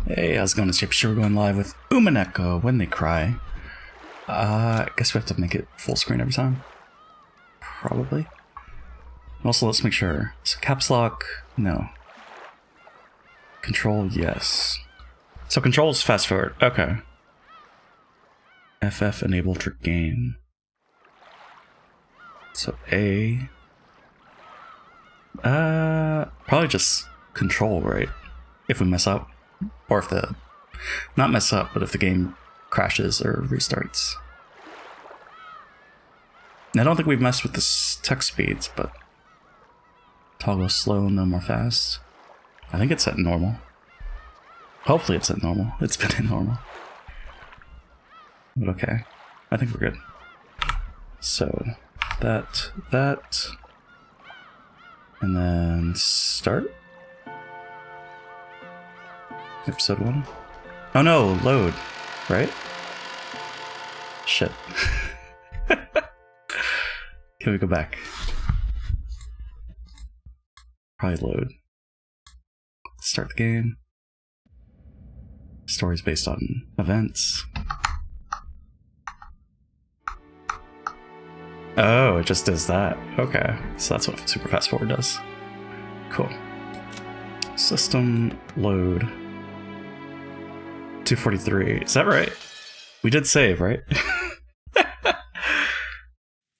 Hey, how's it going? It's JPChivalry. We're going live with Umineko, When They Cry. I guess we have to make it full screen every time. Probably. Also, let's make sure. So caps lock, no. Control, yes. So control is fast forward. Okay. FF enable trick game. So A. Probably just control, right? If we mess up. Or if the... Not mess up, but if the game crashes or restarts. I don't think we've messed with the text speeds, but... Toggle slow, no more fast. I think it's at normal. Hopefully it's at normal. It's been at normal. But okay. I think we're good. So, that... And then start? Episode 1? Oh no, load, right? Shit. Can we go back? Probably load. Start the game. Story's based on events. Oh, it just does that. Okay, so that's what super fast forward does. Cool. System load. 243. Is that right? We did save, right?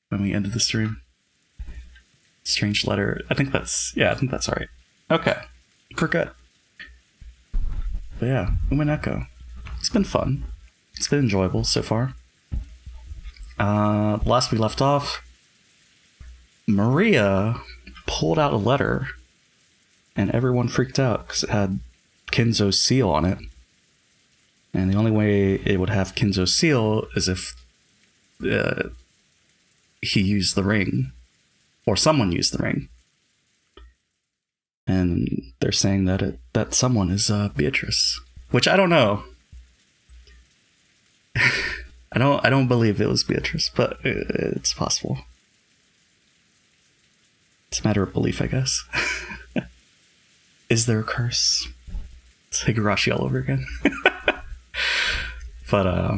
When we ended the stream. Strange letter. I think that's... Yeah, I think that's alright. Okay. We're good. But yeah, Umineko. It's been fun. It's been enjoyable so far. Last we left off, Maria pulled out a letter and everyone freaked out because it had Kinzo's seal on it. And the only way it would have Kinzo's seal is if he used the ring, or someone used the ring. And they're saying that that someone is Beatrice, which I don't know. I don't believe it was Beatrice, but it's possible. It's a matter of belief, I guess. Is there a curse? It's Higurashi all over again. But,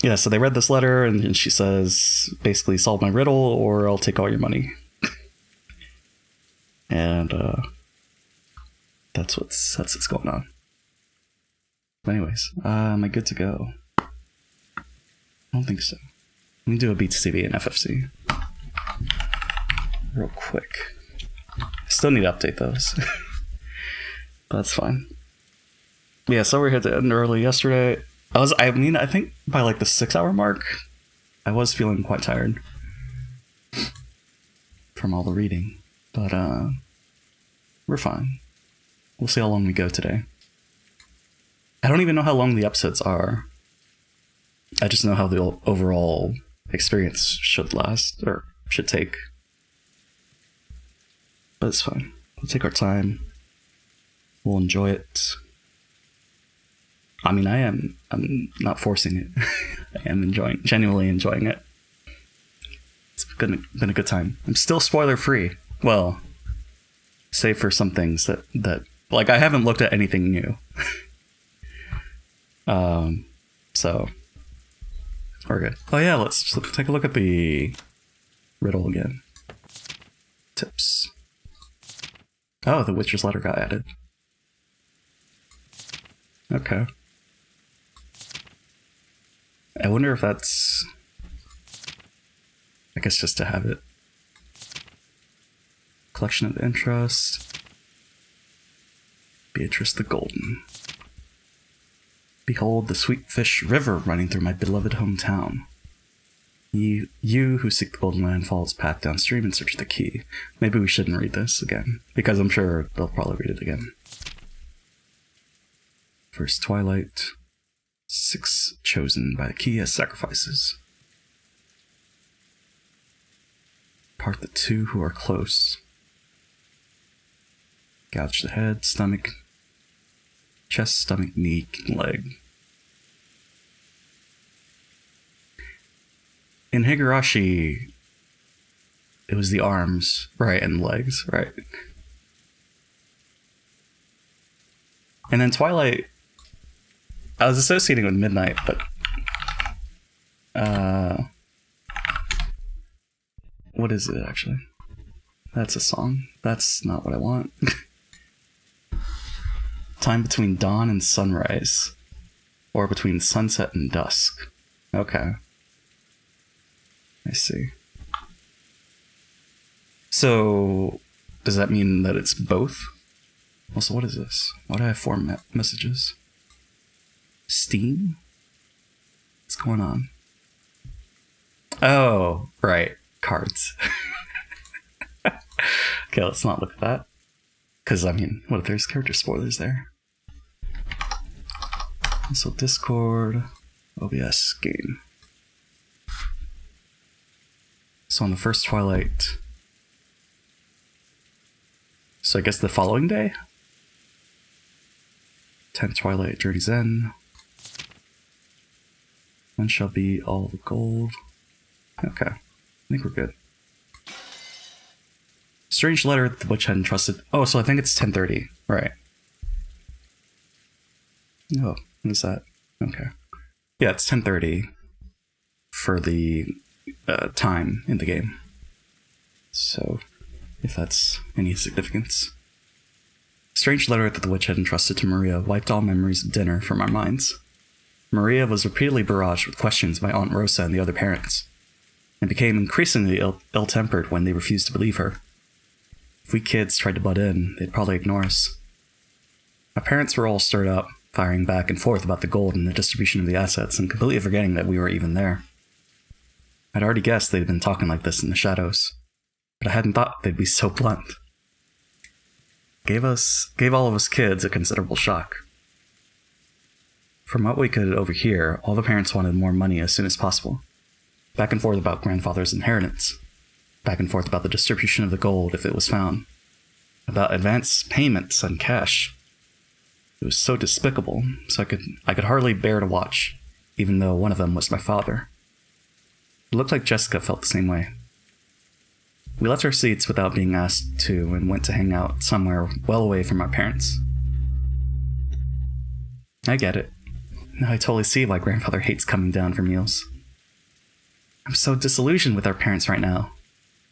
yeah, so they read this letter, and she says, basically, solve my riddle, or I'll take all your money. And, that's what's going on. But anyways, am I good to go? I don't think so. Let me do a BTCV and FFC. Real quick. I still need to update those. But that's fine. Yeah, so we had to end early yesterday. I think by like the 6-hour mark, I was feeling quite tired from all the reading. But we're fine. We'll see how long we go today. I don't even know how long the episodes are. I just know how the overall experience should last, or should take. But it's fine. We'll take our time. We'll enjoy it. I mean, I'm not forcing it. I am genuinely enjoying it. It's been a good time. I'm still spoiler free. Well, save for some things that like I haven't looked at anything new. So we're good. Oh yeah, let's take a look at the riddle again. Tips. Oh, the Witcher's letter got added. Okay. I wonder if that's... I guess just to have it. Collection of interest. Beatrice the Golden. Behold the sweet fish river running through my beloved hometown. You who seek the Golden Land follow its path downstream in search of the key. Maybe we shouldn't read this again, because I'm sure they'll probably read it again. First Twilight. 6 chosen by the key as sacrifices. Part the 2 who are close. Gouge the head, stomach, chest, stomach, knee, and leg. In Higurashi, it was the arms, right, and legs, right? And then Twilight, I was associating with Midnight, but what is it actually? That's a song. That's not what I want. Time between dawn and sunrise, or between sunset and dusk. Okay, I see. So does that mean that it's both? Also, what is this? Why do I have 4 messages? Steam? What's going on? Oh, right. Cards. Okay, let's not look at that. Because, I mean, what if there's character spoilers there? So, Discord, OBS, game. So, on the first Twilight... So, I guess the following day? 10th Twilight, Journey's End. When shall be all the gold? Okay, I think we're good. Strange letter that the witch had entrusted. Oh, so I think it's 10:30. Right. Oh, what is that? Okay. Yeah, it's 10:30 for the time in the game. So, if that's any significance. Strange letter that the witch had entrusted to Maria wiped all memories of dinner from our minds. Maria was repeatedly barraged with questions by Aunt Rosa and the other parents, and became increasingly ill-tempered when they refused to believe her. If we kids tried to butt in, they'd probably ignore us. My parents were all stirred up, firing back and forth about the gold and the distribution of the assets, and completely forgetting that we were even there. I'd already guessed they'd been talking like this in the shadows, but I hadn't thought they'd be so blunt. Gave all of us kids a considerable shock. From what we could overhear, all the parents wanted more money as soon as possible. Back and forth about grandfather's inheritance. Back and forth about the distribution of the gold if it was found. About advance payments and cash. It was so despicable, so I could hardly bear to watch, even though one of them was my father. It looked like Jessica felt the same way. We left our seats without being asked to and went to hang out somewhere well away from our parents. I get it. Now I totally see why grandfather hates coming down for meals. I'm so disillusioned with our parents right now.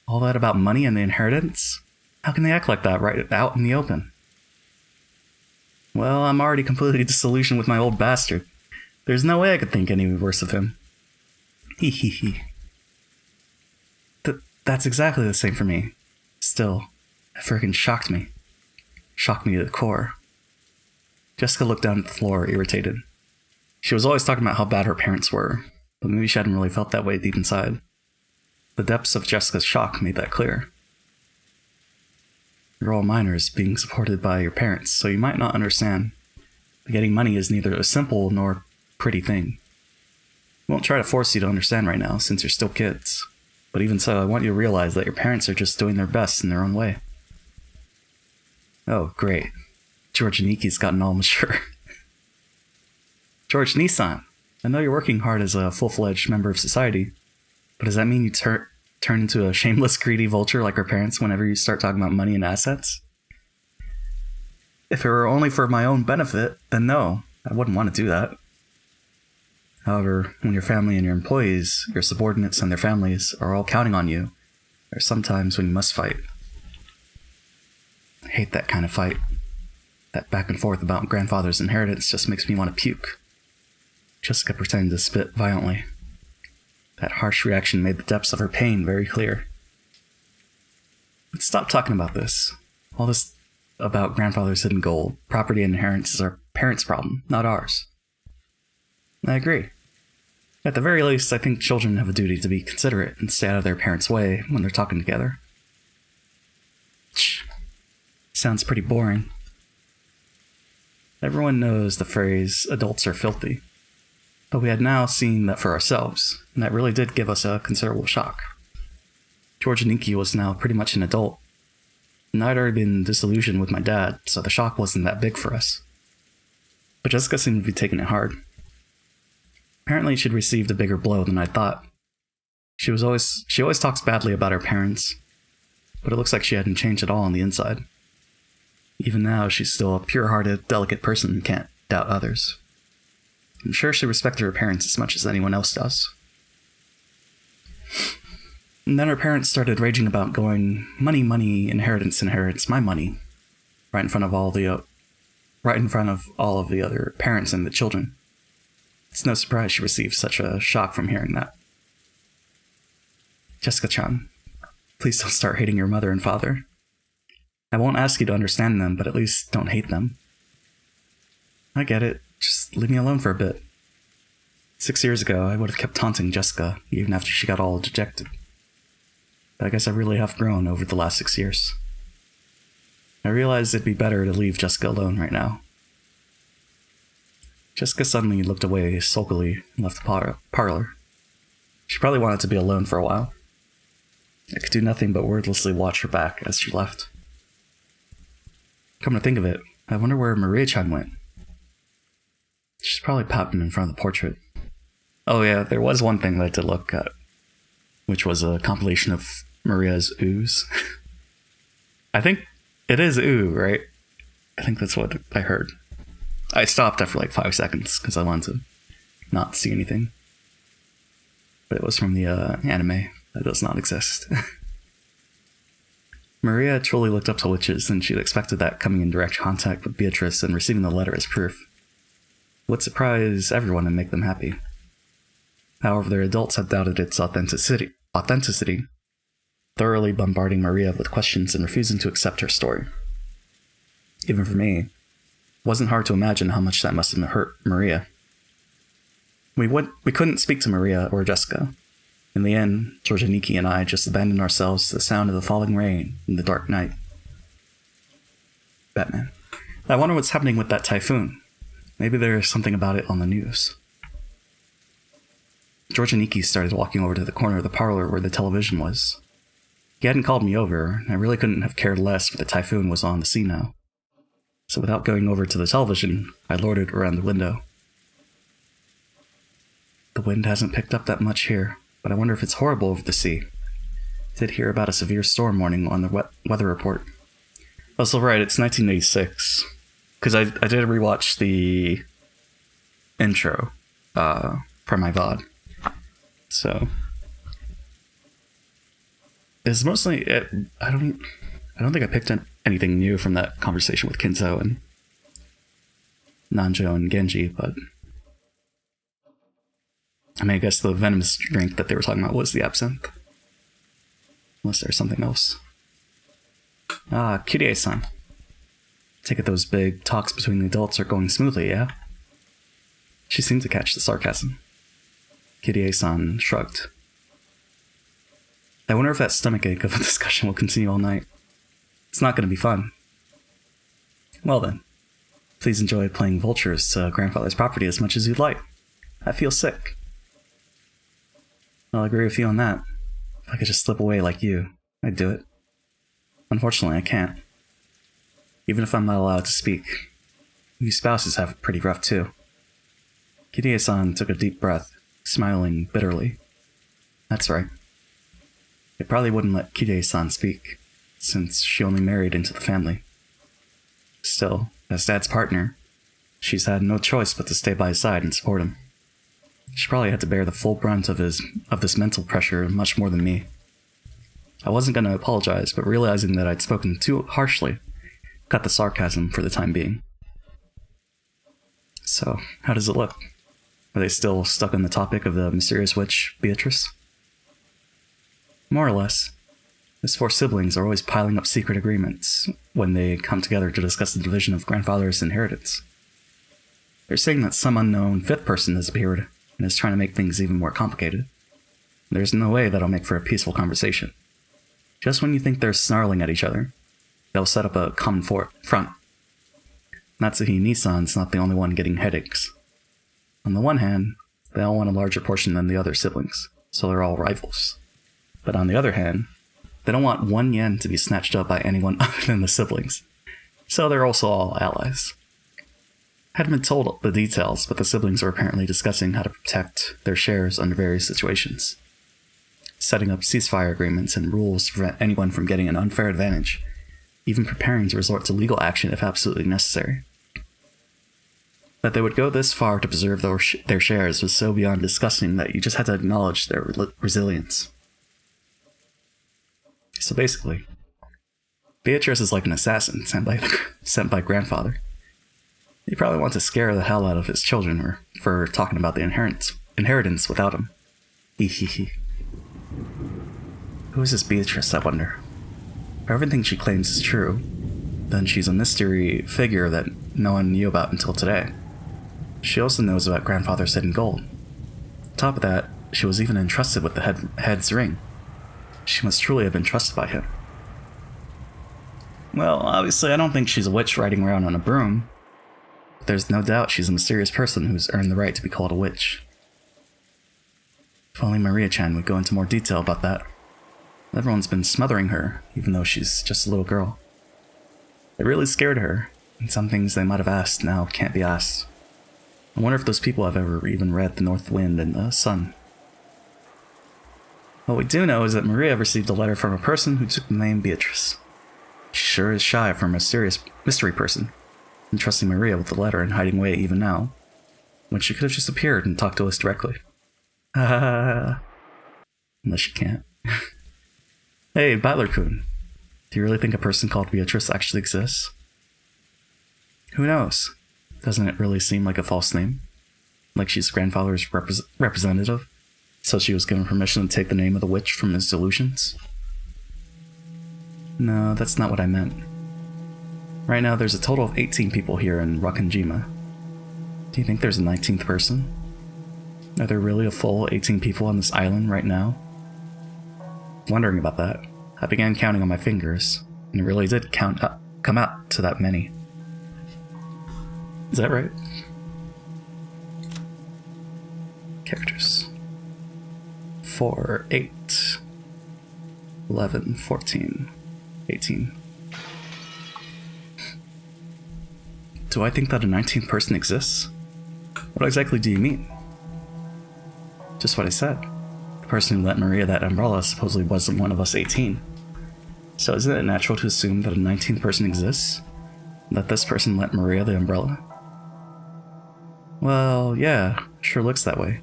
All that about money and the inheritance? How can they act like that right out in the open? Well, I'm already completely disillusioned with my old bastard. There's no way I could think any worse of him. Hee hee hee. That's exactly the same for me. Still, it frickin' shocked me. Shocked me to the core. Jessica looked down at the floor, irritated. She was always talking about how bad her parents were, but maybe she hadn't really felt that way deep inside. The depths of Jessica's shock made that clear. You're all minors being supported by your parents, so you might not understand. But getting money is neither a simple nor pretty thing. I won't try to force you to understand right now, since you're still kids. But even so, I want you to realize that your parents are just doing their best in their own way. Oh, great. George Niki's gotten all mature. George Nissan, I know you're working hard as a full-fledged member of society, but does that mean you turn into a shameless, greedy vulture like our parents whenever you start talking about money and assets? If it were only for my own benefit, then no, I wouldn't want to do that. However, when your family and your employees, your subordinates and their families are all counting on you, there are some times when you must fight. I hate that kind of fight. That back and forth about grandfather's inheritance just makes me want to puke. Jessica pretended to spit violently. That harsh reaction made the depths of her pain very clear. Let's stop talking about this. All this about grandfather's hidden gold, property and inheritance is our parents' problem, not ours. I agree. At the very least, I think children have a duty to be considerate and stay out of their parents' way when they're talking together. Sounds pretty boring. Everyone knows the phrase, adults are filthy. But we had now seen that for ourselves, and that really did give us a considerable shock. George Niki was now pretty much an adult, and I'd already been disillusioned with my dad, so the shock wasn't that big for us. But Jessica seemed to be taking it hard. Apparently she'd received a bigger blow than I thought. She always talks badly about her parents, but it looks like she hadn't changed at all on the inside. Even now, she's still a pure-hearted, delicate person who can't doubt others. I'm sure she respected her parents as much as anyone else does. And then her parents started raging about going, money, money, inheritance, my money, right in front of all of the other parents and the children. It's no surprise she received such a shock from hearing that. Jessica-chan, please don't start hating your mother and father. I won't ask you to understand them, but at least don't hate them. I get it. Just leave me alone for a bit. 6 years ago, I would have kept taunting Jessica, even after she got all dejected. But I guess I really have grown over the last 6 years. I realized it'd be better to leave Jessica alone right now. Jessica suddenly looked away sulkily and left the parlor. She probably wanted to be alone for a while. I could do nothing but wordlessly watch her back as she left. Come to think of it, I wonder where Maria-chan went. She's probably pouting in front of the portrait. Oh yeah, there was one thing that I did look at, which was a compilation of Maria's oohs. I think it is ooh, right? I think that's what I heard. I stopped after like 5 seconds because I wanted to not see anything. But it was from the anime that does not exist. Maria truly looked up to witches, and she'd expected that coming in direct contact with Beatrice and receiving the letter as proof would surprise everyone and make them happy. However, their adults had doubted its authenticity, thoroughly bombarding Maria with questions and refusing to accept her story. Even for me, it wasn't hard to imagine how much that must have hurt Maria. We couldn't speak to Maria or Jessica. In the end, Georgianiki and I just abandoned ourselves to the sound of the falling rain in the dark night. Batman. I wonder what's happening with that typhoon. Maybe there's something about it on the news. Georgianiki started walking over to the corner of the parlor where the television was. He hadn't called me over, and I really couldn't have cared less for the typhoon was on the sea now. So without going over to the television, I loitered around the window. The wind hasn't picked up that much here, but I wonder if it's horrible over the sea. I did hear about a severe storm warning on the weather report. Also, right, it's 1986. Because I did rewatch the intro from my VOD. So it's mostly I don't think I picked up anything new from that conversation with Kinzo and Nanjo and Genji, but I mean, I guess the venomous drink that they were talking about was the absinthe. Unless there's something else. Kirie-san. Take it those big talks between the adults are going smoothly, yeah? She seemed to catch the sarcasm. Kirie-san shrugged. I wonder if that stomachache of a discussion will continue all night. It's not going to be fun. Well then, please enjoy playing vultures to grandfather's property as much as you'd like. I feel sick. I'll agree with you on that. If I could just slip away like you, I'd do it. Unfortunately, I can't. Even if I'm not allowed to speak. You spouses have it pretty rough too. Kirie-san took a deep breath, smiling bitterly. That's right. They probably wouldn't let Kirie-san speak, since she only married into the family. Still, as Dad's partner, she's had no choice but to stay by his side and support him. She probably had to bear the full brunt of this mental pressure much more than me. I wasn't going to apologize, but realizing that I'd spoken too harshly, cut the sarcasm for the time being. So, how does it look? Are they still stuck on the topic of the mysterious witch, Beatrice? More or less. His 4 siblings are always piling up secret agreements when they come together to discuss the division of grandfather's inheritance. They're saying that some unknown 5th person has appeared and is trying to make things even more complicated. There's no way that'll make for a peaceful conversation. Just when you think they're snarling at each other, they'll set up a common front. Natsuhi-Nisan's not the only one getting headaches. On the one hand, they all want a larger portion than the other siblings, so they're all rivals. But on the other hand, they don't want 1 yen to be snatched up by anyone other than the siblings, so they're also all allies. I hadn't been told the details, but the siblings are apparently discussing how to protect their shares under various situations, setting up ceasefire agreements and rules to prevent anyone from getting an unfair advantage, even preparing to resort to legal action if absolutely necessary. That they would go this far to preserve their shares was so beyond disgusting that you just had to acknowledge their resilience. So basically, Beatrice is like an assassin sent by grandfather. He probably wants to scare the hell out of his children for talking about the inheritance without him. Hehehe. Who is this Beatrice, I wonder? If everything she claims is true, then she's a mystery figure that no one knew about until today. She also knows about grandfather's hidden gold. On top of that, she was even entrusted with the head's ring. She must truly have been trusted by him. Well, obviously I don't think she's a witch riding around on a broom. But there's no doubt she's a mysterious person who's earned the right to be called a witch. If only Maria-chan would go into more detail about that. Everyone's been smothering her, even though she's just a little girl. It really scared her, and some things they might have asked now can't be asked. I wonder if those people have ever even read The North Wind and the Sun. What we do know is that Maria received a letter from a person who took the name Beatrice. She sure is shy for a mysterious mystery person, entrusting Maria with the letter and hiding away even now, when she could have just appeared and talked to us directly. Unless she can't. Hey, Battler-kun, do you really think a person called Beatrice actually exists? Who knows? Doesn't it really seem like a false name? Like she's grandfather's representative, so she was given permission to take the name of the witch from his delusions? No, that's not what I meant. Right now there's a total of 18 people here in Rakanjima. Do you think there's a 19th person? Are there really a full 18 people on this island right now? Wondering about that, I began counting on my fingers, and it really did come out to that many. Is that right? Characters. 4, 8, 11, 14, 18. Do I think that a 19th person exists? What exactly do you mean? Just what I said. The person who lent Maria that umbrella supposedly wasn't one of us 18. So isn't it natural to assume that a 19th person exists? That this person lent Maria the umbrella? Well, yeah, sure looks that way.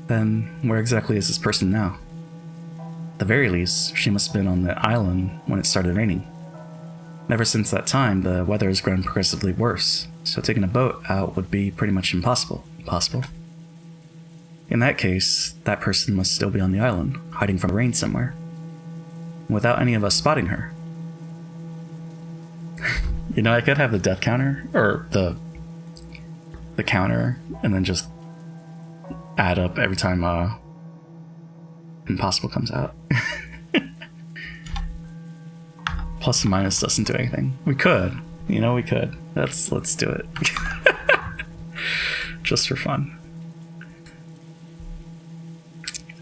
Then, where exactly is this person now? At the very least, she must have been on the island when it started raining. Ever since that time, the weather has grown progressively worse, so taking a boat out would be pretty much impossible. In that case, that person must still be on the island, hiding from the rain somewhere, without any of us spotting her. You know, I could have the death counter, or the counter, and then just add up every time impossible comes out. Plus and minus doesn't do anything. We could. You know, we could. Let's do it. Just for fun.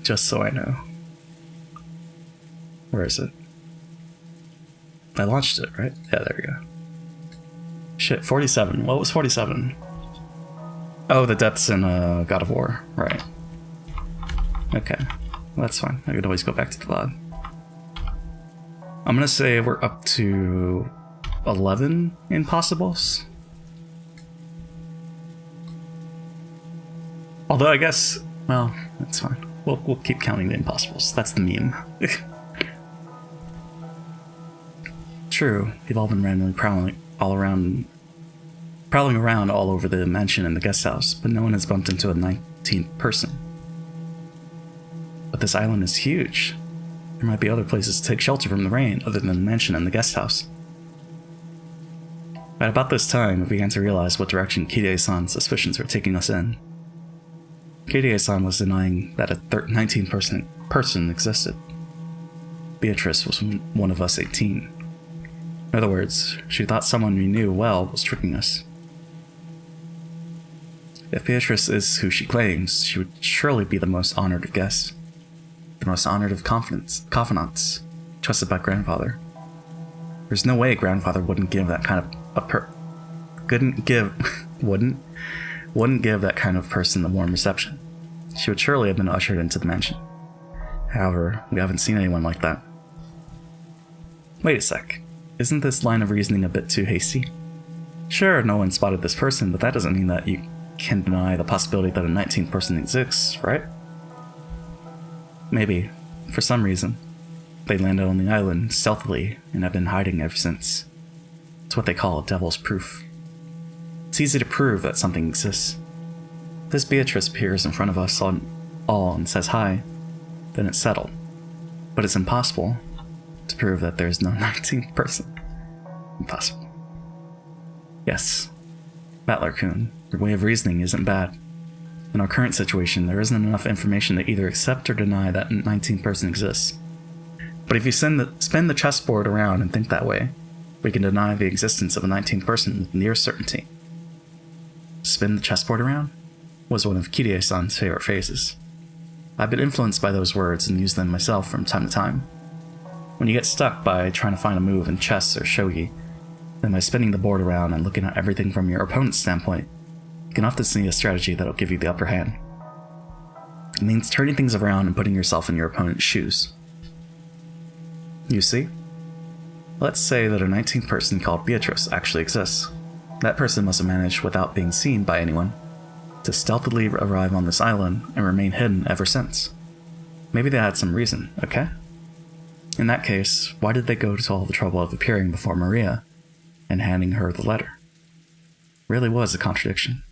Just so I know. Where is it? I launched it, right? Yeah, there we go. Shit, 47. What was 47? Oh, the deaths in God of War. Right. Okay. Well, that's fine. I could always go back to the VOD. I'm gonna say we're up to 11 impossibles. Although I guess, well, that's fine. We'll keep counting the impossibles. That's the meme. True, they've all been randomly prowling around all over the mansion and the guest house, but no one has bumped into a 19th person. But this island is huge. There might be other places to take shelter from the rain other than the mansion and the guest house. At about this time, we began to realize what direction Kirie-san's suspicions were taking us in. Kirie-san was denying that a 19th person existed. Beatrice was one of us 18. In other words, she thought someone we knew well was tricking us. If Beatrice is who she claims, she would surely be the most honored of guests. The most honored of confidants, trusted by grandfather. There's no way grandfather wouldn't give that kind of wouldn't give that kind of person a warm reception. She would surely have been ushered into the mansion. However, we haven't seen anyone like that. Wait a sec. Isn't this line of reasoning a bit too hasty? Sure, no one spotted this person, but that doesn't mean that you can deny the possibility that a 19th person exists, right? Maybe, for some reason, they landed on the island stealthily and have been hiding ever since. It's what they call devil's proof. It's easy to prove that something exists. If this Beatrice appears in front of us all and says hi, then it's settled. But it's impossible to prove that there's no 19th person. Impossible. Yes, Battler-kun, your way of reasoning isn't bad. In our current situation, there isn't enough information to either accept or deny that a 19th person exists. But if you spin the chessboard around and think that way, we can deny the existence of a 19th person with near certainty. Spin the chessboard around was one of Kirie-san's favorite phrases. I've been influenced by those words and used them myself from time to time. When you get stuck by trying to find a move in chess or shogi, then by spinning the board around and looking at everything from your opponent's standpoint, you can often see a strategy that'll give you the upper hand. It means turning things around and putting yourself in your opponent's shoes. You see? Let's say that a 19th person called Beatrice actually exists. That person must have managed, without being seen by anyone, to stealthily arrive on this island and remain hidden ever since. Maybe they had some reason, okay? In that case, why did they go to all the trouble of appearing before Maria and handing her the letter? Really was a contradiction.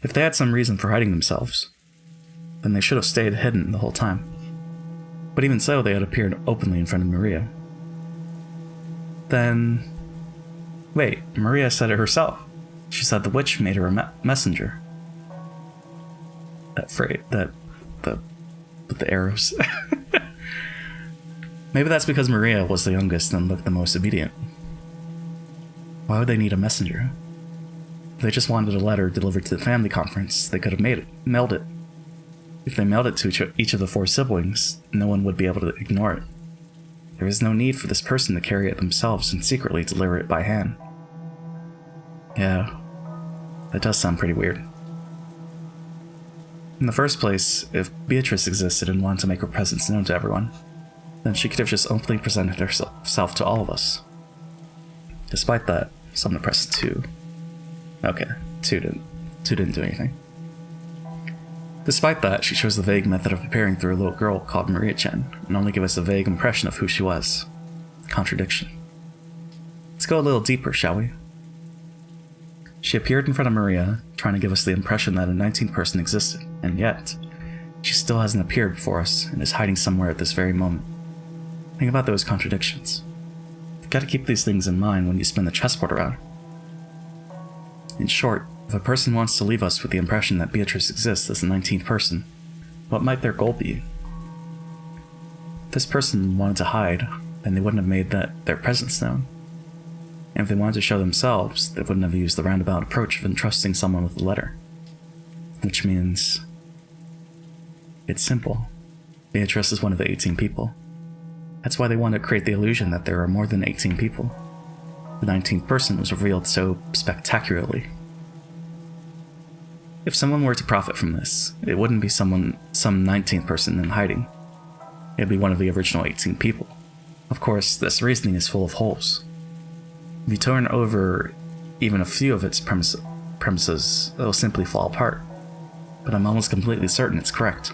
If they had some reason for hiding themselves, then they should have stayed hidden the whole time. But even so, they had appeared openly in front of Maria. Then... Wait, Maria said it herself. She said the witch made her a messenger. That phrase, with the arrows. Maybe that's because Maria was the youngest and looked the most obedient. Why would they need a messenger? If they just wanted a letter delivered to the family conference, they could have mailed it. If they mailed it to each of the 4 siblings, no one would be able to ignore it. There is no need for this person to carry it themselves and secretly deliver it by hand. Yeah, that does sound pretty weird. In the first place, if Beatrice existed and wanted to make her presence known to everyone, then she could have just openly presented herself to all of us. Despite that, someone pressed 2. Okay, 2 didn't do anything. Despite that, she chose the vague method of appearing through a little girl called Maria-chan, and only gave us a vague impression of who she was. Contradiction. Let's go a little deeper, shall we? She appeared in front of Maria, trying to give us the impression that a 19th person existed, and yet, she still hasn't appeared before us, and is hiding somewhere at this very moment. Think about those contradictions. You've got to keep these things in mind when you spin the chessboard around. In short, if a person wants to leave us with the impression that Beatrice exists as the 19th person, what might their goal be? If this person wanted to hide, then they wouldn't have made their presence known. And if they wanted to show themselves, they wouldn't have used the roundabout approach of entrusting someone with a letter. Which means... it's simple. Beatrice is one of the 18 people. That's why they wanted to create the illusion that there are more than 18 people. The 19th person was revealed so spectacularly. If someone were to profit from this, it wouldn't be some 19th person in hiding. It'd be one of the original 18 people. Of course, this reasoning is full of holes. If you turn over even a few of its premises, it'll simply fall apart. But I'm almost completely certain it's correct.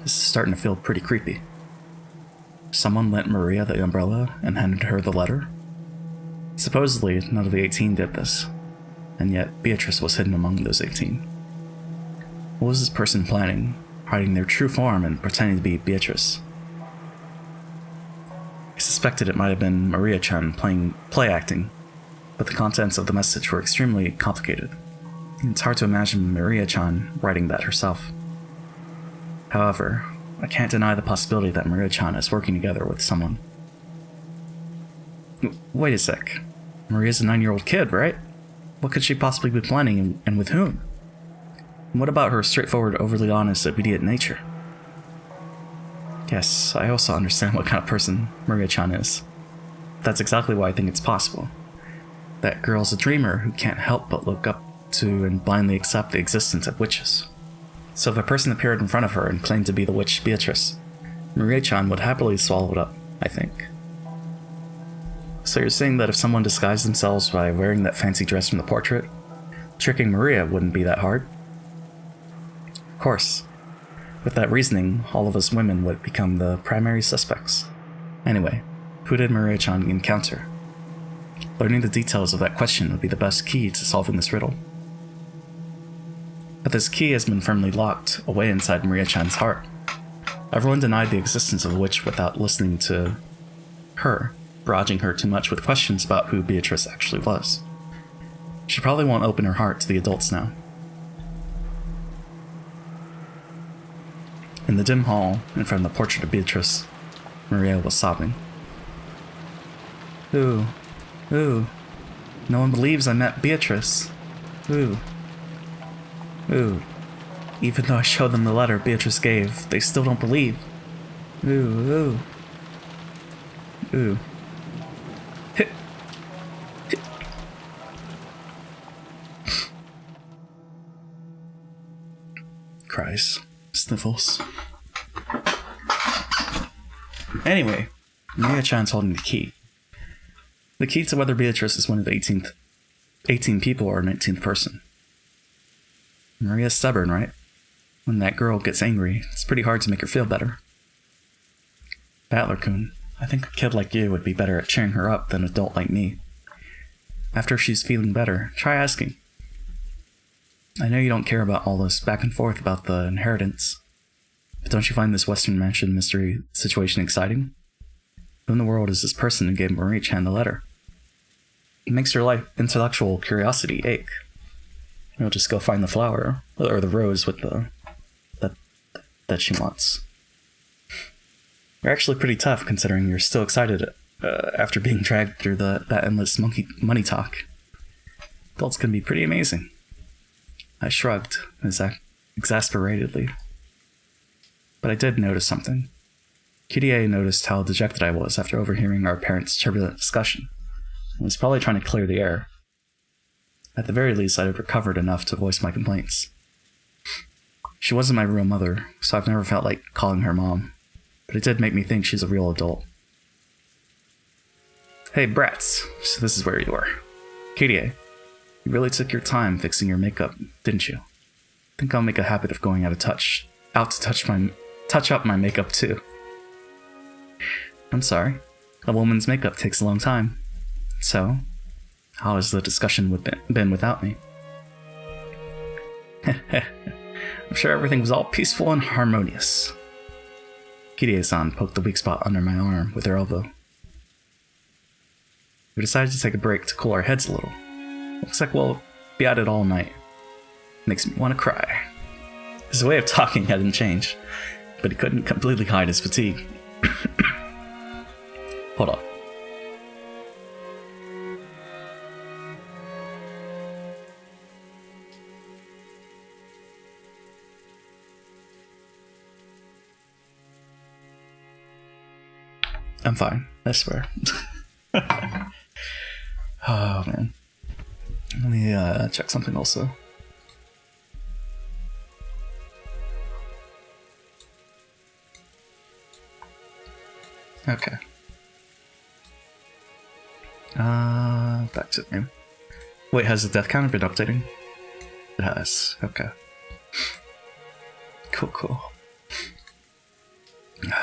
This is starting to feel pretty creepy. Someone lent Maria the umbrella and handed her the letter? Supposedly, none of the 18 did this, and yet Beatrice was hidden among those 18. What was this person planning, hiding their true form and pretending to be Beatrice? I suspected it might have been Maria-chan play acting, but the contents of the message were extremely complicated. It's hard to imagine Maria-chan writing that herself. However, I can't deny the possibility that Maria-chan is working together with someone. Wait a sec. Maria's a 9-year-old kid, right? What could she possibly be planning, and with whom? And what about her straightforward, overly honest, obedient nature? Yes, I also understand what kind of person Maria-chan is. That's exactly why I think it's possible. That girl's a dreamer who can't help but look up to and blindly accept the existence of witches. So if a person appeared in front of her and claimed to be the witch Beatrice, Maria-chan would happily swallow it up, I think. So you're saying that if someone disguised themselves by wearing that fancy dress from the portrait, tricking Maria wouldn't be that hard? Of course. With that reasoning, all of us women would become the primary suspects. Anyway, who did Maria-chan encounter? Learning the details of that question would be the best key to solving this riddle. But this key has been firmly locked away inside Maria-chan's heart. Everyone denied the existence of a witch without listening to her, barraging her too much with questions about who Beatrice actually was. She probably won't open her heart to the adults now. In the dim hall, in front of the portrait of Beatrice, Maria was sobbing. Ooh. No one believes I met Beatrice. Ooh. Even though I showed them the letter Beatrice gave, they still don't believe. Ooh. Hit. Cries. Sniffles. Anyway, Maria-chan's holding the key. The key to whether Beatrice is one of the 18 people or an 18th person. Maria's stubborn, right? When that girl gets angry, it's pretty hard to make her feel better. Battler-kun, I think a kid like you would be better at cheering her up than an adult like me. After she's feeling better, try asking. I know you don't care about all this back and forth about the inheritance, but don't you find this Western Mansion mystery situation exciting? Who in the world is this person who gave Marie-chan the letter? It makes your intellectual curiosity ache. You'll just go find the flower, or the rose with the that she wants. You're actually pretty tough, considering you're still excited after being dragged through that endless money talk. Adults can be pretty amazing. I shrugged, exasperatedly. But I did notice something. Kirie noticed how dejected I was after overhearing our parents' turbulent discussion, and was probably trying to clear the air. At the very least, I had recovered enough to voice my complaints. She wasn't my real mother, so I've never felt like calling her mom, but it did make me think she's a real adult. Hey, brats, so this is where you are. Kirie, you really took your time fixing your makeup, didn't you? I think I'll make a habit of going out to touch up my makeup too. I'm sorry. A woman's makeup takes a long time. So, how has the discussion been without me? I'm sure everything was all peaceful and harmonious. Kirie-san poked the weak spot under my arm with her elbow. We decided to take a break to cool our heads a little. Looks like we'll be at it all night. Makes me want to cry. His way of talking hadn't changed, but he couldn't completely hide his fatigue. Hold on. I'm fine, I swear. Oh, man. Let me check something also. Okay. Back to the game. Wait, has the death counter been updating? It has, okay. Cool.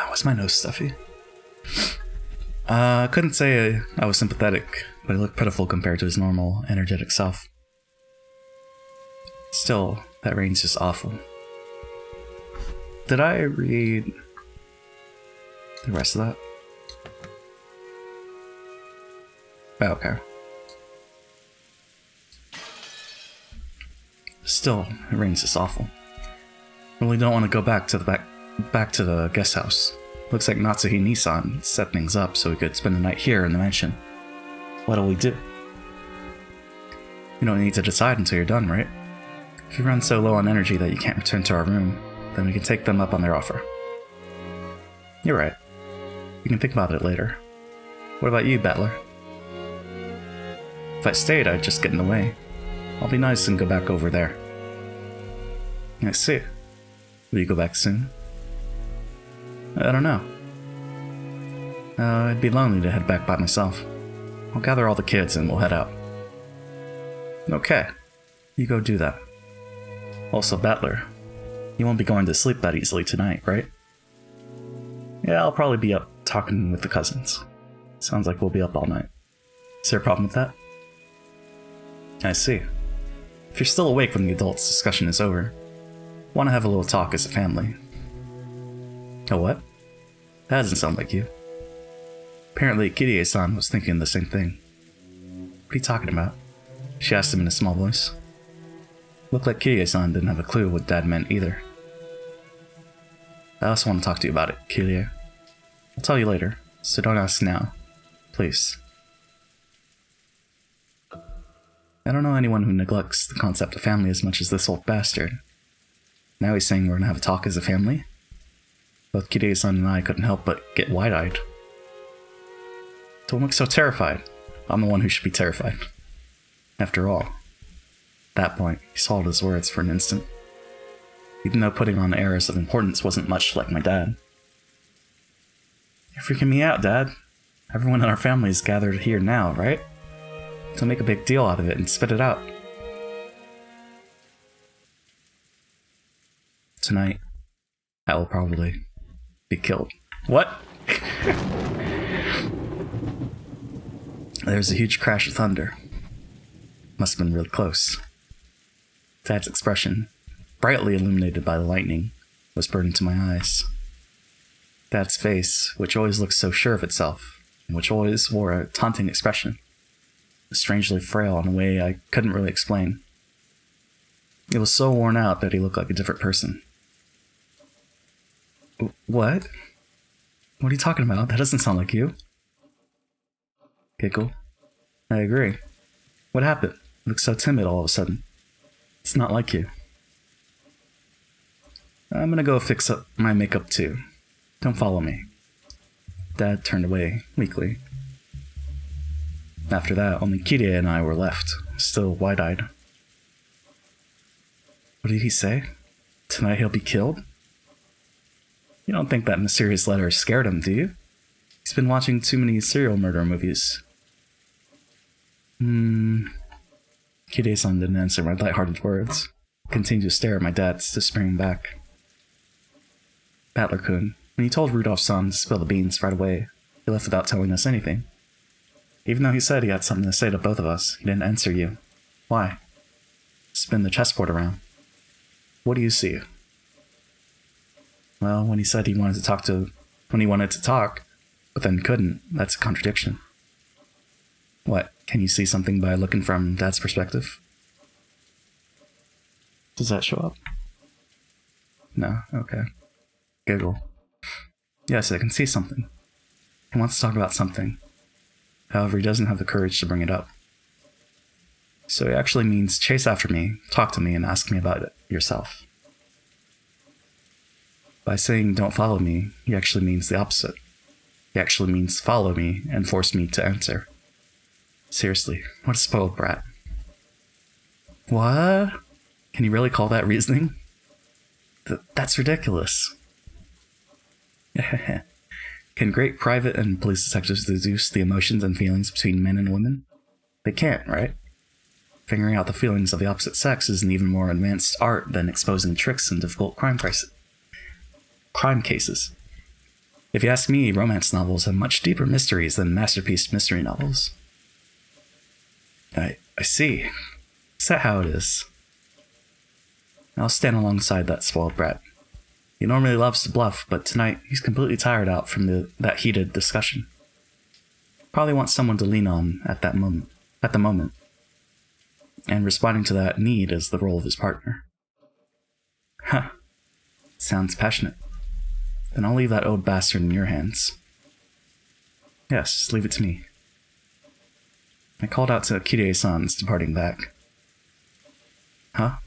Why's my nose stuffy? I couldn't say I was sympathetic, but he looked pitiful compared to his normal, energetic self. Still, that rain's just awful. Did I read the rest of that? Oh, okay. Still, it rain's just awful. Really don't want to go back to the guest house. Looks like Natsuhi-Nissan set things up so we could spend the night here in the mansion. What'll we do? You don't need to decide until you're done, right? If you run so low on energy that you can't return to our room, then we can take them up on their offer. You're right. We can think about it later. What about you, Battler? If I stayed, I'd just get in the way. I'll be nice and go back over there. I see. Will you go back soon? I don't know. It'd be lonely to head back by myself. I'll gather all the kids and we'll head out. Okay, you go do that. Also, Battler, you won't be going to sleep that easily tonight, right? Yeah, I'll probably be up talking with the cousins. Sounds like we'll be up all night. Is there a problem with that? I see. If you're still awake when the adults' discussion is over, want to have a little talk as a family. Oh, what? That doesn't sound like you. Apparently, Kirie-san was thinking the same thing. What are you talking about? She asked him in a small voice. Looked like Kirie-san didn't have a clue what Dad meant either. I also want to talk to you about it, Kirie. I'll tell you later, so don't ask now. Please. I don't know anyone who neglects the concept of family as much as this old bastard. Now he's saying we're gonna have a talk as a family? Both Kirie-san and I couldn't help but get wide-eyed. Don't look so terrified. I'm the one who should be terrified. After all, at that point, he swallowed his words for an instant. Even though putting on airs of importance wasn't much like my dad. You're freaking me out, Dad. Everyone in our family is gathered here now, right? So make a big deal out of it and spit it out. Tonight, I will probably be killed. What? There's a huge crash of thunder. Must have been really close. Dad's expression, brightly illuminated by the lightning, whispered into my eyes. Dad's face, which always looked so sure of itself, and which always wore a taunting expression, was strangely frail in a way I couldn't really explain. It was so worn out that he looked like a different person. What? What are you talking about? That doesn't sound like you. Giggle. I agree. What happened? You look so timid all of a sudden. It's not like you. I'm gonna go fix up my makeup too. Don't follow me. Dad turned away, weakly. After that, only Kirie and I were left, still wide-eyed. What did he say? Tonight he'll be killed? You don't think that mysterious letter scared him, do you? He's been watching too many serial murder movies. Kirie-san didn't answer my light-hearted words. Continued to stare at my dad's despairing back. Battler-kun, when you told Rudolph-san to spill the beans right away, he left without telling us anything. Even though he said he had something to say to both of us, he didn't answer you. Why? Spin the chessboard around. What do you see? Well, when he said he wanted to talk, but then couldn't, that's a contradiction. What, can you see something by looking from Dad's perspective? Does that show up? No, okay. Giggle. Yes, I can see something. He wants to talk about something. However, he doesn't have the courage to bring it up. So he actually means chase after me, talk to me, and ask me about it yourself. By saying don't follow me, he actually means the opposite. He actually means follow me and force me to answer. Seriously, what a spoiled brat. What? Can you really call that reasoning? That's ridiculous. Can great private and police detectives deduce the emotions and feelings between men and women? They can't, right? Figuring out the feelings of the opposite sex is an even more advanced art than exposing tricks in difficult crime cases. If you ask me, romance novels have much deeper mysteries than masterpiece mystery novels. I see. Is that how it is? I'll stand alongside that spoiled brat. He normally loves to bluff, but tonight he's completely tired out from that heated discussion. Probably wants someone to lean on at the moment. And responding to that need is the role of his partner. Huh. Sounds passionate. Then I'll leave that old bastard in your hands. Yes, just leave it to me. I called out to Kirie-san's departing back. Huh?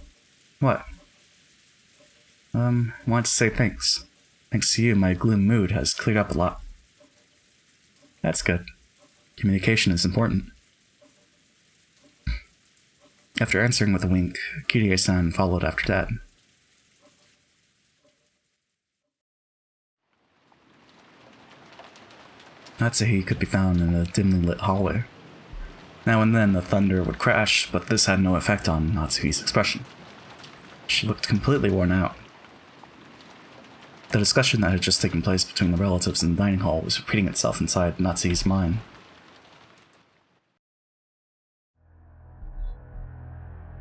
What? Wanted to say thanks. Thanks to you, my gloom mood has cleared up a lot. That's good. Communication is important. After answering with a wink, Kirie-san followed after Dad. Natsuhi could be found in a dimly lit hallway. Now and then the thunder would crash, but this had no effect on Natsuhi's expression. She looked completely worn out. The discussion that had just taken place between the relatives in the dining hall was repeating itself inside Natsuhi's mind.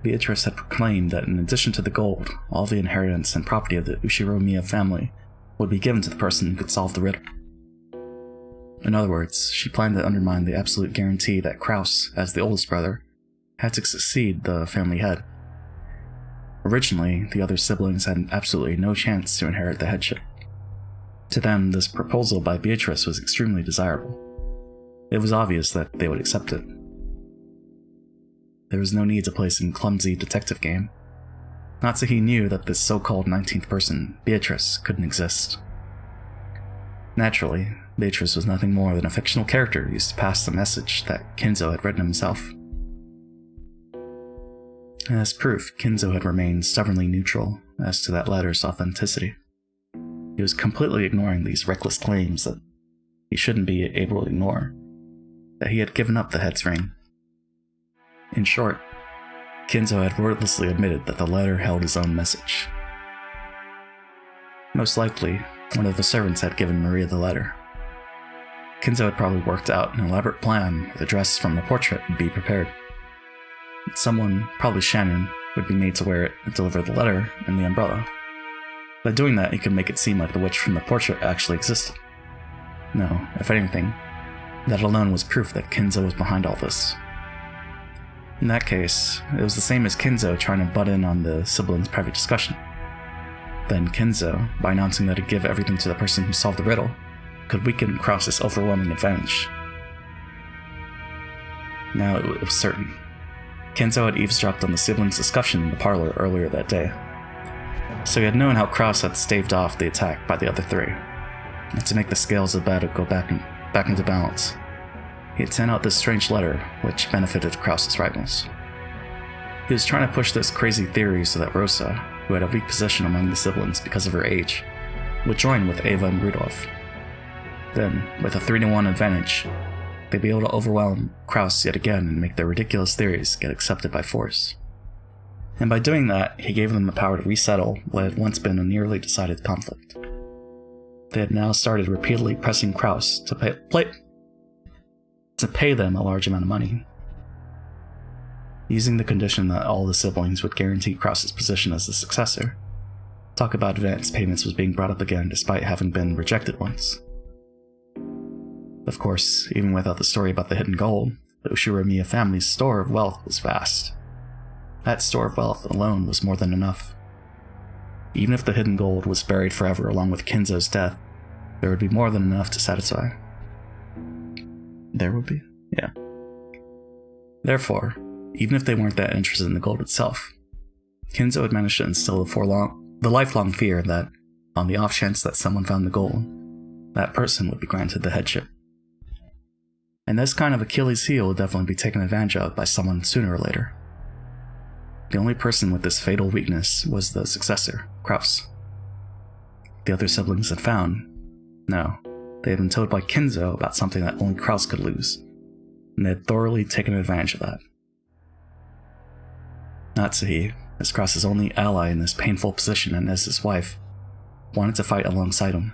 Beatrice had proclaimed that in addition to the gold, all the inheritance and property of the Ushiromiya family would be given to the person who could solve the riddle. In other words, she planned to undermine the absolute guarantee that Kraus, as the oldest brother, had to succeed the family head. Originally, the other siblings had absolutely no chance to inherit the headship. To them, this proposal by Beatrice was extremely desirable. It was obvious that they would accept it. There was no need to play some clumsy detective game. Natsuhi knew that this so-called 19th person, Beatrice, couldn't exist. Naturally, Beatrice was nothing more than a fictional character used to pass the message that Kinzo had written himself. As proof, Kinzo had remained stubbornly neutral as to that letter's authenticity. He was completely ignoring these reckless claims that he shouldn't be able to ignore, that he had given up the head's ring. In short, Kinzo had wordlessly admitted that the letter held his own message. Most likely, one of the servants had given Maria the letter. Kinzo had probably worked out an elaborate plan where the dress from the portrait would be prepared. Someone, probably Shannon, would be made to wear it and deliver the letter and the umbrella. By doing that, he could make it seem like the witch from the portrait actually existed. No, if anything, that alone was proof that Kinzo was behind all this. In that case, it was the same as Kinzo trying to butt in on the siblings' private discussion. Then Kinzo, by announcing that he'd give everything to the person who solved the riddle, could weaken Kraus's overwhelming advantage. Now it was certain. Kinzo had eavesdropped on the siblings' discussion in the parlor earlier that day, so he had known how Kraus had staved off the attack by the other three, and to make the scales of battle go back into balance, he had sent out this strange letter which benefited Kraus's rivals. He was trying to push this crazy theory so that Rosa, who had a weak position among the siblings because of her age, would join with Ava and Rudolph. Then, with a 3-1 advantage, they'd be able to overwhelm Kraus yet again and make their ridiculous theories get accepted by force. And by doing that, he gave them the power to resettle what had once been a nearly decided conflict. They had now started repeatedly pressing Kraus to pay them a large amount of money, using the condition that all the siblings would guarantee Kraus's position as the successor. Talk about advance payments was being brought up again despite having been rejected once. Of course, even without the story about the hidden gold, the Ushiromiya family's store of wealth was vast. That store of wealth alone was more than enough. Even if the hidden gold was buried forever along with Kinzo's death, there would be more than enough to satisfy. There would be? Yeah. Therefore, even if they weren't that interested in the gold itself, Kinzo had managed to instill the lifelong fear that, on the off chance that someone found the gold, that person would be granted the headship. And this kind of Achilles heel would definitely be taken advantage of by someone sooner or later. The only person with this fatal weakness was the successor, Kraus. The other siblings had found. No, they had been told by Kinzo about something that only Kraus could lose, and they had thoroughly taken advantage of that. Natsuhi, as Kraus's only ally in this painful position and as his wife, wanted to fight alongside him.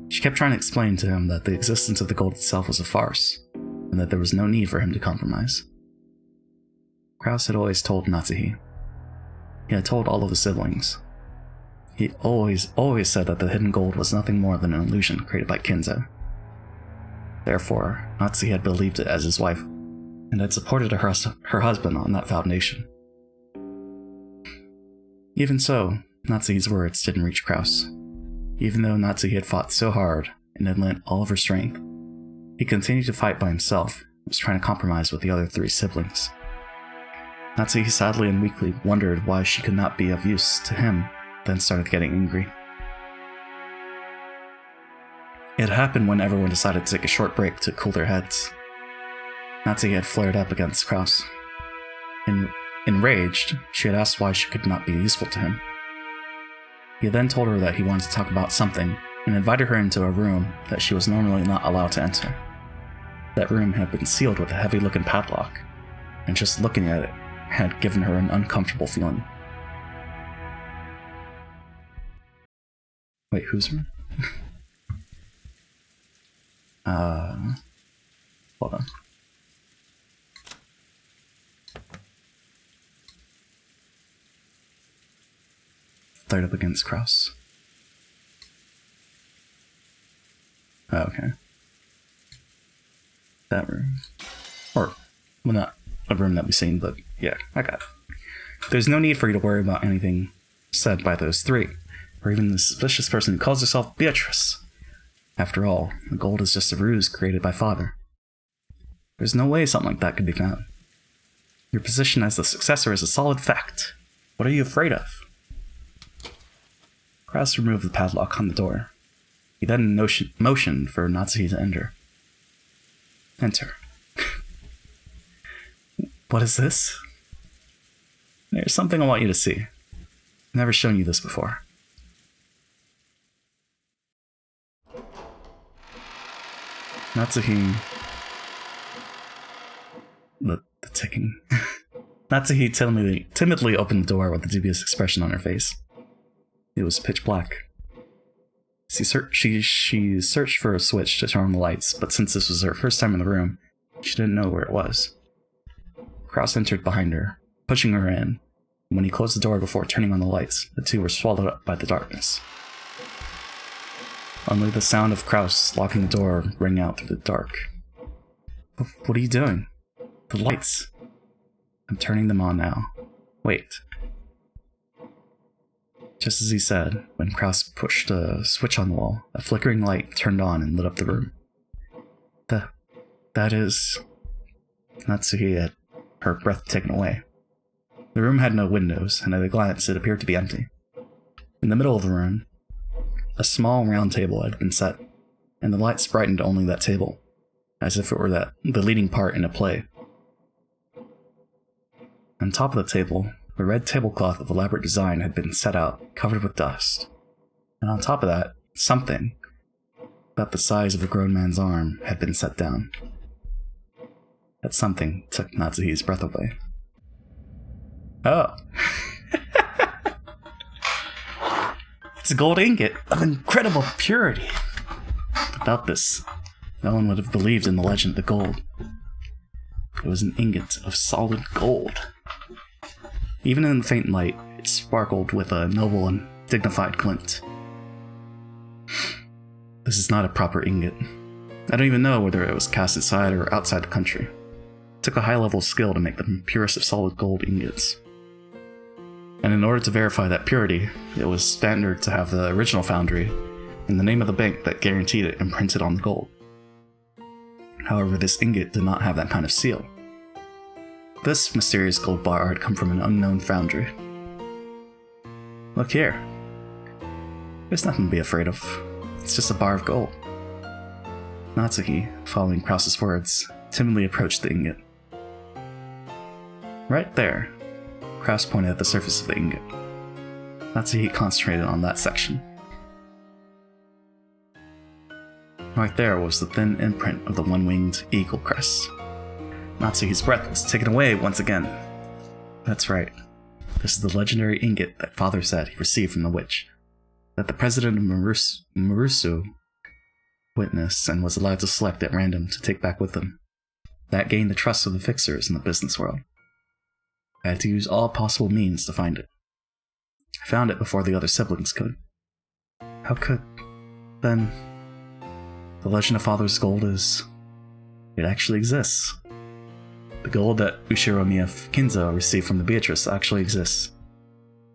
She kept trying to explain to him that the existence of the gold itself was a farce, and that there was no need for him to compromise. Kraus had always told Natsuhi. He had told all of the siblings. He always said that the hidden gold was nothing more than an illusion created by Kinzo. Therefore, Natsuhi had believed it as his wife, and had supported her husband on that foundation. Even so, Natsuhi's words didn't reach Kraus. Even though Natsuhi had fought so hard and had lent all of her strength, he continued to fight by himself and was trying to compromise with the other 3 siblings. Natsuhi sadly and weakly wondered why she could not be of use to him, then started getting angry. It happened when everyone decided to take a short break to cool their heads. Natsuhi had flared up against Kraus. Enraged, she had asked why she could not be useful to him. He then told her that he wanted to talk about something and invited her into a room that she was normally not allowed to enter. That room had been sealed with a heavy-looking padlock, and just looking at it had given her an uncomfortable feeling. Wait, whose room? Hold on. Third up against Kraus. Oh, okay. That room. Or, well, not a room that we've seen, but yeah, I got it. There's no need for you to worry about anything said by those three, or even the suspicious person who calls herself Beatrice. After all, the gold is just a ruse created by Father. There's no way something like that could be found. Your position as the successor is a solid fact. What are you afraid of? Kraus removed the padlock on the door. He then motioned for Natsuhi to enter. Enter. What is this? There's something I want you to see. I've never shown you this before. Natsuhi... The ticking. Natsuhi timidly opened the door with a dubious expression on her face. It was pitch black. She searched for a switch to turn on the lights, but since this was her first time in the room, she didn't know where it was. Kraus entered behind her, pushing her in, and when he closed the door before turning on the lights, the two were swallowed up by the darkness. Only the sound of Kraus locking the door rang out through the dark. What are you doing? The lights. I'm turning them on now. Wait. Just as he said, when Kraus pushed a switch on the wall, a flickering light turned on and lit up the room. That is... Natsuhi had her breath taken away. The room had no windows, and at a glance it appeared to be empty. In the middle of the room, a small round table had been set, and the lights brightened only that table, as if it were the leading part in a play. On top of the table, a red tablecloth of elaborate design had been set out, covered with dust. And on top of that, something, about the size of a grown man's arm, had been set down. That something took Natsuhi's breath away. Oh. It's a gold ingot of incredible purity. Without this, no one would have believed in the legend of the gold. It was an ingot of solid gold. Even in the faint light, it sparkled with a noble and dignified glint. This is not a proper ingot. I don't even know whether it was cast inside or outside the country. It took a high level of skill to make the purest of solid gold ingots. And in order to verify that purity, it was standard to have the original foundry and the name of the bank that guaranteed it imprinted on the gold. However, this ingot did not have that kind of seal. This mysterious gold bar had come from an unknown foundry. Look here. There's nothing to be afraid of. It's just a bar of gold. Natsuhi, following Kraus's words, timidly approached the ingot. Right there, Kraus pointed at the surface of the ingot. Natsuhi concentrated on that section. Right there was the thin imprint of the one-winged eagle crest. Natsuhi's breath was taken away once again. That's right. This is the legendary ingot that Father said he received from the witch, that the president of Marusu witnessed and was allowed to select at random to take back with him. That gained the trust of the fixers in the business world. I had to use all possible means to find it. I found it before the other siblings could. How could? Then, the legend of Father's gold is... it actually exists. The gold that Ushiromiya Kinzo received from the Beatrice actually exists.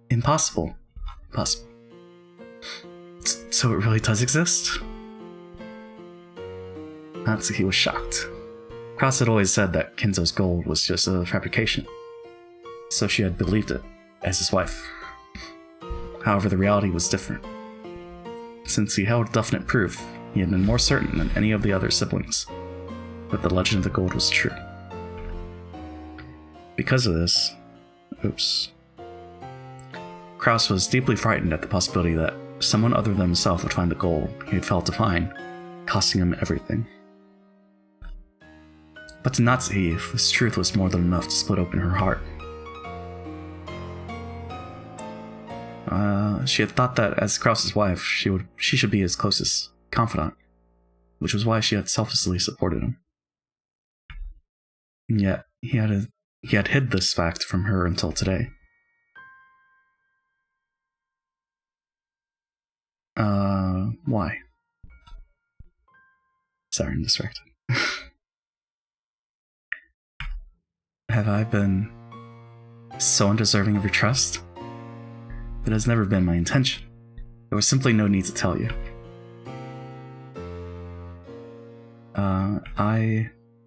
Impossible. Possible. So it really does exist? Natsuhi was shocked. Kraus had always said that Kinzo's gold was just a fabrication, so she had believed it, as his wife. However, the reality was different. Since he held definite proof, he had been more certain than any of the other siblings that the legend of the gold was true. Because of this, Kraus was deeply frightened at the possibility that someone other than himself would find the goal he had failed to find, costing him everything. But to Natsuhi, this truth was more than enough to split open her heart. She had thought that as Krause's wife, she should be his closest confidant, which was why she had selflessly supported him. And yet, he had hid this fact from her until today. Why? Sorry, I'm distracted. Have I been so undeserving of your trust? It has never been my intention. There was simply no need to tell you.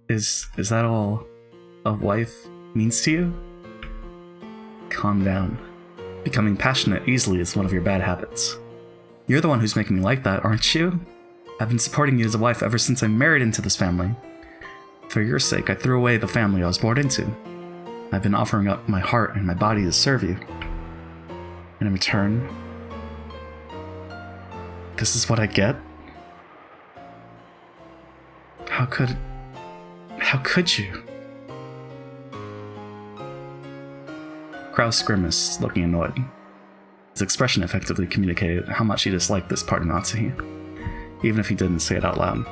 Is that all a wife means to you? Calm down. Becoming passionate easily is one of your bad habits. You're the one who's making me like that, aren't you? I've been supporting you as a wife ever since I married into this family. For your sake, I threw away the family I was born into. I've been offering up my heart and my body to serve you. And in return, this is what I get? How could you? Krause grimaced, looking annoyed. His expression effectively communicated how much he disliked this part of Natsuhi, even if he didn't say it out loud.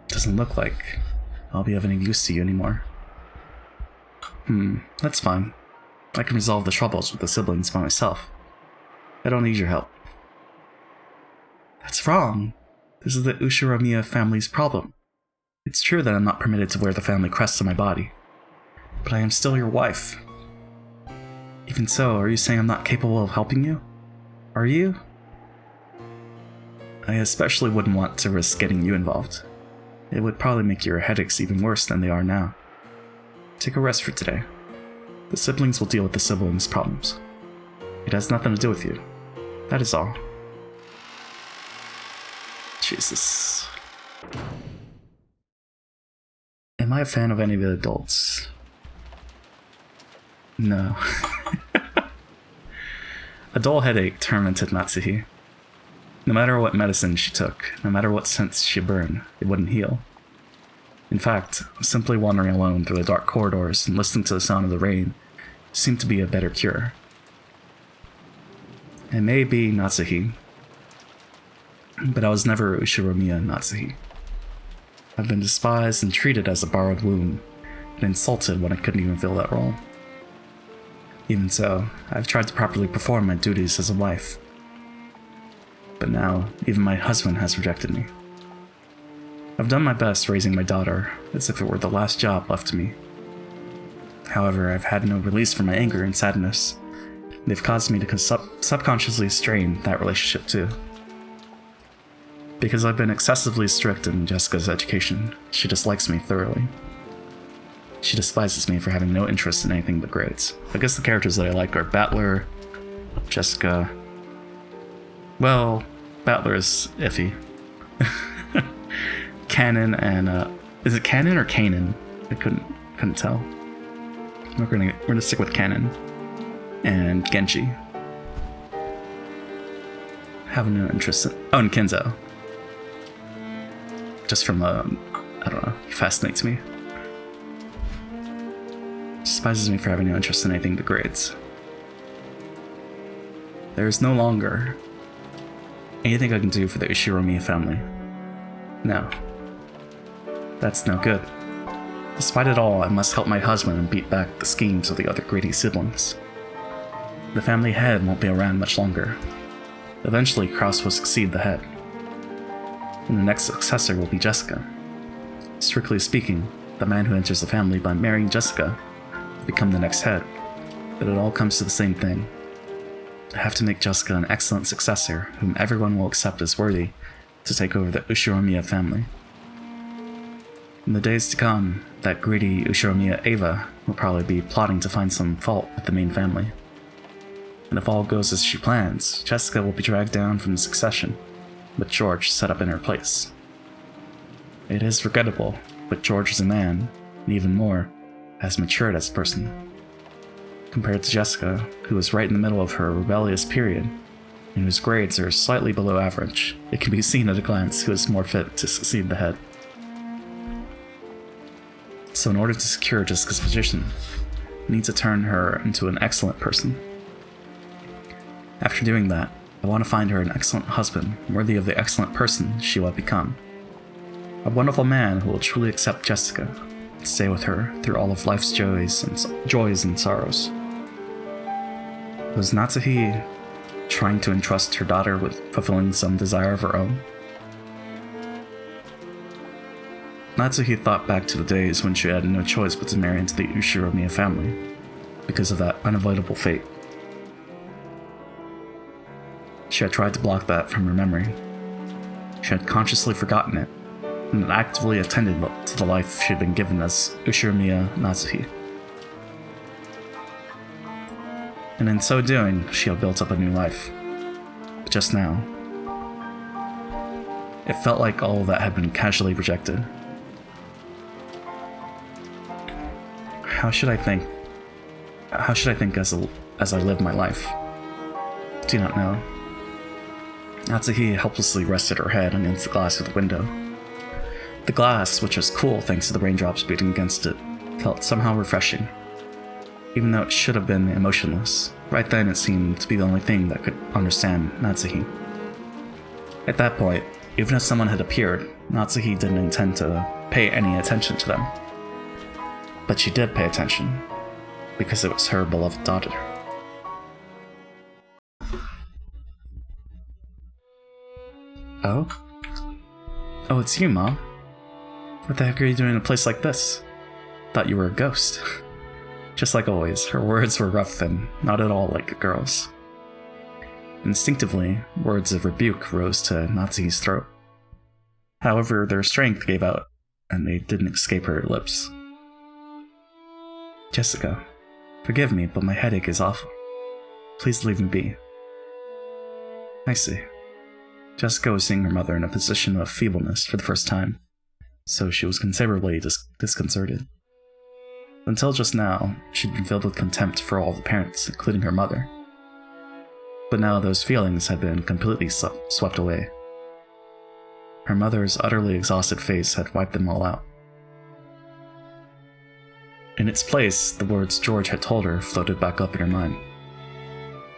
Doesn't look like I'll be of any use to you anymore. That's fine. I can resolve the troubles with the siblings by myself. I don't need your help. That's wrong. This is the Ushiromiya family's problem. It's true that I'm not permitted to wear the family crest on my body, but I am still your wife. Even so, are you saying I'm not capable of helping you? Are you? I especially wouldn't want to risk getting you involved. It would probably make your headaches even worse than they are now. Take a rest for today. The siblings will deal with the siblings' problems. It has nothing to do with you. That is all. Jesus. Am I a fan of any of the adults? No. A dull headache tormented Natsuhi. No matter what medicine she took, no matter what scents she burned, it wouldn't heal. In fact, simply wandering alone through the dark corridors and listening to the sound of the rain seemed to be a better cure. It may be Natsuhi, but I was never Ushiromiya Natsuhi. I've been despised and treated as a borrowed womb, and insulted when I couldn't even fill that role. Even so, I've tried to properly perform my duties as a wife. But now, even my husband has rejected me. I've done my best raising my daughter, as if it were the last job left to me. However, I've had no release from my anger and sadness. They've caused me to subconsciously strain that relationship too. Because I've been excessively strict in Jessica's education, she dislikes me thoroughly. She despises me for having no interest in anything but grades. I guess the characters that I like are Battler, Jessica. Well, Battler is iffy. Canon and is it Canon or Kanan? I couldn't tell. We're gonna stick with Canon and Genji. Have no interest in and Kenzo. Just from I don't know, he fascinates me. Despises me for having no interest in anything but grades. There is no longer anything I can do for the Ushiromiya family. No. That's no good. Despite it all, I must help my husband and beat back the schemes of the other greedy siblings. The family head won't be around much longer. Eventually, Krause will succeed the head. And the next successor will be Jessica. Strictly speaking, the man who enters the family by marrying Jessica will become the next head. But it all comes to the same thing. I have to make Jessica an excellent successor whom everyone will accept as worthy to take over the Ushiromiya family. In the days to come, that greedy Ushiromiya Eva will probably be plotting to find some fault with the main family. And if all goes as she plans, Jessica will be dragged down from the succession, with George set up in her place. It is regrettable, but George is a man, and even more, has matured as a person. compared to Jessica, who was right in the middle of her rebellious period, and whose grades are slightly below average. It can be seen at a glance who is more fit to succeed the head. So in order to secure Jessica's position, I need to turn her into an excellent person. After doing that, I want to find her an excellent husband, worthy of the excellent person she will become. A wonderful man who will truly accept Jessica, and stay with her through all of life's joys and sorrows. Was Natsuhi trying to entrust her daughter with fulfilling some desire of her own? Natsuhi thought back to the days when she had no choice but to marry into the Ushiromiya family, because of that unavoidable fate. She had tried to block that from her memory. She had consciously forgotten it, and had actively attended to the life she had been given as Ushiromiya Natsuhi. And in so doing, she had built up a new life. But just now, it felt like all of that had been casually rejected. How should I think as I live my life? Do not know. Natsuhi helplessly rested her head against the glass of the window. The glass, which was cool thanks to the raindrops beating against it, felt somehow refreshing. Even though it should have been emotionless, right then it seemed to be the only thing that could understand Natsuhi. At that point, even if someone had appeared, Natsuhi didn't intend to pay any attention to them. But she did pay attention, because it was her beloved daughter. Oh? Oh, it's you, Mom. What the heck are you doing in a place like this? Thought you were a ghost. Just like always, her words were rough and not at all like a girl's. Instinctively, words of rebuke rose to Natsuhi's throat. However, their strength gave out, and they didn't escape her lips. Jessica, forgive me, but my headache is awful. Please leave me be. I see. Jessica was seeing her mother in a position of feebleness for the first time, so she was considerably disconcerted. Until just now, she'd been filled with contempt for all the parents, including her mother. But now those feelings had been completely swept away. Her mother's utterly exhausted face had wiped them all out. In its place, the words George had told her floated back up in her mind.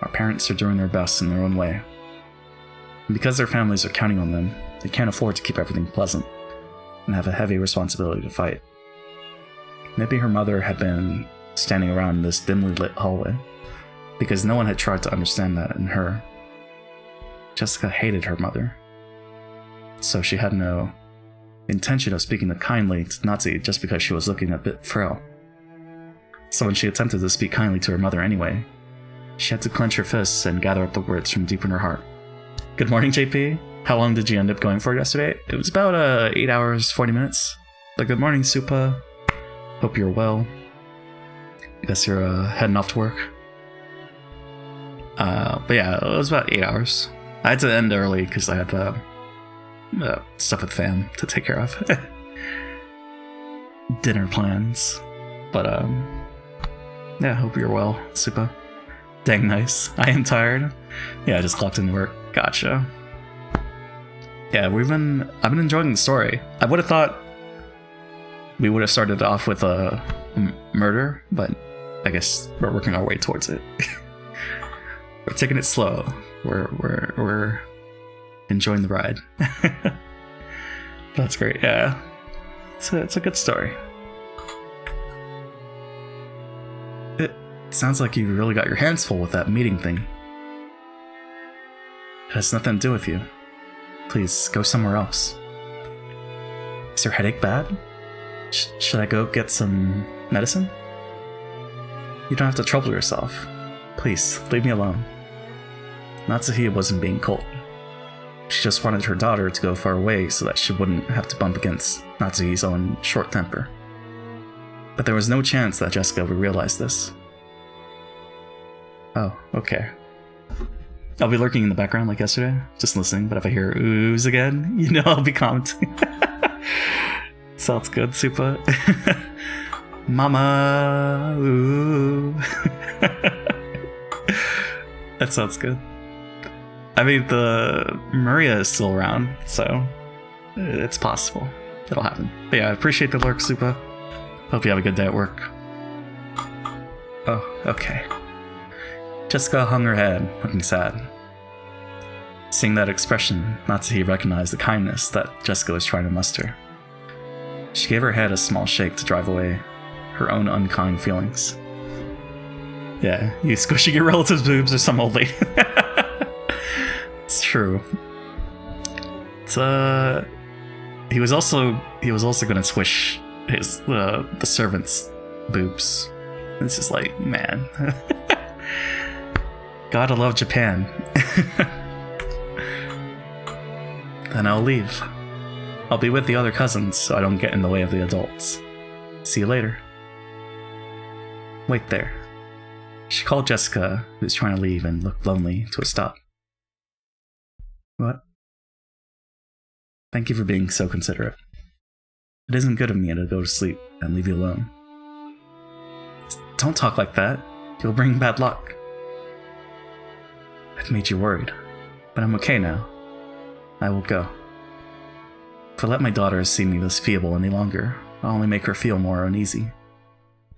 Our parents are doing their best in their own way. And because their families are counting on them, they can't afford to keep everything pleasant, and have a heavy responsibility to fight. Maybe her mother had been standing around in this dimly lit hallway, because no one had tried to understand that in her. Jessica hated her mother, so she had no intention of speaking kindly to Natsuhi just because she was looking a bit frail. So when she attempted to speak kindly to her mother anyway, she had to clench her fists and gather up the words from deep in her heart. Good morning, JP. How long did you end up going for yesterday? It was about 8 hours, 40 minutes. But good morning, Supa. Hope you're well. Guess you're heading off to work. But yeah, it was about 8 hours. I had to end early because I had stuff with fam to take care of. Dinner plans. But yeah, hope you're well, Supa. Dang nice. I am tired. Yeah, I just clocked into work. Gotcha. Yeah, I've been enjoying the story. I would have thought we would have started off with a murder, but I guess we're working our way towards it. We're taking it slow. We're enjoying the ride. That's great. Yeah, it's a good story. It sounds like you really got your hands full with that meeting thing. It has nothing to do with you. Please, go somewhere else. Is your headache bad? Should I go get some medicine? You don't have to trouble yourself. Please, leave me alone. Natsuhi wasn't being cold. She just wanted her daughter to go far away so that she wouldn't have to bump against Natsuhi's own short temper. But there was no chance that Jessica would realize this. Oh, okay. I'll be lurking in the background like yesterday, just listening, but if I hear oohs again, you know I'll be commenting. Sounds good, Supa. Mama! Ooh. That sounds good. I mean, the Maria is still around, so it's possible. It'll happen. But yeah, I appreciate the lurk, Supa. Hope you have a good day at work. Oh, okay. Jessica hung her head, looking sad. Seeing that expression, Natsuhi recognized the kindness that Jessica was trying to muster. She gave her head a small shake to drive away her own unkind feelings. Yeah, you squishing your relative's boobs or some old lady. It's true. It's, he was also gonna squish his the servant's boobs. It's just like, man. Gotta love Japan. Then I'll leave. I'll be with the other cousins so I don't get in the way of the adults. See you later. Wait there. She called Jessica, who was trying to leave and looked lonely, to a stop. What? Thank you for being so considerate. It isn't good of me to go to sleep and leave you alone. Don't talk like that. You'll bring bad luck. I've made you worried, but I'm okay now. I will go. If I let my daughter see me this feeble any longer, I'll only make her feel more uneasy.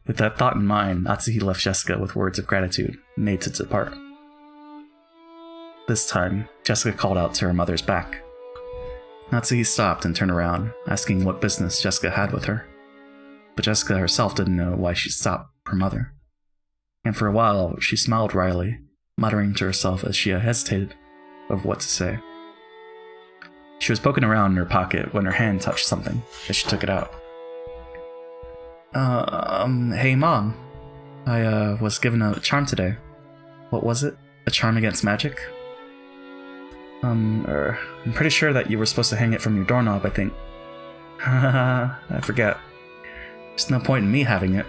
With that thought in mind, Natsuhi left Jessica with words of gratitude and made to depart. This time, Jessica called out to her mother's back. Natsuhi stopped and turned around, asking what business Jessica had with her. But Jessica herself didn't know why she stopped her mother. And for a while, she smiled wryly, muttering to herself as she hesitated of what to say. She was poking around in her pocket when her hand touched something, as she took it out. Hey Mom. I, was given a charm today. What was it? A charm against magic? I'm pretty sure that you were supposed to hang it from your doorknob, I think. Haha, I forget. There's no point in me having it,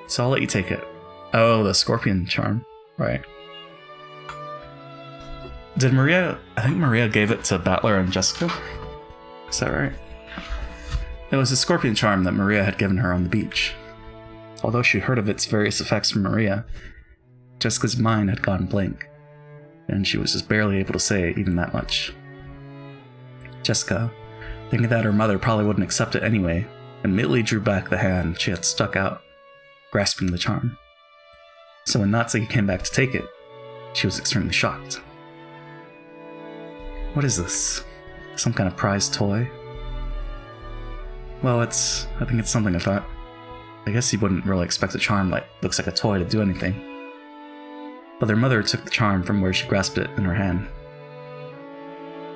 so I'll let you take it. Oh, the scorpion charm. Right. Did Maria... I think Maria gave it to Battler and Jessica? Is that right? It was a scorpion charm that Maria had given her on the beach. Although she heard of its various effects from Maria, Jessica's mind had gone blank, and she was just barely able to say even that much. Jessica, thinking that her mother probably wouldn't accept it anyway, immediately drew back the hand she had stuck out, grasping the charm. So when Natsuki came back to take it, she was extremely shocked. What is this? Some kind of prized toy? Well, I think it's something I thought. I guess you wouldn't really expect a charm that looks like a toy to do anything. But their mother took the charm from where she grasped it in her hand.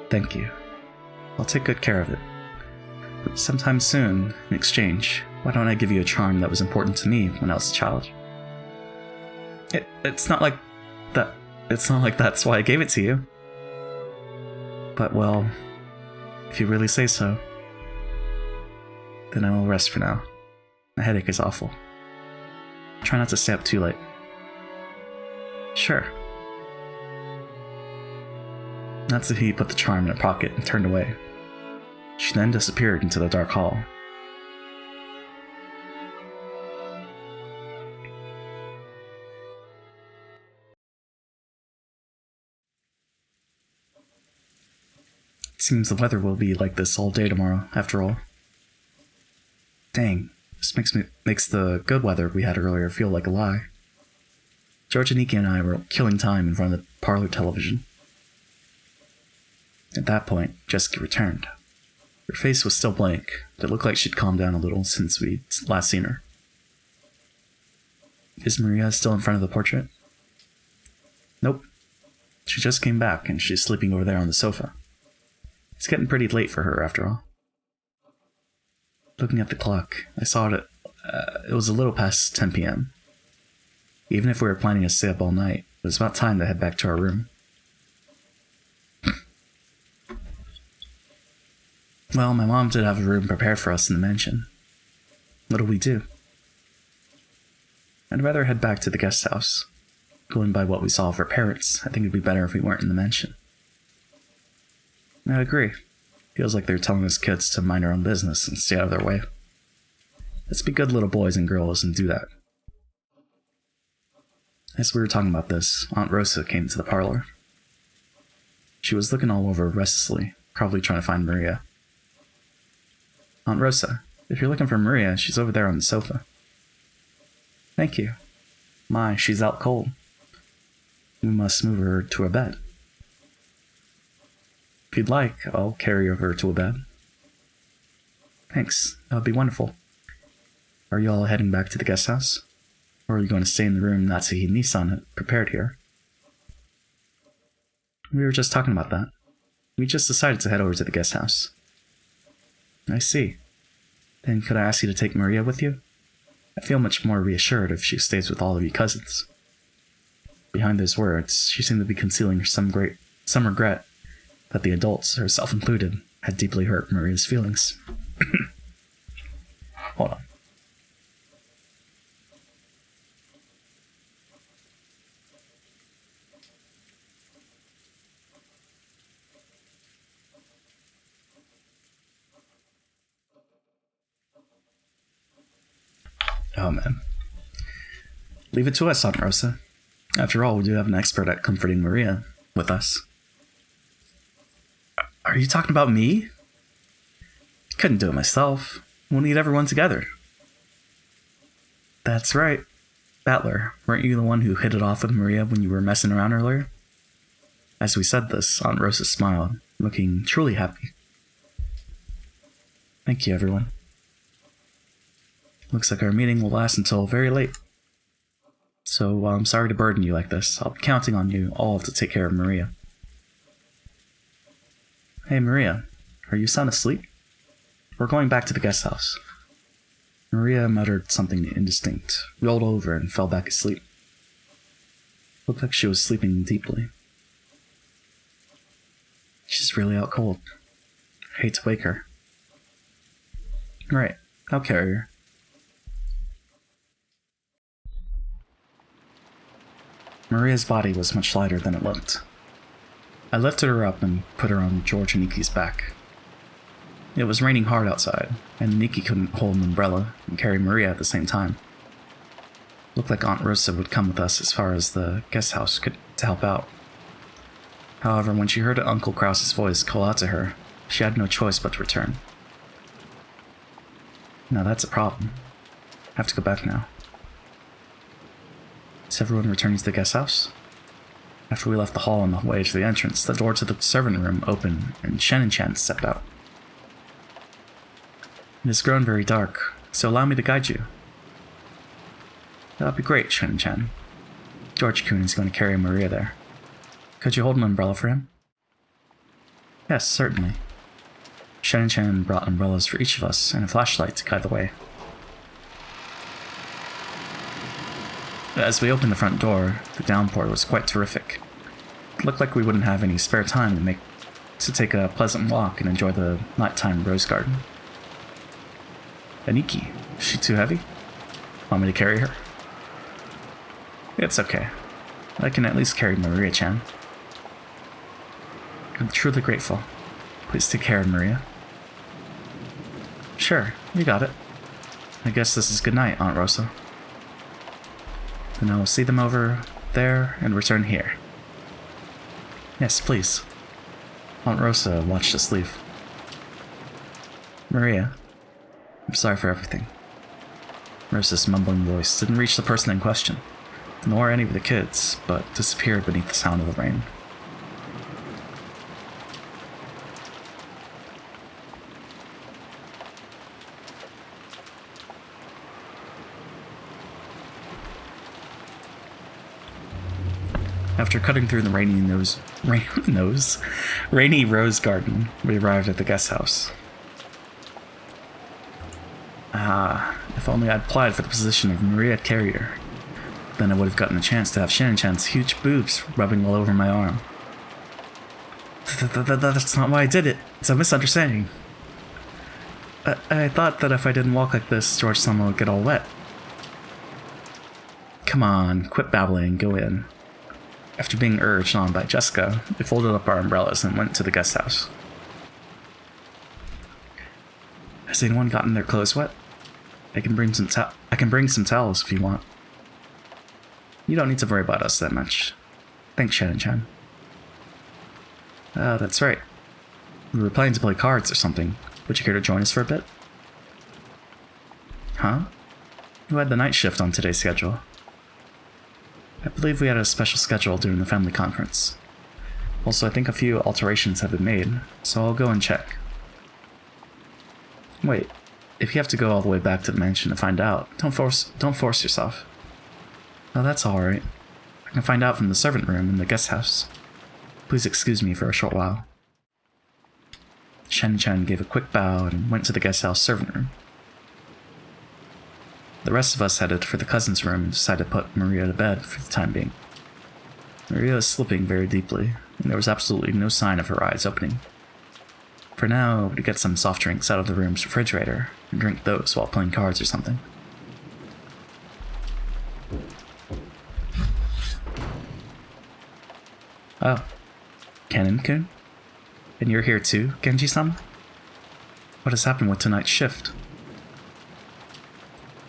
Thank you. I'll take good care of it. But sometime soon, in exchange, why don't I give you a charm that was important to me when I was a child? It's not like that. It's not like that's why I gave it to you. But well, if you really say so, then I will rest for now. My headache is awful. Try not to stay up too late. Sure. Natsuhi put the charm in her pocket and turned away. She then disappeared into the dark hall. It seems the weather will be like this all day tomorrow, after all. Dang, this makes the good weather we had earlier feel like a lie. George and Nikki and I were killing time in front of the parlor television. At that point, Jessica returned. Her face was still blank, but it looked like she'd calmed down a little since we'd last seen her. Is Maria still in front of the portrait? Nope. She just came back and she's sleeping over there on the sofa. It's getting pretty late for her, after all. Looking at the clock, I saw it was a little past 10 p.m. Even if we were planning to stay up all night, it was about time to head back to our room. Well, my mom did have a room prepared for us in the mansion. What'll we do? I'd rather head back to the guest house. Going by what we saw of her parents, I think it'd be better if we weren't in the mansion. I agree. Feels like they're telling us kids to mind our own business and stay out of their way. Let's be good little boys and girls and do that. As we were talking about this, Aunt Rosa came to the parlor. She was looking all over restlessly, probably trying to find Maria. Aunt Rosa, if you're looking for Maria, she's over there on the sofa. Thank you. My, she's out cold. We must move her to a bed. If you'd like, I'll carry her to a bed. Thanks, that would be wonderful. Are you all heading back to the guest house? Or are you going to stay in the room Natsuhi-Nisan had prepared here? We were just talking about that. We just decided to head over to the guest house. I see. Then could I ask you to take Maria with you? I feel much more reassured if she stays with all of you cousins. Behind those words, she seemed to be concealing some regret that the adults, herself included, had deeply hurt Maria's feelings. Hold on. Oh man. Leave it to us, Aunt Rosa. After all, we do have an expert at comforting Maria with us. Are you talking about me? Couldn't do it myself. We'll need everyone together. That's right. Battler, weren't you the one who hit it off with Maria when you were messing around earlier? As we said this, Aunt Rosa smiled, looking truly happy. Thank you, everyone. Looks like our meeting will last until very late. So I'm sorry to burden you like this. I'll be counting on you all to take care of Maria. Hey Maria, are you sound asleep? We're going back to the guest house. Maria muttered something indistinct, rolled over and fell back asleep. Looked like she was sleeping deeply. She's really out cold. I hate to wake her. Right, I'll carry her. Maria's body was much lighter than it looked. I lifted her up and put her on George and Niki's back. It was raining hard outside, and Niki couldn't hold an umbrella and carry Maria at the same time. Looked like Aunt Rosa would come with us as far as the guest house to help out. However, when she heard Uncle Krause's voice call out to her, she had no choice but to return. Now that's a problem. I have to go back now. Is everyone returning to the guest house? After we left the hall on the way to the entrance, the door to the servant room opened and Shen-chan stepped out. It has grown very dark, so allow me to guide you. That'll be great, Shen-chan. George-kun is going to carry Maria there. Could you hold an umbrella for him? Yes, certainly. Shen-chan brought umbrellas for each of us and a flashlight to guide the way. As we opened the front door, the downpour was quite terrific. It looked like we wouldn't have any spare time to take a pleasant walk and enjoy the nighttime rose garden. Aniki, is she too heavy? Want me to carry her? It's okay. I can at least carry Maria-chan. I'm truly grateful. Please take care of Maria. Sure, you got it. I guess this is good night, Aunt Rosa. Then I will see them over there and return here. Yes, please. Aunt Rosa watched us leave. Maria, I'm sorry for everything. Rosa's mumbling voice didn't reach the person in question, nor any of the kids, but disappeared beneath the sound of the rain. After cutting through the rainy rose garden, we arrived at the guest house. If only I'd applied for the position of Maria Carrier. Then I would have gotten a chance to have Shen-chan's huge boobs rubbing all over my arm. That's not why I did it. It's a misunderstanding. I thought that if I didn't walk like this, George-sama would get all wet. Come on, quit babbling and go in. After being urged on by Jessica, we folded up our umbrellas and went to the guest house. Has anyone gotten their clothes wet? I can bring some towels if you want. You don't need to worry about us that much. Thanks, Shannon-chan. That's right. We were planning to play cards or something. Would you care to join us for a bit? Huh? Who had the night shift on today's schedule? I believe we had a special schedule during the family conference. Also, I think a few alterations have been made, so I'll go and check. Wait, if you have to go all the way back to the mansion to find out, don't force yourself. Oh, that's alright. I can find out from the servant room in the guest house. Please excuse me for a short while. Shen-chan gave a quick bow and went to the guest house servant room. The rest of us headed for the cousin's room and decided to put Maria to bed for the time being. Maria was sleeping very deeply, and there was absolutely no sign of her eyes opening. For now, we'd get some soft drinks out of the room's refrigerator and drink those while playing cards or something. Oh, Kanin-kun? And you're here too, Genji-sama? What has happened with tonight's shift?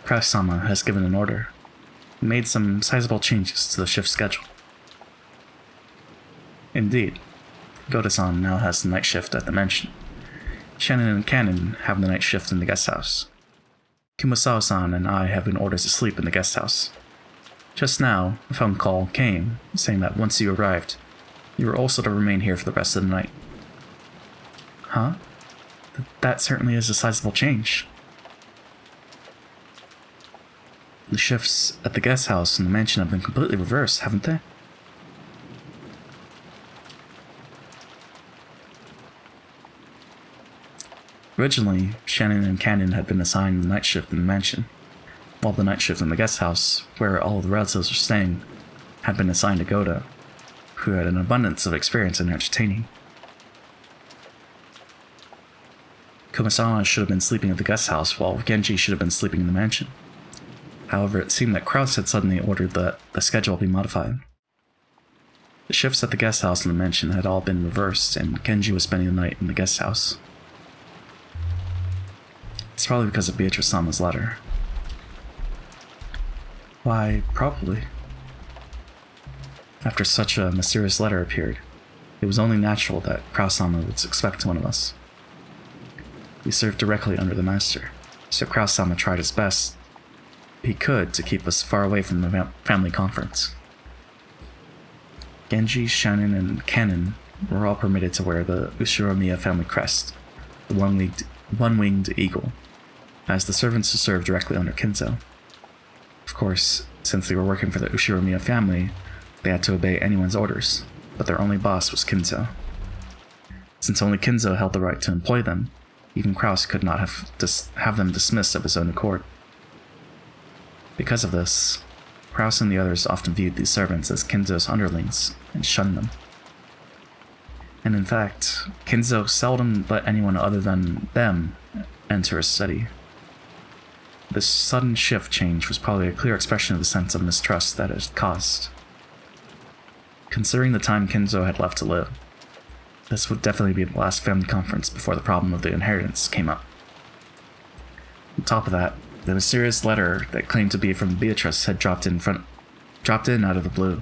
Kraus-sama has given an order. He made some sizable changes to the shift schedule. Indeed, Goda-san now has the night shift at the mansion. Shannon and Kanin have the night shift in the guest house. Kumasawa-san and I have been ordered to sleep in the guest house. Just now, a phone call came, saying that once you arrived, you were also to remain here for the rest of the night. Huh? That certainly is a sizable change. The shifts at the guest house and the mansion have been completely reversed, haven't they? Originally, Shannon and Kanin had been assigned the night shift in the mansion, while the night shift in the guest house, where all of the relatives were staying, had been assigned to Goda, who had an abundance of experience in entertaining. Kumasawa should have been sleeping at the guest house, while Genji should have been sleeping in the mansion. However, it seemed that Kraus had suddenly ordered that the schedule be modified. The shifts at the guest house and the mansion had all been reversed, and Genji was spending the night in the guest house. It's probably because of Beatrice-sama's letter. Why, probably. After such a mysterious letter appeared, it was only natural that Kraus-sama would suspect one of us. We served directly under the master, so Kraus-sama tried his best he could to keep us far away from the family conference. Genji, Shannon, and Kanin were all permitted to wear the Ushiromiya family crest, the one-winged eagle, as the servants who served directly under Kinzo. Of course, since they were working for the Ushiromiya family, they had to obey anyone's orders, but their only boss was Kinzo. Since only Kinzo held the right to employ them, even Kraus could not have them dismissed of his own accord. Because of this, Kraus and the others often viewed these servants as Kinzo's underlings and shunned them. And in fact, Kinzo seldom let anyone other than them enter his study. This sudden shift change was probably a clear expression of the sense of mistrust that it caused. Considering the time Kinzo had left to live, this would definitely be the last family conference before the problem of the inheritance came up. On top of that, the mysterious letter that claimed to be from Beatrice had dropped in out of the blue.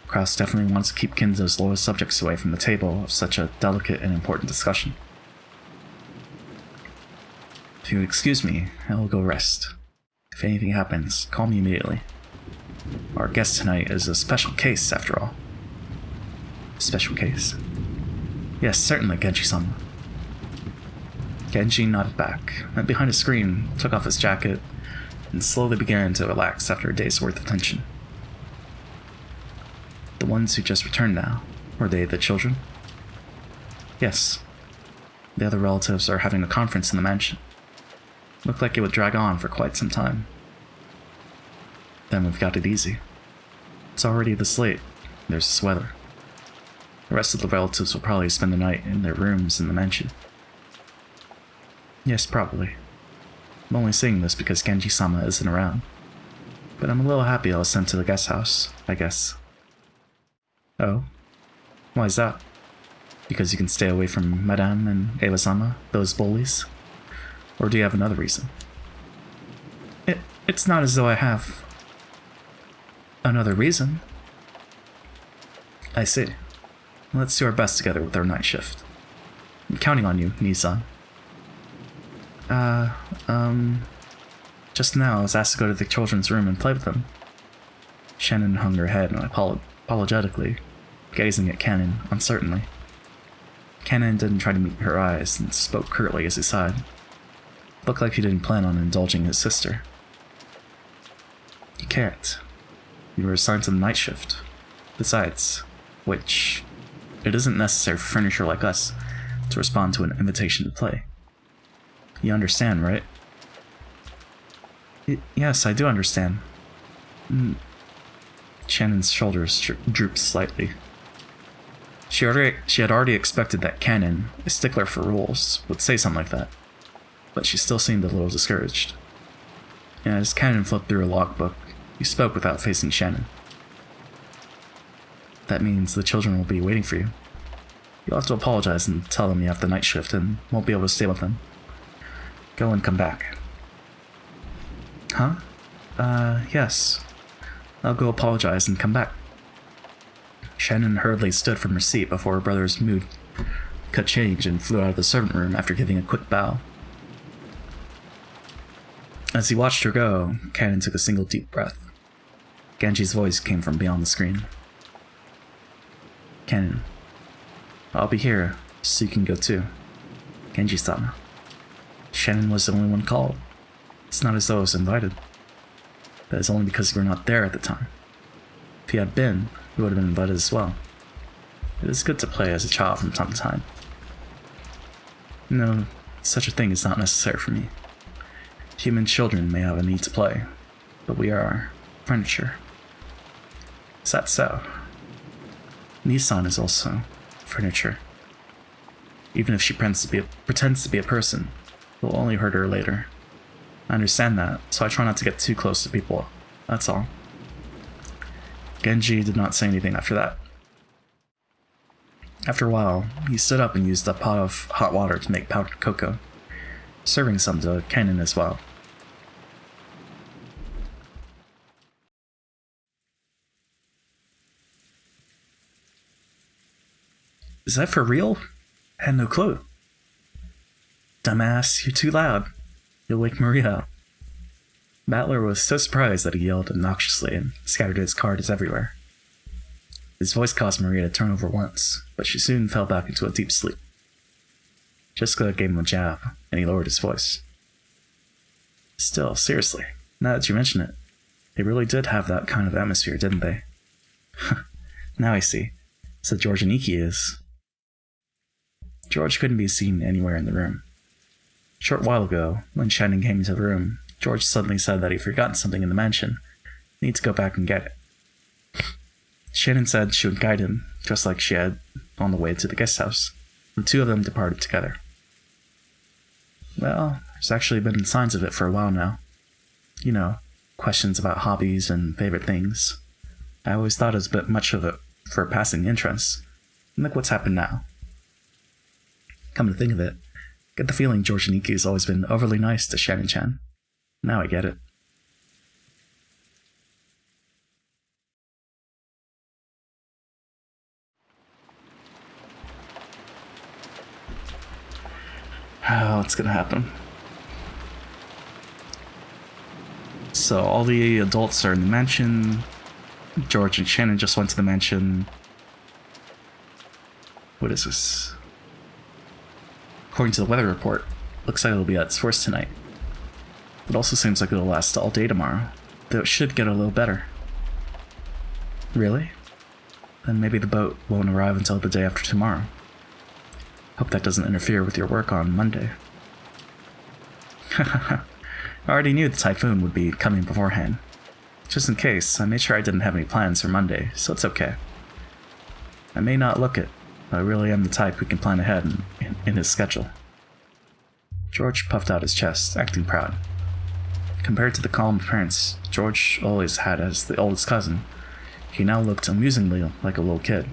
Kraus definitely wants to keep Kinzo's lowest subjects away from the table of such a delicate and important discussion. If you would excuse me, I will go rest. If anything happens, call me immediately. Our guest tonight is a special case, after all. Special case? Yes, certainly, Genji-sama. Genji nodded back, went behind a screen, took off his jacket, and slowly began to relax after a day's worth of tension. The ones who just returned now, were they the children? Yes. The other relatives are having a conference in the mansion. Looked like it would drag on for quite some time. Then we've got it easy. It's already this late. There's this weather. The rest of the relatives will probably spend the night in their rooms in the mansion. Yes, probably. I'm only saying this because Genji-sama isn't around. But I'm a little happy I was sent to the guest house, I guess. Oh? Why is that? Because you can stay away from Madame and Ewa-sama, those bullies? Or do you have another reason? It's not as though I have another reason. I see. Let's do our best together with our night shift. I'm counting on you, Nissan. Just now I was asked to go to the children's room and play with them. Shannon hung her head and apologetically, gazing at Cannon uncertainly. Cannon didn't try to meet her eyes and spoke curtly as he sighed. Looked like he didn't plan on indulging his sister. You can't. You were assigned to the night shift. Besides, which, it isn't necessary for furniture like us to respond to an invitation to play. You understand, right? Yes, I do understand. Shannon's shoulders drooped slightly. She had already expected that Cannon, a stickler for rules, would say something like that, but she still seemed a little discouraged. And as Cannon flipped through a logbook, he spoke without facing Shannon. That means the children will be waiting for you. You'll have to apologize and tell them you have the night shift and won't be able to stay with them. Go and come back. Huh? Yes. I'll go apologize and come back. Shannon hurriedly stood from her seat before her brother's mood could change and flew out of the servant room after giving a quick bow. As he watched her go, Cannon took a single deep breath. Genji's voice came from beyond the screen. Cannon, I'll be here, so you can go too. Genji-sama. Shannon was the only one called. It's not as though I was invited. That is only because you were not there at the time. If you had been, you would have been invited as well. It is good to play as a child from time to time. No, such a thing is not necessary for me. Human children may have a need to play, but we are furniture. Is that so? Nissan is also furniture. Even if she pretends to be a person, it will only hurt her later. I understand that, so I try not to get too close to people, that's all. Genji did not say anything after that. After a while, he stood up and used a pot of hot water to make powdered cocoa, serving some to Cannon as well. Is that for real? I had no clue. Dumbass, you're too loud. You'll wake Maria up. Battler was so surprised that he yelled obnoxiously and scattered his cards everywhere. His voice caused Maria to turn over once, but she soon fell back into a deep sleep. Jessica gave him a jab, and he lowered his voice. Still, seriously, now that you mention it, they really did have that kind of atmosphere, didn't they? Now I see. So George and Iki is... George couldn't be seen anywhere in the room. A short while ago, when Shannon came into the room, George suddenly said that he'd forgotten something in the mansion. Need to go back and get it. Shannon said she would guide him, just like she had on the way to the guest house. The two of them departed together. Well, there's actually been signs of it for a while now. You know, questions about hobbies and favorite things. I always thought it was a bit much of it for a passing interest. And look what's happened now. Come to think of it, get the feeling George Niki has always been overly nice to Shannon-chan. Now I get it. Oh, what's gonna happen? So all the adults are in the mansion. George and Shannon just went to the mansion. What is this? According to the weather report, looks like it'll be at its worst tonight. It also seems like it'll last all day tomorrow, though it should get a little better. Really? Then maybe the boat won't arrive until the day after tomorrow. Hope that doesn't interfere with your work on Monday. I already knew the typhoon would be coming beforehand. Just in case, I made sure I didn't have any plans for Monday, so it's okay. I may not look it, but I really am the type who can plan ahead in his schedule. George puffed out his chest, acting proud. Compared to the calm appearance George always had as the oldest cousin, he now looked amusingly like a little kid.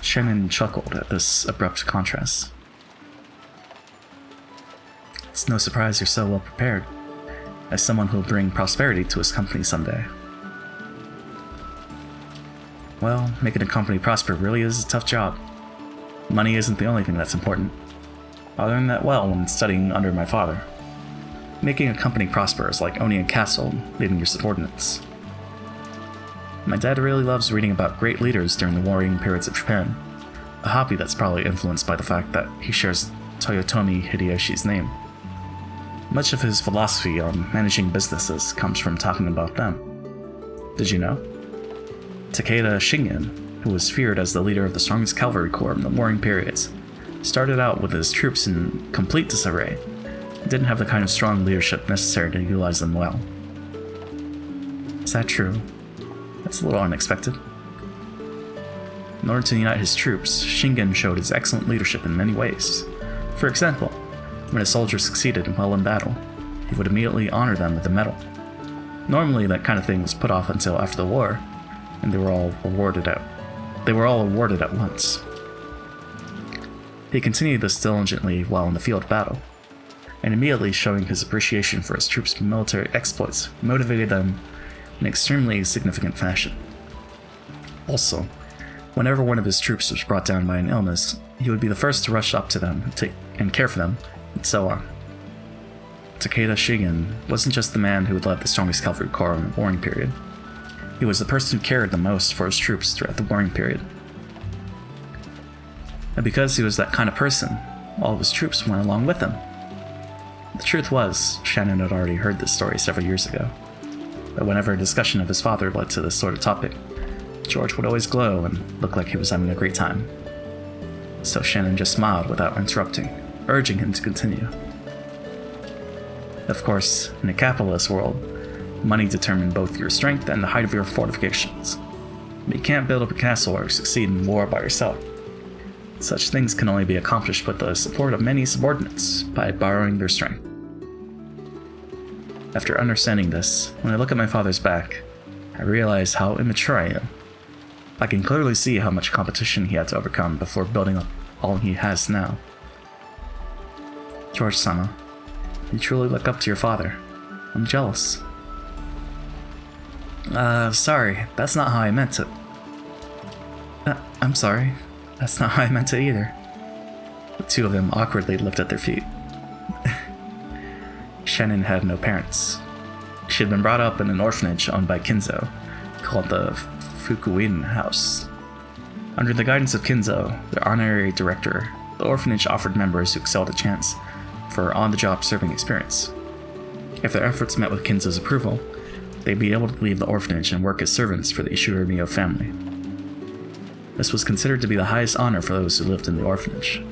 Shannon chuckled at this abrupt contrast. It's no surprise you're so well prepared. as someone who will bring prosperity to his company someday. Well, making a company prosper really is a tough job. Money isn't the only thing that's important. I learned that well when studying under my father. Making a company prosper is like owning a castle and leading your subordinates. My dad really loves reading about great leaders during the warring periods of Japan, a hobby that's probably influenced by the fact that he shares Toyotomi Hideyoshi's name. Much of his philosophy on managing businesses comes from talking about them. Did you know? Takeda Shingen, who was feared as the leader of the strongest cavalry corps in the warring periods, started out with his troops in complete disarray and didn't have the kind of strong leadership necessary to utilize them well. Is that true? That's a little unexpected. In order to unite his troops, Shingen showed his excellent leadership in many ways. For example, when a soldier succeeded well in battle, he would immediately honor them with a medal. Normally, that kind of thing was put off until after the war, and they were all awarded at once. He continued this diligently while in the field of battle, and immediately showing his appreciation for his troops' military exploits motivated them in extremely significant fashion. Also, whenever one of his troops was brought down by an illness, he would be the first to rush up to them and care for them, and so on. Takeda Shingen wasn't just the man who had led the strongest cavalry corps in the warring period. He was the person who cared the most for his troops throughout the warring period. And because he was that kind of person, all of his troops went along with him. The truth was, Shannon had already heard this story several years ago, but whenever a discussion of his father led to this sort of topic, George would always glow and look like he was having a great time. So Shannon just smiled without interrupting, urging him to continue. Of course, in a capitalist world, money determined both your strength and the height of your fortifications. But you can't build up a castle or succeed in war by yourself. Such things can only be accomplished with the support of many subordinates, by borrowing their strength. After understanding this, when I look at my father's back, I realize how immature I am. I can clearly see how much competition he had to overcome before building up all he has now. George-sama, you truly look up to your father. I'm jealous. Sorry, that's not how I meant it. I'm sorry, that's not how I meant it either. The two of them awkwardly lifted their feet. Shannon had no parents. She had been brought up in an orphanage owned by Kinzo, called the Fukuin House. Under the guidance of Kinzo, the honorary director, the orphanage offered members who excelled a chance for on-the-job serving experience. If their efforts met with Kinzo's approval, they'd be able to leave the orphanage and work as servants for the Ishiro family. This was considered to be the highest honor for those who lived in the orphanage.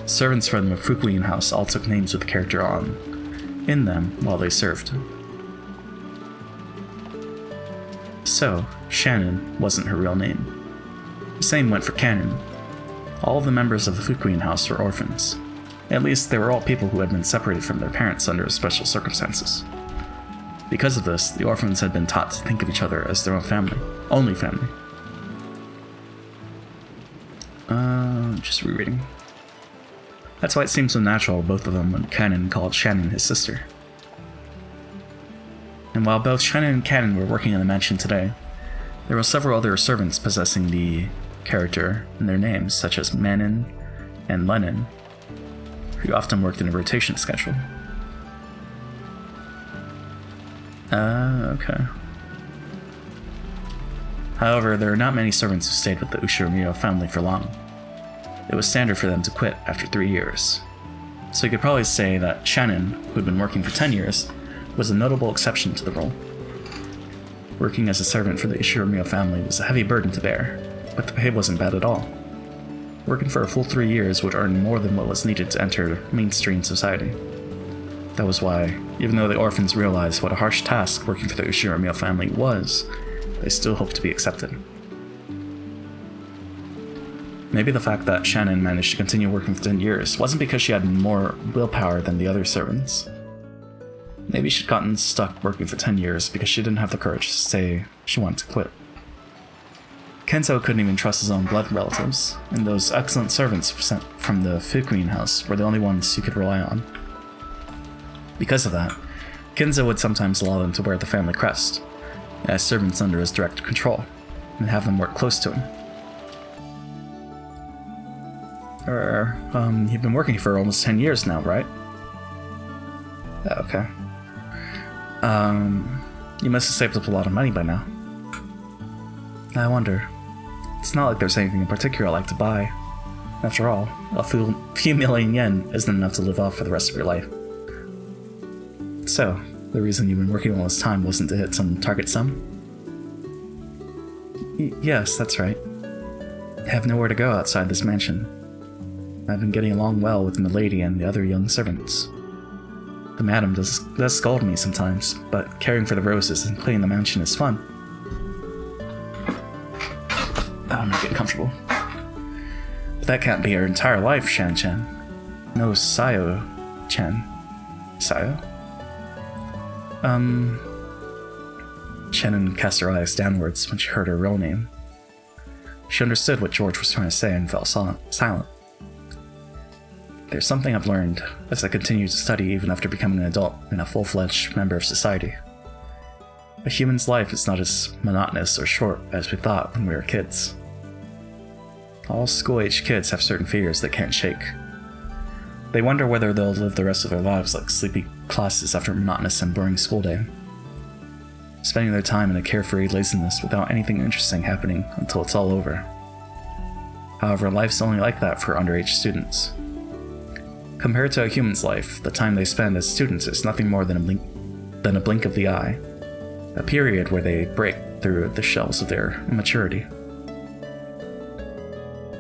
Servants from the Fukuin house all took names with the character in them while they served. So, Shannon wasn't her real name. The same went for Cannon. All of the members of the Fukuin house were orphans. At least they were all people who had been separated from their parents under special circumstances. Because of this, the orphans had been taught to think of each other as their own family. Only family. Just rereading. That's why it seemed so natural, both of them, when Cannon called Shannon his sister. And while both Shannon and Cannon were working in the mansion today, there were several other servants possessing the character in their names, such as Manon and Lennon, who often worked in a rotation schedule. Okay. However, there are not many servants who stayed with the Ushiro family for long. It was standard for them to quit after 3 years. So you could probably say that Shannon, who had been working for 10 years, was a notable exception to the rule. Working as a servant for the Ushiro family was a heavy burden to bear, but the pay wasn't bad at all. Working for a full 3 years would earn more than what was needed to enter mainstream society. That was why, even though the orphans realized what a harsh task working for the Ushiro family was, they still hoped to be accepted. Maybe the fact that Shannon managed to continue working for 10 years wasn't because she had more willpower than the other servants. Maybe she'd gotten stuck working for 10 years because she didn't have the courage to say she wanted to quit. Kenzo couldn't even trust his own blood relatives, and those excellent servants sent from the Fukuin house were the only ones he could rely on. Because of that, Ginza would sometimes allow them to wear the family crest, as servants under his direct control, and have them work close to him. You've been working for almost 10 years now, right? Okay. You must have saved up a lot of money by now. I wonder. It's not like there's anything in particular I like to buy. After all, a few million yen isn't enough to live off for the rest of your life. So, the reason you've been working all this time wasn't to hit some target sum? Yes, that's right. I have nowhere to go outside this mansion. I've been getting along well with Milady and the other young servants. The madam does scold me sometimes, but caring for the roses and cleaning the mansion is fun. I'm not getting comfortable. But that can't be her entire life, Shan-chan. No, Sayo-chan. Sayo? Shannon cast her eyes downwards when she heard her real name. She understood what George was trying to say and fell silent. There's something I've learned as I continue to study even after becoming an adult and a full-fledged member of society. A human's life is not as monotonous or short as we thought when we were kids. All school-age kids have certain fears they can't shake. They wonder whether they'll live the rest of their lives like sleepy classes after a monotonous and boring school day, spending their time in a carefree laziness without anything interesting happening until it's all over. However, life's only like that for underage students. Compared to a human's life, the time they spend as students is nothing more than a blink of the eye, a period where they break through the shells of their immaturity.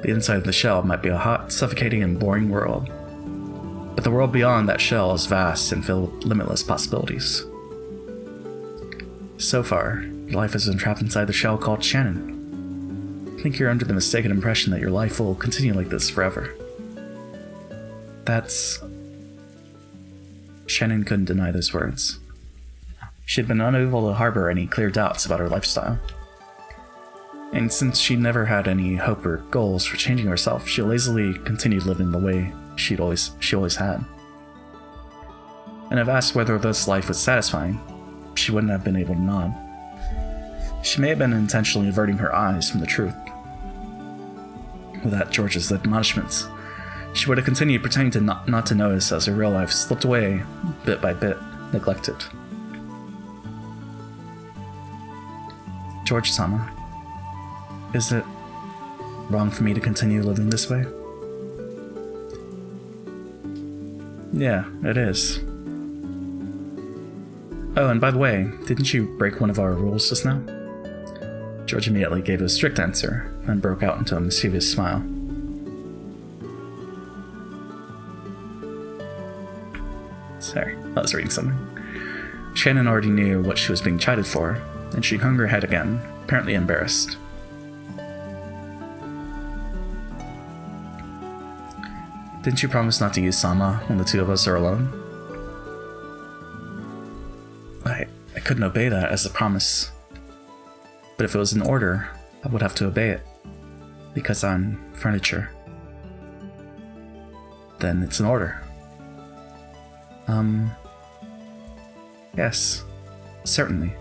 The inside of the shell might be a hot, suffocating, and boring world, but the world beyond that shell is vast and filled with limitless possibilities. So far, your life has been trapped inside the shell called Shannon. I think you're under the mistaken impression that your life will continue like this forever. Shannon couldn't deny those words. She had been unable to harbor any clear doubts about her lifestyle. And since she never had any hope or goals for changing herself, she lazily continued living the way she always had. And if asked whether this life was satisfying, she wouldn't have been able to nod. She may have been intentionally averting her eyes from the truth. Without George's admonishments, she would have continued pretending to not to notice as her real life slipped away, bit by bit, neglected. George-sama, is it wrong for me to continue living this way? Yeah, it is. Oh, and by the way, didn't you break one of our rules just now? George immediately gave a strict answer, then broke out into a mischievous smile. Sorry, I was reading something. Shannon already knew what she was being chided for, and she hung her head again, apparently embarrassed. Didn't you promise not to use Sama when the two of us are alone? I couldn't obey that as a promise. But if it was an order, I would have to obey it. Because I'm furniture. Then it's an order. Yes, certainly,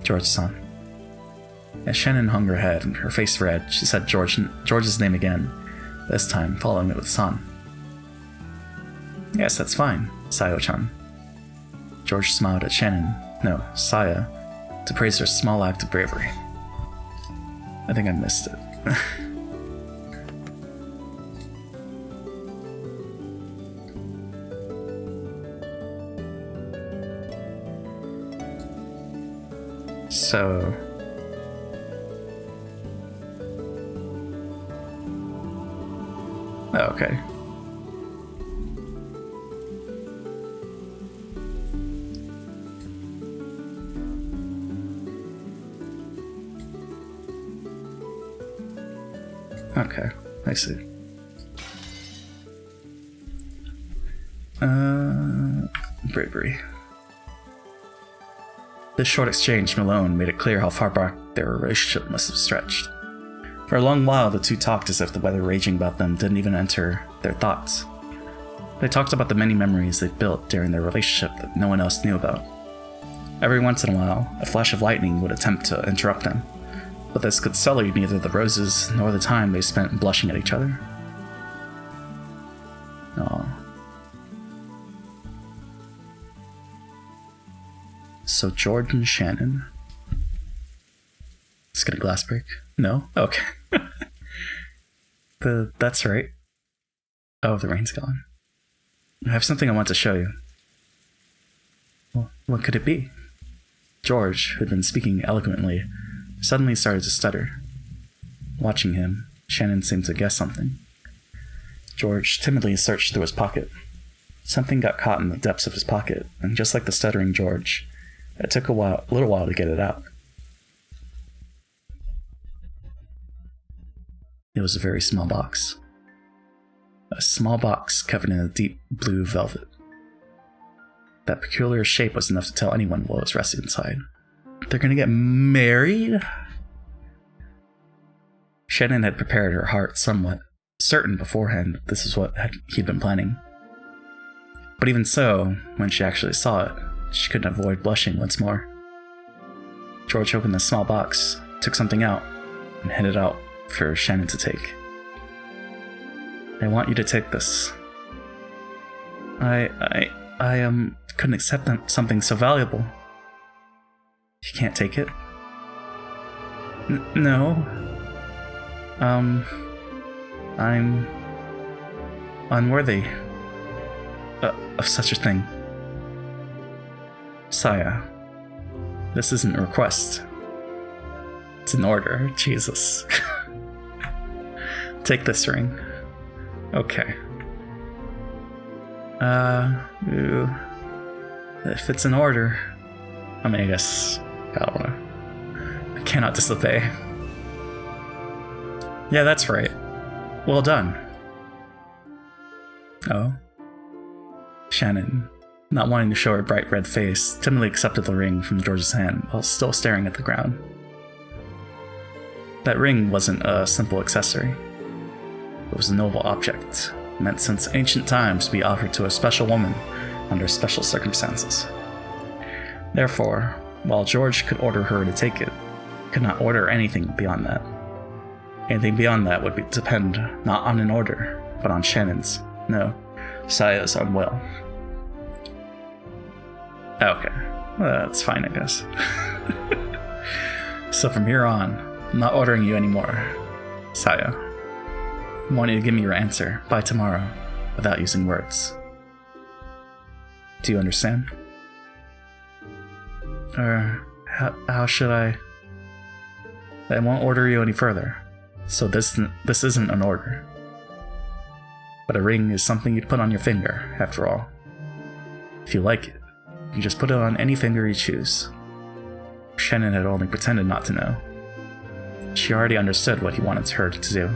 George-san. As Shannon hung her head and her face red, she said George's name again, this time following it with san. Yes, that's fine, Sayo-chan. George smiled at Shannon, no, Saya, to praise her small act of bravery. I think I missed it. So... Oh, okay. Okay, I see. Bravery. This short exchange alone made it clear how far back their relationship must have stretched. For a long while, the two talked as if the weather raging about them didn't even enter their thoughts. They talked about the many memories they'd built during their relationship that no one else knew about. Every once in a while, a flash of lightning would attempt to interrupt them, but this could sully neither the roses nor the time they spent blushing at each other. Aww. So George and Shannon. Let's get a glass break. No? Okay. That's right. Oh, the rain's gone. I have something I want to show you. Well, what could it be? George, who'd been speaking eloquently, suddenly started to stutter. Watching him, Shannon seemed to guess something. George timidly searched through his pocket. Something got caught in the depths of his pocket, and just like the stuttering George, it took a little while to get it out. It was a very small box. A small box covered in a deep blue velvet. That peculiar shape was enough to tell anyone what was resting inside. They're gonna get married? Shannon had prepared her heart somewhat, certain beforehand this is what he'd been planning. But even so, when she actually saw it, she couldn't avoid blushing once more. George opened the small box, took something out, and handed it out for Shannon to take. I want you to take this. I couldn't accept something so valuable. You can't take it? No. I'm unworthy of such a thing. Saya, this isn't a request. It's an order, Jesus. Take this ring. Okay. If it's an order, I mean, I guess, I cannot disobey. Yeah, that's right. Well done. Oh? Shannon, not wanting to show her bright red face, timidly accepted the ring from George's hand while still staring at the ground. That ring wasn't a simple accessory. It was a noble object, meant since ancient times to be offered to a special woman under special circumstances. Therefore, while George could order her to take it, he could not order anything beyond that. Anything beyond that would depend not on an order, but on Shannon's, no, Saya's own will. Okay, well, that's fine, I guess. So from here on, I'm not ordering you anymore, Saya. I want you to give me your answer by tomorrow, without using words. Do you understand? Or how should I? I won't order you any further. So this isn't an order. But a ring is something you'd put on your finger, after all. If you like it, you just put it on any finger you choose. Shannon had only pretended not to know. She already understood what he wanted her to do.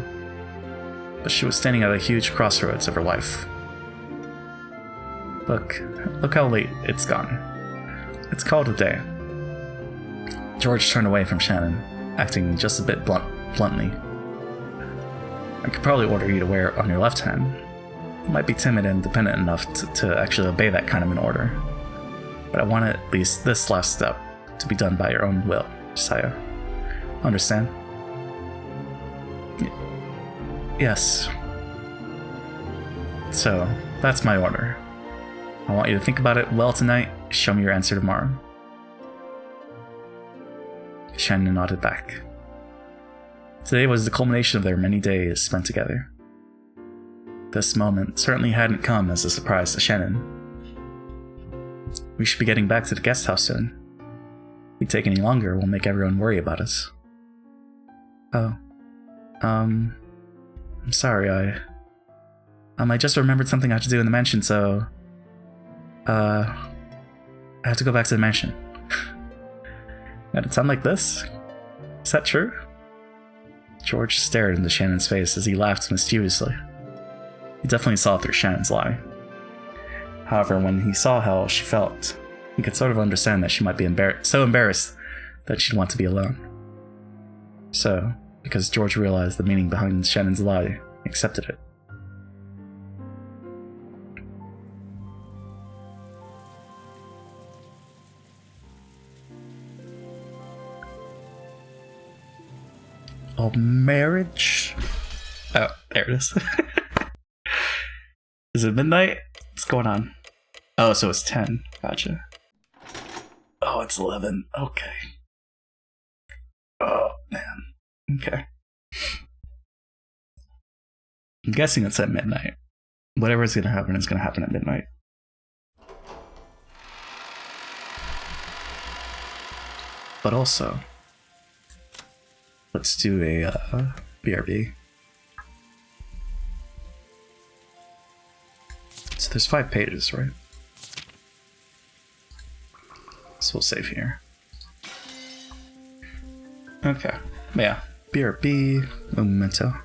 But she was standing at a huge crossroads of her life. Look how late it's gotten. It's called a day. George turned away from Shannon, acting just a bit bluntly. I could probably order you to wear it on your left hand. You might be timid and dependent enough to actually obey that kind of an order. But I want at least this last step to be done by your own will, Saya. Understand? Yes. So, that's my order. I want you to think about it well tonight. Show me your answer tomorrow. Shannon nodded back. Today was the culmination of their many days spent together. This moment certainly hadn't come as a surprise to Shannon. We should be getting back to the guest house soon. If we take any longer, we'll make everyone worry about us. Oh. I'm sorry, I just remembered something I had to do in the mansion, so... I have to go back to the mansion. Did it sound like this? Is that true? George stared into Shannon's face as he laughed mischievously. He definitely saw through Shannon's lie. However, when he saw how she felt, he could sort of understand that she might be so embarrassed that she'd want to be alone. So, because George realized the meaning behind Shannon's lie, he accepted it. Oh, marriage. Oh, there it is. Is it midnight? What's going on? Oh, so it's 10. Gotcha. Oh, it's 11. Okay. Oh, man. Okay. I'm guessing it's at midnight. Whatever is going to happen is going to happen at midnight. But also, let's do a BRB. So there's 5 pages, right? So we'll save here. Okay. Yeah. BRB, Umineko.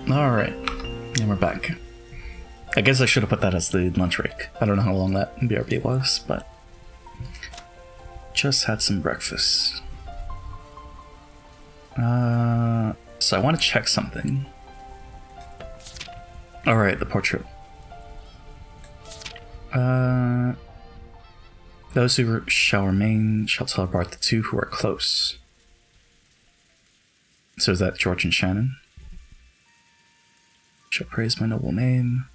Alright, and we're back. I guess I should have put that as the lunch break. I don't know how long that BRB was, but just had some breakfast. So I want to check something. Alright, the portrait. Those who shall remain shall tell apart the two who are close. So is that George and Shannon? Shall praise my noble name.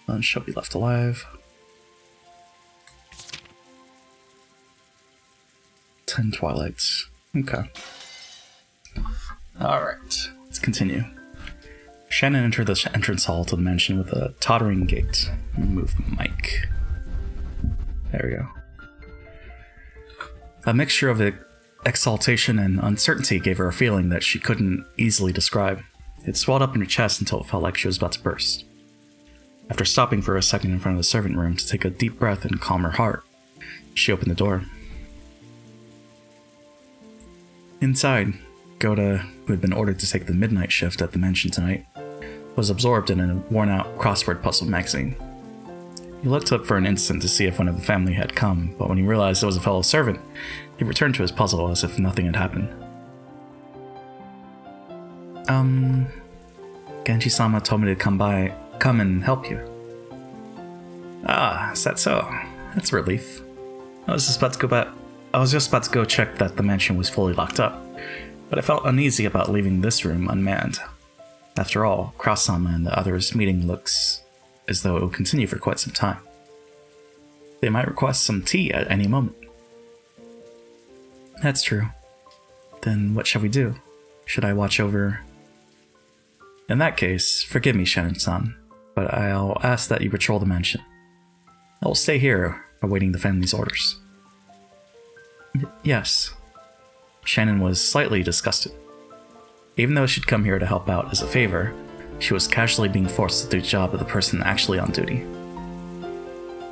None shall be left alive. 10 twilights. Okay. Alright, let's continue. Shannon entered the entrance hall to the mansion with a tottering gait. Move the mic. There we go. A mixture of exaltation and uncertainty gave her a feeling that she couldn't easily describe. It swelled up in her chest until it felt like she was about to burst. After stopping for a second in front of the servant room to take a deep breath and calm her heart, she opened the door. Inside, Goda, who had been ordered to take the midnight shift at the mansion tonight, was absorbed in a worn-out crossword puzzle magazine. He looked up for an instant to see if one of the family had come, but when he realized it was a fellow servant, he returned to his puzzle as if nothing had happened. Genji-sama told me to come and help you. Ah, is that so? That's a relief. I was just about to go check that the mansion was fully locked up, but I felt uneasy about leaving this room unmanned. After all, Cross-sama and the others' meeting looks as though it will continue for quite some time. They might request some tea at any moment. That's true. Then what shall we do? Should I watch over... In that case, forgive me, Shannon-san, but I'll ask that you patrol the mansion. I will stay here, awaiting the family's orders. Yes. Shannon was slightly disgusted. Even though she'd come here to help out as a favor, she was casually being forced to do the job of the person actually on duty.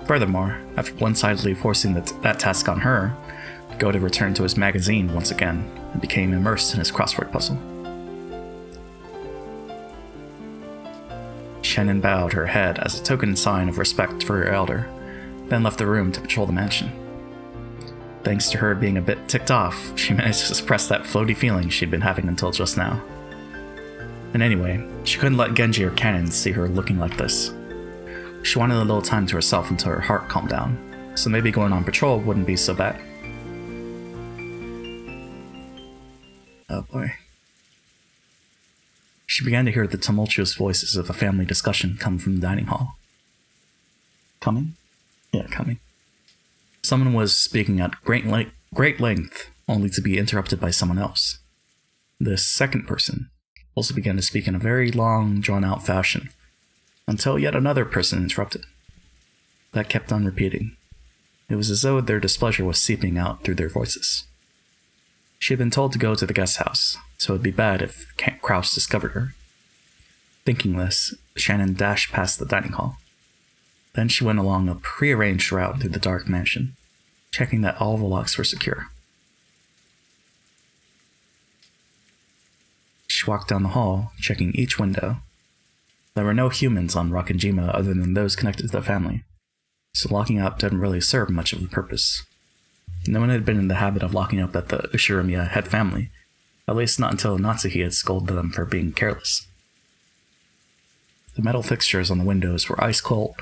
Furthermore, after one-sidedly forcing that task on her, Goda returned to his magazine once again and became immersed in his crossword puzzle. Shannon bowed her head as a token sign of respect for her elder, then left the room to patrol the mansion. Thanks to her being a bit ticked off, she managed to suppress that floaty feeling she'd been having until just now. And anyway, she couldn't let Genji or Cannon see her looking like this. She wanted a little time to herself until her heart calmed down, so maybe going on patrol wouldn't be so bad. Oh boy. She began to hear the tumultuous voices of a family discussion come from the dining hall. Coming? Yeah, coming. Someone was speaking at great length, only to be interrupted by someone else. This second person also began to speak in a very long, drawn-out fashion, until yet another person interrupted. That kept on repeating. It was as though their displeasure was seeping out through their voices. She had been told to go to the guest house, so it would be bad if Kraus discovered her. Thinking this, Shannon dashed past the dining hall. Then she went along a prearranged route through the dark mansion, checking that all the locks were secure. She walked down the hall, checking each window. There were no humans on Rakenjima other than those connected to the family, so locking up didn't really serve much of a purpose. No one had been in the habit of locking up at the Ushiromiya head family, at least not until Natsuhi had scolded them for being careless. The metal fixtures on the windows were ice cold,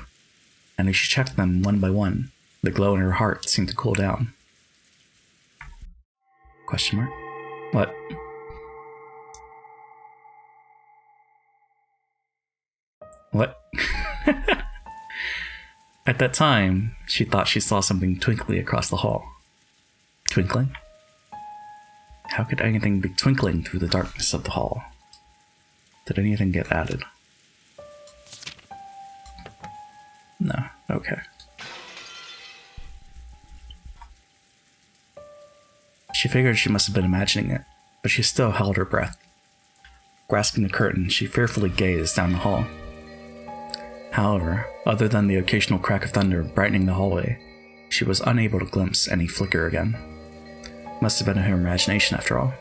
and as she checked them one by one, the glow in her heart seemed to cool down. Question mark? What? What? At that time, she thought she saw something twinkly across the hall. Twinkling? How could anything be twinkling through the darkness of the hall? Did anything get added? No. Okay. She figured she must have been imagining it, but she still held her breath. Grasping the curtain, she fearfully gazed down the hall. However, other than the occasional crack of thunder brightening the hallway, she was unable to glimpse any flicker again. Must have been her imagination after all.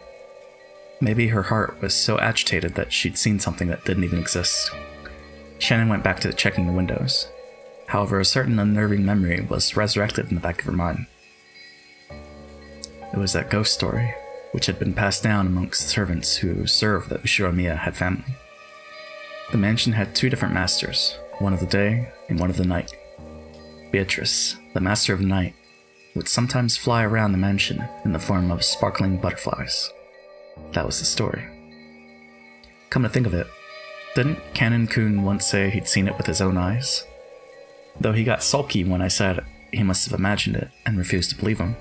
Maybe her heart was so agitated that she'd seen something that didn't even exist. Shannon went back to checking the windows. However, a certain unnerving memory was resurrected in the back of her mind. It was that ghost story, which had been passed down amongst the servants who served the Ushiromiya had family. The mansion had 2 different masters, one of the day and one of the night. Beatrice, the master of the night, would sometimes fly around the mansion in the form of sparkling butterflies. That was the story. Come to think of it, didn't Canon-kun once say he'd seen it with his own eyes? Though he got sulky when I said he must have imagined it and refused to believe him.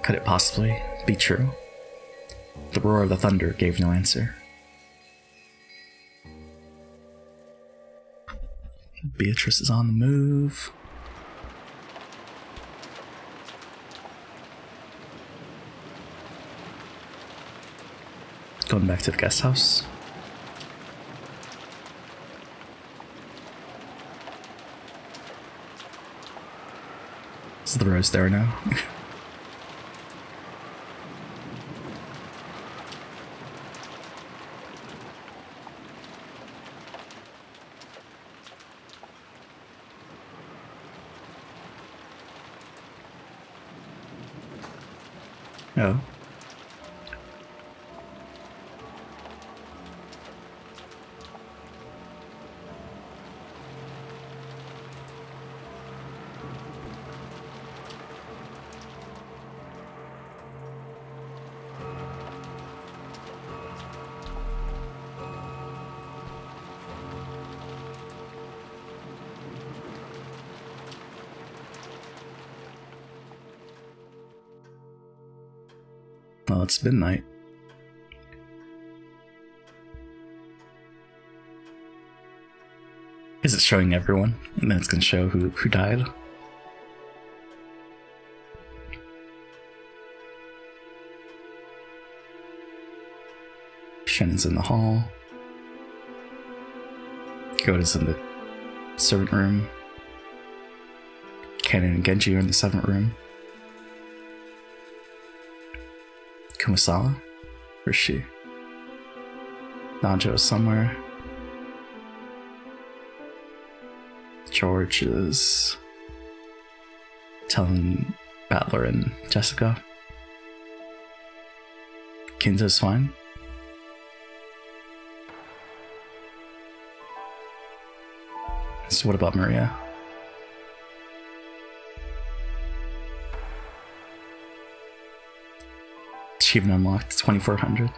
Could it possibly be true? The roar of the thunder gave no answer. Beatrice is on the move. Going back to the guest house. Is the rose there now? Oh. Well, it's midnight. Is it showing everyone? And then it's going to show who died? Shannon's in the hall. Goda's in the servant room. Canon and Genji are in the servant room. Kumasawa? Where's she? Najo is somewhere. George is telling Battler and Jessica. Kinza's fine. So what about Maria? Achievement unlocked, 2400.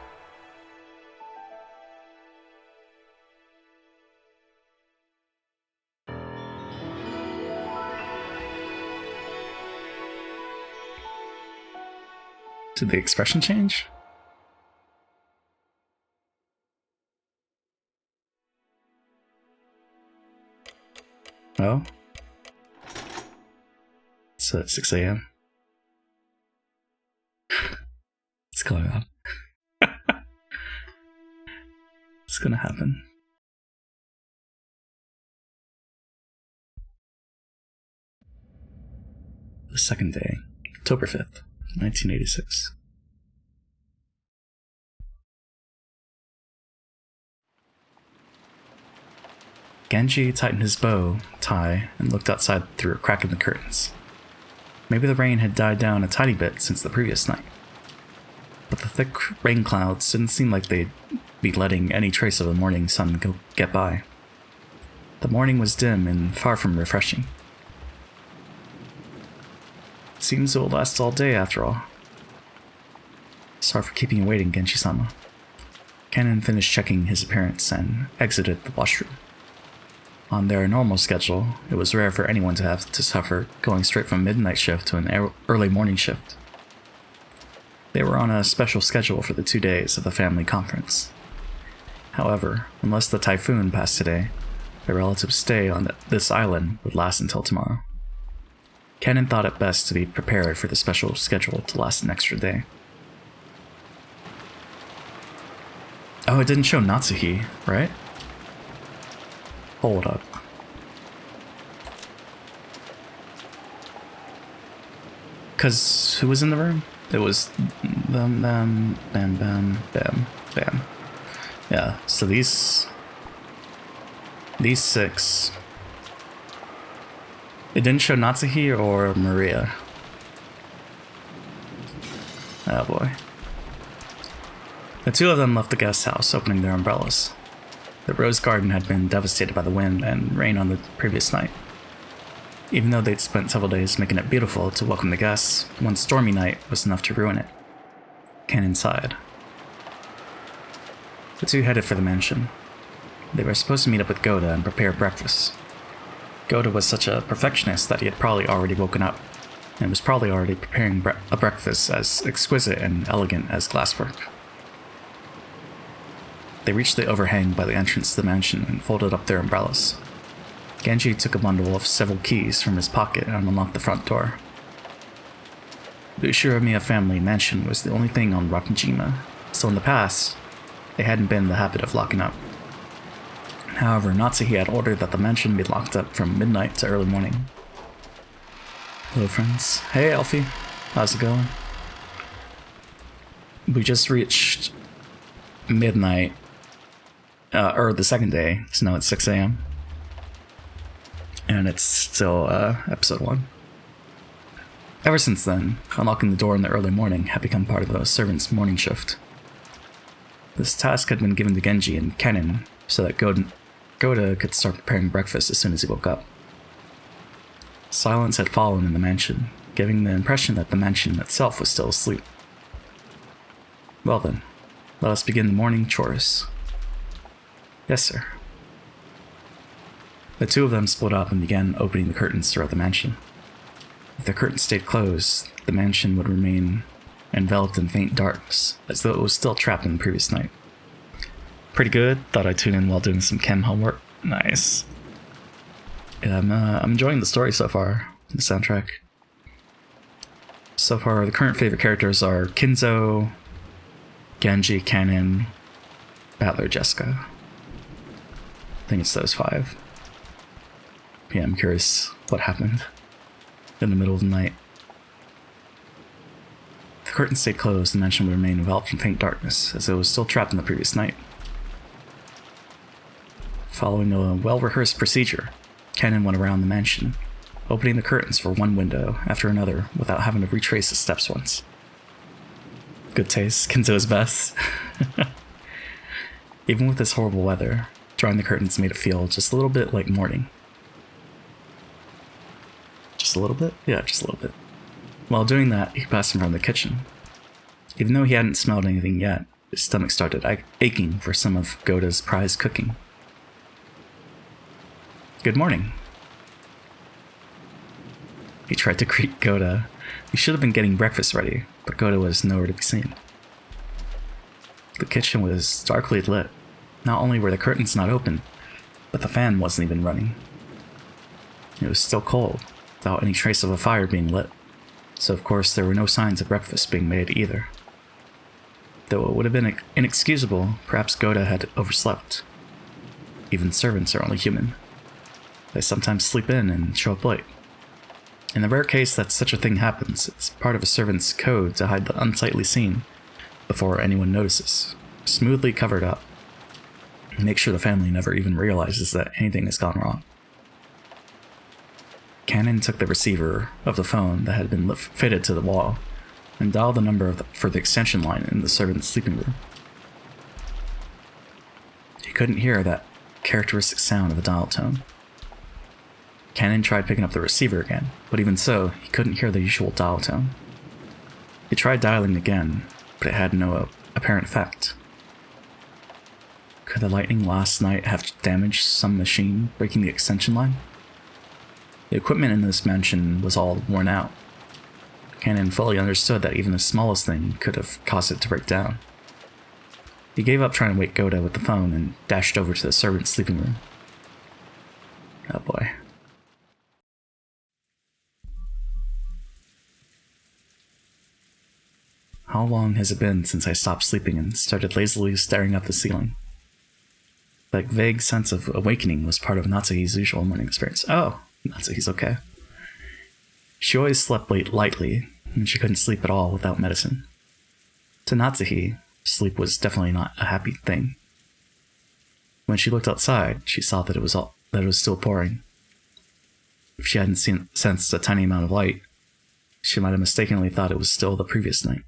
Did the expression change? Oh? It's at 6 a.m. What's going on? What's gonna happen? The second day, October 5th, 1986. Genji tightened his bow tie and looked outside through a crack in the curtains. Maybe the rain had died down a tiny bit since the previous night. But the thick rain clouds didn't seem like they'd be letting any trace of the morning sun get by. The morning was dim and far from refreshing. Seems it will last all day after all. Sorry for keeping you waiting, Genji-sama. Canon finished checking his appearance and exited the washroom. On their normal schedule, it was rare for anyone to have to suffer going straight from midnight shift to an early morning shift. They were on a special schedule for the 2 days of the family conference. However, unless the typhoon passed today, their relative's stay on this island would last until tomorrow. Canon thought it best to be prepared for the special schedule to last an extra day. Oh, it didn't show Natsuhi, right? Hold up. Cause who was in the room? It was bam, bam, bam, bam, bam, bam. Yeah, so these 6... It didn't show Natsuhi or Maria. Oh boy. The two of them left the guest house, opening their umbrellas. The rose garden had been devastated by the wind and rain on the previous night. Even though they'd spent several days making it beautiful to welcome the guests, one stormy night was enough to ruin it. Canon sighed. The two headed for the mansion. They were supposed to meet up with Goda and prepare breakfast. Goda was such a perfectionist that he had probably already woken up, and was probably already preparing a breakfast as exquisite and elegant as glasswork. They reached the overhang by the entrance to the mansion and folded up their umbrellas. Genji took a bundle of several keys from his pocket and unlocked the front door. The Ushiramiya family mansion was the only thing on Rakujima, so in the past, they hadn't been in the habit of locking up. However, Natsuhi had ordered that the mansion be locked up from midnight to early morning. Hello friends. Hey Alfie, how's it going? We just reached midnight, or the second day, so now it's 6 a.m. And it's still episode 1. Ever since then, unlocking the door in the early morning had become part of the servant's morning shift. This task had been given to Genji and Kennen so that Goda could start preparing breakfast as soon as he woke up. Silence had fallen in the mansion, giving the impression that the mansion itself was still asleep. Well then, let us begin the morning chores. Yes, sir. The two of them split up and began opening the curtains throughout the mansion. If the curtains stayed closed, the mansion would remain enveloped in faint darkness, as though it was still trapped in the previous night. Pretty good. Thought I'd tune in while doing some chem homework. Nice. Yeah, I'm enjoying the story so far, the soundtrack. So far, the current favorite characters are Kinzo, Genji, Kennen, Battler, Jessica. I think it's those 5. Yeah, I'm curious what happened in the middle of the night. If the curtains stayed closed, the mansion would remain enveloped in faint darkness, as it was still trapped in the previous night. Following a well-rehearsed procedure, Kennen went around the mansion, opening the curtains for one window after another without having to retrace his steps once. Good taste, Kinzo's best. Even with this horrible weather, drawing the curtains made it feel just a little bit like morning. Just a little bit? Yeah, just a little bit. While doing that, he passed in front of the kitchen. Even though he hadn't smelled anything yet, his stomach started aching for some of Goda's prized cooking. Good morning. He tried to greet Goda. He should have been getting breakfast ready, but Goda was nowhere to be seen. The kitchen was darkly lit. Not only were the curtains not open, but the fan wasn't even running. It was still cold, without any trace of a fire being lit, so of course there were no signs of breakfast being made either. Though it would have been inexcusable, perhaps Goda had overslept. Even servants are only human. They sometimes sleep in and show up late. In the rare case that such a thing happens, it's part of a servant's code to hide the unsightly scene before anyone notices, smoothly covered up, and make sure the family never even realizes that anything has gone wrong. Kennen took the receiver of the phone that had been fitted to the wall and dialed the number for the extension line in the servant's sleeping room. He couldn't hear that characteristic sound of a dial tone. Kennen tried picking up the receiver again, but even so, he couldn't hear the usual dial tone. He tried dialing again, but it had no apparent effect. Could the lightning last night have damaged some machine, breaking the extension line? The equipment in this mansion was all worn out. Kennen fully understood that even the smallest thing could have caused it to break down. He gave up trying to wake Goda with the phone and dashed over to the servant's sleeping room. Oh boy. How long has it been since I stopped sleeping and started lazily staring up the ceiling? That vague sense of awakening was part of Natsuhi's usual morning experience. Oh, Natsuhi's okay. She always slept lightly, and she couldn't sleep at all without medicine. To Natsuhi, sleep was definitely not a happy thing. When she looked outside, she saw that it was still pouring. If she hadn't sensed a tiny amount of light, she might have mistakenly thought it was still the previous night.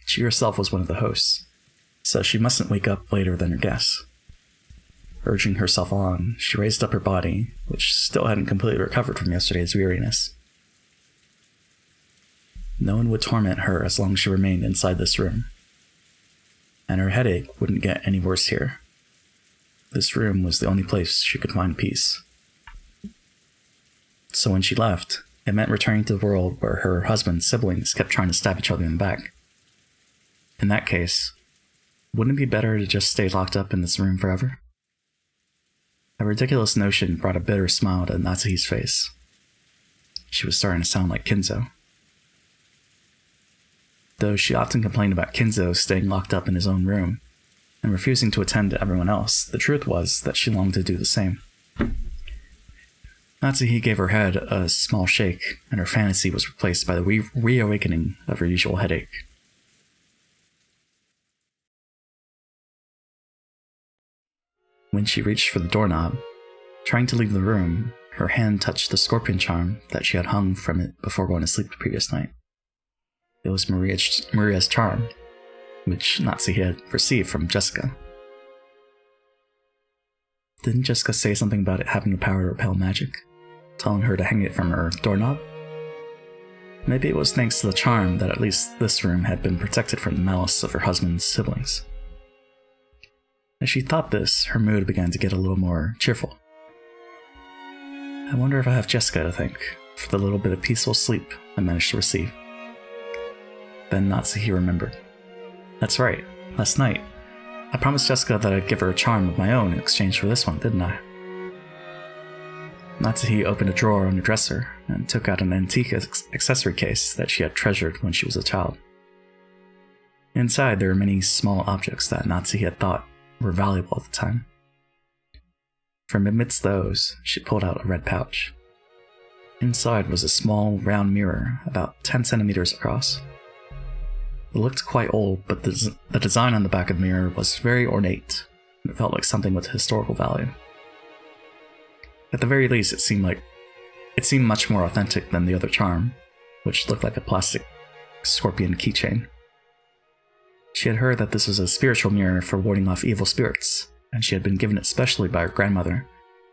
She herself was one of the hosts, so she mustn't wake up later than her guests. Urging herself on, she raised up her body, which still hadn't completely recovered from yesterday's weariness. No one would torment her as long as she remained inside this room. And her headache wouldn't get any worse here. This room was the only place she could find peace. So when she left, it meant returning to the world where her husband's siblings kept trying to stab each other in the back. In that case, wouldn't it be better to just stay locked up in this room forever? A ridiculous notion brought a bitter smile to Natsuhi's face. She was starting to sound like Kinzo. Though she often complained about Kinzo staying locked up in his own room and refusing to attend to everyone else, the truth was that she longed to do the same. Natsuhi gave her head a small shake, and her fantasy was replaced by the reawakening of her usual headache. When she reached for the doorknob, trying to leave the room, her hand touched the scorpion charm that she had hung from it before going to sleep the previous night. It was Maria's charm, which Natsuhi had received from Jessica. Didn't Jessica say something about it having the power to repel magic, telling her to hang it from her doorknob? Maybe it was thanks to the charm that at least this room had been protected from the malice of her husband's siblings. As she thought this, her mood began to get a little more cheerful. I wonder if I have Jessica to thank for the little bit of peaceful sleep I managed to receive. Then Natsuhi remembered. That's right, last night, I promised Jessica that I'd give her a charm of my own in exchange for this one, didn't I? Natsuhi opened a drawer on her dresser and took out an antique accessory case that she had treasured when she was a child. Inside, there were many small objects that Natsuhi had thought were valuable at the time. From amidst those, she pulled out a red pouch. Inside was a small, round mirror about 10 centimeters across. It looked quite old, but the design on the back of the mirror was very ornate, and it felt like something with historical value. At the very least, it seemed much more authentic than the other charm, which looked like a plastic scorpion keychain. She had heard that this was a spiritual mirror for warding off evil spirits, and she had been given it specially by her grandmother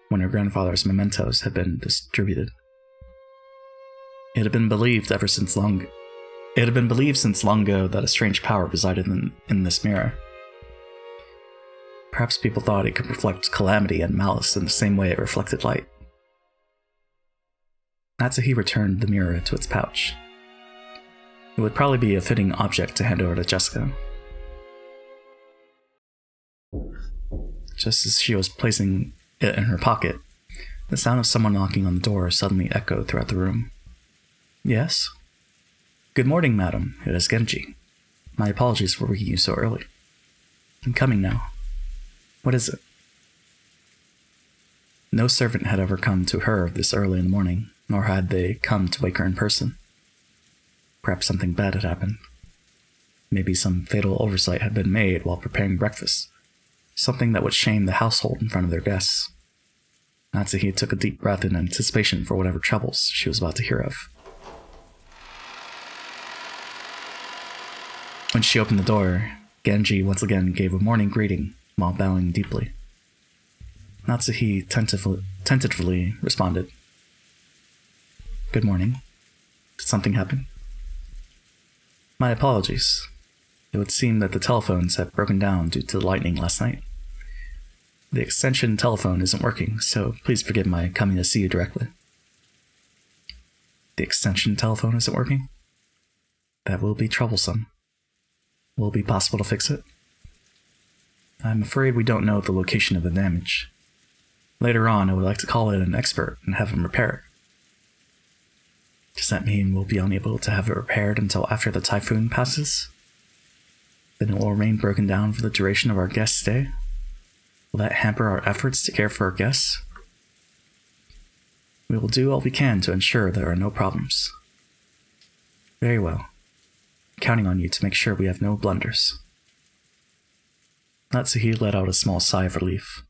when her grandfather's mementos had been distributed. It had been believed since long ago that a strange power resided in this mirror. Perhaps people thought it could reflect calamity and malice in the same way it reflected light. Natsuhi returned the mirror to its pouch. It would probably be a fitting object to hand over to Jessica. Just as she was placing it in her pocket, the sound of someone knocking on the door suddenly echoed throughout the room. Yes? Good morning, madam. It is Genji. My apologies for waking you so early. I'm coming now. What is it? No servant had ever come to her this early in the morning, nor had they come to wake her in person. Perhaps something bad had happened. Maybe some fatal oversight had been made while preparing breakfast, something that would shame the household in front of their guests. Natsuhi took a deep breath in anticipation for whatever troubles she was about to hear of. When she opened the door, Genji once again gave a morning greeting while bowing deeply. Natsuhi tentatively responded, Good morning. Did something happen? My apologies. It would seem that the telephones have broken down due to the lightning last night. The extension telephone isn't working, so please forgive my coming to see you directly. The extension telephone isn't working? That will be troublesome. Will it be possible to fix it? I'm afraid we don't know the location of the damage. Later on, I would like to call in an expert and have him repair it. Does that mean we'll be unable to have it repaired until after the typhoon passes? Then it will remain broken down for the duration of our guest stay? Will that hamper our efforts to care for our guests? We will do all we can to ensure there are no problems. Very well. Counting on you to make sure we have no blunders. Natsuhi let out a small sigh of relief.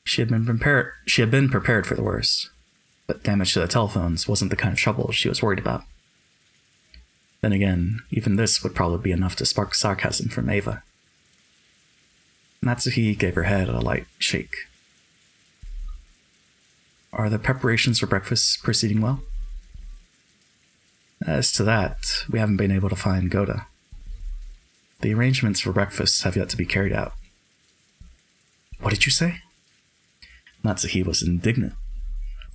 She had been prepared for the worst, but damage to the telephones wasn't the kind of trouble she was worried about. Then again, even this would probably be enough to spark sarcasm from Ava. Natsuhi gave her head a light shake. Are the preparations for breakfast proceeding well? As to that, we haven't been able to find Goda. The arrangements for breakfast have yet to be carried out. What did you say? Natsuhi was indignant.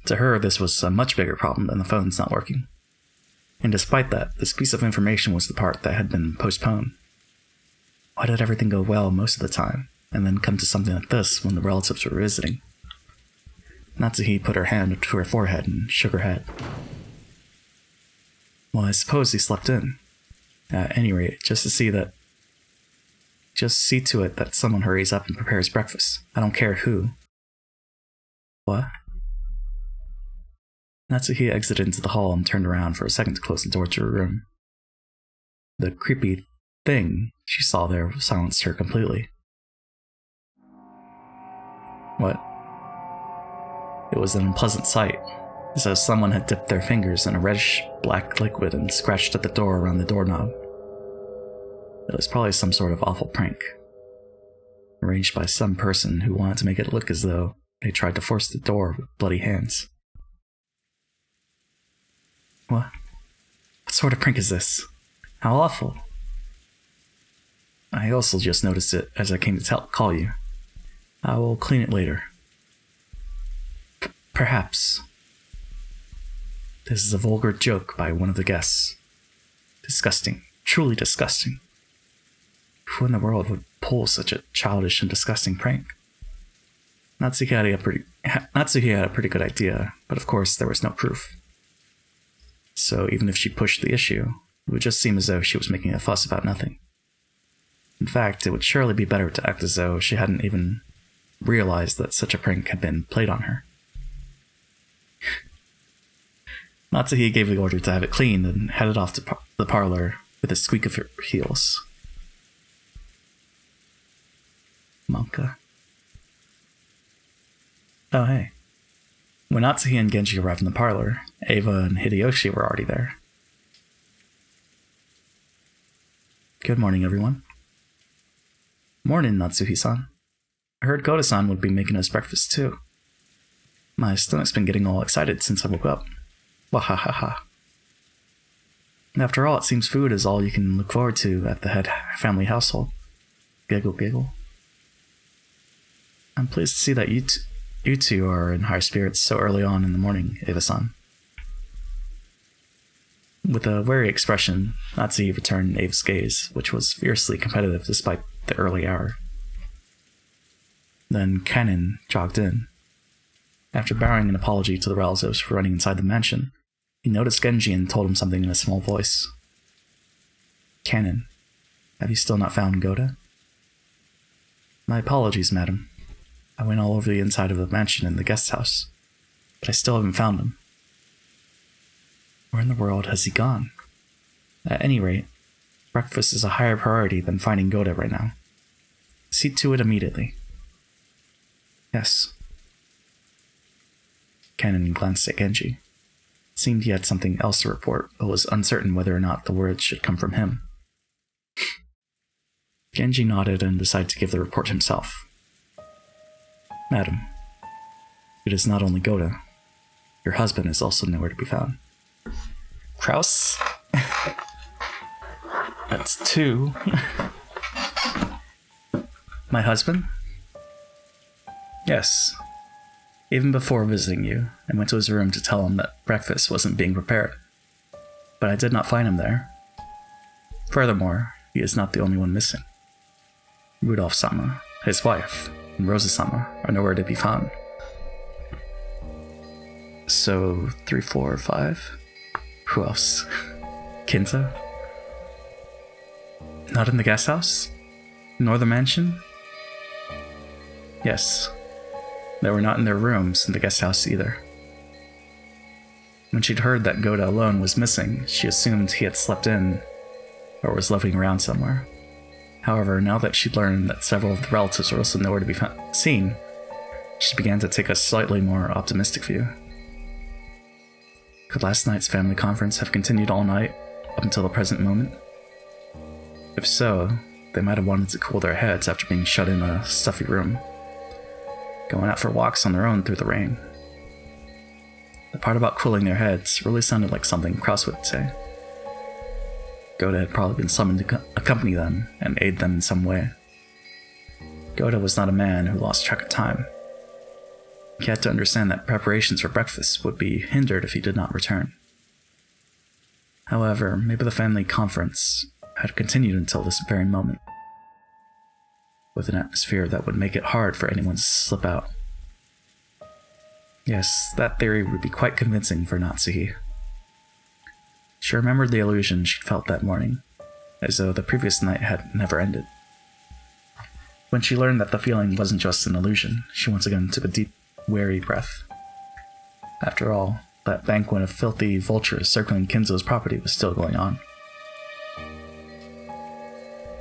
To her, this was a much bigger problem than the phones not working. And despite that, this piece of information was the part that had been postponed. Why did everything go well most of the time, and then come to something like this when the relatives were visiting? Natsuhi put her hand to her forehead and shook her head. Well, I suppose he slept in. At any rate, just see to it that someone hurries up and prepares breakfast. I don't care who. What? Natsuhi exited into the hall and turned around for a second to close the door to her room. The creepy thing she saw there silenced her completely. What? It was an unpleasant sight, as though someone had dipped their fingers in a reddish-black liquid and scratched at the door around the doorknob. It was probably some sort of awful prank, arranged by some person who wanted to make it look as though they tried to force the door with bloody hands. What sort of prank is this? How awful. I also just noticed it as I came to call you. I will clean it later. Perhaps. This is a vulgar joke by one of the guests. Disgusting. Truly disgusting. Who in the world would pull such a childish and disgusting prank? Natsuhi had a pretty good idea, but of course there was no proof. So even if she pushed the issue, it would just seem as though she was making a fuss about nothing. In fact, it would surely be better to act as though she hadn't even realized that such a prank had been played on her. Natsuhi gave the order to have it cleaned and headed off to the parlor with a squeak of her heels. Manka. Oh, hey. When Natsuhi and Genji arrived in the parlor, Ava and Hideyoshi were already there. Good morning, everyone. Morning, Natsuhi-san. I heard Goda-san would be making us breakfast, too. My stomach's been getting all excited since I woke up. Wahahaha. After all, it seems food is all you can look forward to at the head family household. Giggle, giggle. I'm pleased to see that you two are in high spirits so early on in the morning, Ava-san. With a wary expression, Natsuhi returned Ava's gaze, which was fiercely competitive despite the early hour. Then Kanon jogged in. After bowing an apology to the relatives for running inside the mansion, he noticed Genji and told him something in a small voice. Kanon, have you still not found Goda? My apologies, madam. I went all over the inside of the mansion and the guest house, but I still haven't found him. Where in the world has he gone? At any rate, breakfast is a higher priority than finding Goda right now. See to it immediately. Yes. Kanon glanced at Genji. It seemed he had something else to report, but was uncertain whether or not the words should come from him. Genji nodded and decided to give the report himself. Madam, it is not only Goda. Your husband is also nowhere to be found. Kraus? That's two. My husband? Yes. Even before visiting you, I went to his room to tell him that breakfast wasn't being prepared. But I did not find him there. Furthermore, he is not the only one missing. Rudolph-sama, his wife, and Rosa-sama are nowhere to be found. So, 3, 4, 5? Who else? Kinza? Not in the guest house? Nor the mansion? Yes. They were not in their rooms in the guest house either. When she'd heard that Goda alone was missing, she assumed he had slept in or was loafing around somewhere. However, now that she'd learned that several of the relatives were also nowhere to be seen, she began to take a slightly more optimistic view. Could last night's family conference have continued all night, up until the present moment? If so, they might have wanted to cool their heads after being shut in a stuffy room, going out for walks on their own through the rain. The part about cooling their heads really sounded like something Kraus would say. Goda had probably been summoned to accompany them and aid them in some way. Goda was not a man who lost track of time. He had to understand that preparations for breakfast would be hindered if he did not return. However, maybe the family conference had continued until this very moment, with an atmosphere that would make it hard for anyone to slip out. Yes, that theory would be quite convincing for Natsuhi. She remembered the illusion she'd felt that morning, as though the previous night had never ended. When she learned that the feeling wasn't just an illusion, she once again took a deep, wary breath. After all, that banquet of filthy vultures circling Kinzo's property was still going on.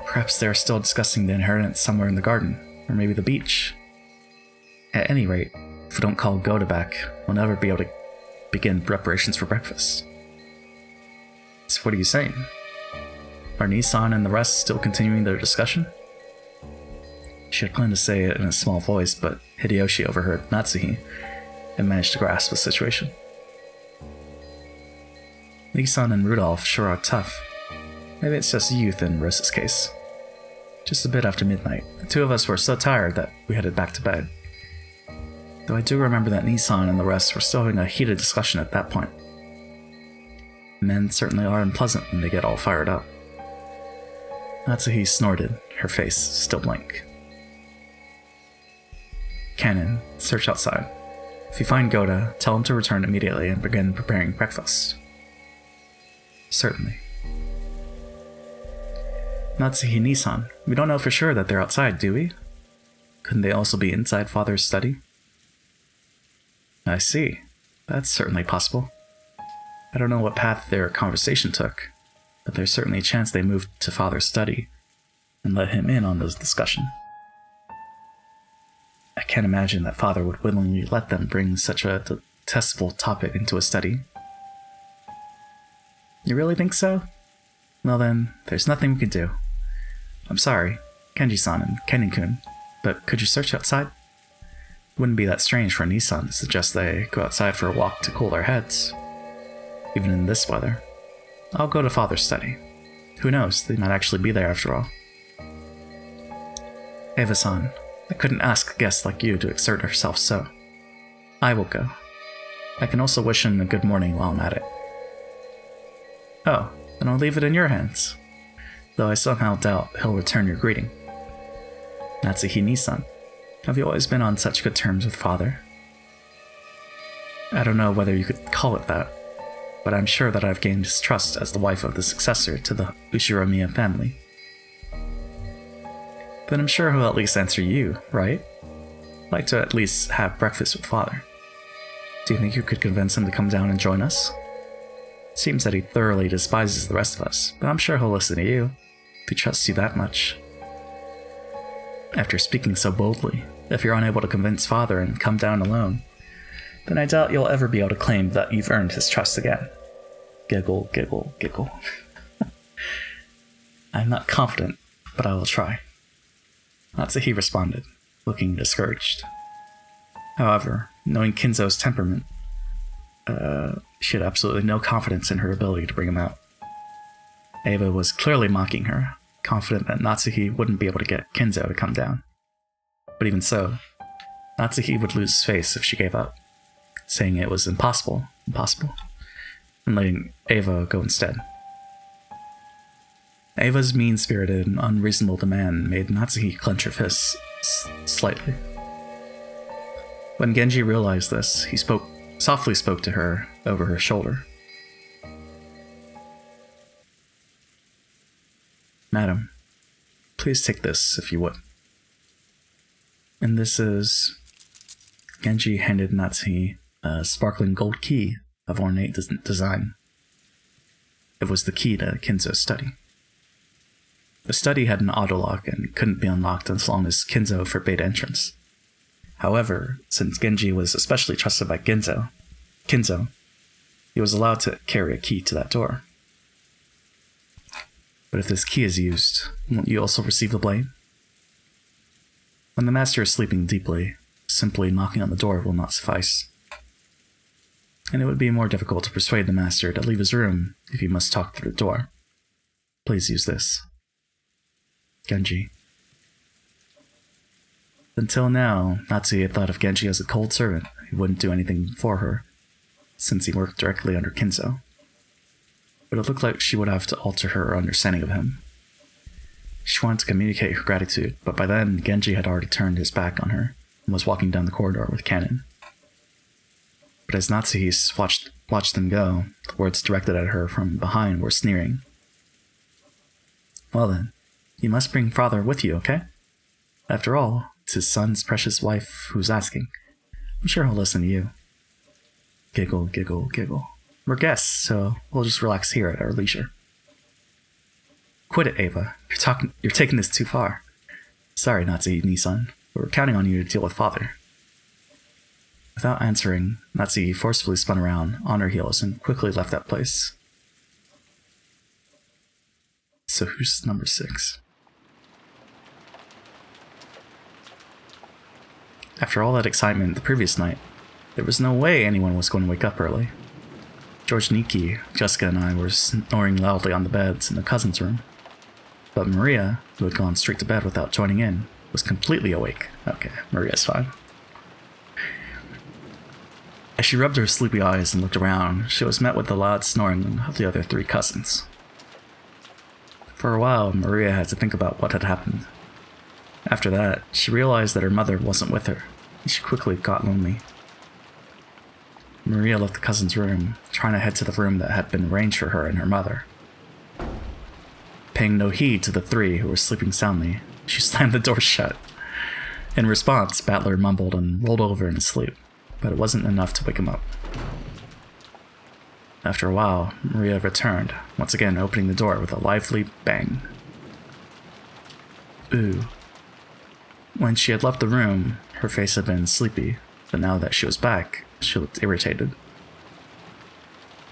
Perhaps they are still discussing the inheritance somewhere in the garden, or maybe the beach. At any rate, if we don't call Goda back, we'll never be able to begin preparations for breakfast. So what are you saying? Are Nissan and the rest still continuing their discussion? She had planned to say it in a small voice, but Hideyoshi overheard Natsuhi and managed to grasp the situation. Nissan and Rudolph sure are tough. Maybe it's just youth in Rosa's case. Just a bit after midnight, the two of us were so tired that we headed back to bed. Though I do remember that Nissan and the rest were still having a heated discussion at that point. Men certainly are unpleasant when they get all fired up. Natsuhi snorted, her face still blank. Canon, search outside. If you find Goda, tell him to return immediately and begin preparing breakfast. Certainly. Natsuhi Nissan, we don't know for sure that they're outside, do we? Couldn't they also be inside Father's study? I see. That's certainly possible. I don't know what path their conversation took, but there's certainly a chance they moved to Father's study and let him in on this discussion. I can't imagine that Father would willingly let them bring such a detestable topic into a study. You really think so? Well then, there's nothing we can do. I'm sorry, Kenji-san and Kenny-kun, but could you search outside? It wouldn't be that strange for Nissan to suggest they go outside for a walk to cool their heads. Even in this weather. I'll go to Father's study. Who knows, they might actually be there after all. Eva-san, I couldn't ask a guest like you to exert herself so. I will go. I can also wish him a good morning while I'm at it. Oh, then I'll leave it in your hands. Though I somehow doubt he'll return your greeting. Natsuhi Nissan, have you always been on such good terms with Father? I don't know whether you could call it that, but I'm sure that I've gained his trust as the wife of the successor to the Ushiromiya family. Then I'm sure he'll at least answer you, right? Like to at least have breakfast with Father. Do you think you could convince him to come down and join us? Seems that he thoroughly despises the rest of us, but I'm sure he'll listen to you, if he trusts you that much. After speaking so boldly, if you're unable to convince Father and come down alone, then I doubt you'll ever be able to claim that you've earned his trust again. Giggle, giggle, giggle. I'm not confident, but I will try. Natsuhi responded, looking discouraged. However, knowing Kinzo's temperament, she had absolutely no confidence in her ability to bring him out. Eva was clearly mocking her, confident that Natsuhi wouldn't be able to get Kinzo to come down. But even so, Natsuhi would lose his face if she gave up, saying it was impossible, and letting Eva go instead. Eva's mean-spirited and unreasonable demand made Natsuhi clench her fists slightly. When Genji realized this, he softly spoke to her over her shoulder. Madam, please take this if you would. And this is... Genji handed Natsuhi a sparkling gold key of ornate design. It was the key to Kinzo's study. The study had an autolock and couldn't be unlocked as long as Kinzo forbade entrance. However, since Genji was especially trusted by Kinzo, he was allowed to carry a key to that door. But if this key is used, won't you also receive the blame? When the master is sleeping deeply, simply knocking on the door will not suffice. And it would be more difficult to persuade the master to leave his room if he must talk through the door. Please use this. Genji. Until now, Natsuki had thought of Genji as a cold servant who wouldn't do anything for her, since he worked directly under Kinzo. But it looked like she would have to alter her understanding of him. She wanted to communicate her gratitude, but by then Genji had already turned his back on her and was walking down the corridor with Cannon. But as Natsuki watched them go, the words directed at her from behind were sneering. Well then, you must bring father with you, okay? After all, it's his son's precious wife who's asking. I'm sure he'll listen to you. Giggle, giggle, giggle. We're guests, so we'll just relax here at our leisure. Quit it, Ava. You're taking this too far. Sorry, Natsuki-ni-san. We were counting on you to deal with father. Without answering, Natsuki forcefully spun around on her heels and quickly left that place. So who's number 6? After all that excitement the previous night, there was no way anyone was going to wake up early. George Nikki, Jessica, and I were snoring loudly on the beds in the cousin's room. But Maria, who had gone straight to bed without joining in, was completely awake. Okay, Maria's fine. As she rubbed her sleepy eyes and looked around, she was met with the loud snoring of the other 3 cousins. For a while, Maria had to think about what had happened. After that, she realized that her mother wasn't with her, and she quickly got lonely. Maria left the cousin's room, trying to head to the room that had been arranged for her and her mother. Paying no heed to the 3 who were sleeping soundly, she slammed the door shut. In response, Battler mumbled and rolled over in his sleep, but it wasn't enough to wake him up. After a while, Maria returned, once again opening the door with a lively bang. Ooh. When she had left the room, her face had been sleepy, but now that she was back, she looked irritated.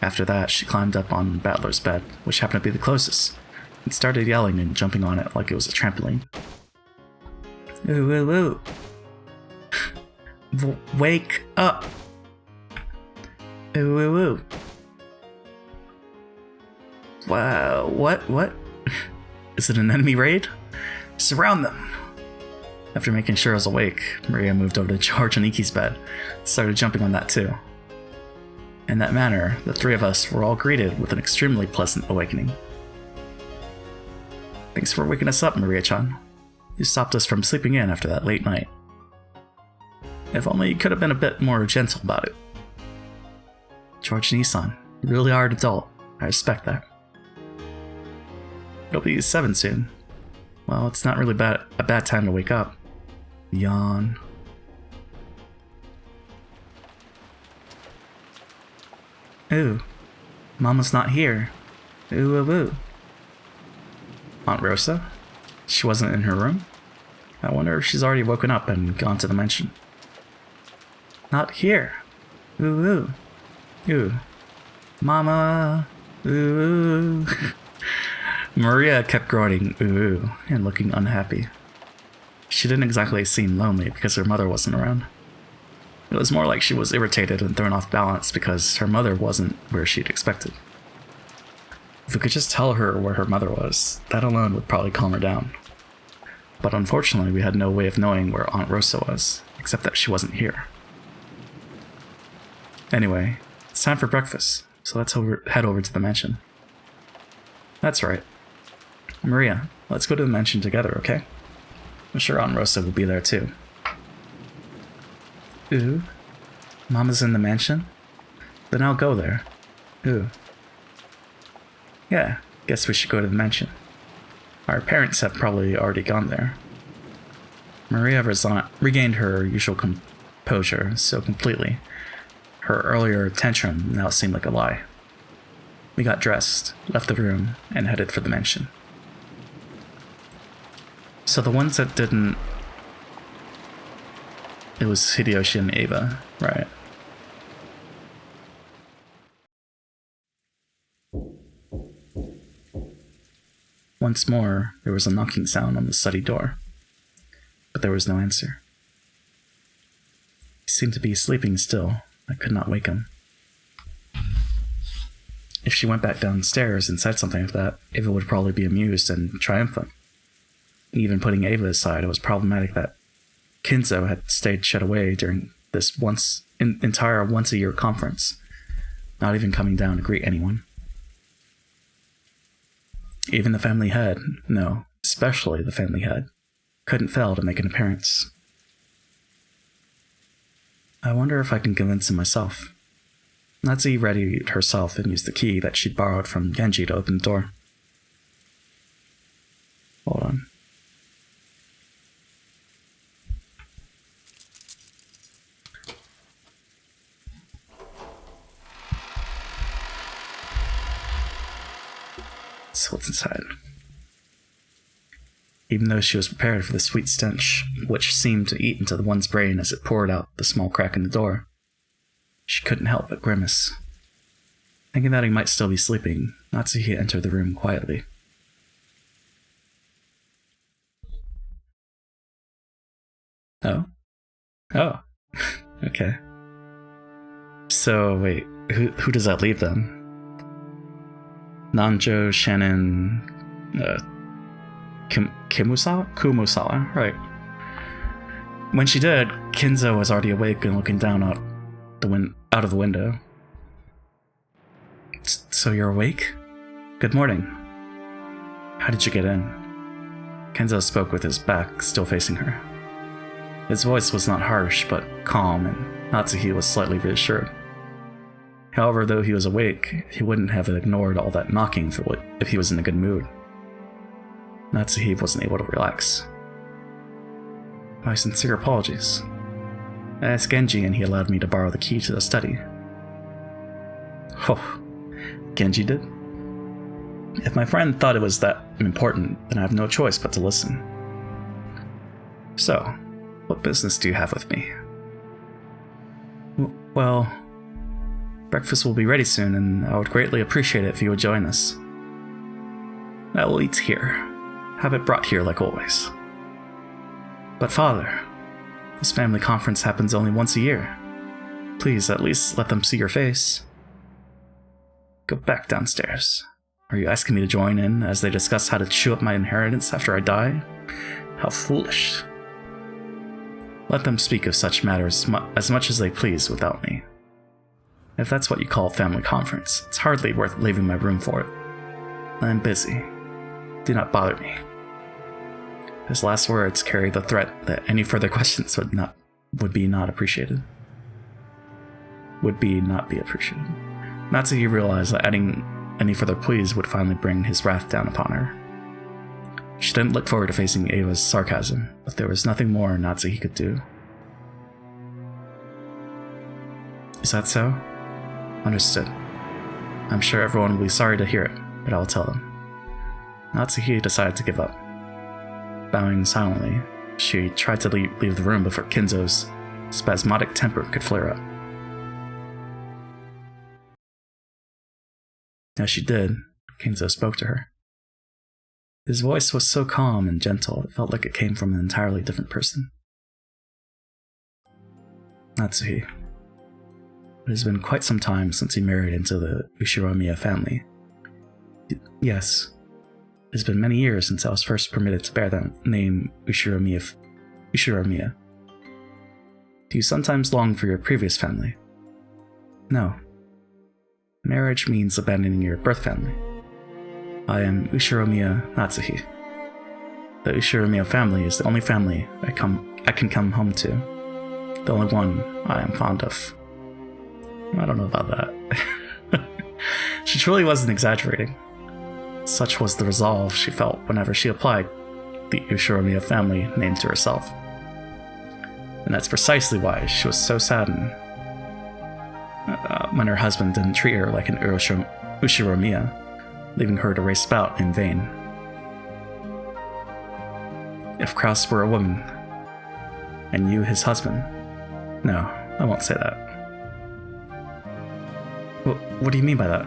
After that, she climbed up on Battler's bed, which happened to be the closest, and started yelling and jumping on it like it was a trampoline. Ooh, ooh, ooh. Wake up! Ooh, ooh, ooh. Wow, what? Is it an enemy raid? Surround them! After making sure I was awake, Maria moved over to George and Iki's bed, and started jumping on that too. In that manner, the 3 of us were all greeted with an extremely pleasant awakening. Thanks for waking us up, Maria-chan. You stopped us from sleeping in after that late night. If only you could have been a bit more gentle about it. George Nissan, you really are an adult. I respect that. It'll be 7 soon. Well, it's not really a bad time to wake up. Yawn. Ooh, Mama's not here. Ooh, ooh, ooh. Aunt Rosa? She wasn't in her room? I wonder if she's already woken up and gone to the mansion. Not here. Ooh, ooh. Ooh. Mama. Ooh, ooh. Maria kept groaning ooh and looking unhappy. She didn't exactly seem lonely because her mother wasn't around. It was more like she was irritated and thrown off balance because her mother wasn't where she'd expected. If we could just tell her where her mother was, that alone would probably calm her down. But unfortunately, we had no way of knowing where Aunt Rosa was, except that she wasn't here. Anyway, it's time for breakfast, so let's head over to the mansion. That's right. Maria, let's go to the mansion together, okay? I'm sure Aunt Rosa will be there too. Ooh, Mama's in the mansion? Then I'll go there. Ooh. Yeah, guess we should go to the mansion. Our parents have probably already gone there. Maria regained her usual composure so completely. Her earlier tantrum now seemed like a lie. We got dressed, left the room, and headed for the mansion. So the ones that didn't... It was Hideyoshi and Ava, right? Once more, there was a knocking sound on the study door, but there was no answer. He seemed to be sleeping still. I could not wake him. If she went back downstairs and said something like that, Ava would probably be amused and triumphant. Even putting Ava aside, it was problematic that Kinzo had stayed shut away during this entire once-a-year conference, not even coming down to greet anyone. Even the family head, no, especially the family head, couldn't fail to make an appearance. I wonder if I can convince him myself. Natsuki readied herself and used the key that she'd borrowed from Genji to open the door. Hold on. So what's inside? Even though she was prepared for the sweet stench, which seemed to eat into the one's brain as it poured out the small crack in the door, she couldn't help but grimace. Thinking that he might still be sleeping, Natsuki entered the room quietly. Oh? Oh. Okay. So, wait, who does that leave then? Nanjo, Shannon, Kumusawa, right. When she did, Kinzo was already awake and looking down out of the window. So you're awake? Good morning. How did you get in? Kinzo spoke with his back still facing her. His voice was not harsh, but calm, and Natsuki was slightly reassured. However, though he was awake, he wouldn't have ignored all that knocking if he was in a good mood. Natsuki wasn't able to relax. My sincere apologies. I asked Genji and he allowed me to borrow the key to the study. Oh, Genji did? If my friend thought it was that important, then I have no choice but to listen. So, what business do you have with me? Well, breakfast will be ready soon, and I would greatly appreciate it if you would join us. I will eat here. Have it brought here like always. But father, this family conference happens only once a year. Please, at least let them see your face. Go back downstairs. Are you asking me to join in as they discuss how to chew up my inheritance after I die? How foolish. Let them speak of such matters as much as they please without me. If that's what you call a family conference, it's hardly worth leaving my room for it. I'm busy. Do not bother me. His last words carried the threat that any further questions would be not be appreciated. Natsuki realized that adding any further pleas would finally bring his wrath down upon her. She didn't look forward to facing Ava's sarcasm, but there was nothing more Natsuki could do. Is that so? Understood. I'm sure everyone will be sorry to hear it, but I'll tell them. Natsuki decided to give up. Bowing silently, she tried to leave the room before Kinzo's spasmodic temper could flare up. As she did, Kinzo spoke to her. His voice was so calm and gentle, it felt like it came from an entirely different person. Natsuki. It has been quite some time since he married into the Ushiromiya family. Yes, it has been many years since I was first permitted to bear the name Ushiromiya. Do you sometimes long for your previous family? No. Marriage means abandoning your birth family. I am Ushiromiya Natsuki. The Ushiromiya family is the only family I can come home to. The only one I am fond of. I don't know about that. She truly wasn't exaggerating. Such was the resolve she felt whenever she applied the Ushiromiya family name to herself. And that's precisely why she was so saddened when her husband didn't treat her like an Ushiromiya, leaving her to race about in vain. If Kraus were a woman, and you his husband... No, I won't say that. What do you mean by that?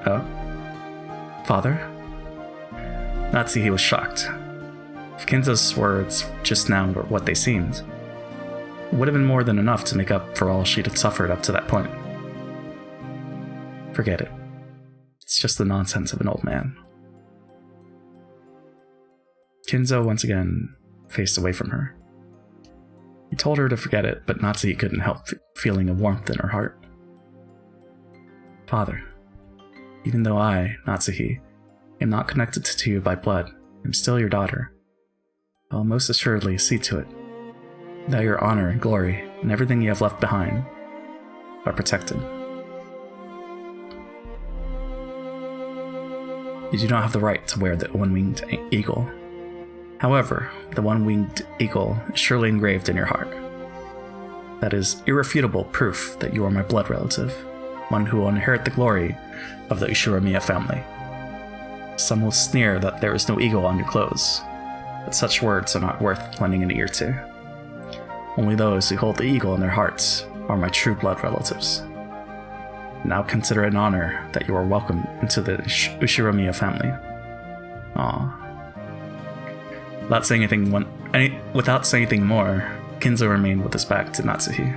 Oh? Father? Natsuhi was shocked. If Kinzo's words just now were what they seemed, it would have been more than enough to make up for all she'd suffered up to that point. Forget it. It's just the nonsense of an old man. Kinzo once again faced away from her. He told her to forget it, but Natsuhi couldn't help feeling a warmth in her heart. Father, even though I, Natsuhi, am not connected to you by blood, I'm still your daughter. I'll most assuredly see to it that your honor and glory and everything you have left behind are protected. You do not have the right to wear the one-winged eagle. However, the one-winged eagle is surely engraved in your heart. That is irrefutable proof that you are my blood relative, one who will inherit the glory of the Ushiromiya family. Some will sneer that there is no eagle on your clothes, but such words are not worth lending an ear to. Only those who hold the eagle in their hearts are my true blood relatives. Now consider it an honor that you are welcome into the Ushiromiya family. Aww. Without saying anything more, Kinzo remained with his back to Natsuhi.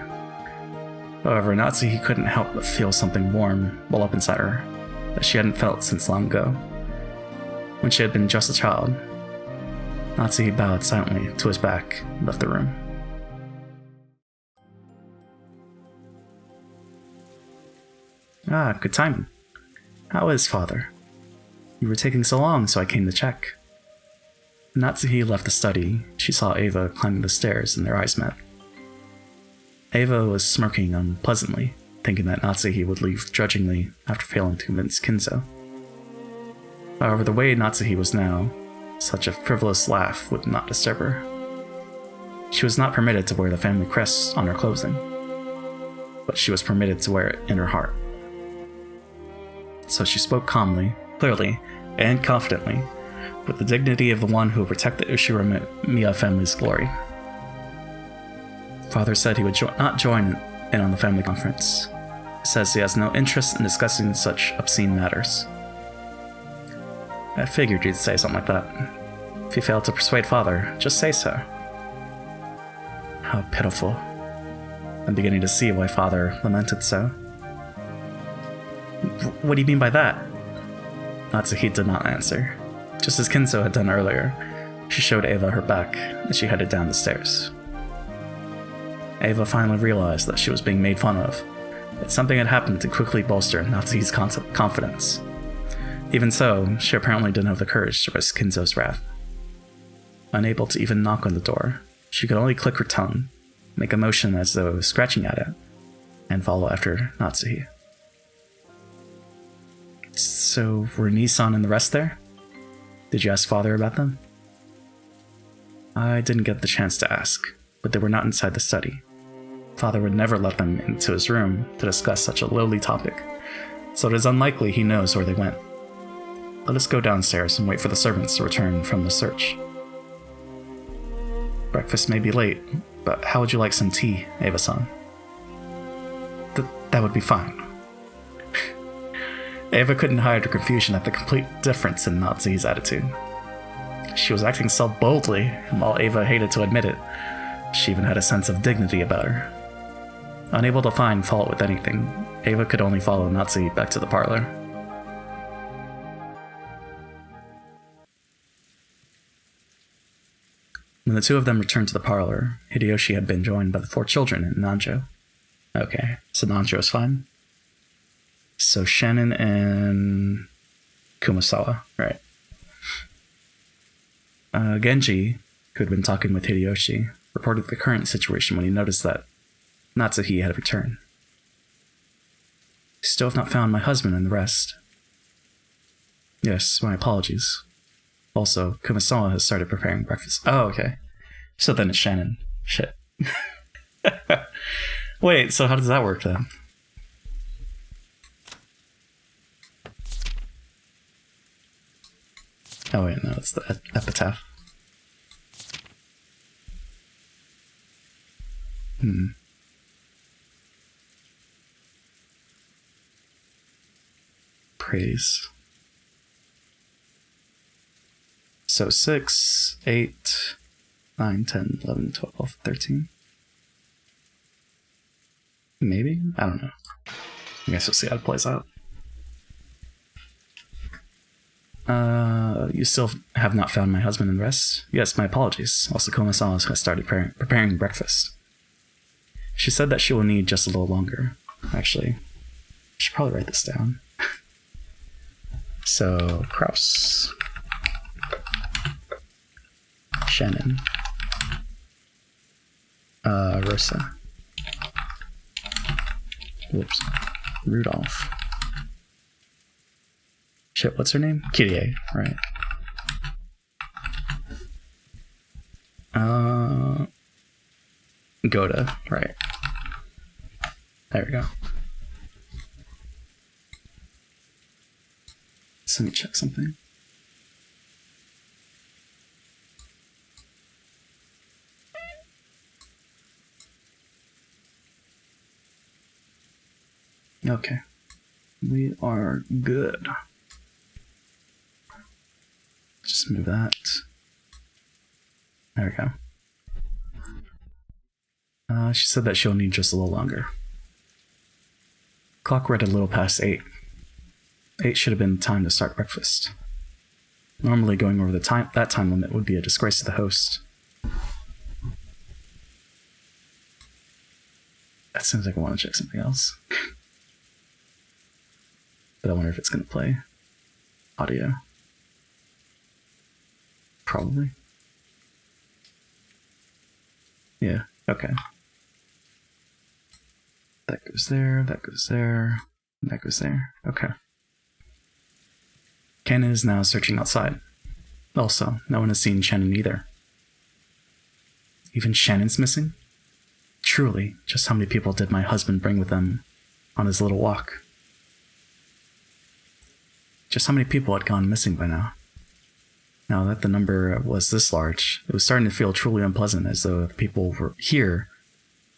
However, Natsuhi couldn't help but feel something warm well up inside her that she hadn't felt since long ago. When she had been just a child, Natsuhi bowed silently to his back and left the room. Ah, good timing. How is father? You were taking so long, so I came to check. When Natsuhi left the study, she saw Eva climbing the stairs and their eyes met. Eva was smirking unpleasantly, thinking that Natsuhi would leave grudgingly after failing to convince Kinzo. However, the way Natsuhi was now, such a frivolous laugh would not disturb her. She was not permitted to wear the family crest on her clothing, but she was permitted to wear it in her heart. So she spoke calmly, clearly, and confidently, with the dignity of the one who will protect the Ushiromiya family's glory. Father said he would not join in on the family conference. He says he has no interest in discussing such obscene matters. I figured you'd say something like that. If you failed to persuade father, just say so. How pitiful. I'm beginning to see why father lamented so. What do you mean by that? Natsuhi did not answer. Just as Kinzo had done earlier, she showed Eva her back as she headed down the stairs. Eva finally realized that she was being made fun of, that something had happened to quickly bolster Natsuhi's confidence. Even so, she apparently didn't have the courage to risk Kinzo's wrath. Unable to even knock on the door, she could only click her tongue, make a motion as though scratching at it, and follow after Natsuhi. So, were Nissan and the rest there? Did you ask father about them? I didn't get the chance to ask, but they were not inside the study. Father would never let them into his room to discuss such a lowly topic, so it is unlikely he knows where they went. Let us go downstairs and wait for the servants to return from the search. Breakfast may be late, but how would you like some tea, Eva-san? That would be fine. Eva couldn't hide her confusion at the complete difference in Natsuhi's attitude. She was acting so boldly, and while Eva hated to admit it, she even had a sense of dignity about her. Unable to find fault with anything, Eva could only follow Natsuhi back to the parlor. When the two of them returned to the parlor, Hideyoshi had been joined by the 4 children and Nanjo. Okay, so Nanjo's fine. So Shannon and Kumasawa, right. Genji, who had been talking with Hideyoshi, reported the current situation when he noticed that Natsuhi had returned. Still have not found my husband and the rest. Yes, my apologies. Also, Kumasawa has started preparing breakfast. Oh, okay. So then it's Shannon. Shit. Wait, so how does that work then? Oh wait, no, it's the epitaph. Praise. So 6, 8, 9, 10, 11, 12, 13. Maybe? I don't know. I guess we'll see how it plays out. You still have not found my husband and rest? Yes, my apologies. Also, Komasawa has started preparing breakfast. She said that she will need just a little longer. Actually, I should probably write this down. So, Kraus. Shannon. Rosa. Whoops. Rudolph. Shit, what's her name? Kyrie, right. Goda, right. There we go. So let me check something. Okay. We are good. Just move that. There we go. She said that she'll need just a little longer. Clock read a little past 8. 8 should have been time to start breakfast. Normally going over that time limit would be a disgrace to the host. That seems like I want to check something else. But I wonder if it's going to play audio. Probably. Yeah, okay. That goes there, that goes there, that goes there. Okay. Ken is now searching outside. Also, no one has seen Shannon either. Even Shannon's missing? Truly, just how many people did my husband bring with them on his little walk? Just how many people had gone missing by now? Now that the number was this large, it was starting to feel truly unpleasant, as though the people here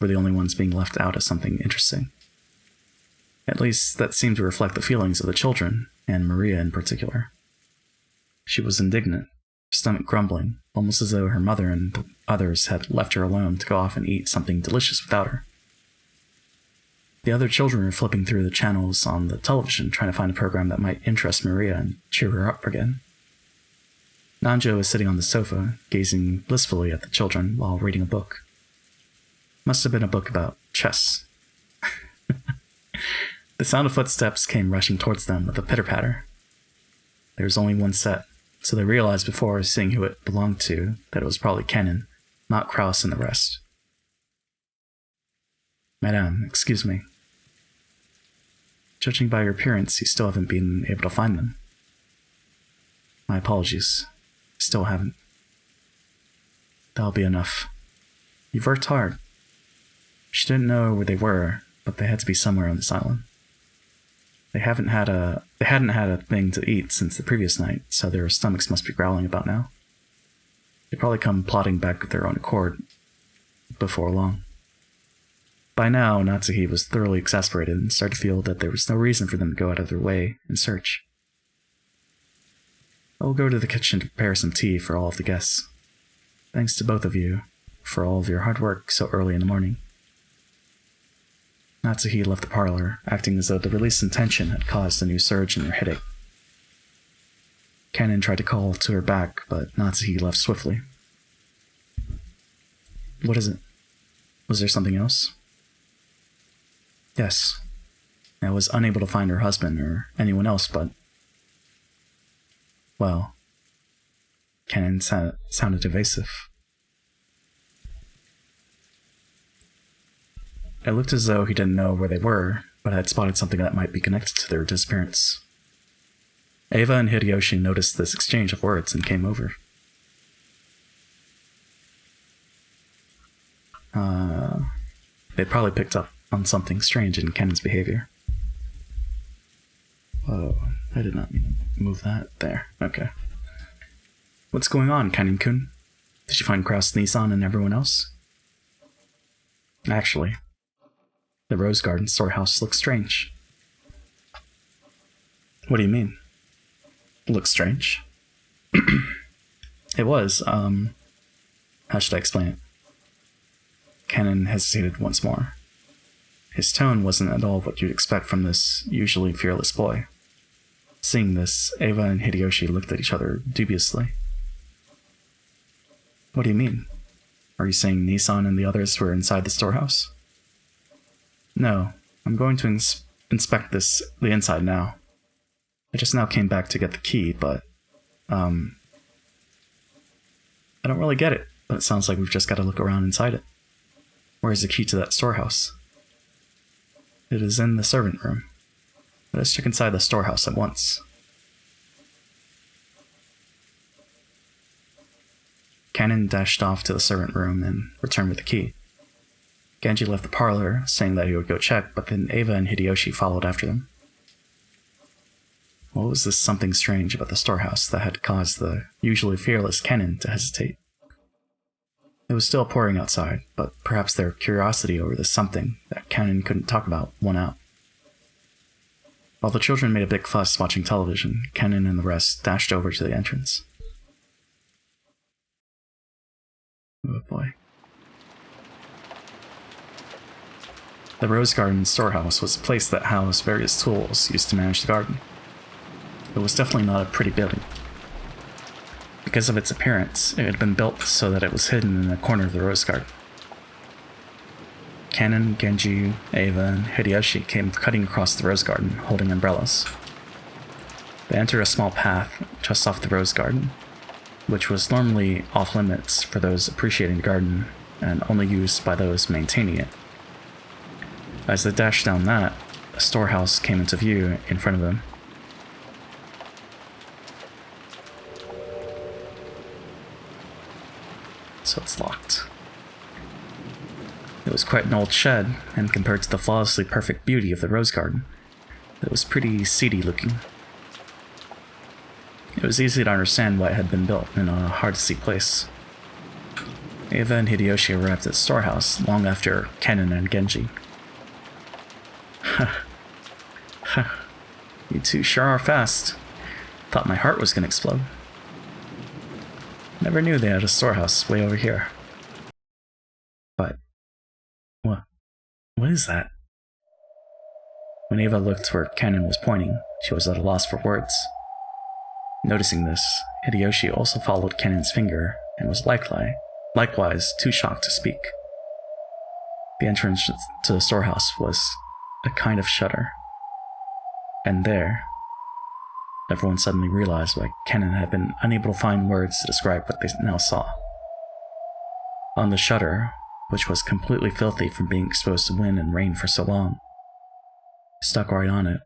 were the only ones being left out of something interesting. At least that seemed to reflect the feelings of the children, and Maria in particular. She was indignant, her stomach grumbling, almost as though her mother and the others had left her alone to go off and eat something delicious without her. The other children were flipping through the channels on the television, trying to find a program that might interest Maria and cheer her up again. Nanjo was sitting on the sofa, gazing blissfully at the children while reading a book. Must have been a book about chess. The sound of footsteps came rushing towards them with a pitter-patter. There was only one set, so they realized before seeing who it belonged to that it was probably Kennen, not Kraus and the rest. Madame, excuse me. Judging by your appearance, you still haven't been able to find them. My apologies. Still haven't. That'll be enough. You've worked hard. She didn't know where they were, but they had to be somewhere on this island. They hadn't had a thing to eat since the previous night, so their stomachs must be growling about now. They'd probably come plodding back of their own accord before long. By now, Natsuhi was thoroughly exasperated and started to feel that there was no reason for them to go out of their way in search. I will go to the kitchen to prepare some tea for all of the guests. Thanks to both of you for all of your hard work so early in the morning. Natsuhi left the parlor, acting as though the release in tension had caused a new surge in her headache. Kennen tried to call to her back, but Natsuhi left swiftly. What is it? Was there something else? Yes. I was unable to find her husband or anyone else, but... Well... Kennen sounded evasive. It looked as though he didn't know where they were, but had spotted something that might be connected to their disappearance. Eva and Hideyoshi noticed this exchange of words and came over. They probably picked up on something strange in Kennen's behavior. Whoa, I did not mean to move that. There, okay. What's going on, Kennen-kun? Did you find Kraus, Nissan, and everyone else? Actually, the Rose Garden storehouse looks strange. What do you mean? Looks strange? It was, how should I explain it? Kennen hesitated once more. His tone wasn't at all what you'd expect from this usually fearless boy. Seeing this, Eva and Hideyoshi looked at each other dubiously. What do you mean? Are you saying Nissan and the others were inside the storehouse? No, I'm going to inspect the inside now. I just now came back to get the key, but, I don't really get it, but it sounds like we've just got to look around inside it. Where is the key to that storehouse? It is in the servant room. Let us check inside the storehouse at once. Kennen dashed off to the servant room and returned with the key. Genji left the parlor, saying that he would go check, but then Eva and Hideyoshi followed after them. What was this something strange about the storehouse that had caused the usually fearless Kennen to hesitate? It was still pouring outside, but perhaps their curiosity over this something that Kennen couldn't talk about won out. While the children made a big fuss watching television, Kennen and the rest dashed over to the entrance. Oh boy. The Rose Garden storehouse was a place that housed various tools used to manage the garden. It was definitely not a pretty building. Because of its appearance, it had been built so that it was hidden in a corner of the Rose Garden. Kennen, Genji, Eva, and Hideyoshi came cutting across the Rose Garden, holding umbrellas. They entered a small path just off the Rose Garden, which was normally off-limits for those appreciating the garden and only used by those maintaining it. As they dashed down that, a storehouse came into view in front of them. So it's locked. It was quite an old shed, and compared to the flawlessly perfect beauty of the Rose Garden, it was pretty seedy looking. It was easy to understand why it had been built in a hard-to-see place. Eva and Hideyoshi arrived at the storehouse long after Kennen and Genji. You two sure are fast. Thought my heart was gonna explode. Never knew they had a storehouse way over here. But, what is that? When Eva looked where Kennen was pointing, she was at a loss for words. Noticing this, Hideyoshi also followed Kennen's finger and was likewise too shocked to speak. The entrance to the storehouse was a kind of shutter. And there, everyone suddenly realized why Kennen had been unable to find words to describe what they now saw. On the shutter, which was completely filthy from being exposed to wind and rain for so long, stuck right on it,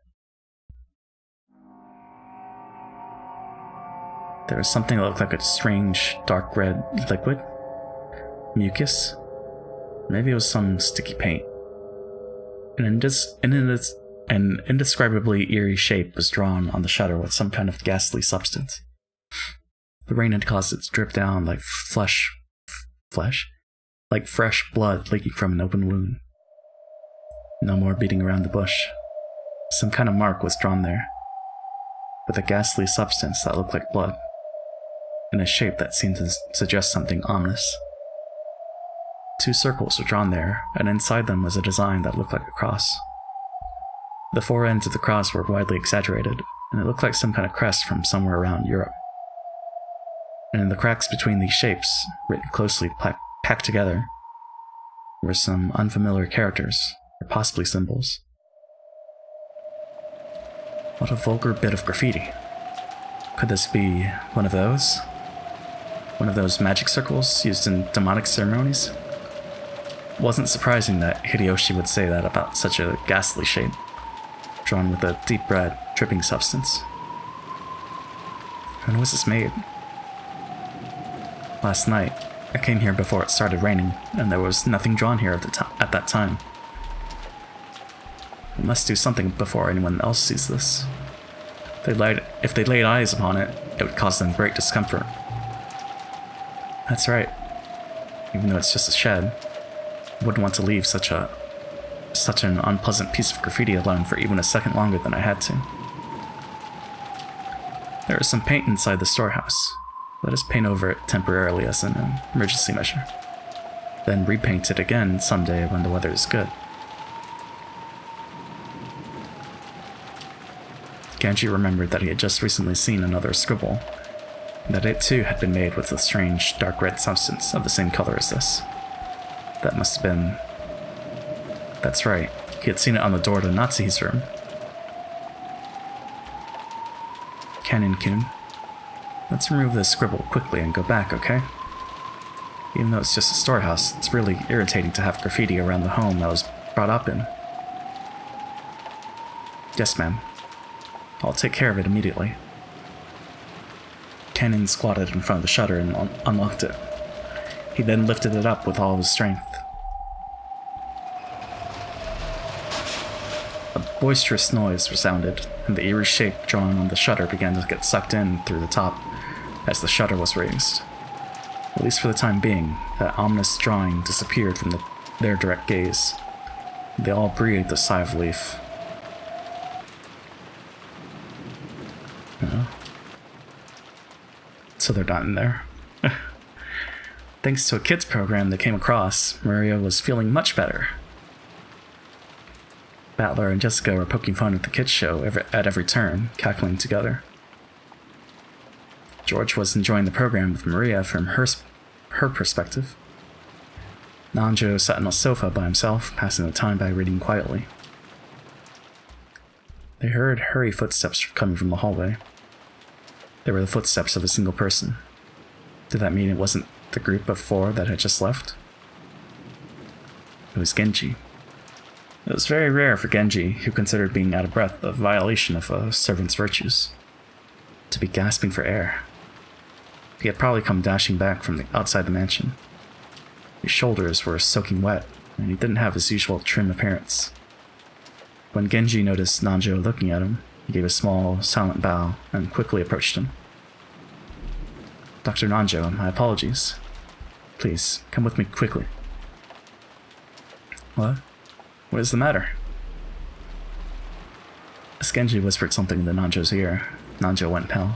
there was something that looked like a strange, dark red liquid? Mucus? Maybe it was some sticky paint. An indescribably eerie shape was drawn on the shutter with some kind of ghastly substance. The rain had caused it to drip down like flesh? Like fresh blood leaking from an open wound. No more beating around the bush. Some kind of mark was drawn there, with a ghastly substance that looked like blood, in a shape that seemed to suggest something ominous. 2 circles were drawn there, and inside them was a design that looked like a cross. The 4 ends of the cross were widely exaggerated, and it looked like some kind of crest from somewhere around Europe. And in the cracks between these shapes, written closely packed together, were some unfamiliar characters, or possibly symbols. What a vulgar bit of graffiti. Could this be one of those? One of those magic circles used in demonic ceremonies? It wasn't surprising that Hideyoshi would say that about such a ghastly shape, drawn with a deep red, dripping substance. When was this made? Last night, I came here before it started raining, and there was nothing drawn here at that time. We must do something before anyone else sees this. If they laid eyes upon it, it would cause them great discomfort. That's right. Even though it's just a shed, I wouldn't want to leave such an unpleasant piece of graffiti alone for even a second longer than I had to. There is some paint inside the storehouse. Let us paint over it temporarily as an emergency measure. Then repaint it again someday when the weather is good. Genji remembered that he had just recently seen another scribble, and that it too had been made with a strange dark red substance of the same color as this. That must have been... That's right, he had seen it on the door to Natsuhi's room. Canon-kun, let's remove this scribble quickly and go back, okay? Even though it's just a storehouse, it's really irritating to have graffiti around the home I was brought up in. Yes, ma'am. I'll take care of it immediately. Canon squatted in front of the shutter and unlocked it. He then lifted it up with all his strength. A boisterous noise resounded, and the eerie shape drawn on the shutter began to get sucked in through the top as the shutter was raised. At least for the time being, that ominous drawing disappeared from their direct gaze. They all breathed a sigh of relief. So they're not in there. Thanks to a kids program they came across, Maria was feeling much better. Battler and Jessica were poking fun at the kids show at every turn, cackling together. George was enjoying the program with Maria from her perspective. Nanjo sat on a sofa by himself, passing the time by reading quietly. They heard hurried footsteps coming from the hallway. They were the footsteps of a single person. Did that mean it wasn't the group of 4 that had just left? It was Genji. It was very rare for Genji, who considered being out of breath a violation of a servant's virtues, to be gasping for air. He had probably come dashing back from outside the mansion. His shoulders were soaking wet, and he didn't have his usual trim appearance. When Genji noticed Nanjo looking at him, he gave a small, silent bow and quickly approached him. Dr. Nanjo, my apologies. Please, come with me quickly. What? What is the matter? As Genji whispered something into Nanjo's ear, Nanjo went pale.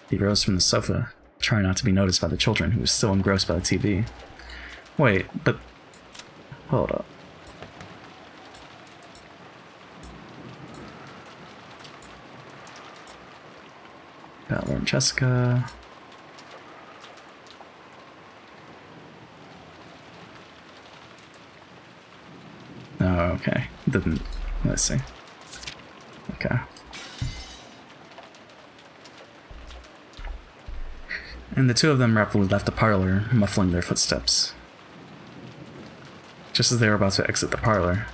He rose from the sofa, trying not to be noticed by the children who were still engrossed by the TV. Wait, but... Hold up. Battler and Jessica... Oh, okay. Didn't... Let's see. Okay. And the two of them rapidly left the parlor, muffling their footsteps. Just as they were about to exit the parlor,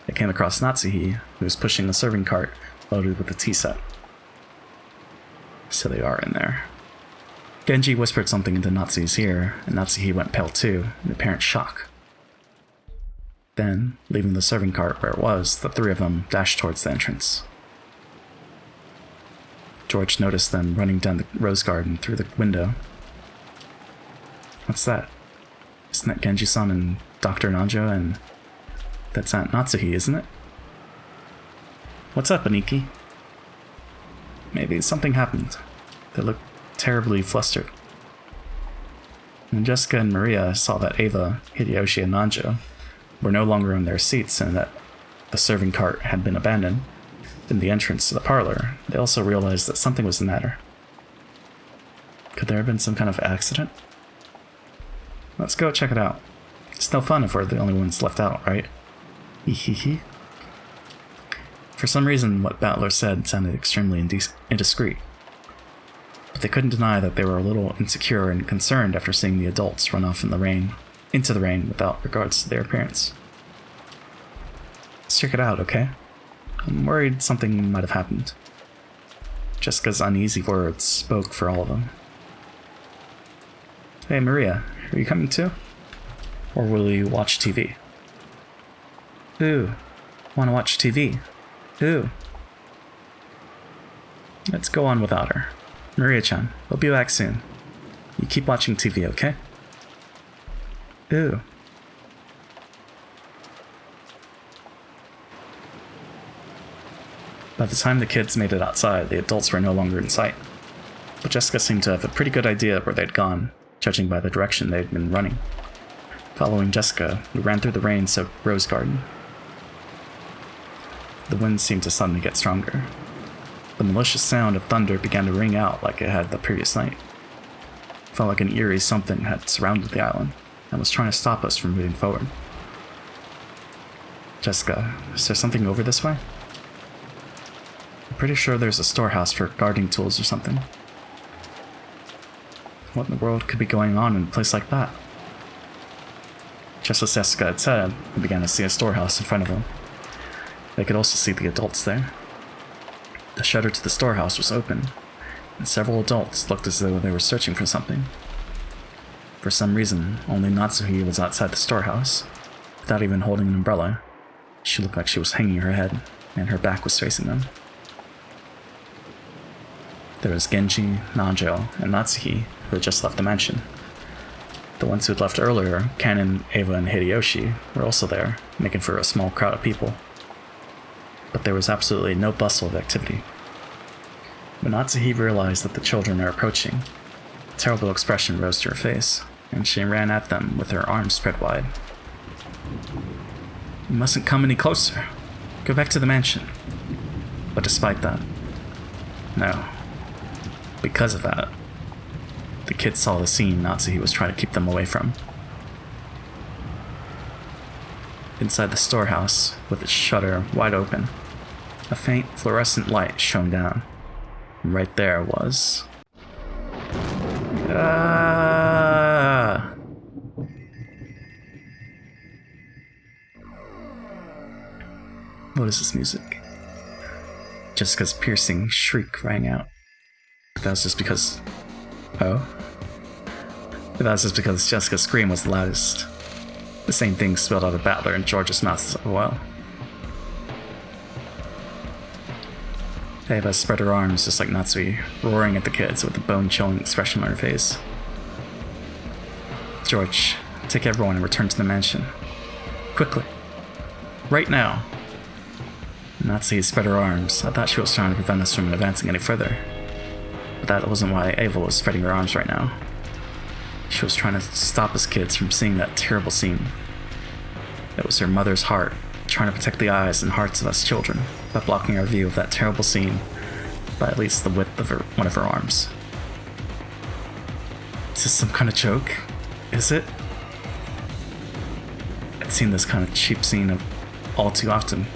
they came across Natsuhi, who was pushing a serving cart loaded with a tea set. So they are in there. Genji whispered something into Natsuhi's ear, and Natsuhi went pale too, in apparent shock. Then, leaving the serving cart where it was, the 3 of them dashed towards the entrance. George noticed them running down the rose garden through the window. What's that? Isn't that Genji-san and Dr. Nanjo and... That's Aunt Natsuhi, isn't it? What's up, Aniki? Maybe something happened. They looked terribly flustered. When Jessica and Maria saw that Ava, Hideyoshi, and Nanjo were no longer in their seats and that the serving cart had been abandoned in the entrance to the parlor, they also realized that something was the matter. Could there have been some kind of accident? Let's go check it out. It's no fun if we're the only ones left out, right? Hehehe. For some reason, what Battler said sounded extremely indiscreet. But they couldn't deny that they were a little insecure and concerned after seeing the adults run off into the rain without regards to their appearance. Let's check it out, okay? I'm worried something might have happened. Jessica's uneasy words spoke for all of them. Hey, Maria, are you coming too? Or will you watch TV? Ooh, wanna watch TV? Ooh. Let's go on without her. Maria-chan, we'll be back soon. You keep watching TV, okay? Ooh. By the time the kids made it outside, the adults were no longer in sight. But Jessica seemed to have a pretty good idea of where they'd gone, judging by the direction they'd been running. Following Jessica, we ran through the rain-soaked rose garden. The wind seemed to suddenly get stronger. The malicious sound of thunder began to ring out like it had the previous night. It felt like an eerie something had surrounded the island and was trying to stop us from moving forward. Jessica, is there something over this way? I'm pretty sure there's a storehouse for gardening tools or something. What in the world could be going on in a place like that? Just as Jessica had said, we began to see a storehouse in front of them. They could also see the adults there. The shutter to the storehouse was open, and several adults looked as though they were searching for something. For some reason, only Natsuhi was outside the storehouse. Without even holding an umbrella, she looked like she was hanging her head, and her back was facing them. There was Genji, Nanjo, and Natsuhi, who had just left the mansion. The ones who had left earlier, Kanon, Eva, and Hideyoshi, were also there, making for a small crowd of people. But there was absolutely no bustle of activity. When Natsuhi realized that the children are approaching, a terrible expression rose to her face, and she ran at them with her arms spread wide. You mustn't come any closer. Go back to the mansion. But despite that, no. Because of that, the kids saw the scene Natsuhi was trying to keep them away from. Inside the storehouse, with its shutter wide open, a faint fluorescent light shone down. And right there was... Ah! What is this music? Jessica's piercing shriek rang out. But that was just because... Oh? But that was just because Jessica's scream was the loudest. The same thing spilled out of Battler and George's mouths as well. Eva spread her arms just like Natsui, roaring at the kids with a bone-chilling expression on her face. George, take everyone and return to the mansion. Quickly. Right now. Natsui spread her arms. I thought she was trying to prevent us from advancing any further. But that wasn't why Eva was spreading her arms right now. She was trying to stop us kids from seeing that terrible scene. It was her mother's heart, trying to protect the eyes and hearts of us children by blocking our view of that terrible scene by at least the width of one of her arms. Is this some kind of joke? Is it? I'd seen this kind of cheap scene all too often.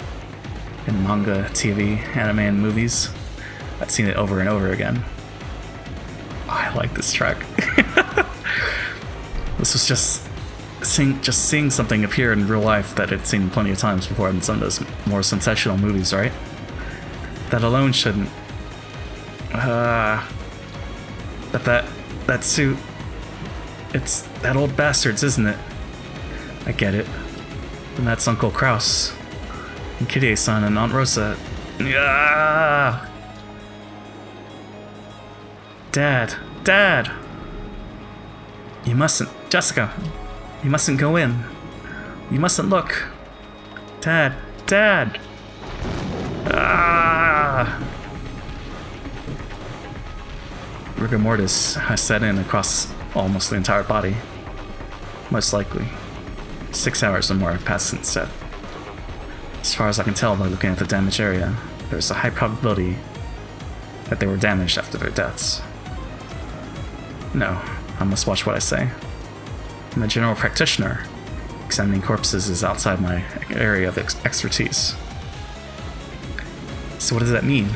In manga, TV, anime, and movies. I'd seen it over and over again. Oh, I like this track. This was just seeing something appear in real life that I'd seen plenty of times before in some of those more sensational movies, right? That alone shouldn't... But that suit... It's that old bastard's, isn't it? I get it. And that's Uncle Kraus. And Kirie-san and Aunt Rosa. Yeah. Dad! You mustn't. Jessica, you mustn't go in. You mustn't look. Dad! Ah! Rigor mortis has set in across almost the entire body. Most likely. 6 hours or more have passed since death. As far as I can tell by looking at the damaged area, there's a high probability that they were damaged after their deaths. No, I must watch what I say. I'm a general practitioner. Examining corpses is outside my area of expertise. So what does that mean?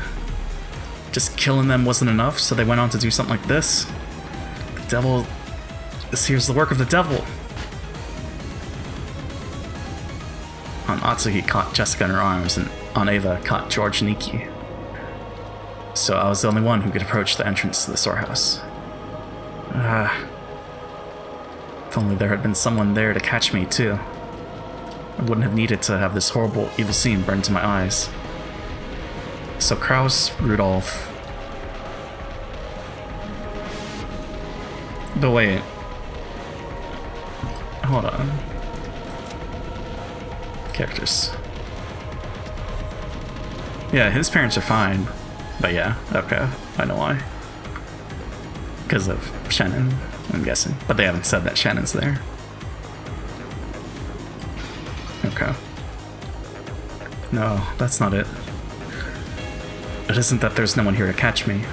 Just killing them wasn't enough, so they went on to do something like this? The devil... This here's the work of the devil! Aunt Atsuhi caught Jessica in her arms, and Aunt Eva caught George and Nikki. So I was the only one who could approach the entrance to the storehouse. If only there had been someone there to catch me, too. I wouldn't have needed to have this horrible, evil scene burned to my eyes. So Kraus, Rudolph... But wait. Hold on. Characters. Yeah, his parents are fine. But yeah, okay. I know why. Because of Shannon, I'm guessing. But they haven't said that Shannon's there. Okay. No, that's not it. It isn't that there's no one here to catch me.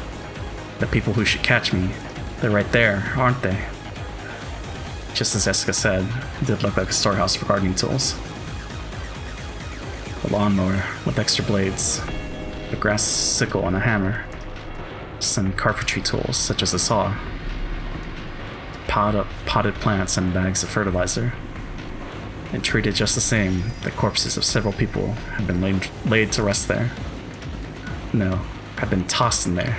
The people who should catch me, they're right there, aren't they? Just as Jessica said, it did look like a storehouse for gardening tools. A lawnmower with extra blades, a grass sickle and a hammer, some carpentry tools such as a saw, potted plants and bags of fertilizer. And treated just the same, the corpses of several people had been laid to rest there. No, had been tossed in there.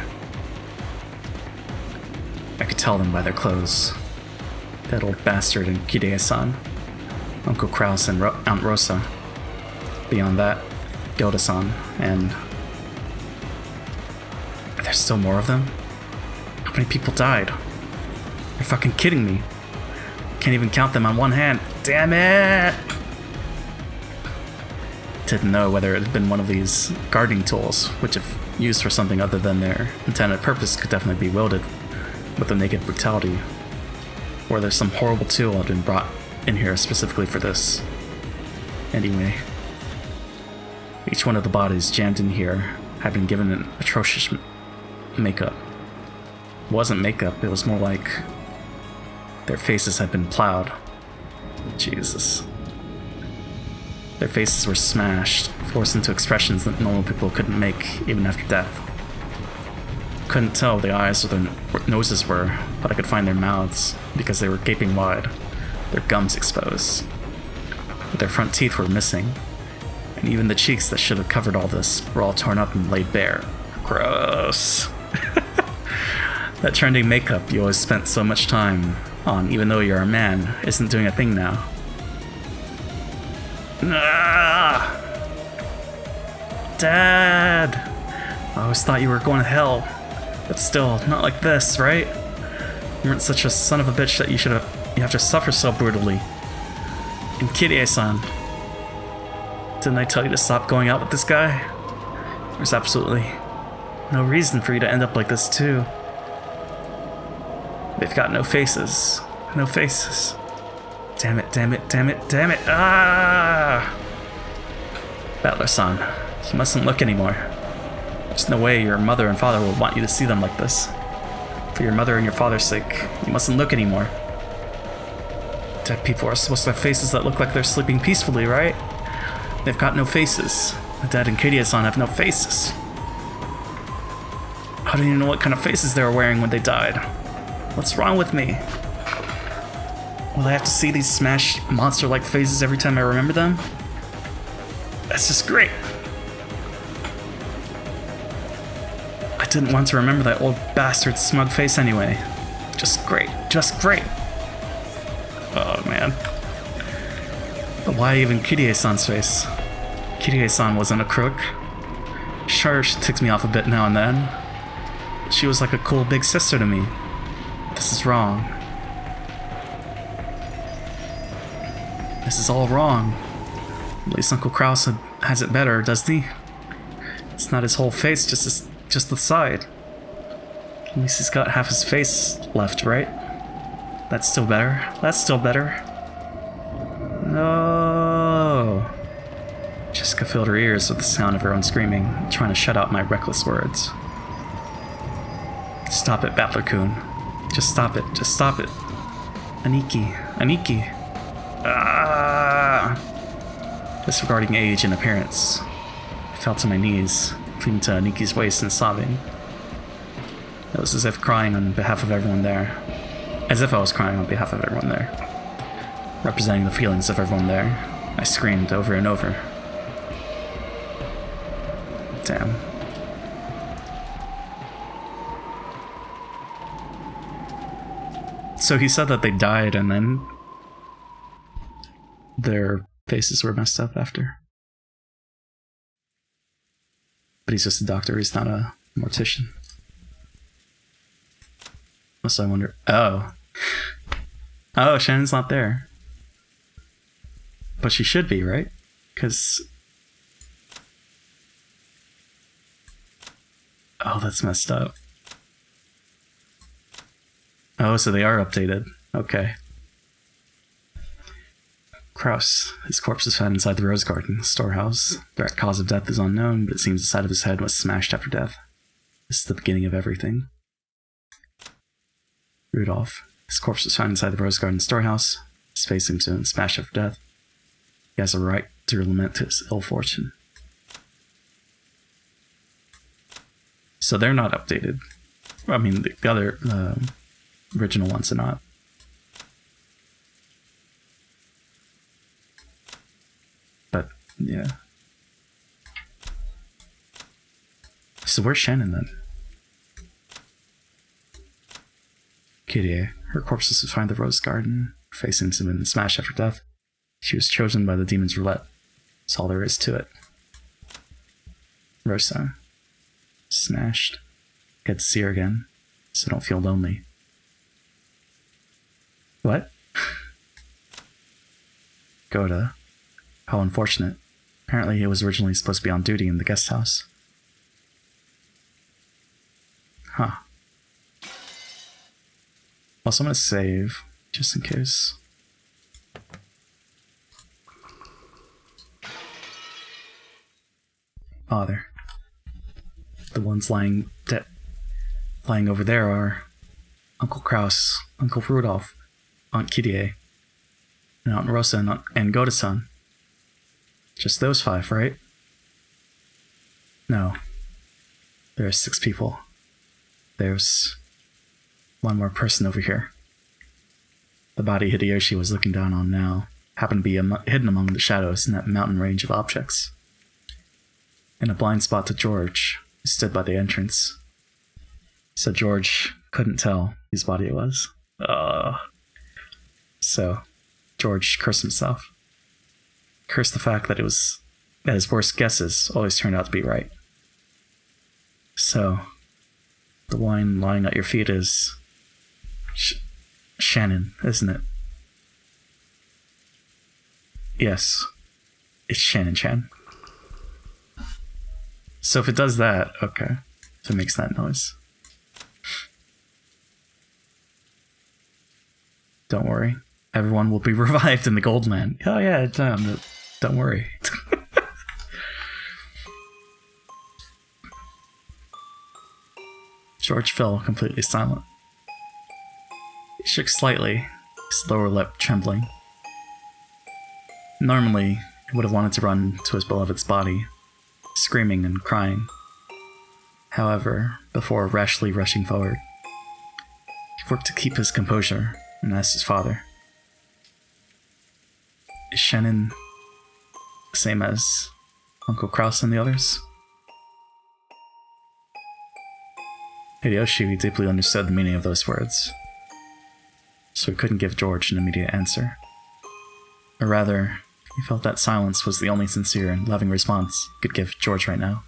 I could tell them by their clothes. That old bastard and Kide-san, Uncle Kraus and Aunt Rosa. Beyond that, Gilda-san, and... Are there still more of them? How many people died? You're fucking kidding me. Can't even count them on one hand. Damn it! Didn't know whether it had been one of these gardening tools, which if used for something other than their intended purpose could definitely be wielded with a naked brutality. Or there's some horrible tool had been brought in here specifically for this. Anyway, each one of the bodies jammed in here had been given an atrocious makeup. It wasn't makeup, it was more like their faces had been plowed. Jesus. Their faces were smashed, forced into expressions that normal people couldn't make even after death. Couldn't tell where the eyes or their noses were, but I could find their mouths because they were gaping wide, their gums exposed. But their front teeth were missing, and even the cheeks that should have covered all this were all torn up and laid bare. Gross. That trending makeup you always spent so much time on, even though you're a man, isn't doing a thing now. Ah! Dad! I always thought you were going to hell. But still, not like this, right? You weren't such a son of a bitch that you have to suffer so brutally. And Kirie-san, didn't I tell you to stop going out with this guy? There's absolutely no reason for you to end up like this too. They've got no faces. No faces. Damn it, damn it, damn it, damn it! Ah! Battler-san, you mustn't look anymore. There's no way your mother and father will want you to see them like this. For your mother and your father's sake, you mustn't look anymore. Dead people are supposed to have faces that look like they're sleeping peacefully, right? They've got no faces. My dad and Kirie-san have no faces. I don't even know what kind of faces they were wearing when they died. What's wrong with me? Will I have to see these smashed monster-like faces every time I remember them? That's just great. I didn't want to remember that old bastard's smug face anyway. Just great. Just great. Oh, man. But why even Kirie-san's face? Kirie-san wasn't a crook. Sure, she ticks me off a bit now and then. But she was like a cool big sister to me. This is wrong. This is all wrong. At least Uncle Kraus has it better, doesn't he? It's not his whole face, just the side. At least he's got half his face left, right? That's still better. That's still better. No. Jessica filled her ears with the sound of her own screaming, trying to shut out my reckless words. Stop it, Battler-kun. Just stop it. Just stop it. Aniki. Aniki. Ah! Disregarding age and appearance, I fell to my knees, cleaving to Aniki's waist and sobbing. It was as if crying on behalf of everyone there. As if I was crying on behalf of everyone there. Representing the feelings of everyone there, I screamed over and over. Damn. So he said that they died and then their faces were messed up after. But he's just a doctor, he's not a mortician. So I wonder... Oh, Shannon's not there. But she should be, right? Because... Oh, that's messed up. Oh, so they are updated. Okay. Kraus. His corpse was found inside the Rose Garden storehouse. The direct cause of death is unknown, but it seems the side of his head was smashed after death. This is the beginning of everything. Rudolph. His corpse was found inside the Rose Garden storehouse. His face seems to have been smashed after death. He has a right to lament his ill fortune. So they're not updated. I mean, the other original ones are not. But, yeah. So where's Shannon then? Kyrie. Her corpse was found in the Rose Garden. Her face seems to have been smashed after death. She was chosen by the demon's roulette. That's all there is to it. Rosa. Smashed. Get to see her again, so don't feel lonely. What? Goda. How unfortunate. Apparently he was originally supposed to be on duty in the guest house. Huh. Also, I'm gonna save, just in case. Oh, there. The ones lying over there are Uncle Kraus, Uncle Rudolph, Aunt Kyrie, and Aunt Rosa and Goda-san. Just those 5, right? No. There are 6 people. There's one more person over here. The body Hideyoshi was looking down on now happened to be hidden among the shadows in that mountain range of objects. In a blind spot to George, who stood by the entrance. So George couldn't tell whose body it was. So George cursed himself. Cursed the fact that his worst guesses always turned out to be right. So, the wine lying at your feet is Shannon, isn't it? Yes, it's Shannon-chan. So if it does that, okay. If it makes that noise. Don't worry. Everyone will be revived in the Goldland. Oh yeah, don't worry. George fell completely silent. He shook slightly, his lower lip trembling. Normally, he would have wanted to run to his beloved's body, screaming and crying. However, before rashly rushing forward, he worked to keep his composure and asked his father, "Is Shannon the same as Uncle Kraus and the others?" Hideyoshi deeply understood the meaning of those words, so he couldn't give George an immediate answer. Or rather, he felt that silence was the only sincere and loving response he could give George right now.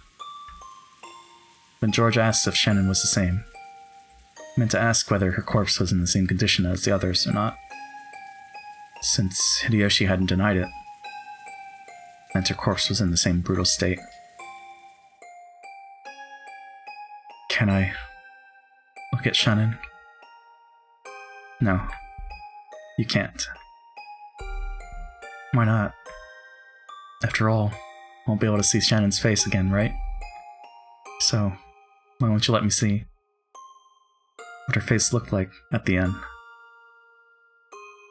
When George asked if Shannon was the same, he meant to ask whether her corpse was in the same condition as the others or not. Since Hideyoshi hadn't denied it, meant her corpse was in the same brutal state. Can I look at Shannon? No, you can't. Why not? After all, I won't be able to see Shannon's face again, right? So, why won't you let me see what her face looked like at the end?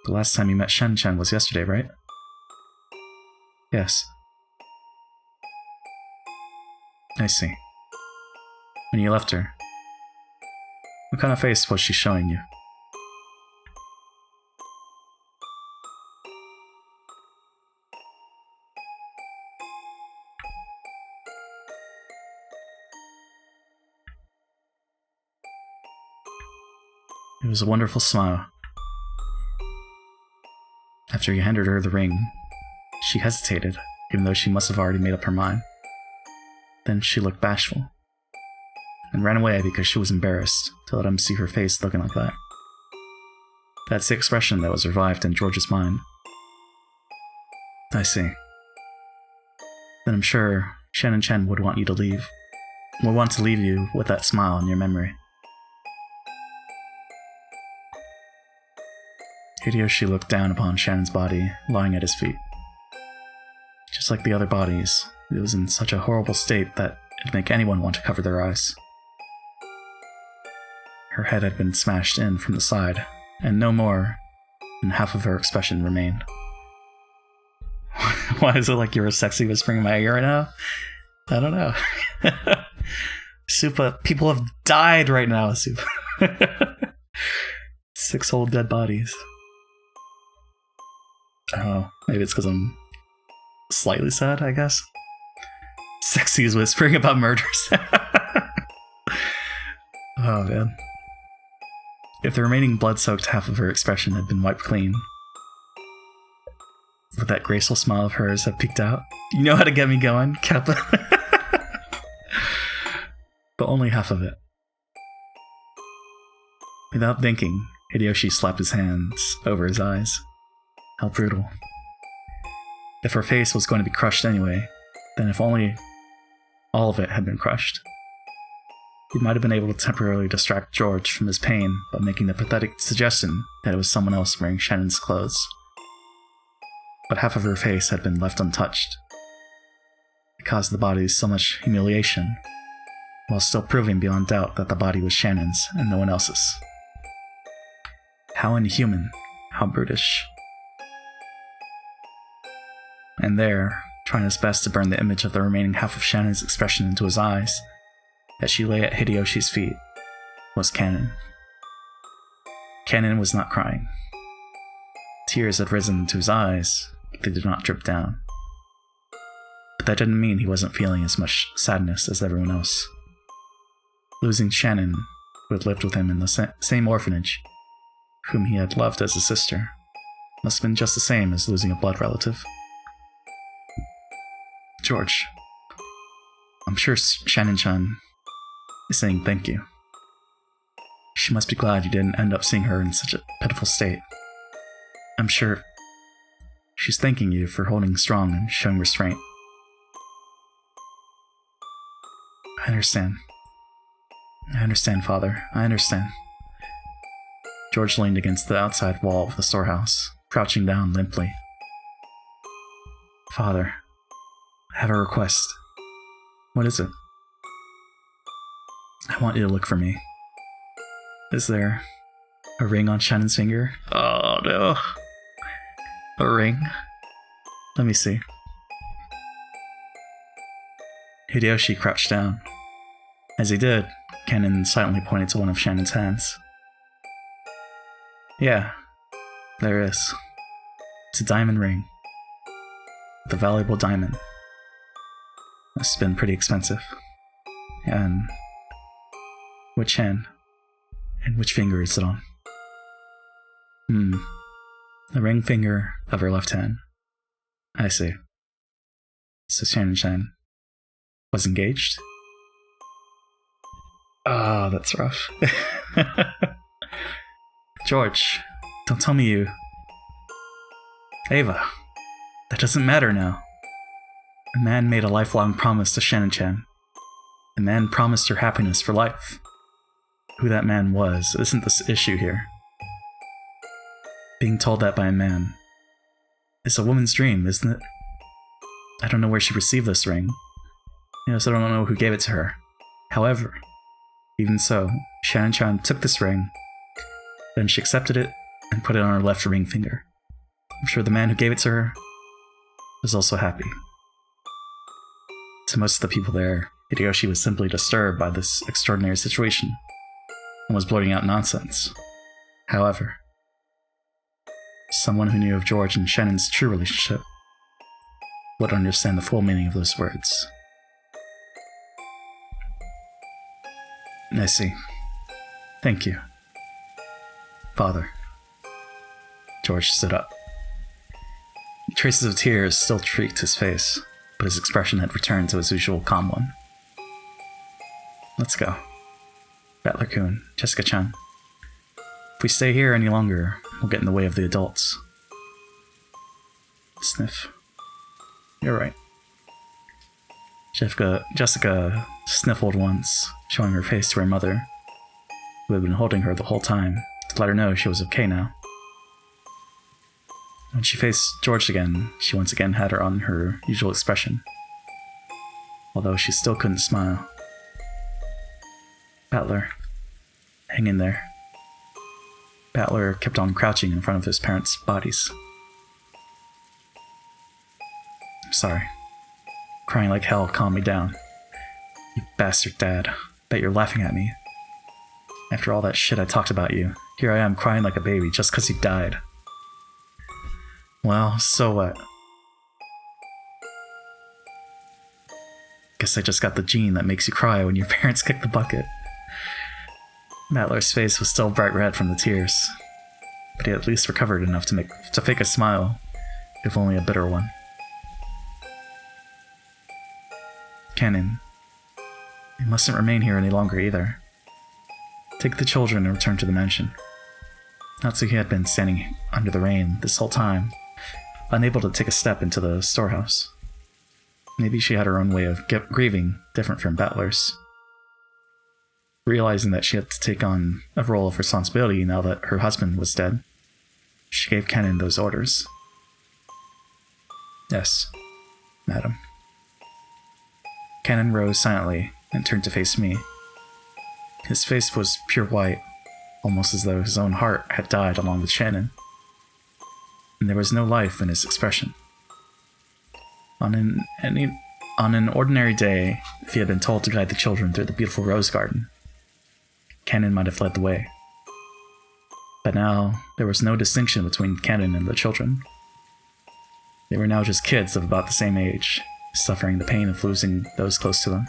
The last time you met Shan-chan was yesterday, right? Yes. I see. When you left her, what kind of face was she showing you? It was a wonderful smile. After he handed her the ring, she hesitated, even though she must have already made up her mind. Then she looked bashful, and ran away because she was embarrassed to let him see her face looking like that. That's the expression that was revived in George's mind. I see. Then I'm sure Shannon Chen would want you to leave. Would want to leave you with that smile in your memory. Hideyoshi looked down upon Shannon's body, lying at his feet. Just like the other bodies, it was in such a horrible state that it'd make anyone want to cover their eyes. Her head had been smashed in from the side, and no more than half of her expression remained. Why is it like you're sexy whispering in my ear right now? I don't know. Supa, people have died right now, Supa. 6 whole dead bodies. Oh, maybe it's because I'm slightly sad, I guess. Sexy is whispering about murders. Oh, man. If the remaining blood-soaked half of her expression had been wiped clean, would that graceful smile of hers have peeked out? You know how to get me going, Kappa. But only half of it. Without thinking, Hideyoshi slapped his hands over his eyes. How brutal. If her face was going to be crushed anyway, then if only all of it had been crushed, he might have been able to temporarily distract George from his pain by making the pathetic suggestion that it was someone else wearing Shannon's clothes. But half of her face had been left untouched. It caused the body so much humiliation, while still proving beyond doubt that the body was Shannon's and no one else's. How inhuman, how brutish. And there, trying his best to burn the image of the remaining half of Shannon's expression into his eyes, as she lay at Hideyoshi's feet, was Cannon. Cannon was not crying. Tears had risen to his eyes, but they did not drip down. But that didn't mean he wasn't feeling as much sadness as everyone else. Losing Shannon, who had lived with him in the same orphanage, whom he had loved as a sister, must have been just the same as losing a blood relative. George, I'm sure Shannon-chan is saying thank you. She must be glad you didn't end up seeing her in such a pitiful state. I'm sure she's thanking you for holding strong and showing restraint. I understand. I understand, Father. I understand. George leaned against the outside wall of the storehouse, crouching down limply. Father, I have a request. What is it? I want you to look for me. Is there a ring on Shannon's finger? Oh no. A ring? Let me see. Hideyoshi crouched down. As he did, Cannon silently pointed to one of Shannon's hands. Yeah, there is. It's a diamond ring. With a valuable diamond. Must have been pretty expensive. And which hand? And which finger is it on? The ring finger of her left hand. I see. So Shannon-chan was engaged? Ah, oh, that's rough. George, don't tell me you... Ava, that doesn't matter now. A man made a lifelong promise to Shannon-chan. The man promised her happiness for life. Who that man was isn't the issue here. Being told that by a man is a woman's dream, isn't it? I don't know where she received this ring. So I don't know who gave it to her. However, even so, Shannon-chan took this ring, then she accepted it and put it on her left ring finger. I'm sure the man who gave it to her was also happy. To most of the people there, Hideyoshi was simply disturbed by this extraordinary situation and was blurting out nonsense. However, someone who knew of George and Shannon's true relationship would understand the full meaning of those words. I see. Thank you. Father. George stood up. Traces of tears still streaked his face, but his expression had returned to his usual calm one. Let's go. Battler-kun, Jessica-chan. If we stay here any longer, we'll get in the way of the adults. Sniff. You're right. Jessica sniffled once, showing her face to her mother, who had been holding her the whole time, to let her know she was okay now. When she faced George again, she once again had her on her usual expression, although she still couldn't smile. Battler, hang in there. Battler kept on crouching in front of his parents' bodies. I'm sorry. Crying like hell calmed me down. You bastard dad. Bet you're laughing at me. After all that shit I talked about you, here I am crying like a baby just 'cause you died. Well, so what? Guess I just got the gene that makes you cry when your parents kick the bucket. Battler's face was still bright red from the tears, but he at least recovered enough to fake a smile, if only a bitter one. Kennen, you mustn't remain here any longer either. Take the children and return to the mansion. Natsuki had been standing under the rain this whole time, unable to take a step into the storehouse. Maybe she had her own way of grieving, different from Battler's. Realizing that she had to take on a role of responsibility now that her husband was dead, she gave Kennen those orders. Yes, madam. Kennen rose silently and turned to face me. His face was pure white, almost as though his own heart had died along with Shannon. And there was no life in his expression. On an ordinary day, if he had been told to guide the children through the beautiful rose garden, Kennen might have led the way. But now, there was no distinction between Kennen and the children. They were now just kids of about the same age, suffering the pain of losing those close to them.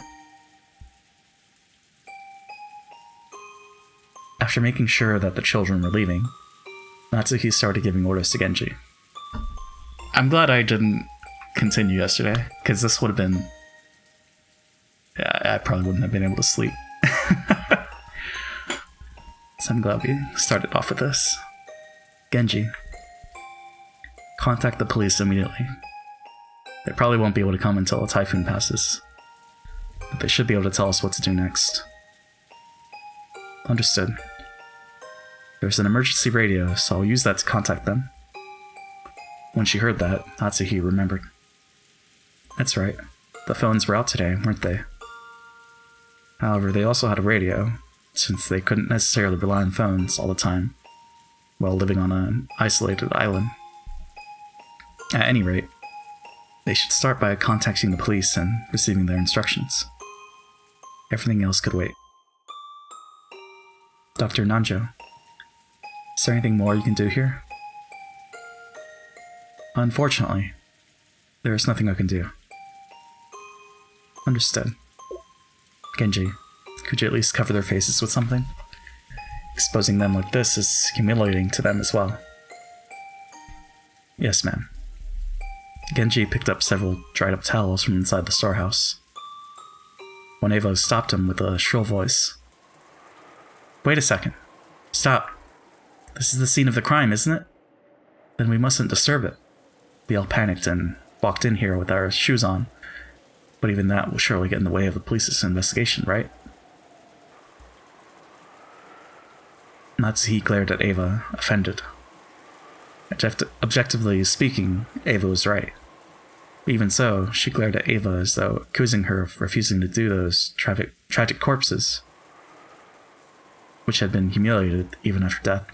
After making sure that the children were leaving, Natsuki started giving orders to Genji. I'm glad I didn't continue yesterday, because this would have been... I probably wouldn't have been able to sleep. So I'm glad we started off with this. Genji, contact the police immediately. They probably won't be able to come until a typhoon passes, but they should be able to tell us what to do next. Understood. There's an emergency radio, so I'll use that to contact them. When she heard that, Natsuki remembered. That's right. The phones were out today, weren't they? However, they also had a radio, since they couldn't necessarily rely on phones all the time, while living on an isolated island. At any rate, they should start by contacting the police and receiving their instructions. Everything else could wait. Dr. Nanjo, is there anything more you can do here? Unfortunately, there is nothing I can do. Understood. Genji, could you at least cover their faces with something? Exposing them like this is humiliating to them as well. Yes, ma'am. Genji picked up several dried-up towels from inside the storehouse. When Ava stopped him with a shrill voice. Wait a second. Stop. This is the scene of the crime, isn't it? Then we mustn't disturb it. We all panicked and walked in here with our shoes on, but even that will surely get in the way of the police's investigation, right? Natsuki glared at Ava, offended. Objectively speaking, Ava was right. Even so, she glared at Ava as though accusing her of refusing to do those tragic corpses, which had been humiliated even after death.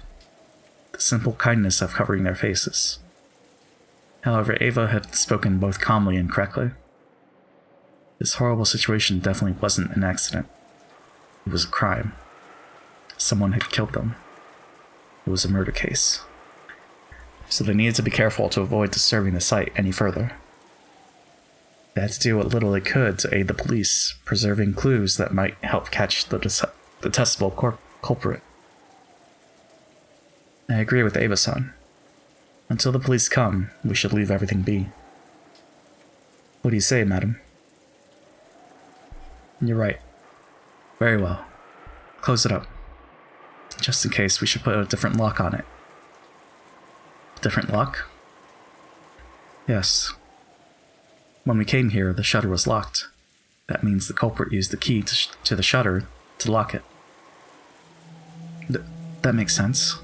The simple kindness of covering their faces. However, Ava had spoken both calmly and correctly. This horrible situation definitely wasn't an accident. It was a crime. Someone had killed them. It was a murder case. So they needed to be careful to avoid disturbing the site any further. They had to do what little they could to aid the police, preserving clues that might help catch the detestable culprit. I agree with Ava-san. Until the police come, we should leave everything be. What do you say, madam? You're right. Very well. Close it up. Just in case, we should put a different lock on it. Different lock? Yes. When we came here, the shutter was locked. That means the culprit used the key to the shutter to lock it. That makes sense.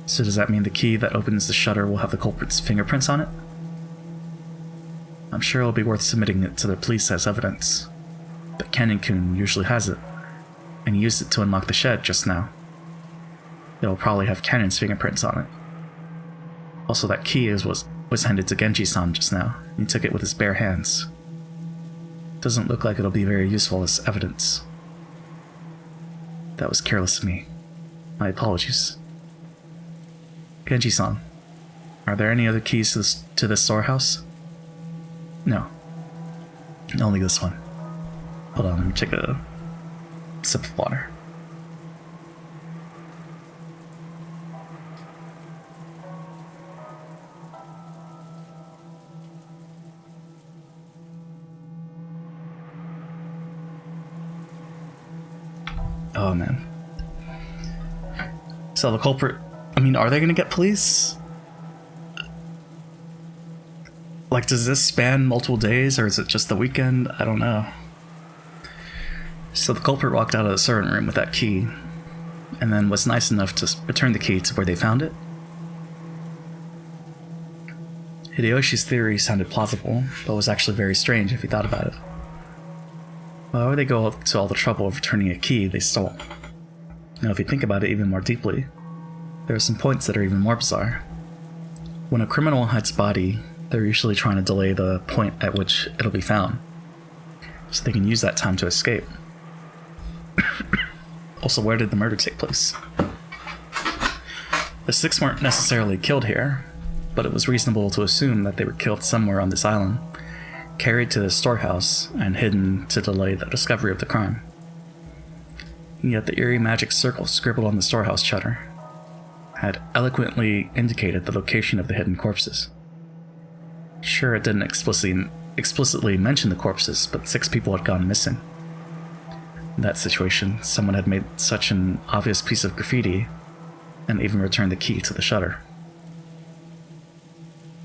So does that mean the key that opens the shutter will have the culprit's fingerprints on it? I'm sure it'll be worth submitting it to the police as evidence. But Canyon-kun usually has it, and he used it to unlock the shed just now. It'll probably have Cannon's fingerprints on it. Also, that key was handed to Genji-san just now, and he took it with his bare hands. Doesn't look like it'll be very useful as evidence. That was careless of me. My apologies. Genji-san, are there any other keys to this storehouse? No. Only this one. Hold on, let me take a sip of water. Oh man. So the culprit, are they gonna get police? Like, does this span multiple days, or is it just the weekend? I don't know. So the culprit walked out of the servant room with that key, and then was nice enough to return the key to where they found it. Hideyoshi's theory sounded plausible, but was actually very strange if you thought about it. Why would they go to all the trouble of returning a key they stole? Now, if you think about it even more deeply, there are some points that are even more bizarre. When a criminal hides a body, they're usually trying to delay the point at which it'll be found, so they can use that time to escape. Also, where did the murder take place? The six weren't necessarily killed here, but it was reasonable to assume that they were killed somewhere on this island, carried to the storehouse, and hidden to delay the discovery of the crime. And yet the eerie magic circle scribbled on the storehouse shutter had eloquently indicated the location of the hidden corpses. Sure, it didn't explicitly mention the corpses, but 6 people had gone missing. In that situation, someone had made such an obvious piece of graffiti and even returned the key to the shutter.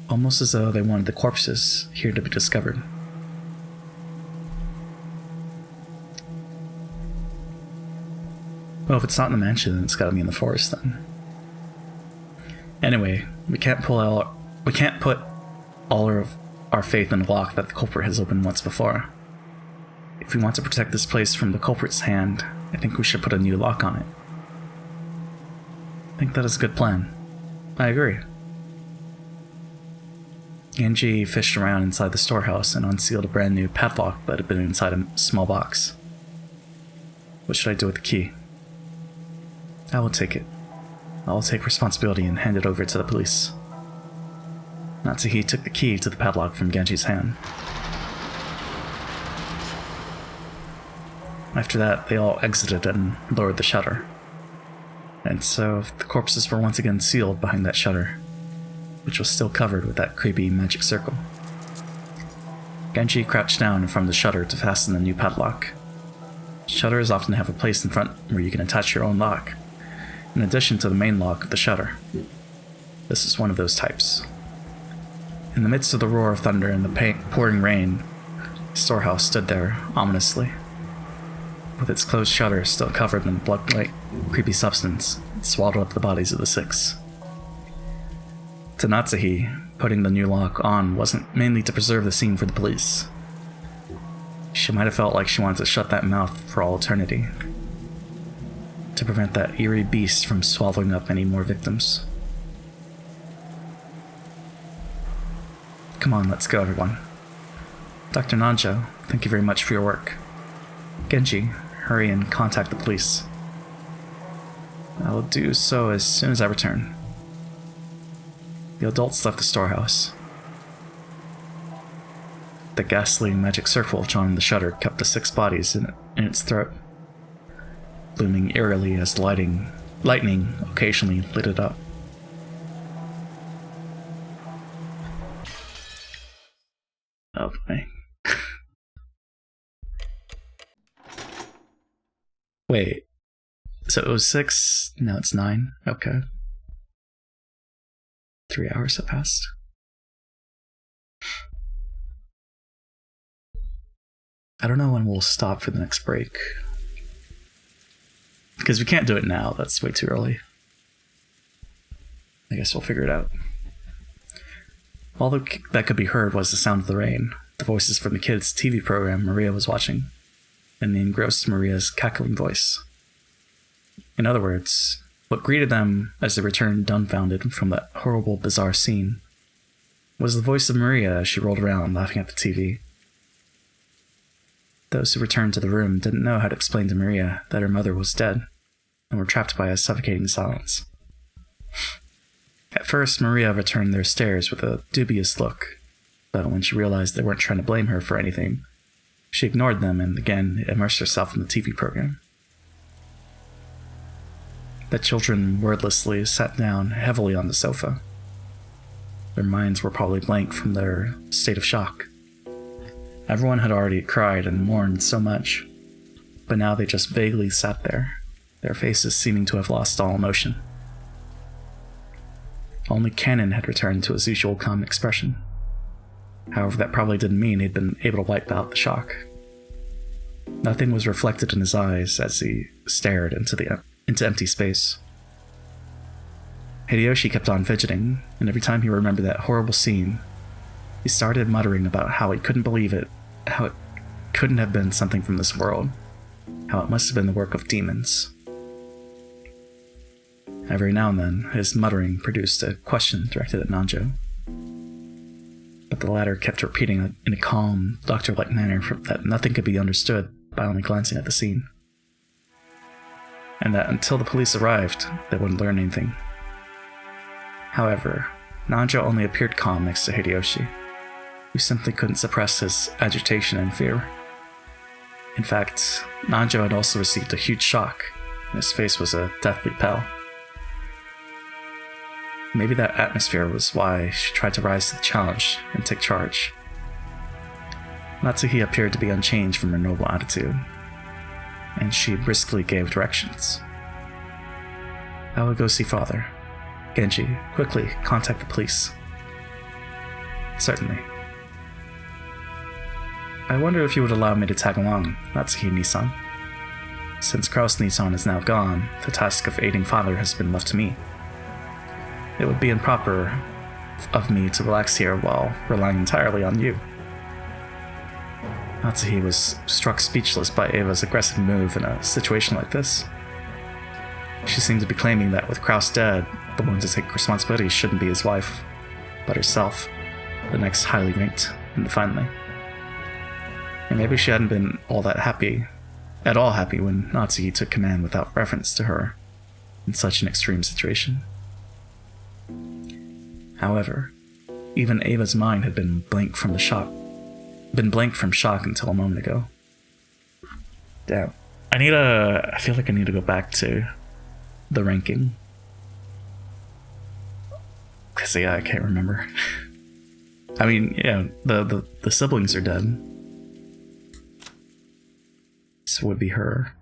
Almost as though they wanted the corpses here to be discovered. Well, if it's not in the mansion, then it's gotta be in the forest then. Anyway, we can't put all of our faith in a lock that the culprit has opened once before. If we want to protect this place from the culprit's hand, I think we should put a new lock on it. I think that is a good plan. I agree. Genji fished around inside the storehouse and unsealed a brand new padlock that had been inside a small box. What should I do with the key? I will take it. I will take responsibility and hand it over to the police. Natsuhi took the key to the padlock from Genji's hand. After that, they all exited and lowered the shutter. And so the corpses were once again sealed behind that shutter, which was still covered with that creepy magic circle. Genji crouched down in front of the shutter to fasten the new padlock. Shutters often have a place in front where you can attach your own lock, in addition to the main lock of the shutter. This is one of those types. In the midst of the roar of thunder and the pouring rain, the storehouse stood there ominously. With its closed shutter still covered in blood-like, creepy substance, it swallowed up the bodies of the 6. To Natsuhi, putting the new lock on wasn't mainly to preserve the scene for the police. She might have felt like she wanted to shut that mouth for all eternity, to prevent that eerie beast from swallowing up any more victims. Come on, let's go, everyone. Dr. Nanjo, thank you very much for your work. Genji, hurry and contact the police. I will do so as soon as I return. The adults left the storehouse. The ghastly magic circle drawn in the shutter kept the 6 bodies in its throat, looming eerily as lightning occasionally lit it up. Oh boy. Wait. So it was 6, now it's 9? Okay. 3 hours have passed. I don't know when we'll stop for the next break. Because we can't do it now, that's way too early. I guess we'll figure it out. All that could be heard was the sound of the rain, the voices from the kids' TV program Maria was watching, and the engrossed Maria's cackling voice. In other words, what greeted them as they returned dumbfounded from that horrible, bizarre scene was the voice of Maria as she rolled around laughing at the TV. Those who returned to the room didn't know how to explain to Maria that her mother was dead and were trapped by a suffocating silence. At first, Maria returned their stares with a dubious look, but when she realized they weren't trying to blame her for anything, she ignored them and again immersed herself in the TV program. The children wordlessly sat down heavily on the sofa. Their minds were probably blank from their state of shock. Everyone had already cried and mourned so much, but now they just vaguely sat there, their faces seeming to have lost all emotion. Only Cannon had returned to his usual calm expression. However, that probably didn't mean he'd been able to wipe out the shock. Nothing was reflected in his eyes as he stared into empty space. Hideyoshi kept on fidgeting, and every time he remembered that horrible scene, he started muttering about how he couldn't believe it, how it couldn't have been something from this world, how it must have been the work of demons. Every now and then, his muttering produced a question directed at Nanjo, but the latter kept repeating in a calm, doctor-like manner that nothing could be understood by only glancing at the scene, and that until the police arrived, they wouldn't learn anything. However, Nanjo only appeared calm next to Hideyoshi, who simply couldn't suppress his agitation and fear. In fact, Nanjo had also received a huge shock, and his face was a deathly pale. Maybe that atmosphere was why she tried to rise to the challenge and take charge. Natsuhi appeared to be unchanged from her noble attitude, and she briskly gave directions. I will go see father. Genji, quickly contact the police. Certainly. I wonder if you would allow me to tag along, Natsuhi-Nisan. Since Kraus-Nisan is now gone, the task of aiding father has been left to me. It would be improper of me to relax here while relying entirely on you. Natsuhi was struck speechless by Ava's aggressive move in a situation like this. She seemed to be claiming that with Kraus dead, the one to take responsibility shouldn't be his wife, but herself, the next highly ranked in the family. And maybe she hadn't been at all happy when Natsuhi took command without reference to her in such an extreme situation. However, even Ava's mind had been blank from shock until a moment ago. Damn. I feel like I need to go back to the ranking. Cause yeah, I can't remember. I mean, yeah, the siblings are dead. This would be her.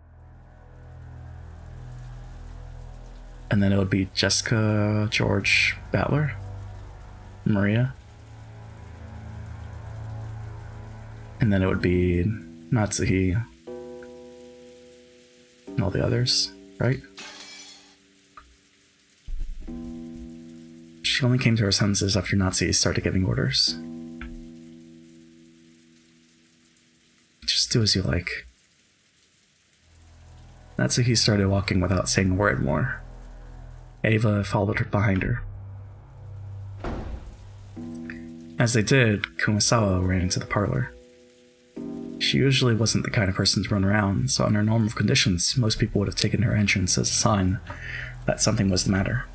And then it would be Jessica, George, Battler, Maria. And then it would be Natsuhi and all the others, right? She only came to her senses after Natsuhi started giving orders. Just do as you like. Natsuhi started walking without saying a word more. Ava followed her behind her. As they did, Kumasawa ran into the parlor. She usually wasn't the kind of person to run around, so under normal conditions, most people would have taken her entrance as a sign that something was the matter.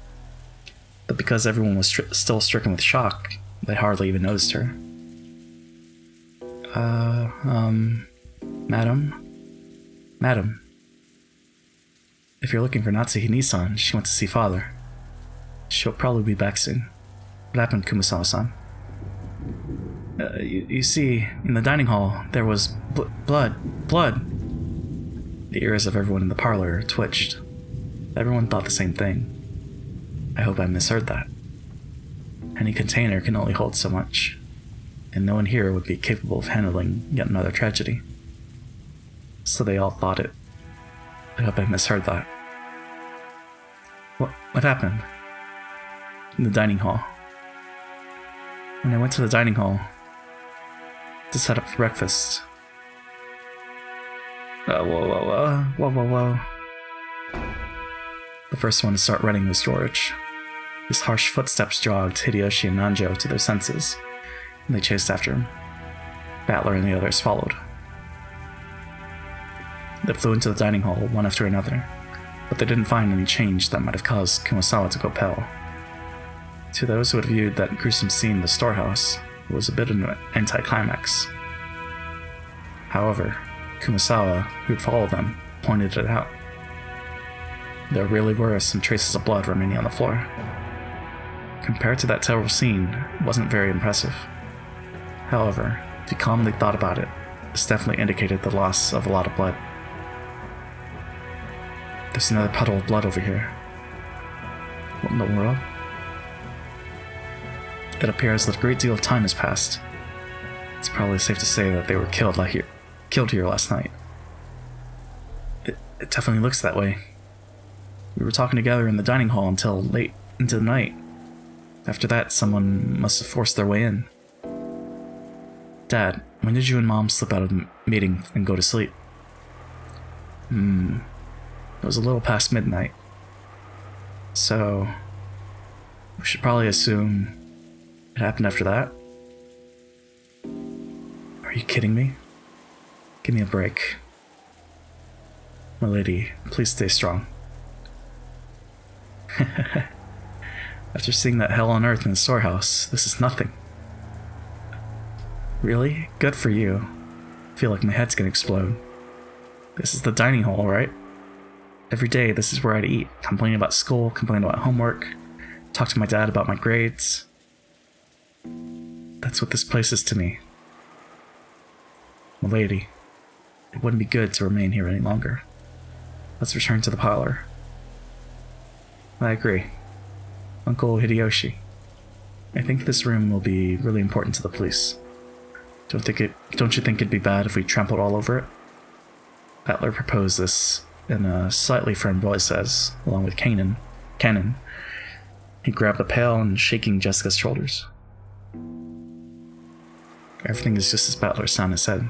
But because everyone was still stricken with shock, they hardly even noticed her. Madam. If you're looking for Natsuhi-Nisan, she went to see father. She'll probably be back soon. What happened, Kumasawa-san? You see, in the dining hall, there was blood. The ears of everyone in the parlor twitched. Everyone thought the same thing. I hope I misheard that. Any container can only hold so much, and no one here would be capable of handling yet another tragedy. So they all thought it. I hope I misheard that. What happened? In the dining hall. When I went to the dining hall to set up for breakfast. Whoa. The first one to start running was George. His harsh footsteps jogged Hideyoshi and Nanjo to their senses, and they chased after him. Battler and the others followed. They flew into the dining hall one after another, but they didn't find any change that might have caused Kumasawa to go pale. To those who had viewed that gruesome scene in the storehouse, it was a bit of an anticlimax. However, Kumasawa, who'd followed them, pointed it out. There really were some traces of blood remaining on the floor. Compared to that terrible scene, it wasn't very impressive. However, if you calmly thought about it, this definitely indicated the loss of a lot of blood. There's another puddle of blood over here. What in the world? It appears that a great deal of time has passed. It's probably safe to say that they were killed here last night. It definitely looks that way. We were talking together in the dining hall until late into the night. After that, someone must have forced their way in. Dad, when did you and Mom slip out of the meeting and go to sleep? It was a little past midnight. So, we should probably assume it happened after that? Are you kidding me? Give me a break. My lady, please stay strong. After seeing that hell on earth in the storehouse, this is nothing. Really? Good for you. I feel like my head's gonna explode. This is the dining hall, right? Every day, this is where I'd eat, complain about school, complain about homework, talk to my dad about my grades. That's what this place is to me. Milady, it wouldn't be good to remain here any longer. Let's return to the parlor. I agree. Uncle Hideyoshi, I think this room will be really important to the police. Don't you think it'd be bad if we trampled all over it? Battler proposed this in a slightly firm voice as, along with Cannon, he grabbed the pail and shaking Jessica's shoulders. Everything is just as Battler-san has said.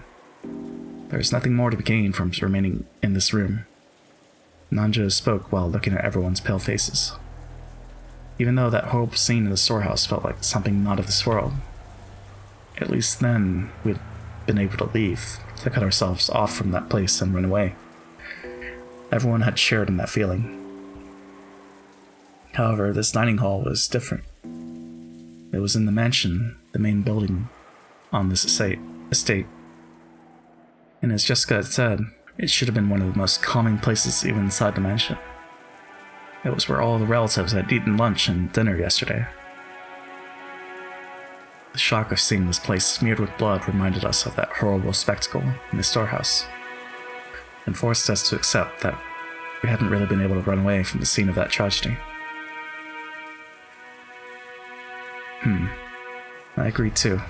There is nothing more to be gained from remaining in this room. Nanjo spoke while looking at everyone's pale faces. Even though that horrible scene in the storehouse felt like something not of this world, at least then we'd been able to leave, to cut ourselves off from that place and run away. Everyone had shared in that feeling. However, this dining hall was different. It was in the mansion, the main building on this estate. And as Jessica had said, it should have been one of the most calming places even inside the mansion. It was where all the relatives had eaten lunch and dinner yesterday. The shock of seeing this place smeared with blood reminded us of that horrible spectacle in the storehouse, and forced us to accept that we hadn't really been able to run away from the scene of that tragedy. I agree too.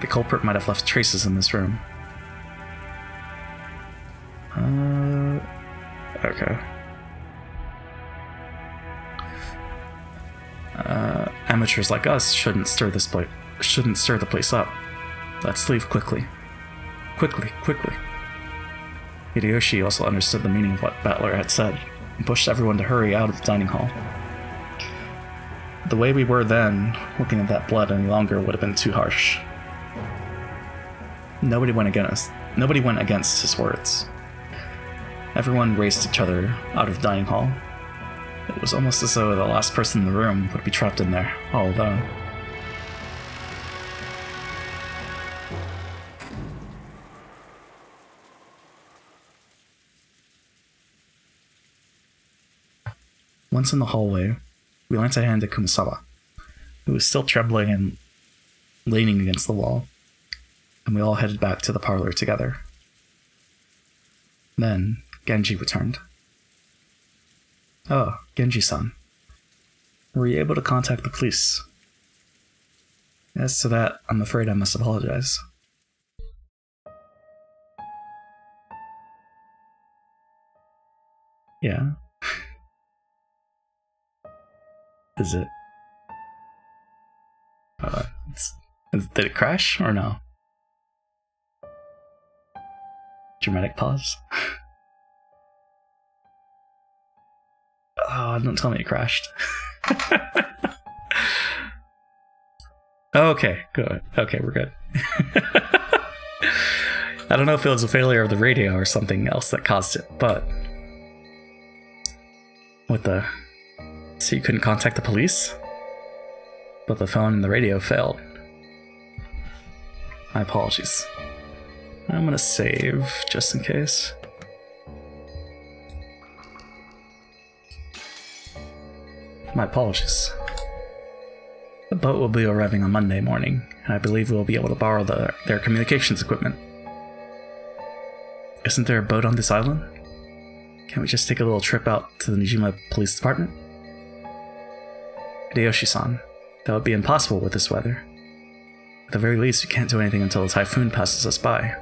The culprit might have left traces in this room. Okay. Amateurs like us shouldn't stir the place up. Let's leave quickly. Quickly. Hideyoshi also understood the meaning of what Battler had said, and pushed everyone to hurry out of the dining hall. The way we were then, looking at that blood any longer would have been too harsh. Nobody went against his words. Everyone raced each other out of the dining hall. It was almost as though the last person in the room would be trapped in there, all alone. Once in the hallway, we lent a hand to Kumasawa, who was still trembling and leaning against the wall, and we all headed back to the parlor together. Then, Genji returned. Oh, Genji-san. Were you able to contact the police? As to that, I'm afraid I must apologize. Yeah? Is it? Did it crash or no? Dramatic pause. Oh, don't tell me it crashed. Okay, good. Okay, we're good. I don't know if it was a failure of the radio or something else that caused it, but... So you couldn't contact the police? But the phone and the radio failed. My apologies. I'm gonna save, just in case. My apologies. The boat will be arriving on Monday morning, and I believe we'll be able to borrow their communications equipment. Isn't there a boat on this island? Can't we just take a little trip out to the Nijima Police Department? Hideyoshi-san, that would be impossible with this weather. At the very least, we can't do anything until the typhoon passes us by.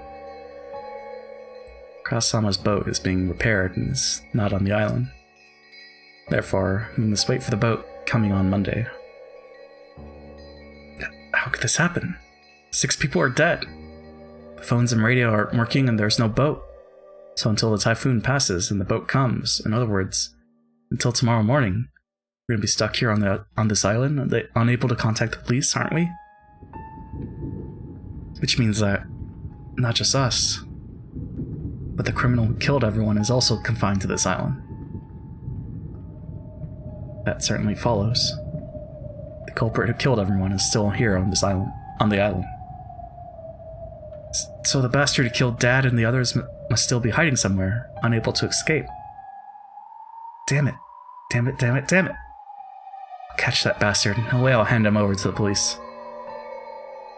Kurasama's boat is being repaired and is not on the island. Therefore, we must wait for the boat coming on Monday. How could this happen? 6 people are dead. The phones and radio aren't working and there's no boat. So until the typhoon passes and the boat comes, in other words, until tomorrow morning, we're going to be stuck here on this island, unable to contact the police, aren't we? Which means that not just us, but the criminal who killed everyone is also confined to this island. That certainly follows. The culprit who killed everyone is still here on the island. So the bastard who killed Dad and the others must still be hiding somewhere, unable to escape. Damn it. Damn it, damn it, damn it. I'll catch that bastard, and away I'll hand him over to the police.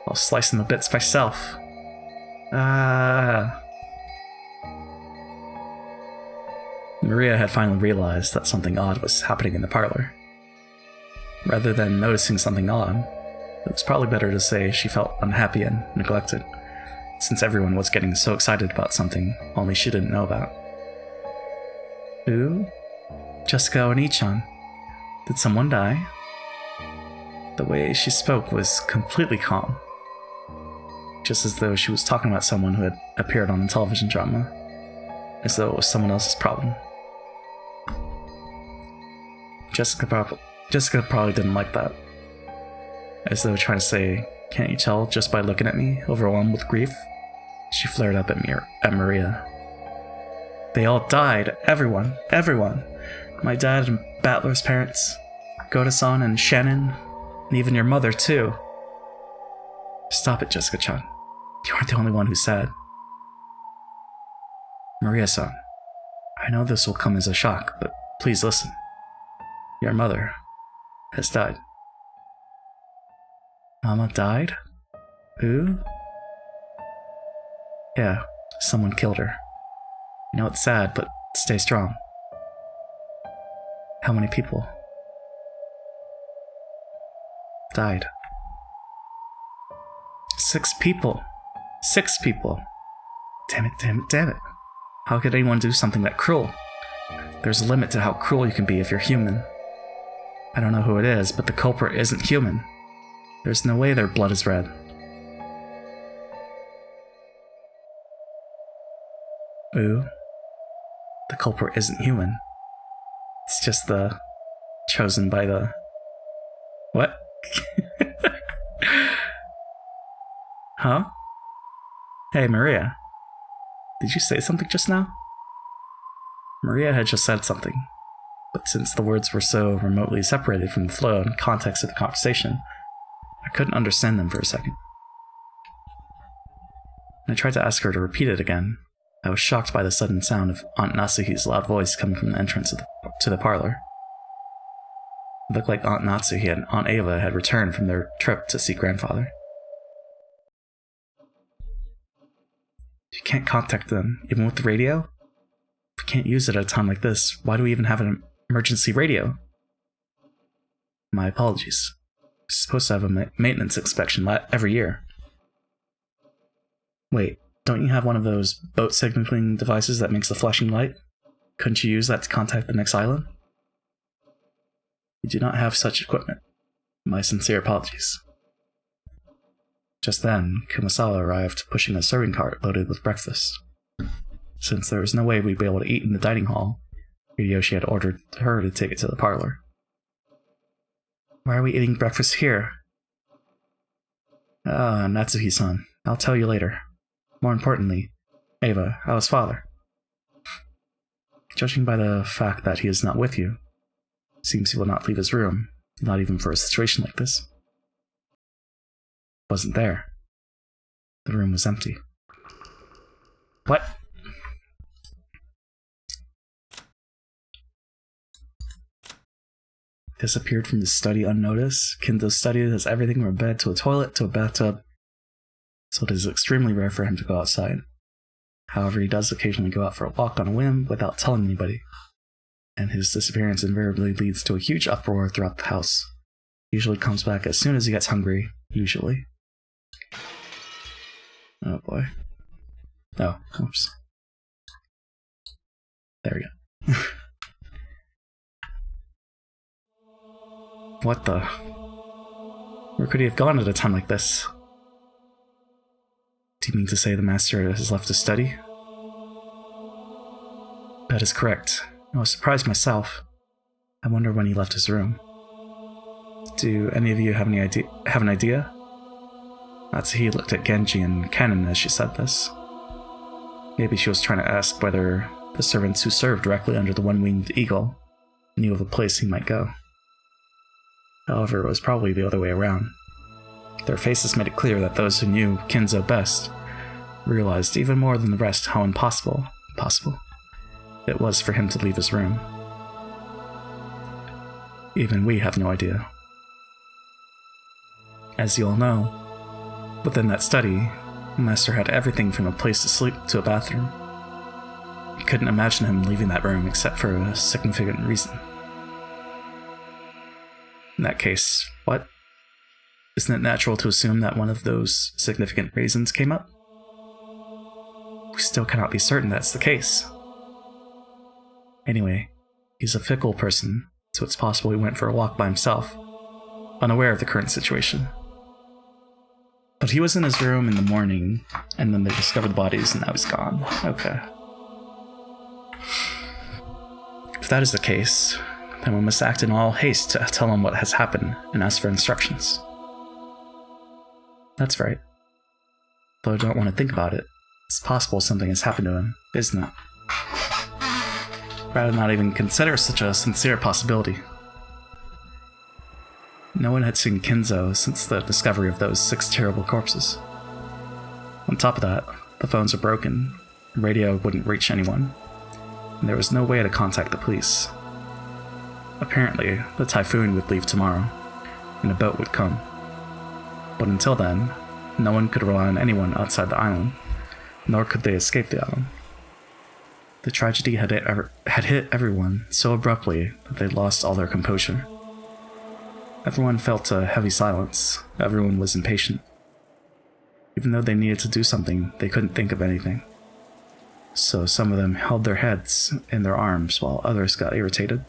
I'll slice him to bits myself. Maria had finally realized that something odd was happening in the parlor. Rather than noticing something odd, it was probably better to say she felt unhappy and neglected, since everyone was getting so excited about something only she didn't know about. Who? Jessica Oni-chan. Did someone die? The way she spoke was completely calm, just as though she was talking about someone who had appeared on a television drama, as though it was someone else's problem. Jessica probably didn't like that, as though trying to say, "Can't you tell just by looking at me, overwhelmed with grief?" She flared up at Maria. They all died, everyone. My dad and Battler's parents, Goda-san and Shannon, and even your mother too. Stop it, Jessica-chan. You aren't the only one who's sad. Maria-san, I know this will come as a shock, but please listen. Your mother has died. Mama died? Who? Yeah, someone killed her. I know it's sad, but stay strong. How many people died? 6 people. 6 people. Damn it. How could anyone do something that cruel? There's a limit to how cruel you can be if you're human. I don't know who it is, but the culprit isn't human. There's no way their blood is red. Ooh. The culprit isn't human. It's just the... chosen by the... What? Huh? Hey, Maria. Did you say something just now? Maria had just said something, but since the words were so remotely separated from the flow and context of the conversation, I couldn't understand them for a second. When I tried to ask her to repeat it again, I was shocked by the sudden sound of Aunt Natsuhi's loud voice coming from the entrance to the parlor. It looked like Aunt Natsuhi and Aunt Ava had returned from their trip to see grandfather. You can't contact them, even with the radio? If we can't use it at a time like this, why do we even have an emergency radio? My apologies. We're supposed to have a maintenance inspection every year. Wait, don't you have one of those boat signaling devices that makes the flashing light? Couldn't you use that to contact the next island? We do not have such equipment. My sincere apologies. Just then, Kumasawa arrived, pushing a serving cart loaded with breakfast. Since there was no way we'd be able to eat in the dining hall, Hideyoshi had ordered her to take it to the parlor. Why are we eating breakfast here? Ah, Natsuhi-san. I'll tell you later. More importantly, Ava, how's father? Judging by the fact that he is not with you, it seems he will not leave his room, not even for a situation like this. Wasn't there. The room was empty. What? Disappeared from the study unnoticed. Kinzo's study has everything from a bed to a toilet to a bathtub, so it is extremely rare for him to go outside. However, he does occasionally go out for a walk on a whim without telling anybody, and his disappearance invariably leads to a huge uproar throughout the house. He usually comes back as soon as he gets hungry, usually. Oh boy. Oh, oops. There we go. What the? Where could he have gone at a time like this? Do you mean to say the master has left his study? That is correct. I was surprised myself. I wonder when he left his room. Do any of you have an idea? Natsuhi looked at Genji and Kanon as she said this. Maybe she was trying to ask whether the servants who served directly under the one-winged eagle knew of a place he might go. However, it was probably the other way around. Their faces made it clear that those who knew Kinzo best realized even more than the rest how impossible it was for him to leave his room. Even we have no idea. As you all know, within that study, the master had everything from a place to sleep to a bathroom. You couldn't imagine him leaving that room except for a significant reason. In that case, what? Isn't it natural to assume that one of those significant reasons came up? We still cannot be certain that's the case. Anyway, he's a fickle person, so it's possible he went for a walk by himself, unaware of the current situation. But he was in his room in the morning, and then they discovered the bodies, and now he's gone. Okay. If that is the case, then we must act in all haste to tell him what has happened and ask for instructions. That's right. Though I don't want to think about it, it's possible something has happened to him, isn't it? Rather not even consider such a sincere possibility. No one had seen Kinzo since the discovery of those 6 terrible corpses. On top of that, the phones are broken, radio wouldn't reach anyone, and there was no way to contact the police. Apparently, the typhoon would leave tomorrow, and a boat would come. But until then, no one could rely on anyone outside the island, nor could they escape the island. The tragedy had hit everyone so abruptly that they lost all their composure. Everyone felt a heavy silence. Everyone was impatient. Even though they needed to do something, they couldn't think of anything. So some of them held their heads in their arms while others got irritated.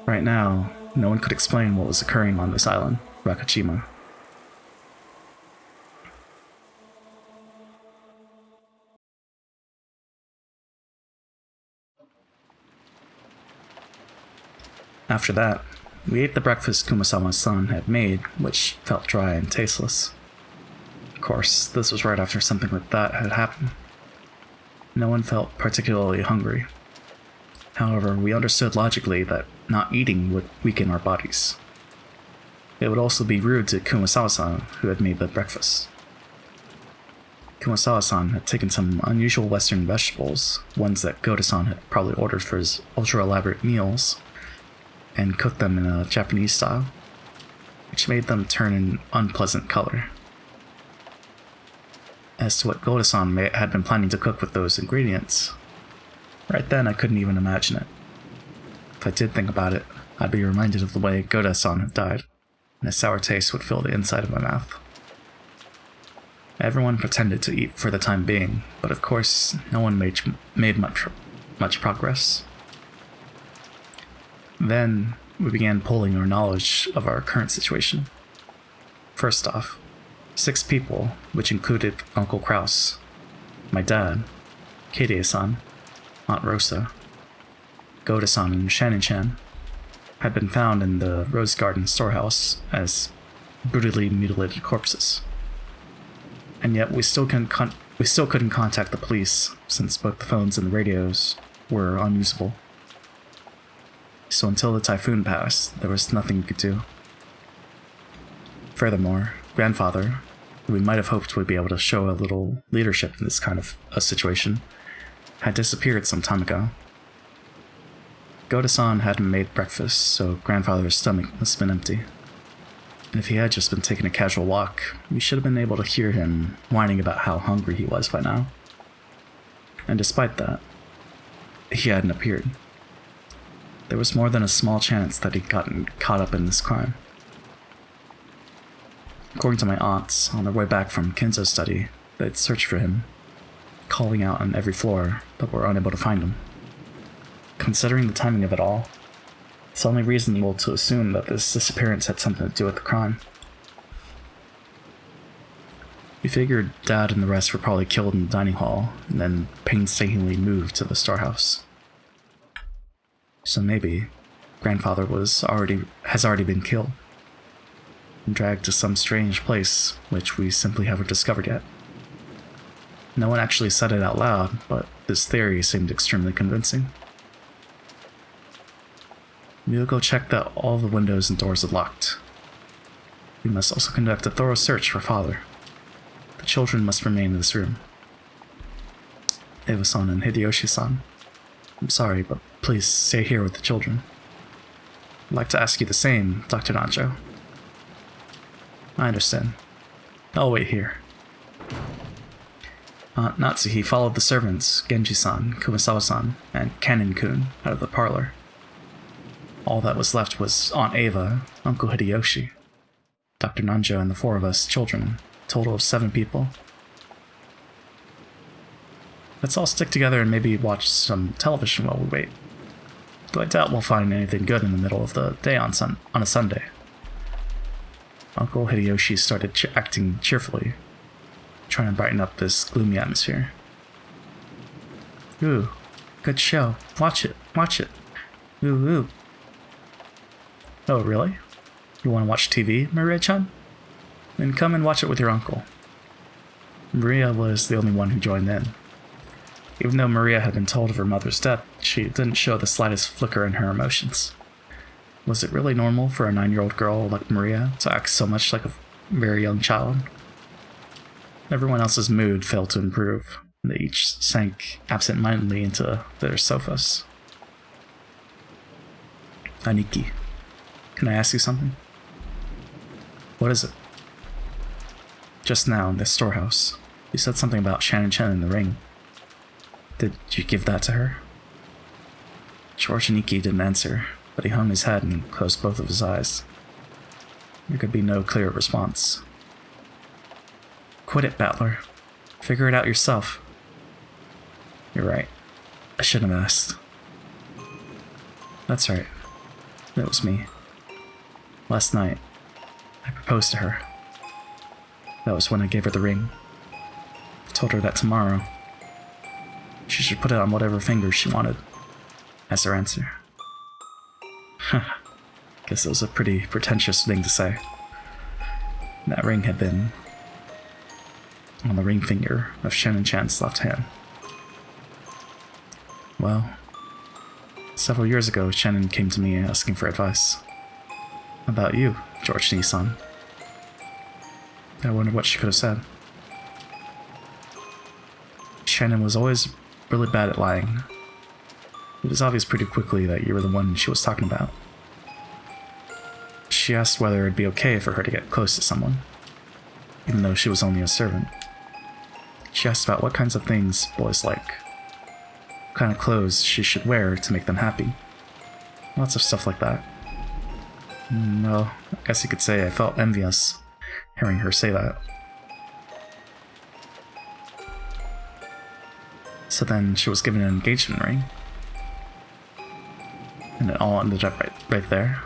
Right now, no one could explain what was occurring on this island, Rakajima. After that, we ate the breakfast Kumasawa-san had made, which felt dry and tasteless. Of course, this was right after something like that had happened. No one felt particularly hungry. However, we understood logically that not eating would weaken our bodies. It would also be rude to Kumasawa-san, who had made the breakfast. Kumasawa-san had taken some unusual Western vegetables, ones that Goda-san had probably ordered for his ultra-elaborate meals, and cooked them in a Japanese style, which made them turn an unpleasant color. as to what Goda-san had been planning to cook with those ingredients. Right then, I couldn't even imagine it. If I did think about it, I'd be reminded of the way Goda-san had died, and a sour taste would fill the inside of my mouth. Everyone pretended to eat for the time being, but of course, no one made much progress. Then, we began pulling our knowledge of our current situation. First off, 6 people, which included Uncle Kraus, my dad, Katie-san, Aunt Rosa, Goda-san, and Shannon-chan, had been found in the Rose Garden storehouse as brutally mutilated corpses. And yet we still couldn't contact the police, since both the phones and the radios were unusable. So until the typhoon passed, there was nothing we could do. Furthermore, Grandfather, who we might have hoped would be able to show a little leadership in this kind of a situation, had disappeared some time ago. Goda-san hadn't made breakfast, so Grandfather's stomach must have been empty. And if he had just been taking a casual walk, we should have been able to hear him whining about how hungry he was by now. And despite that, he hadn't appeared. There was more than a small chance that he'd gotten caught up in this crime. According to my aunts, on their way back from Kenzo's study, they'd searched for him, calling out on every floor, but were unable to find him. Considering the timing of it all, it's only reasonable to assume that this disappearance had something to do with the crime. We figured Dad and the rest were probably killed in the dining hall, and then painstakingly moved to the storehouse. So maybe Grandfather has already been killed, and dragged to some strange place which we simply haven't discovered yet. No one actually said it out loud, but this theory seemed extremely convincing. We will go check that all the windows and doors are locked. We must also conduct a thorough search for Father. The children must remain in this room. Eva-san and Hideyoshi-san, I'm sorry, but please stay here with the children. I'd like to ask you the same, Dr. Nanjo. I understand. I'll wait here. Aunt Natsuhi followed the servants, Genji-san, Kumasawa-san, and Kanin-kun, out of the parlor. All that was left was Aunt Eva, Uncle Hideyoshi, Dr. Nanjo, and the 4 of us children, a total of 7 people. Let's all stick together and maybe watch some television while we wait. Though I doubt we'll find anything good in the middle of the day on a Sunday. Uncle Hideyoshi started acting cheerfully, trying to brighten up this gloomy atmosphere. Ooh, good show. Watch it. Ooh, ooh. Oh, really? You want to watch TV, Maria-chan? Then come and watch it with your uncle. Maria was the only one who joined in. Even though Maria had been told of her mother's death, she didn't show the slightest flicker in her emotions. Was it really normal for a 9-year-old girl like Maria to act so much like a very young child? Everyone else's mood failed to improve, and they each sank absent-mindedly into their sofas. Aniki, can I ask you something? What is it? Just now in this storehouse, you said something about Shannon-chan in the ring. Did you give that to her? George Aniki didn't answer, but he hung his head and closed both of his eyes. There could be no clear response. Quit it, Battler. Figure it out yourself. You're right. I shouldn't have asked. That's right. It was me. Last night, I proposed to her. That was when I gave her the ring. I told her that tomorrow, she should put it on whatever finger she wanted, as her answer. Guess it was a pretty pretentious thing to say. That ring had been on the ring finger of Shannon-chan's left hand. Well, several years ago, Shannon came to me asking for advice. About you, George Nissan. I wondered what she could have said. Shannon was always really bad at lying. It was obvious pretty quickly that you were the one she was talking about. She asked whether it'd be okay for her to get close to someone, even though she was only a servant. She asked about what kinds of things boys like, what kind of clothes she should wear to make them happy. Lots of stuff like that. Well, I guess you could say I felt envious hearing her say that. So then she was given an engagement ring. And it all ended up right there.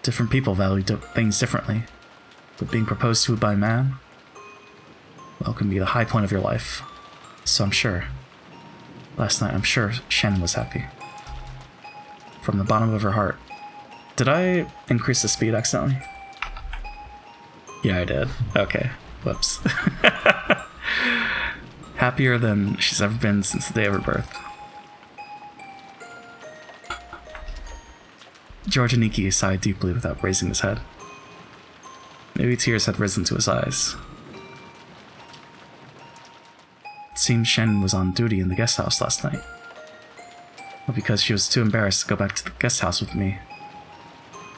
Different people value things differently. But being proposed to by a man, well, can be the high point of your life. So I'm sure. Last night, I'm sure Shannon was happy. From the bottom of her heart. Did I increase the speed accidentally? Yeah, I did. Okay. Whoops. Happier than she's ever been since the day of her birth. George Aniki sighed deeply without raising his head. Maybe tears had risen to his eyes. It seemed Shannon was on duty in the guest house last night. But because she was too embarrassed to go back to the guest house with me,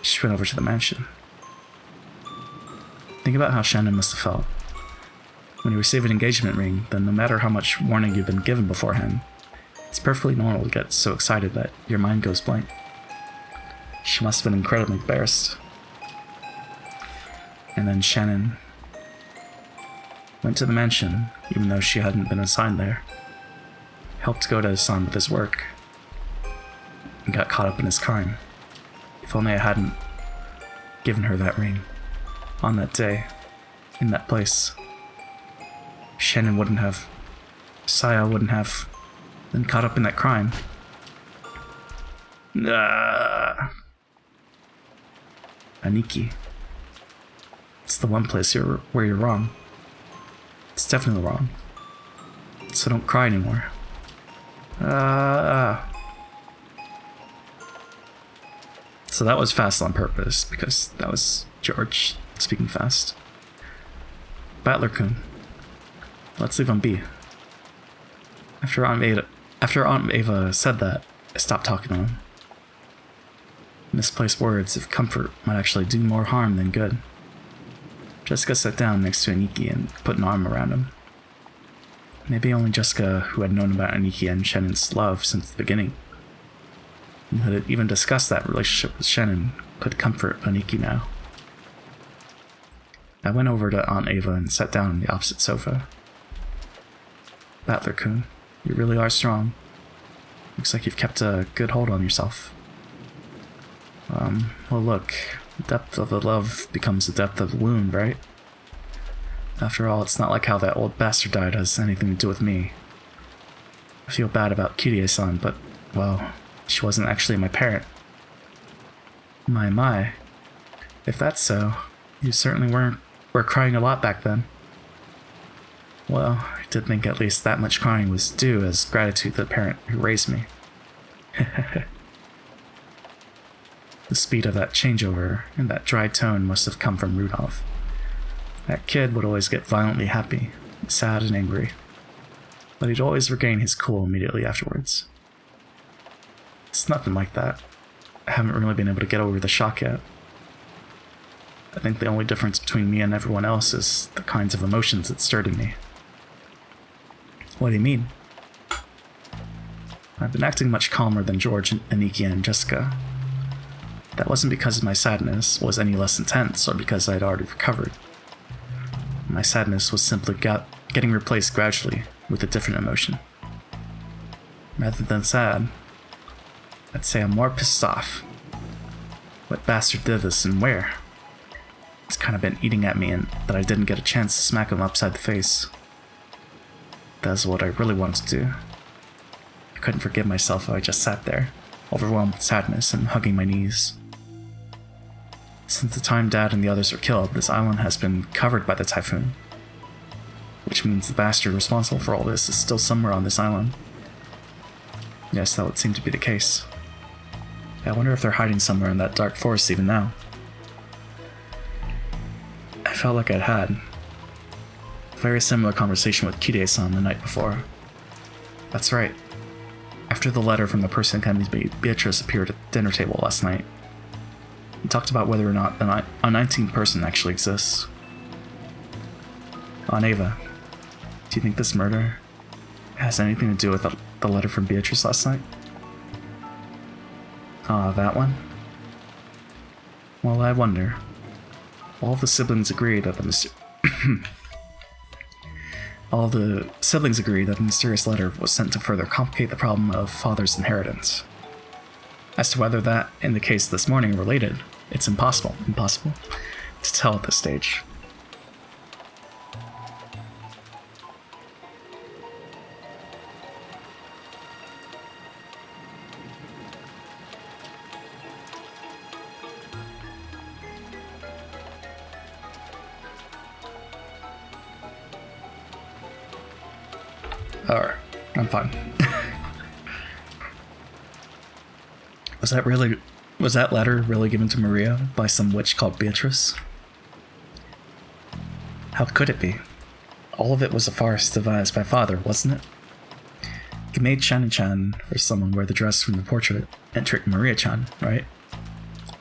she went over to the mansion. Think about how Shannon must have felt. When you receive an engagement ring, then no matter how much warning you've been given beforehand, it's perfectly normal to get so excited that your mind goes blank. She must have been incredibly embarrassed. And then Shannon went to the mansion, even though she hadn't been assigned there. Helped Goda-san with his work, and got caught up in his crime. If only I hadn't given her that ring on that day, in that place. Shannon wouldn't have, Saya wouldn't have been caught up in that crime. Aniki. It's the one place where you're wrong. It's definitely wrong. So don't cry anymore. So that was fast on purpose, because that was George speaking fast. Battler-kun. Let's leave him be. After Aunt Ava said that, I stopped talking to him. Misplaced words of comfort might actually do more harm than good. Jessica sat down next to Aniki and put an arm around him. Maybe only Jessica, who had known about Aniki and Shannon's love since the beginning, and had even discussed that relationship with Shannon, could comfort Aniki now. I went over to Aunt Ava and sat down on the opposite sofa. Battler-kun, you really are strong. Looks like you've kept a good hold on yourself. Well look, the depth of the love becomes the depth of the wound, right? After all, it's not like how that old bastard died has anything to do with me. I feel bad about Kirie-san, but, well, she wasn't actually my parent. My. If that's so, you certainly were crying a lot back then. Well, I did think at least that much crying was due as gratitude to the parent who raised me. The speed of that changeover and that dry tone must have come from Rudolph. That kid would always get violently happy, sad and angry, but he'd always regain his cool immediately afterwards. It's nothing like that. I haven't really been able to get over the shock yet. I think the only difference between me and everyone else is the kinds of emotions that stirred in me. What do you mean? I've been acting much calmer than George, Aniki, and Jessica. That wasn't because my sadness was any less intense or because I had already recovered. My sadness was simply getting replaced gradually with a different emotion. Rather than sad, I'd say I'm more pissed off. What bastard did this and where? It's kind of been eating at me and that I didn't get a chance to smack him upside the face. That's what I really wanted to do. I couldn't forgive myself if I just sat there, overwhelmed with sadness and hugging my knees. Since the time Dad and the others were killed, this island has been covered by the typhoon. Which means the bastard responsible for all this is still somewhere on this island. Yes, that would seem to be the case. I wonder if they're hiding somewhere in that dark forest even now. I felt like I'd had a very similar conversation with Kirie-san the night before. That's right. After the letter from the person who made Beatrice appeared at the dinner table last night, we talked about whether or not a 19th person actually exists. Aunt Ava, Do you think this murder has anything to do with the letter from Beatrice last night? Ah, that one? Well, I wonder. All the siblings agree that the mysterious letter was sent to further complicate the problem of father's inheritance. As to whether that, in the case this morning, are related, it's impossible to tell at this stage. Alright, I'm fine. Was that letter really given to Maria by some witch called Beatrice? How could it be? All of it was a farce devised by father, wasn't it? He made Shani-chan or someone wear the dress from the portrait and trick Maria-chan, right?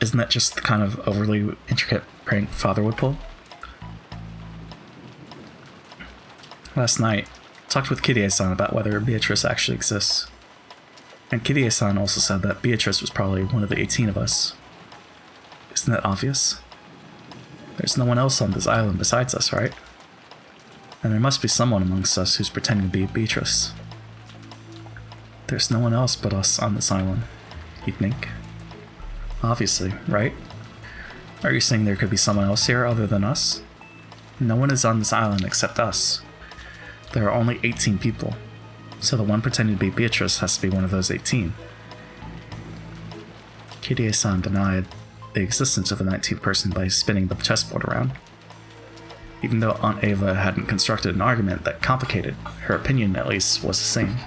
Isn't that just the kind of overly intricate prank father would pull? Last night, I talked with Kirie-san about whether Beatrice actually exists. And Kirie-san also said that Beatrice was probably one of the 18 of us. Isn't that obvious? There's no one else on this island besides us, right? And there must be someone amongst us who's pretending to be Beatrice. There's no one else but us on this island, you'd think. Obviously, right? Are you saying there could be someone else here other than us? No one is on this island except us. There are only 18 people. So the one pretending to be Beatrice has to be one of those 18. Kirie-san denied the existence of the 19th person by spinning the chessboard around. Even though Aunt Ava hadn't constructed an argument that complicated, her opinion at least was the same.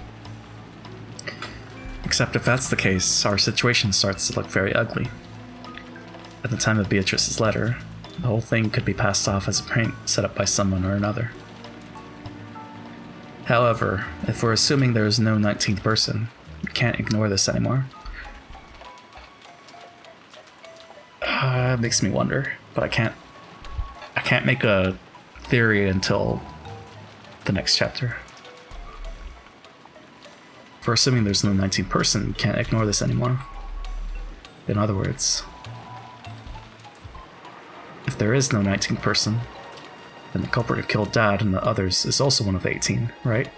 Except if that's the case, our situation starts to look very ugly. At the time of Beatrice's letter, the whole thing could be passed off as a prank set up by someone or another. However, if we're assuming there is no 19th person, we can't ignore this anymore. It makes me wonder, but I can't make a theory until the next chapter. If we're assuming there's no 19th person, we can't ignore this anymore. In other words, if there is no 19th person, then the culprit who killed Dad and the others is also one of the 18, right?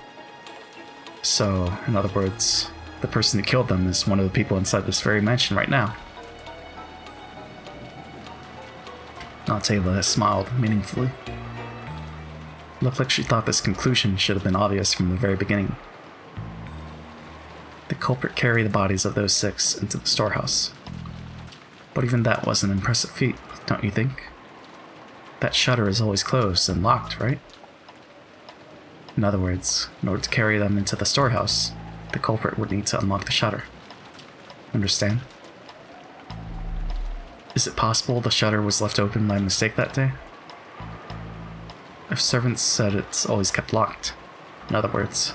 So, in other words, the person who killed them is one of the people inside this very mansion right now. Aunt Ava smiled meaningfully. Looked like she thought this conclusion should have been obvious from the very beginning. The culprit carried the bodies of those 6 into the storehouse. But even that was an impressive feat, don't you think? That shutter is always closed and locked, right? In other words, in order to carry them into the storehouse, the culprit would need to unlock the shutter. Understand? Is it possible the shutter was left open by mistake that day? If servants said it's always kept locked, in other words,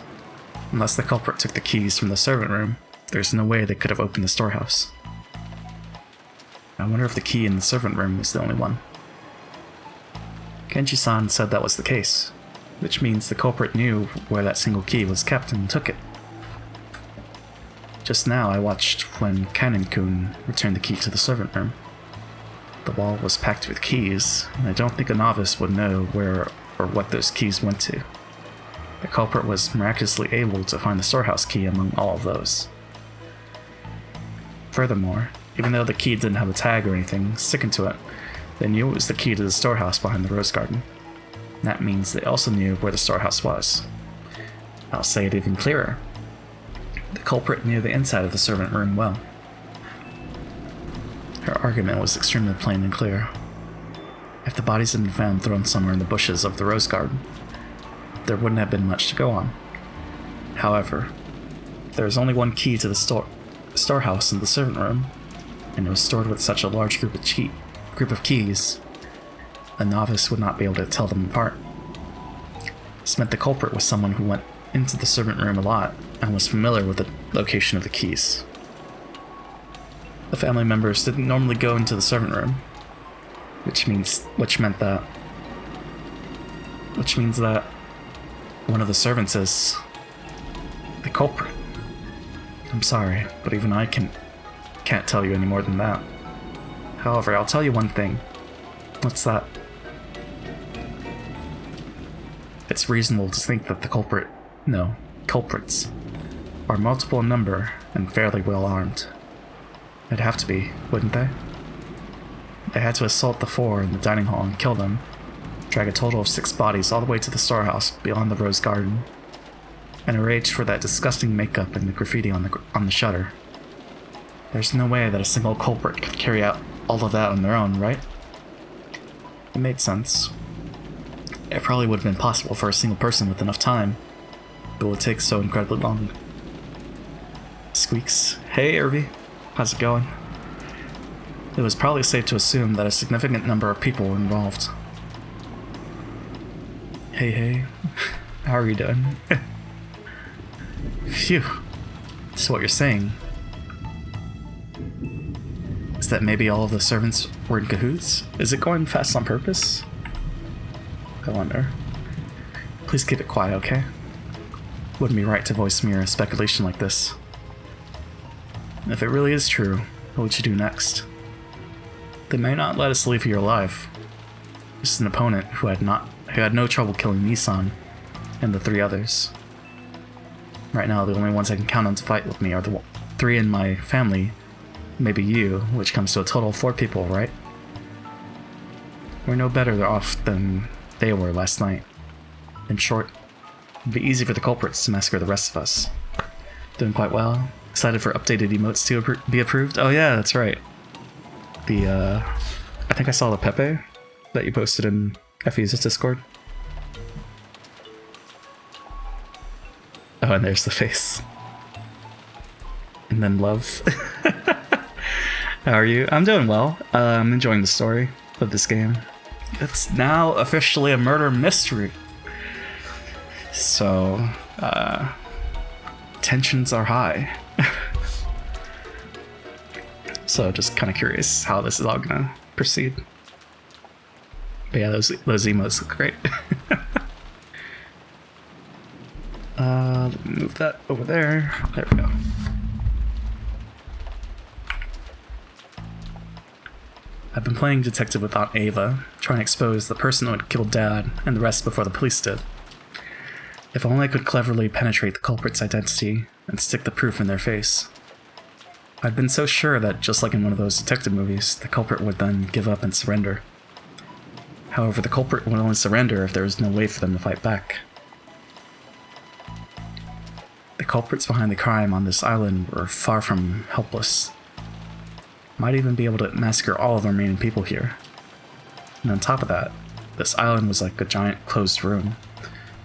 unless the culprit took the keys from the servant room, there's no way they could have opened the storehouse. I wonder if the key in the servant room is the only one. Kenji-san said that was the case, which means the culprit knew where that single key was kept and took it. Just now I watched when Kanin-kun returned the key to the servant room. The wall was packed with keys, and I don't think a novice would know where or what those keys went to. The culprit was miraculously able to find the storehouse key among all of those. Furthermore, even though the key didn't have a tag or anything sticking to it, they knew it was the key to the storehouse behind the rose garden. That means they also knew where the storehouse was. I'll say it even clearer. The culprit knew the inside of the servant room well. Her argument was extremely plain and clear. If the bodies had been found thrown somewhere in the bushes of the rose garden, there wouldn't have been much to go on. However, there is only one key to the storehouse in the servant room, and it was stored with such a large group of keys, a novice would not be able to tell them apart. This meant the culprit was someone who went into the servant room a lot and was familiar with the location of the keys. The family members didn't normally go into the servant room, which means that One of the servants is the culprit. I'm sorry, but even I can't tell you any more than that. However, I'll tell you one thing. What's that? It's reasonable to think that the culprits are multiple in number and fairly well armed. They'd have to be, wouldn't they? They had to assault the four in the dining hall and kill them, drag a total of 6 bodies all the way to the storehouse beyond the rose garden, and arrange for that disgusting makeup and the graffiti on the shutter. There's no way that a single culprit could carry out all of that on their own, right? It made sense. It probably would have been possible for a single person with enough time, but it would take so incredibly long. Squeaks. Hey, Irvy. How's it going? It was probably safe to assume that a significant number of people were involved. Hey. How are you doing? Phew. So what you're saying is that maybe all of the servants were in cahoots? Is it going fast on purpose? I wonder. Please keep it quiet, okay? Wouldn't be right to voice mere speculation like this. If it really is true, what would you do next? They may not let us leave here alive. This is an opponent who had no trouble killing Nissan and the 3 others. Right now, the only ones I can count on to fight with me are the 3 in my family, maybe you, which comes to a total of 4 people, right? We're no better off than they were last night. In short, it'd be easy for the culprits to massacre the rest of us. Doing quite well. Excited for updated emotes to be approved? Oh yeah, that's right. I think I saw the Pepe that you posted in FE's Discord. Oh, and there's the face. And then love. How are you? I'm doing well. I'm enjoying the story of this game. It's now officially a murder mystery. So, tensions are high. So just kind of curious how this is all gonna proceed. But yeah, those emotes look great. Let me move that over there. There we go. I've been playing detective with Aunt Ava, trying to expose the person who had killed Dad and the rest before the police did. If only I could cleverly penetrate the culprit's identity and stick the proof in their face. I'd been so sure that, just like in one of those detective movies, the culprit would then give up and surrender. However, the culprit would only surrender if there was no way for them to fight back. The culprits behind the crime on this island were far from helpless. Might even be able to massacre all of the remaining people here. And on top of that, this island was like a giant closed room,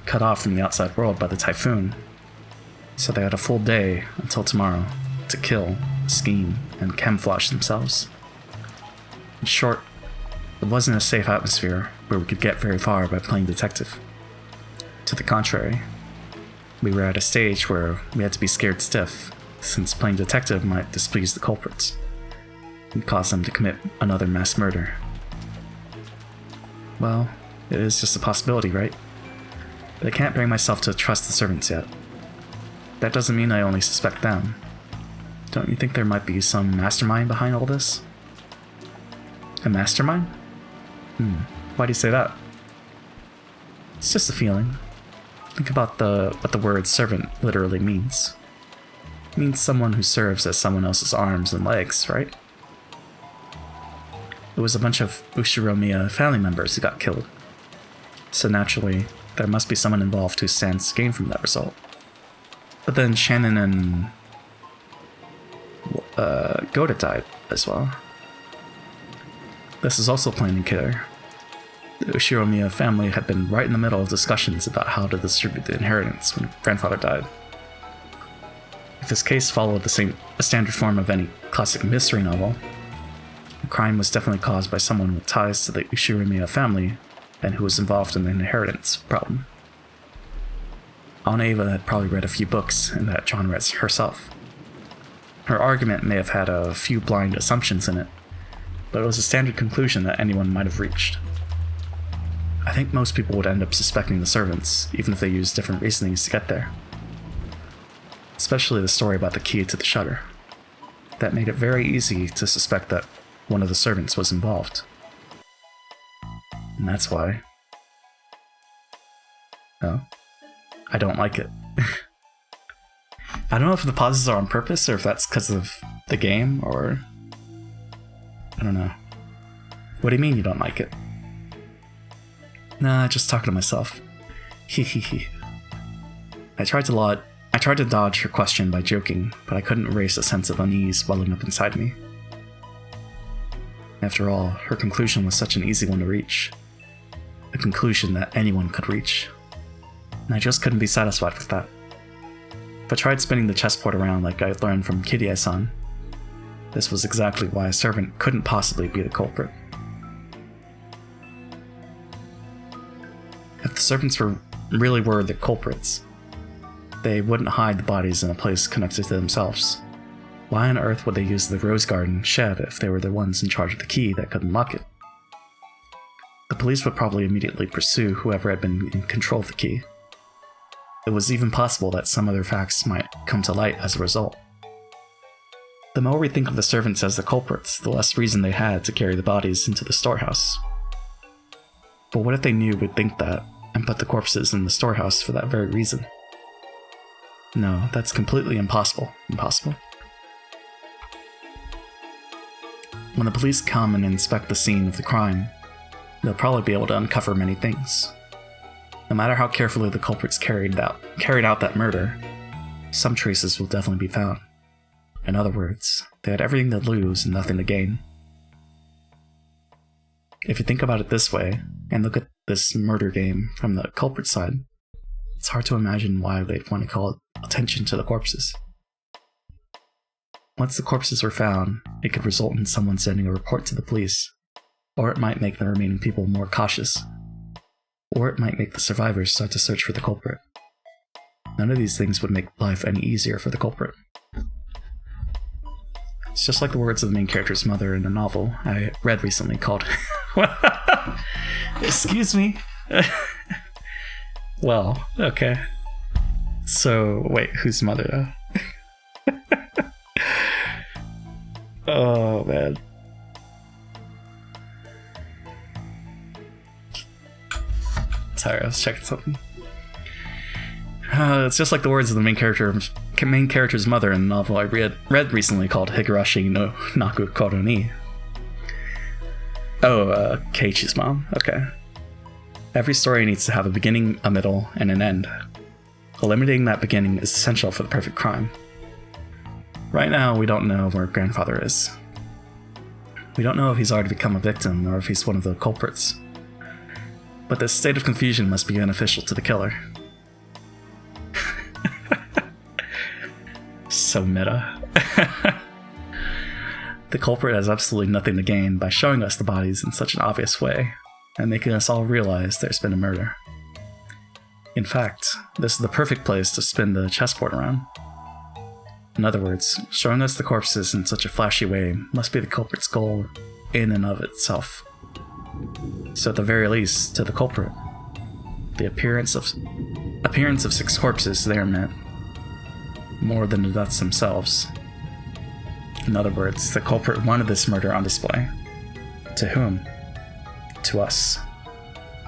cut off from the outside world by the typhoon. So they had a full day until tomorrow to kill, scheme, and camouflage themselves. In short, it wasn't a safe atmosphere where we could get very far by playing detective. To the contrary, we were at a stage where we had to be scared stiff, since playing detective might displease the culprits and cause them to commit another mass murder. Well, it is just a possibility, right? But I can't bring myself to trust the servants yet. That doesn't mean I only suspect them. Don't you think there might be some mastermind behind all this? A mastermind? Why do you say that? It's just a feeling. Think about what the word servant literally means. It means someone who serves as someone else's arms and legs, right? It was a bunch of Ushiromiya family members who got killed. So naturally, there must be someone involved who stands to gain from that result. But then Shannon and Goda died as well. This is also plain and clear. The Ushiromiya family had been right in the middle of discussions about how to distribute the inheritance when grandfather died. If this case followed a standard form of any classic mystery novel, the crime was definitely caused by someone with ties to the Ushiromiya family and who was involved in the inheritance problem. Aunt Ava had probably read a few books in that genre herself. Her argument may have had a few blind assumptions in it, but it was a standard conclusion that anyone might have reached. I think most people would end up suspecting the servants, even if they used different reasonings to get there. Especially the story about the key to the shutter. That made it very easy to suspect that one of the servants was involved. And that's why... Oh. I don't like it. I don't know if the pauses are on purpose, or if that's because of the game, or... I don't know. What do you mean you don't like it? Nah, just talking to myself. Hehehe. I tried to dodge her question by joking, but I couldn't erase a sense of unease welling up inside me. After all, her conclusion was such an easy one to reach. A conclusion that anyone could reach. And I just couldn't be satisfied with that. If I tried spinning the chessboard around like I learned from Kirie-san, this was exactly why a servant couldn't possibly be the culprit. If the servants really were the culprits, they wouldn't hide the bodies in a place connected to themselves. Why on earth would they use the Rose Garden shed if they were the ones in charge of the key that could unlock it? The police would probably immediately pursue whoever had been in control of the key. It was even possible that some other facts might come to light as a result. The more we think of the servants as the culprits, the less reason they had to carry the bodies into the storehouse. But what if they knew we'd think that, and put the corpses in the storehouse for that very reason? No, that's completely impossible. Impossible. When the police come and inspect the scene of the crime, they'll probably be able to uncover many things. No matter how carefully the culprits carried out that murder, some traces will definitely be found. In other words, they had everything to lose and nothing to gain. If you think about it this way, and look at this murder game from the culprit side, it's hard to imagine why they'd want to call attention to the corpses. Once the corpses were found, it could result in someone sending a report to the police, or it might make the remaining people more cautious, or it might make the survivors start to search for the culprit. None of these things would make life any easier for the culprit. It's just like the words of the main character's mother in a novel I read recently called... Excuse me? Well, okay. So, wait, whose mother though? Oh, man. Sorry, I was checking something. It's just like the words of the main character's mother in the novel I read recently called Higurashi no Naku Koro ni. Oh, Keiichi's mom. Okay. Every story needs to have a beginning, a middle, and an end. Eliminating that beginning is essential for the perfect crime. Right now, we don't know where grandfather is. We don't know if he's already become a victim or if he's one of the culprits. But this state of confusion must be beneficial to the killer. So meta. The culprit has absolutely nothing to gain by showing us the bodies in such an obvious way, and making us all realize there's been a murder. In fact, this is the perfect place to spin the chessboard around. In other words, showing us the corpses in such a flashy way must be the culprit's goal in and of itself. So at the very least, to the culprit, the appearance of 6 corpses there meant more than the deaths themselves. In other words, the culprit wanted this murder on display. To whom? To us.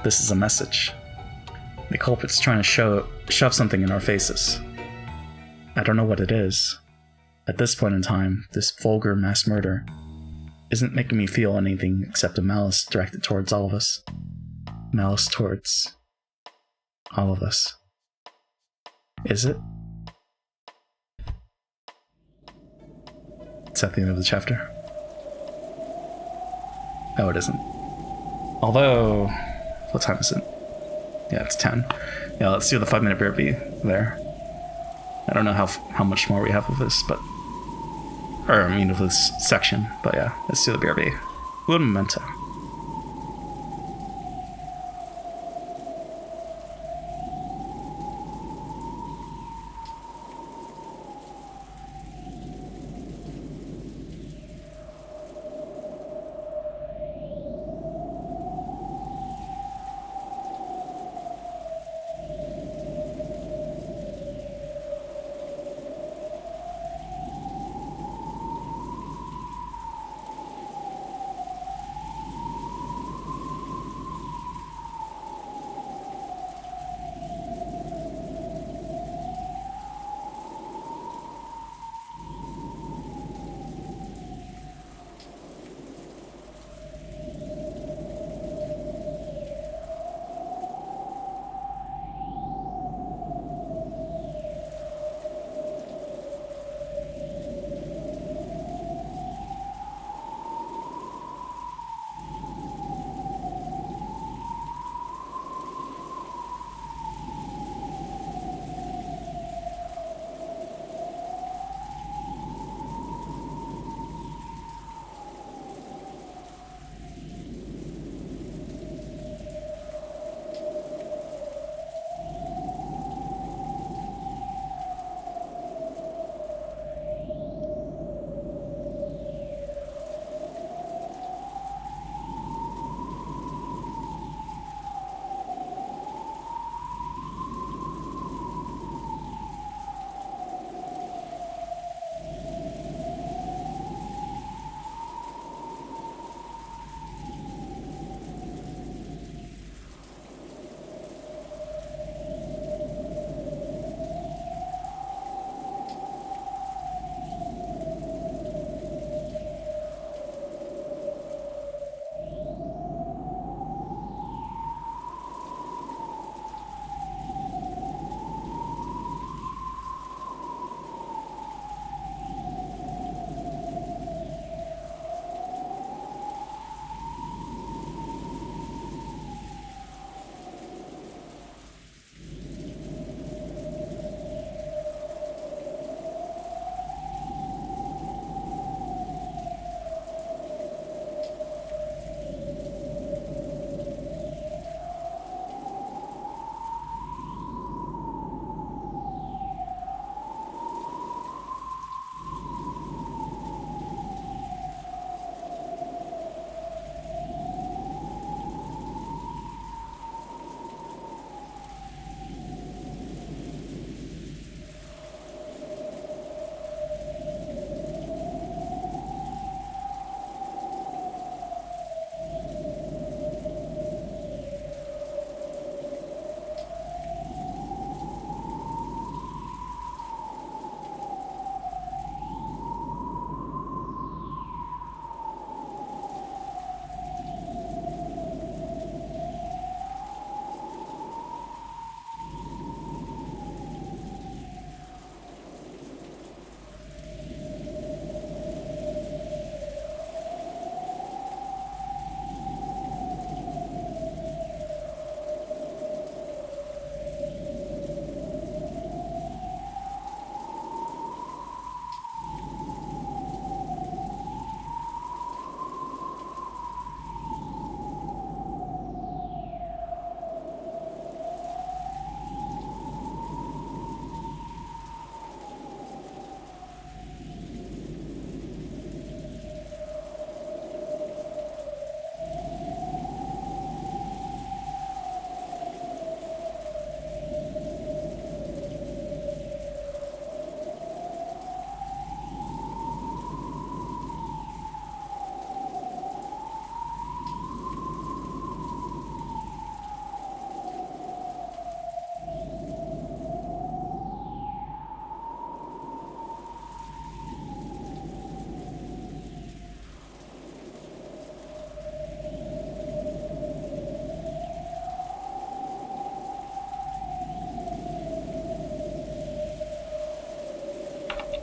This is a message. The culprit's trying to shove something in our faces. I don't know what it is. At this point in time, this vulgar mass murder isn't making me feel anything except a malice directed towards all of us. Malice towards all of us. Is it? It's at the end of the chapter. Oh, it isn't. Although, what time is it? Yeah, it's 10. Yeah, let's do the 5-minute BRB there. I don't know how much more we have of this, but... Or, I mean, of this section. But yeah, let's do the BRB. Un momento.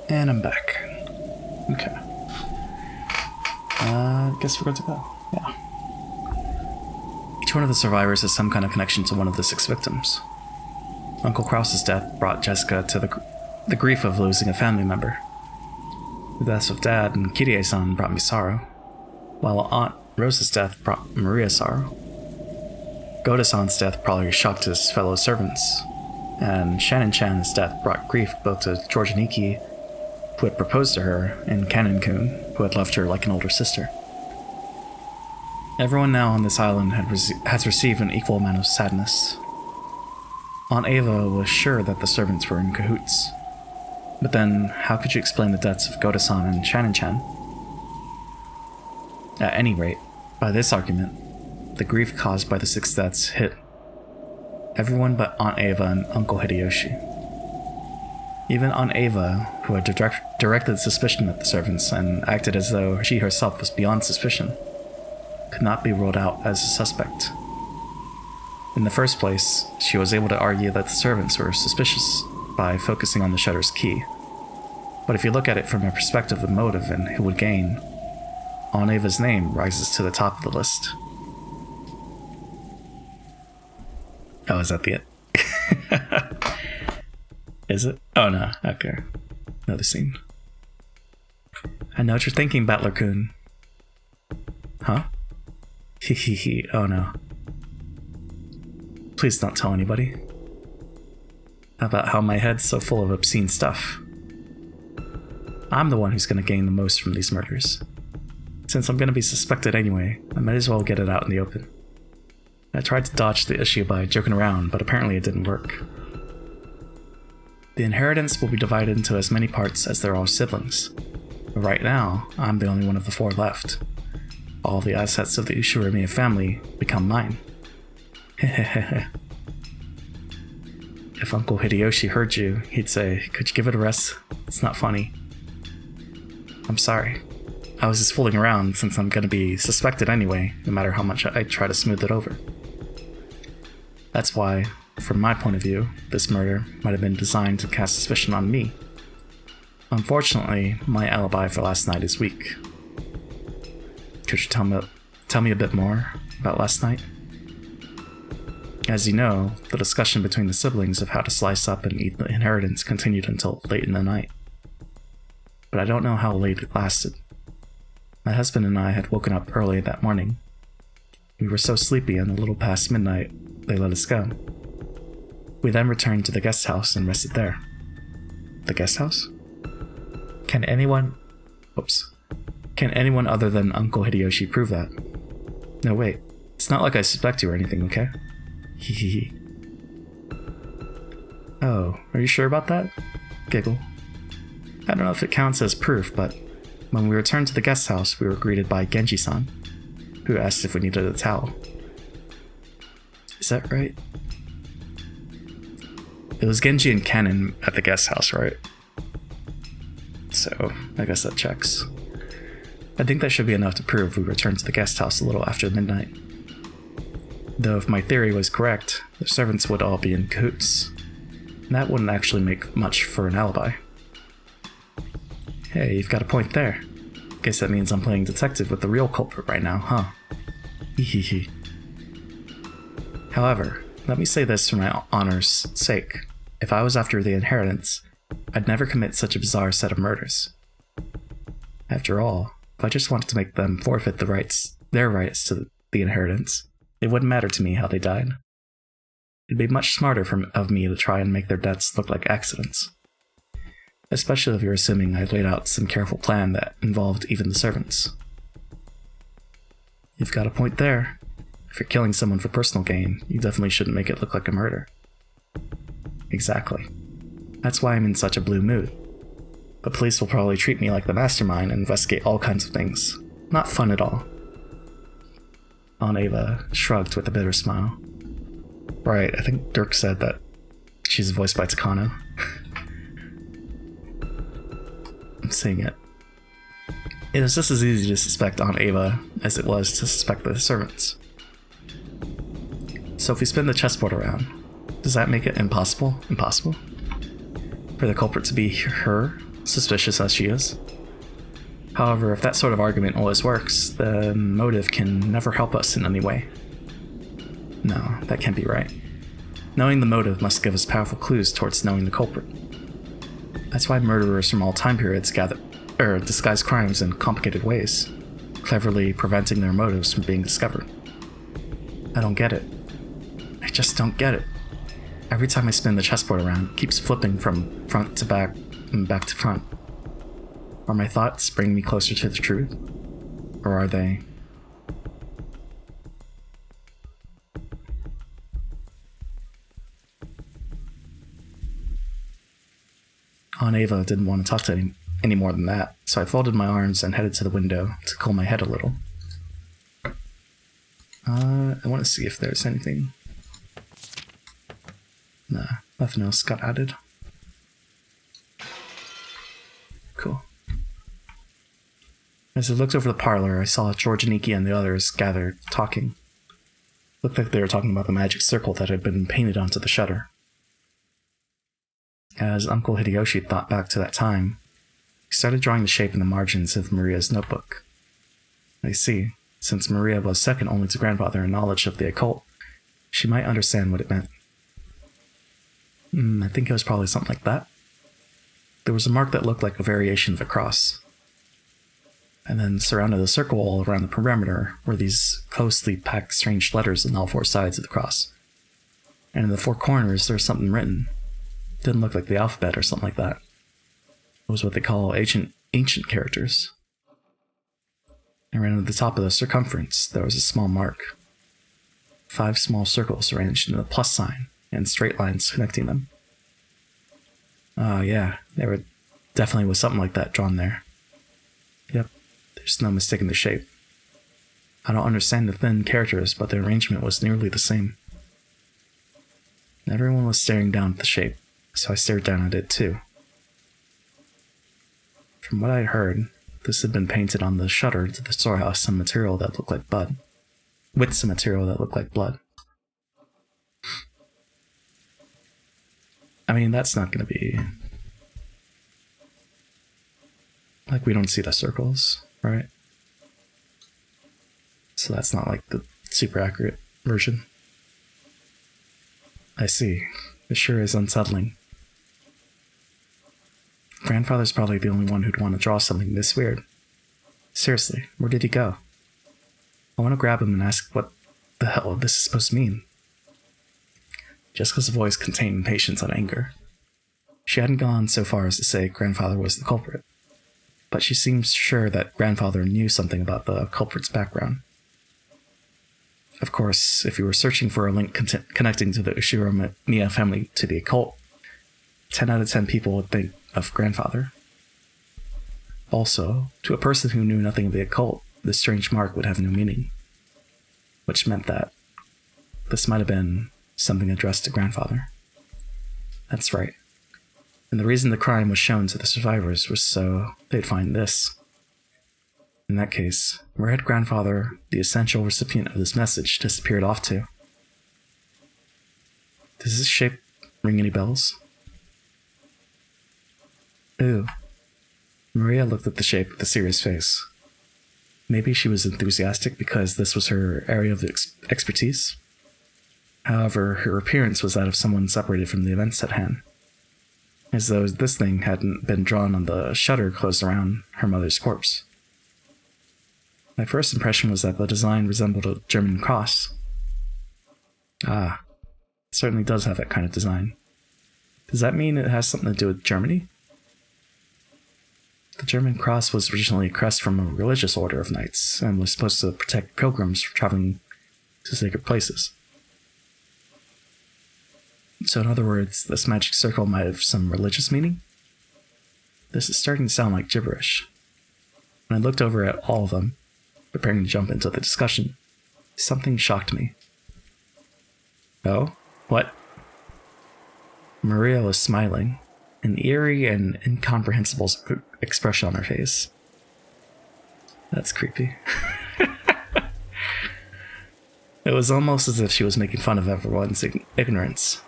And I'm back. Okay. Guess we're good to go. Yeah. Each one of the survivors has some kind of connection to one of the 6 victims. Uncle Krause's death brought Jessica to the grief of losing a family member. The deaths of Dad and Kirie-san brought me sorrow, while Aunt Rose's death brought Maria sorrow. Goda-san's death probably shocked his fellow servants, and Shannon-chan's death brought grief both to Georgianiki, who had proposed to her, and Kanon-kun, who had loved her like an older sister. Everyone now on this island has received an equal amount of sadness. Aunt Ava was sure that the servants were in cahoots. But then, how could you explain the deaths of Goda-san and Shannon-chan? At any rate, by this argument, the grief caused by the 6 deaths hit everyone but Aunt Ava and Uncle Hideyoshi. Even Aunt Ava, who had directed suspicion at the servants and acted as though she herself was beyond suspicion, could not be ruled out as a suspect. In the first place, she was able to argue that the servants were suspicious by focusing on the shutter's key. But if you look at it from a perspective of motive and who would gain, Aunt Ava's name rises to the top of the list. Oh, is that the it? Is it? Oh no, okay. Another scene. I know what you're thinking, Battler-kun. Huh? Hehehe, oh no. Please don't tell anybody. About how my head's so full of obscene stuff. I'm the one who's gonna gain the most from these murders. Since I'm gonna be suspected anyway, I might as well get it out in the open. I tried to dodge the issue by joking around, but apparently it didn't work. The inheritance will be divided into as many parts as there are siblings. But right now, I'm the only one of the 4 left. All the assets of the Ushirimiya family become mine. Hehehe. If Uncle Hideyoshi heard you, he'd say, "Could you give it a rest? It's not funny." I'm sorry. I was just fooling around since I'm gonna be suspected anyway, no matter how much I try to smooth it over. That's why, from my point of view, this murder might have been designed to cast suspicion on me. Unfortunately, my alibi for last night is weak. Could you tell me a bit more about last night? As you know, the discussion between the siblings of how to slice up and eat the inheritance continued until late in the night. But I don't know how late it lasted. My husband and I had woken up early that morning. We were so sleepy, and a little past midnight, they let us go. We then returned to the guest house and rested there. The guest house? Can anyone other than Uncle Hideyoshi prove that? No, wait. It's not like I suspect you or anything, okay? Hehehe. Oh, are you sure about that? Giggle. I don't know if it counts as proof, but when we returned to the guest house, we were greeted by Genji-san, who asked if we needed a towel. Is that right? It was Genji and Kanon at the guest house, right? So, I guess that checks. I think that should be enough to prove we returned to the guest house a little after midnight. Though if my theory was correct, the servants would all be in cahoots. And that wouldn't actually make much for an alibi. Hey, you've got a point there. Guess that means I'm playing detective with the real culprit right now, huh? Hehehe. However, let me say this for my honor's sake. If I was after the inheritance, I'd never commit such a bizarre set of murders. After all, if I just wanted to make them forfeit their rights to the inheritance, it wouldn't matter to me how they died. It'd be much smarter of me to try and make their deaths look like accidents. Especially if you're assuming I laid out some careful plan that involved even the servants. You've got a point there. If you're killing someone for personal gain, you definitely shouldn't make it look like a murder. Exactly. That's why I'm in such a blue mood. The police will probably treat me like the mastermind and investigate all kinds of things. Not fun at all. Aunt Ava shrugged with a bitter smile. Right, I think Dirk said that she's voiced by Takano. I'm seeing it. It was just as easy to suspect Aunt Ava as it was to suspect the servants. So if we spin the chessboard around, does that make it impossible for the culprit to be her suspicious as she is. However, if that sort of argument always works, the motive can never help us in any way. No, that can't be right. Knowing the motive must give us powerful clues towards knowing the culprit. That's why murderers from all time periods disguise crimes in complicated ways, cleverly preventing their motives from being discovered. I don't get it. I just don't get it. Every time I spin the chessboard around, it keeps flipping from front to back and back to front. Are my thoughts bringing me closer to the truth? Or are they... Aunt Ava didn't want to talk to any more than that, so I folded my arms and headed to the window to cool my head a little. I want to see if there's anything. Nah, nothing else got added. Cool. As I looked over the parlor, I saw George and Nikki and the others gathered, talking. Looked like they were talking about the magic circle that had been painted onto the shutter. As Uncle Hideyoshi thought back to that time, he started drawing the shape in the margins of Maria's notebook. I see, since Maria was second only to grandfather in knowledge of the occult, she might understand what it meant. I think it was probably something like that. There was a mark that looked like a variation of a cross. And then surrounded the circle all around the perimeter were these closely packed strange letters on all four sides of the cross. And in the four corners there was something written. Didn't look like the alphabet or something like that. It was what they call ancient characters. And right at the top of the circumference, there was a small mark. 5 small circles arranged in a plus sign, and straight lines connecting them. Oh yeah, there definitely was something like that drawn there. Yep, there's no mistaking the shape. I don't understand the thin characters, but the arrangement was nearly the same. Everyone was staring down at the shape, so I stared down at it too. From what I'd heard, this had been painted on the shutter to the storehouse some material that looked like blood. With some material that looked like blood. I mean, that's not going to be... Like, we don't see the circles, right? So that's not like the super accurate version. I see. It sure is unsettling. Grandfather's probably the only one who'd want to draw something this weird. Seriously, where did he go? I want to grab him and ask what the hell this is supposed to mean. Jessica's voice contained impatience and anger. She hadn't gone so far as to say grandfather was the culprit, but she seemed sure that grandfather knew something about the culprit's background. Of course, if you were searching for a link connecting to the Ushiro-miya family to the occult, 10 out of 10 people would think of grandfather. Also, to a person who knew nothing of the occult, this strange mark would have no meaning, which meant that this might have been something addressed to grandfather. That's right. And the reason the crime was shown to the survivors was so they'd find this. In that case, where had grandfather, the essential recipient of this message, disappeared off to? Does this shape ring any bells? Ooh. Maria looked at the shape with a serious face. Maybe she was enthusiastic because this was her area of expertise. However, her appearance was that of someone separated from the events at hand. As though this thing hadn't been drawn on the shutter closed around her mother's corpse. My first impression was that the design resembled a German cross. Ah, it certainly does have that kind of design. Does that mean it has something to do with Germany? The German cross was originally a crest from a religious order of knights, and was supposed to protect pilgrims traveling to sacred places. So in other words, this magic circle might have some religious meaning? This is starting to sound like gibberish. When I looked over at all of them, preparing to jump into the discussion, something shocked me. Oh? What? Maria was smiling, an eerie and incomprehensible expression on her face. That's creepy. It was almost as if she was making fun of everyone's ignorance.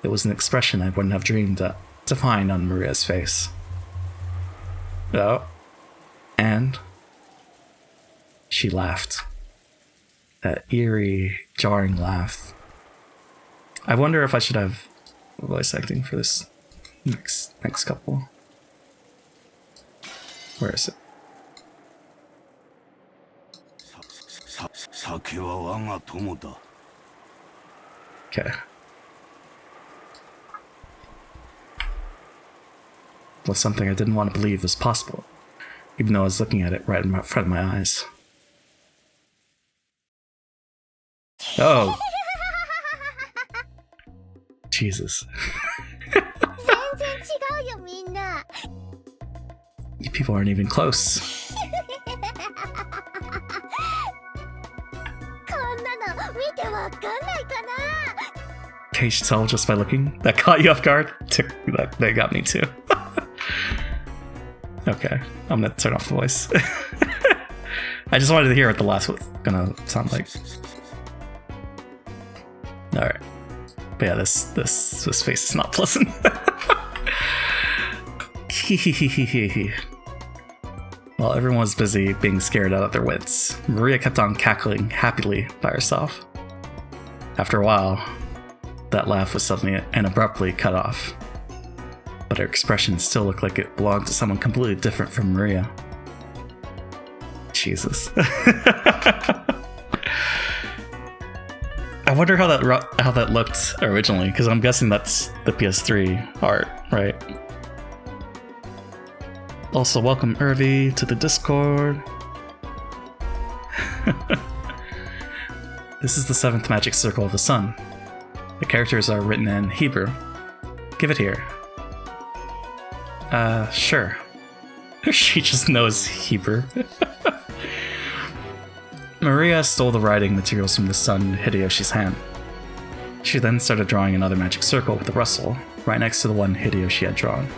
It was an expression I wouldn't have dreamed defined on Maria's face. Oh, and she laughed. That eerie, jarring laugh. I wonder if I should have voice acting for this next couple. Where is it? Okay. Was something I didn't want to believe was possible, even though I was looking at it right in front of my eyes. Oh! Jesus. You people aren't even close. Can you tell just by looking? That caught you off guard? That got me too. Okay, I'm gonna turn off the voice. I just wanted to hear what the last was gonna sound like. Alright. But yeah, this face is not pleasant. While everyone was busy being scared out of their wits, Maria kept on cackling happily by herself. After a while, that laugh was suddenly and abruptly cut off. But her expression still looked like it belonged to someone completely different from Maria. Jesus. I wonder how that looked originally, because I'm guessing that's the PS3 art, right? Also, welcome Irvi to the Discord. This is the 7th magic circle of the sun. The characters are written in Hebrew. Give it here. Sure. She just knows Hebrew. Maria stole the writing materials from the son Hideyoshi's hand. She then started drawing another magic circle with a rustle, right next to the one Hideyoshi had drawn.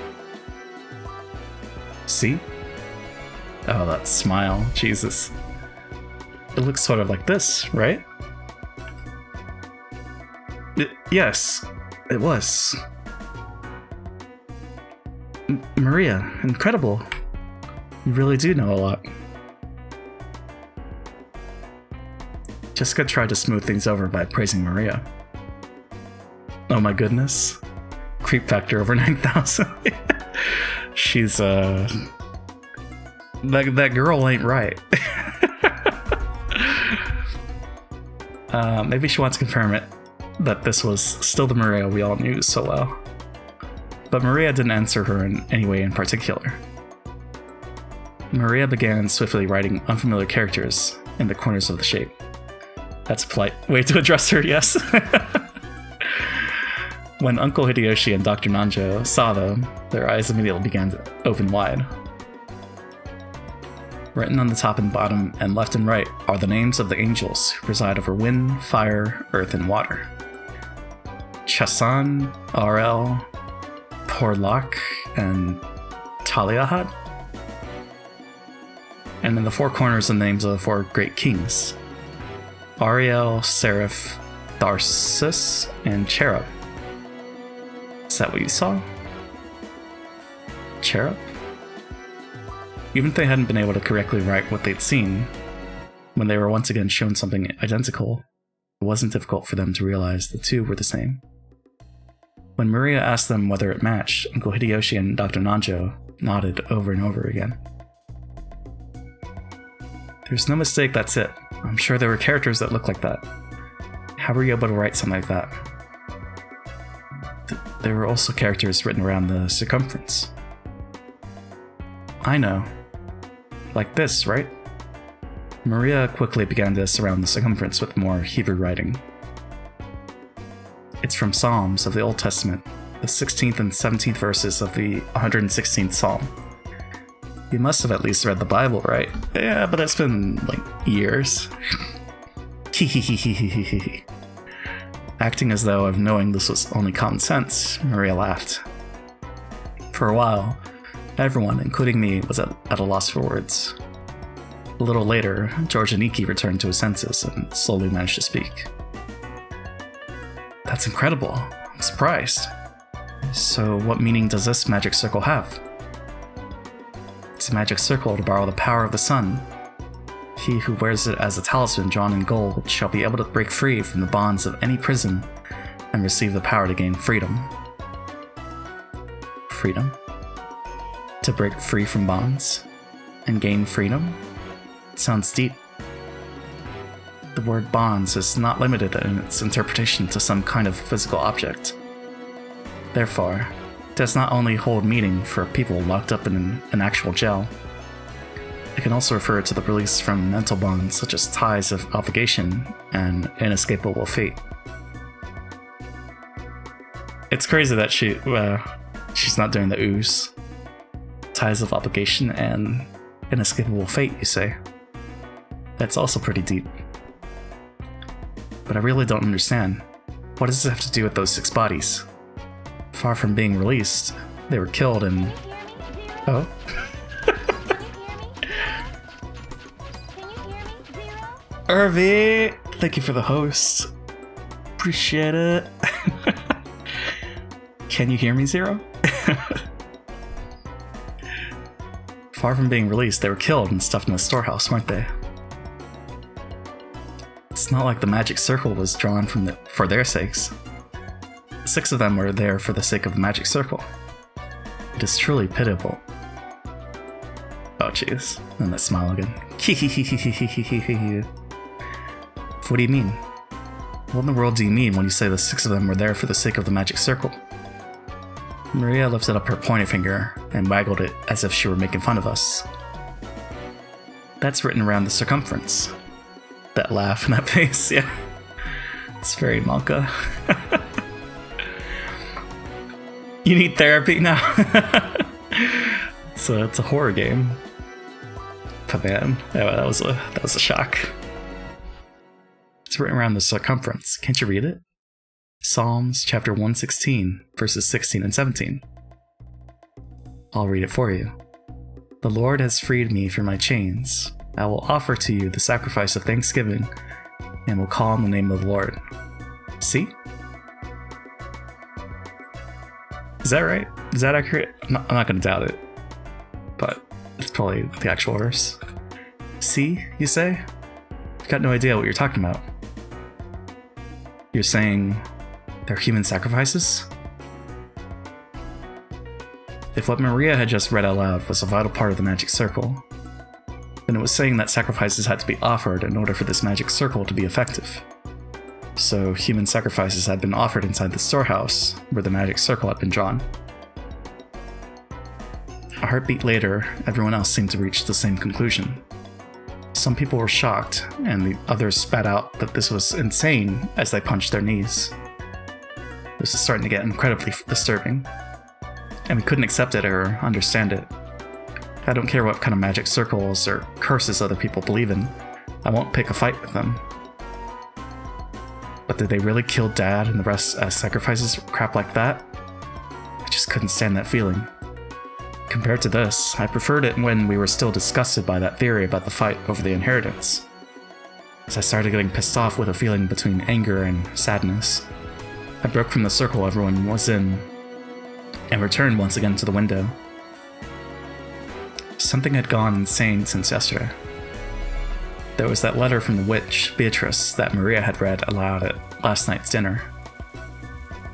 See? Oh, that smile. Jesus. It looks sort of like this, right? Yes, it was. Maria, incredible. You really do know a lot. Jessica tried to smooth things over by praising Maria. Oh my goodness. Creep factor over 9,000. She's, that girl ain't right. Maybe she wants to confirm it, that this was still the Maria we all knew so well. But Maria didn't answer her in any way in particular. Maria began swiftly writing unfamiliar characters in the corners of the shape. That's a polite way to address her, yes. When Uncle Hideyoshi and Dr. Nanjo saw them, their eyes immediately began to open wide. Written on the top and bottom and left and right are the names of the angels who preside over wind, fire, earth, and water. Chasan, Arel, Porlak, and Taliahad. And in the four corners are the names of the four great kings. Ariel, Seraph, Tharsis, and Cherub. Is that what you saw? Cherub? Even if they hadn't been able to correctly write what they'd seen, when they were once again shown something identical, it wasn't difficult for them to realize the two were the same. When Maria asked them whether it matched, Uncle Hideyoshi and Dr. Nanjo nodded over and over again. There's no mistake, that's it. I'm sure there were characters that looked like that. How were you able to write something like that? There were also characters written around the circumference. I know. Like this, right? Maria quickly began to surround the circumference with more Hebrew writing. It's from Psalms of the Old Testament, the 16th and 17th verses of the 116th Psalm. You must have at least read the Bible, right? Yeah, but it's been, like, years. Hehehehehehe. Acting as though of knowing this was only common sense, Maria laughed. For a while, everyone, including me, was at a loss for words. A little later, George Aniki returned to his senses and slowly managed to speak. That's incredible. I'm surprised. So what meaning does this magic circle have? It's a magic circle to borrow the power of the sun. He who wears it as a talisman drawn in gold shall be able to break free from the bonds of any prison and receive the power to gain freedom. Freedom? To break free from bonds and gain freedom? It sounds deep. The word bonds is not limited in its interpretation to some kind of physical object. Therefore, it does not only hold meaning for people locked up in an actual jail. It can also refer to the release from mental bonds such as ties of obligation and inescapable fate. It's crazy that she's not doing the ooze. Ties of obligation and inescapable fate, you say? That's also pretty deep. But I really don't understand. What does this have to do with those 6 bodies? Far from being released, they were killed and... Oh? Irvi! Thank you for the host. Appreciate it. Can you hear me, Zero? Far from being released, they were killed and stuffed in a storehouse, weren't they? It's not like the magic circle was drawn for their sakes. 6 of them were there for the sake of the magic circle. It is truly pitiable. Oh jeez, and that smile again. What do you mean? What in the world do you mean when you say the 6 of them were there for the sake of the magic circle? Maria lifted up her pointer finger and waggled it as if she were making fun of us. That's written around the circumference. That laugh and that face, yeah. It's very manga. You need therapy now? It's a horror game. But man, that was a shock. It's written around the circumference. Can't you read it? Psalms chapter 116, verses 16 and 17. I'll read it for you. The Lord has freed me from my chains. I will offer to you the sacrifice of thanksgiving and will call on the name of the Lord. See? Is that right? Is that accurate? I'm not going to doubt it. But it's probably the actual verse. See, you say? I've got no idea what you're talking about. You're saying they're human sacrifices? If what Maria had just read out loud was a vital part of the magic circle, then it was saying that sacrifices had to be offered in order for this magic circle to be effective. So human sacrifices had been offered inside the storehouse where the magic circle had been drawn. A heartbeat later, everyone else seemed to reach the same conclusion. Some people were shocked, and the others spat out that this was insane as they punched their knees. This was starting to get incredibly disturbing, and we couldn't accept it or understand it. I don't care what kind of magic circles or curses other people believe in. I won't pick a fight with them. But did they really kill Dad and the rest as sacrifices, crap like that? I just couldn't stand that feeling. Compared to this, I preferred it when we were still disgusted by that theory about the fight over the inheritance. As I started getting pissed off with a feeling between anger and sadness, I broke from the circle everyone was in and returned once again to the window. Something had gone insane since yesterday. There was that letter from the witch, Beatrice, that Maria had read aloud at last night's dinner.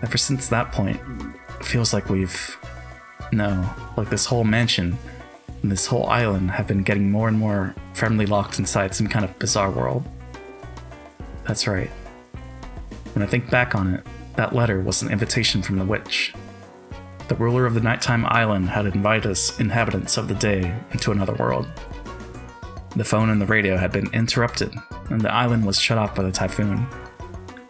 Ever since that point, it feels like like this whole mansion and this whole island have been getting more and more firmly locked inside some kind of bizarre world. That's right. When I think back on it, that letter was an invitation from the witch. The ruler of the nighttime island had invited us inhabitants of the day into another world. The phone and the radio had been interrupted, and the island was shut off by the typhoon.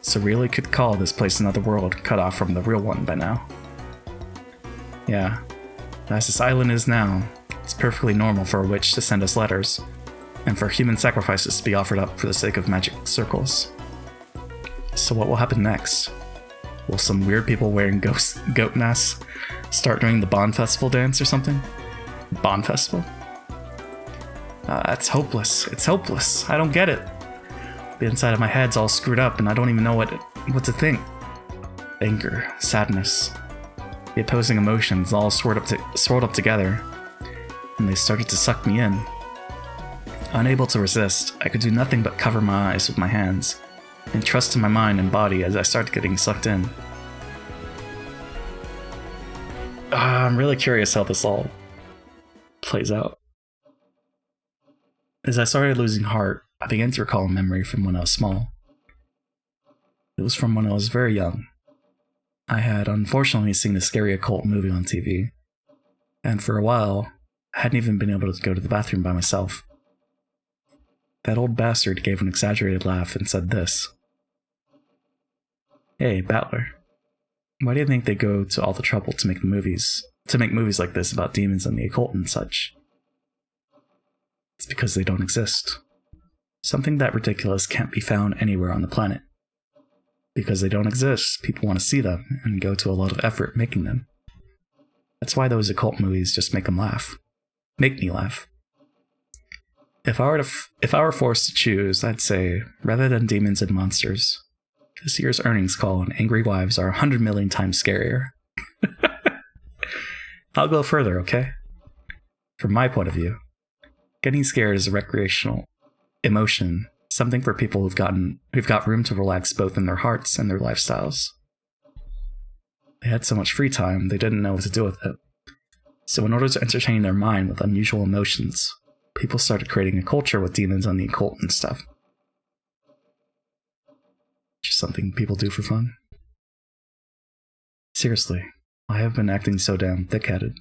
So really could call this place another world cut off from the real one by now. Yeah, as this island is now, it's perfectly normal for a witch to send us letters, and for human sacrifices to be offered up for the sake of magic circles. So what will happen next? Will some weird people wearing goat masks start doing the Bond Festival dance or something? Bond Festival? It's hopeless. It's hopeless. I don't get it. The inside of my head's all screwed up and I don't even know what to think. Anger, sadness. The opposing emotions all swirled up together, and they started to suck me in. Unable to resist, I could do nothing but cover my eyes with my hands and trust in my mind and body as I started getting sucked in. I'm really curious how this all plays out. As I started losing heart, I began to recall a memory from when I was small. It was from when I was very young. I had unfortunately seen a scary occult movie on TV, and for a while, I hadn't even been able to go to the bathroom by myself. That old bastard gave an exaggerated laugh and said this. "Hey, Battler, why do you think they go to all the trouble to make movies like this about demons and the occult and such? It's because they don't exist. Something that ridiculous can't be found anywhere on the planet. Because they don't exist, people want to see them and go to a lot of effort making them. That's why those occult movies just make me laugh. If I were forced to choose, I'd say, rather than demons and monsters, this year's earnings call and angry wives are 100 million times scarier." I'll go further, okay? From my point of view, getting scared is a recreational emotion, something for people who've got room to relax both in their hearts and their lifestyles. They had so much free time, they didn't know what to do with it. So in order to entertain their mind with unusual emotions, people started creating a culture with demons and the occult and stuff. Just something people do for fun. Seriously, I have been acting so damn thick-headed.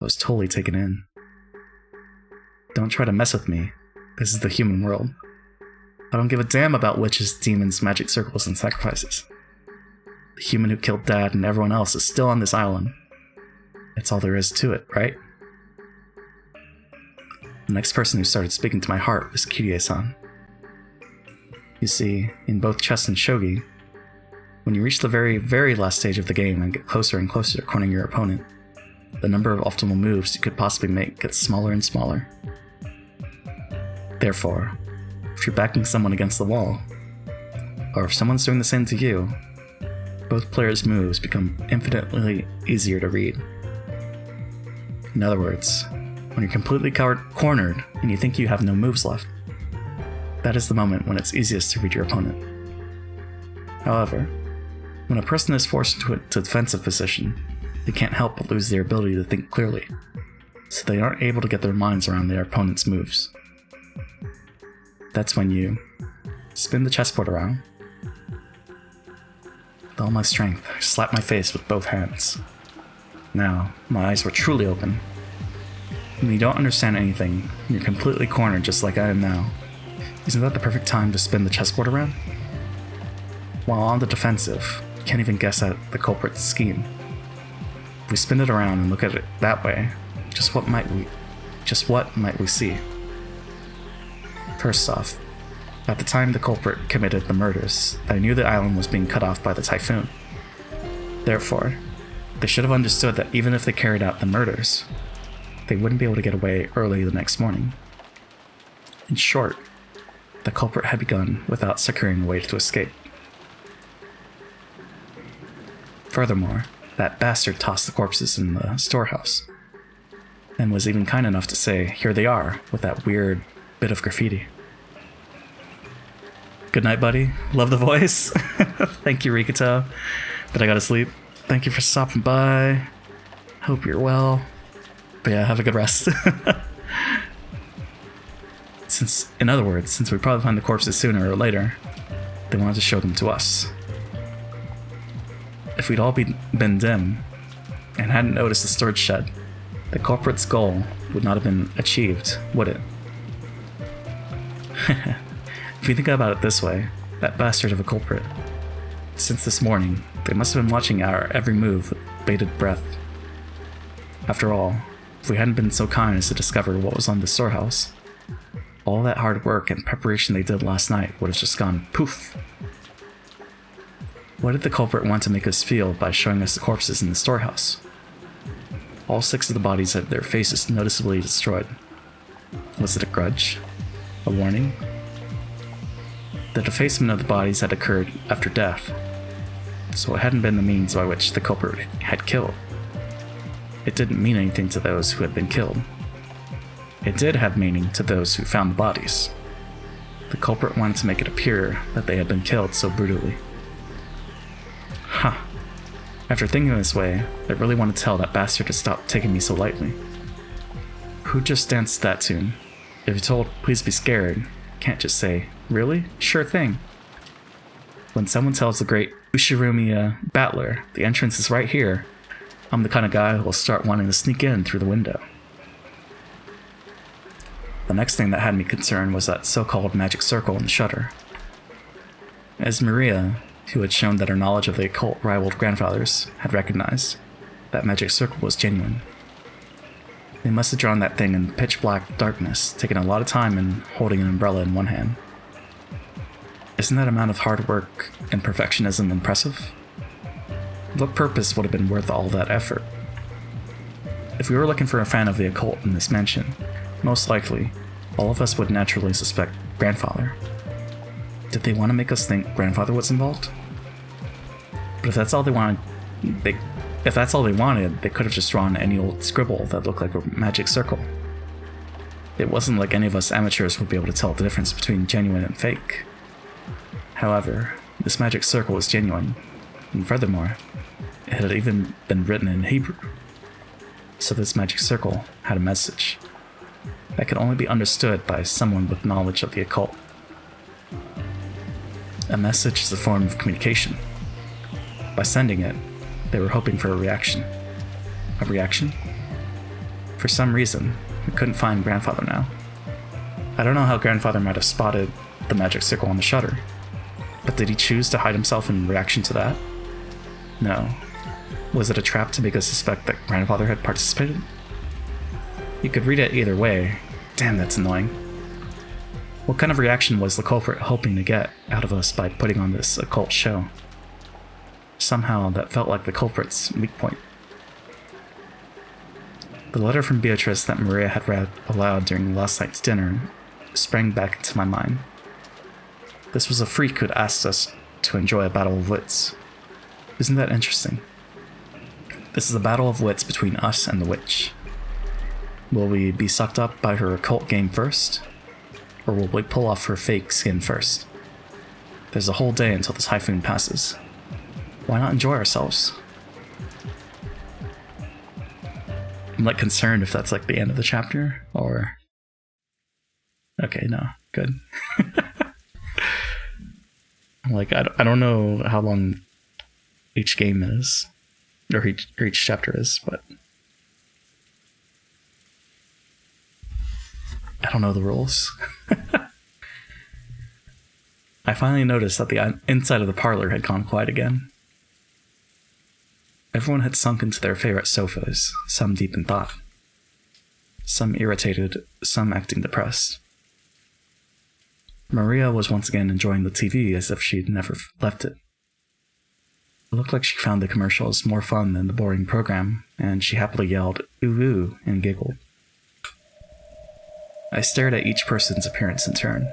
I was totally taken in. Don't try to mess with me. This is the human world. I don't give a damn about witches, demons, magic circles, and sacrifices. The human who killed Dad and everyone else is still on this island. That's all there is to it, right? The next person who started speaking to my heart was Kirie-san. You see, in both chess and shogi, when you reach the very, very last stage of the game and get closer and closer to cornering your opponent, the number of optimal moves you could possibly make gets smaller and smaller. Therefore, if you're backing someone against the wall, or if someone's doing the same to you, both players' moves become infinitely easier to read. In other words, when you're completely cornered and you think you have no moves left, that is the moment when it's easiest to read your opponent. However, when a person is forced into a defensive position, they can't help but lose their ability to think clearly, so they aren't able to get their minds around their opponent's moves. That's when you spin the chessboard around. With all my strength, I slapped my face with both hands. Now, my eyes were truly open. When you don't understand anything, and you're completely cornered just like I am now, isn't that the perfect time to spin the chessboard around? While on the defensive, you can't even guess at the culprit's scheme. If we spin it around and look at it that way, just what might we see? First off, at the time the culprit committed the murders, they knew the island was being cut off by the typhoon. Therefore, they should have understood that even if they carried out the murders, they wouldn't be able to get away early the next morning. In short, the culprit had begun without securing a way to escape. Furthermore, that bastard tossed the corpses in the storehouse, and was even kind enough to say, "Here they are," with that weird bit of graffiti. Good night, buddy. Love the voice. Thank you, Rikito. But I gotta sleep. Thank you for stopping by. Hope you're well. But yeah, have a good rest. In other words, since we probably find the corpses sooner or later, they wanted to show them to us. If we'd all been dim and hadn't noticed the storage shed, the culprit's goal would not have been achieved, would it? If you think about it this way, that bastard of a culprit, since this morning, they must have been watching our every move with bated breath. After all, if we hadn't been so kind as to discover what was on the storehouse, all that hard work and preparation they did last night would have just gone poof. What did the culprit want to make us feel by showing us the corpses in the storehouse? All 6 of the bodies had their faces noticeably destroyed. Was it a grudge? A warning? The defacement of the bodies had occurred after death. so it hadn't been the means by which the culprit had killed. It didn't mean anything to those who had been killed. It did have meaning to those who found the bodies. The culprit wanted to make it appear that they had been killed so brutally. Huh. After thinking this way, I really want to tell that bastard to stop taking me so lightly. Who just danced that tune? If you're told, please be scared, can't just say, really? Sure thing. When someone tells the great Ushirumiya battler, the entrance is right here, I'm the kind of guy who will start wanting to sneak in through the window. The next thing that had me concerned was that so-called magic circle in the shutter. As Maria, who had shown that her knowledge of the occult rivaled grandfathers, had recognized, that magic circle was genuine. They must have drawn that thing in pitch-black darkness, taking a lot of time and holding an umbrella in one hand. Isn't that amount of hard work and perfectionism impressive? What purpose would have been worth all that effort? If we were looking for a fan of the occult in this mansion, most likely, all of us would naturally suspect Grandfather. Did they want to make us think Grandfather was involved? But if that's all they wanted, they could have just drawn any old scribble that looked like a magic circle. It wasn't like any of us amateurs would be able to tell the difference between genuine and fake. However, this magic circle was genuine, and furthermore, it had even been written in Hebrew. So this magic circle had a message that could only be understood by someone with knowledge of the occult. A message is a form of communication. By sending it, they were hoping for a reaction. A reaction? For some reason, we couldn't find Grandfather now. I don't know how Grandfather might have spotted the magic circle on the shutter, but did he choose to hide himself in reaction to that? No. Was it a trap to make us suspect that Grandfather had participated? You could read it either way. Damn, that's annoying. What kind of reaction was the culprit hoping to get out of us by putting on this occult show? Somehow, that felt like the culprit's weak point. The letter from Beatrice that Maria had read aloud during last night's dinner sprang back into my mind. This was a freak who'd asked us to enjoy a battle of wits. Isn't that interesting? This is a battle of wits between us and the witch. Will we be sucked up by her occult game first? Or will we pull off her fake skin first? There's a whole day until the typhoon passes. Why not enjoy ourselves? I'm like concerned if that's like the end of the chapter, or... Okay, no, good. I'm like, I don't know how long each game is, or each chapter is, but... I don't know the rules. I finally noticed that the inside of the parlor had gone quiet again. Everyone had sunk into their favorite sofas, some deep in thought. Some irritated, some acting depressed. Maria was once again enjoying the TV as if she'd never left it. It looked like she found the commercials more fun than the boring program, and she happily yelled, "Ooh, ooh," and giggled. I stared at each person's appearance in turn.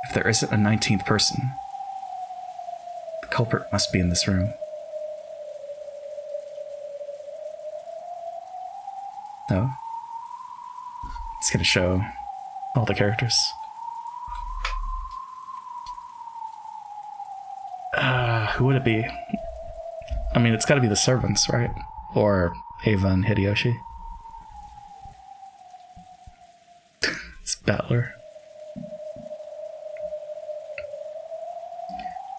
If there isn't a 19th person, the culprit must be in this room. No? It's gonna show all the characters. Who would it be? I mean, it's gotta be the servants, right? Or Ava and Hideyoshi. It's Battler.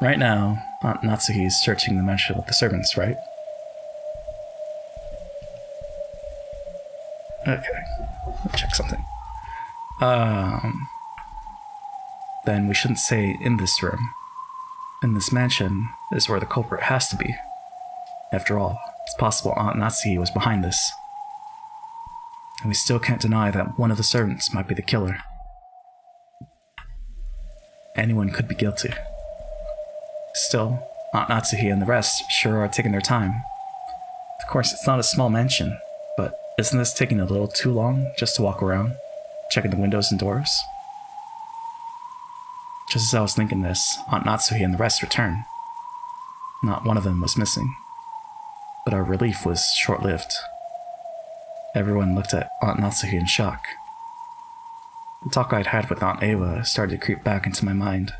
Right now, Aunt Natsuhi's searching the mansion with the servants, right? Okay, let's check something. Then we shouldn't say in this room. In this mansion is where the culprit has to be. After all, it's possible Aunt Natsuhi was behind this. And we still can't deny that one of the servants might be the killer. Anyone could be guilty. Still, Aunt Natsuhi and the rest sure are taking their time. Of course, it's not a small mansion, but isn't this taking a little too long just to walk around, checking the windows and doors? Just as I was thinking this, Aunt Natsuhi and the rest returned. not one of them was missing. But our relief was short-lived. Everyone looked at Aunt Natsuki in shock. The talk I'd had with Aunt Ava started to creep back into my mind.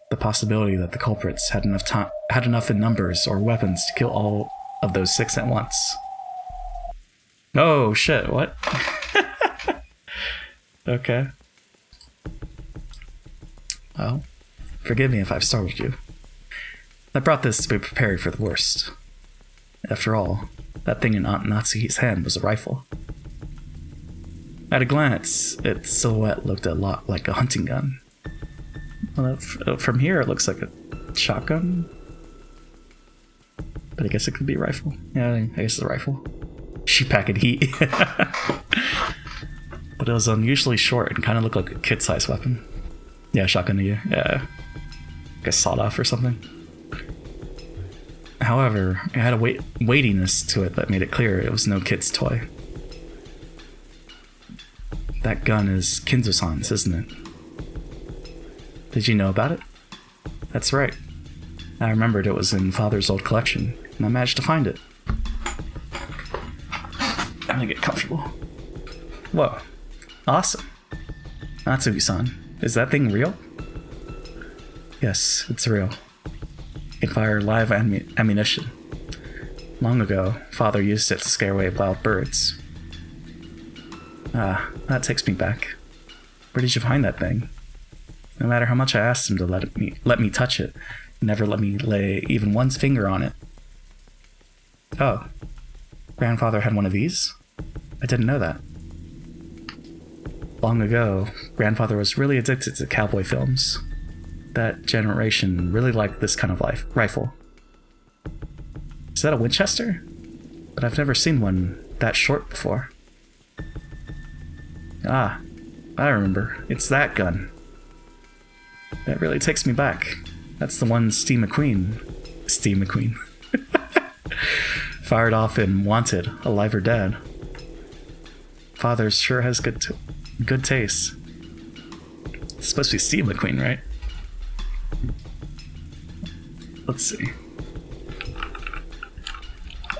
The possibility that the culprits had enough in numbers or weapons to kill all of those 6 at once. Oh shit, what? Okay. Well, forgive me if I've startled you. I brought this to be prepared for the worst. After all, that thing in Aunt Natsuki's hand was a rifle. At a glance, its silhouette looked a lot like a hunting gun. Well, from here it looks like a shotgun. But I guess it could be a rifle. Yeah, I guess it's a rifle. She packing heat. But it was unusually short and kind of looked like a kid-sized weapon. Yeah, shotgun to you. Yeah. Like a sawed-off or something. However, it had a weightiness to it that made it clear it was no kid's toy. That gun is Kinzo-san's, isn't it? Did you know about it? That's right. I remembered it was in Father's old collection, and I managed to find it. I'm gonna get comfortable. Whoa. Awesome. Natsuki-san, is that thing real? Yes, it's real. It can fire live ammunition. Long ago, Father used it to scare away wild birds. Ah, that takes me back. Where did you find that thing? No matter how much I asked him to let me touch it, he never let me lay even one finger on it. Oh, grandfather had one of these? I didn't know that. Long ago, grandfather was really addicted to cowboy films. That generation really liked this kind of rifle. Is that a Winchester? But I've never seen one that short before. Ah, I remember. It's that gun. That really takes me back. That's the one Steve McQueen fired off in Wanted, Alive or Dead. Father sure has good taste. It's supposed to be Steve McQueen, right? Let's see.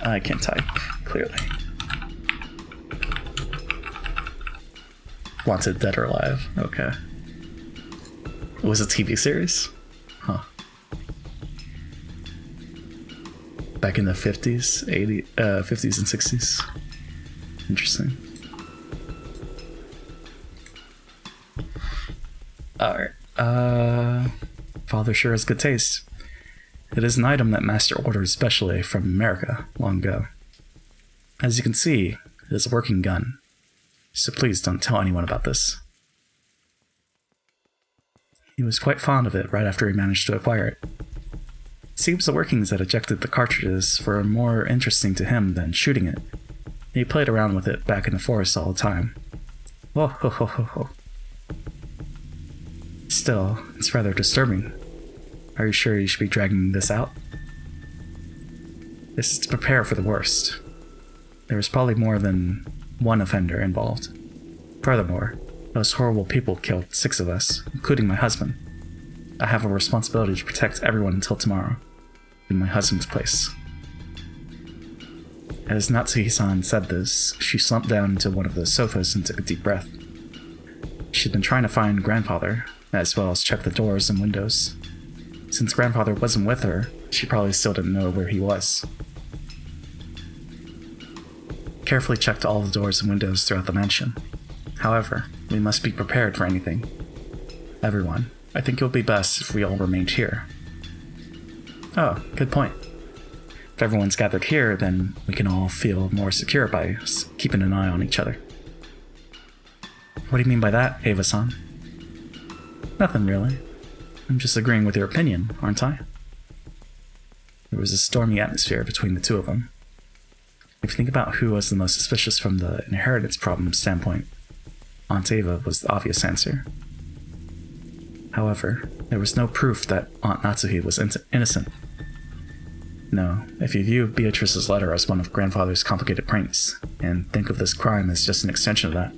I can't type, clearly. Wanted, Dead or Alive. Okay. It was a TV series? Huh. Back in the 50s, 50s and 60s. Interesting. Alright. Father sure has good taste. It is an item that Master ordered specially from America long ago. As you can see, it is a working gun. So please don't tell anyone about this. He was quite fond of it right after he managed to acquire it. It seems the workings that ejected the cartridges were more interesting to him than shooting it. He played around with it back in the forest all the time. Oh ho ho ho ho. Still, it's rather disturbing. Are you sure you should be dragging this out? This is to prepare for the worst. There was probably more than one offender involved. Furthermore, those horrible people killed 6 of us, including my husband. I have a responsibility to protect everyone until tomorrow, in my husband's place. As Natsuki-san said this, she slumped down into one of the sofas and took a deep breath. She'd been trying to find grandfather, as well as check the doors and windows. Since grandfather wasn't with her, she probably still didn't know where he was. Carefully checked all the doors and windows throughout the mansion. However, we must be prepared for anything. Everyone, I think it would be best if we all remained here. Oh, good point. If everyone's gathered here, then we can all feel more secure by keeping an eye on each other. What do you mean by that, Ava-san? Nothing really. I'm just agreeing with your opinion, aren't I? There was a stormy atmosphere between the two of them. If you think about who was the most suspicious from the inheritance problem standpoint, Aunt Ava was the obvious answer. However, there was no proof that Aunt Natsuki was innocent. No, if you view Beatrice's letter as one of grandfather's complicated pranks, and think of this crime as just an extension of that,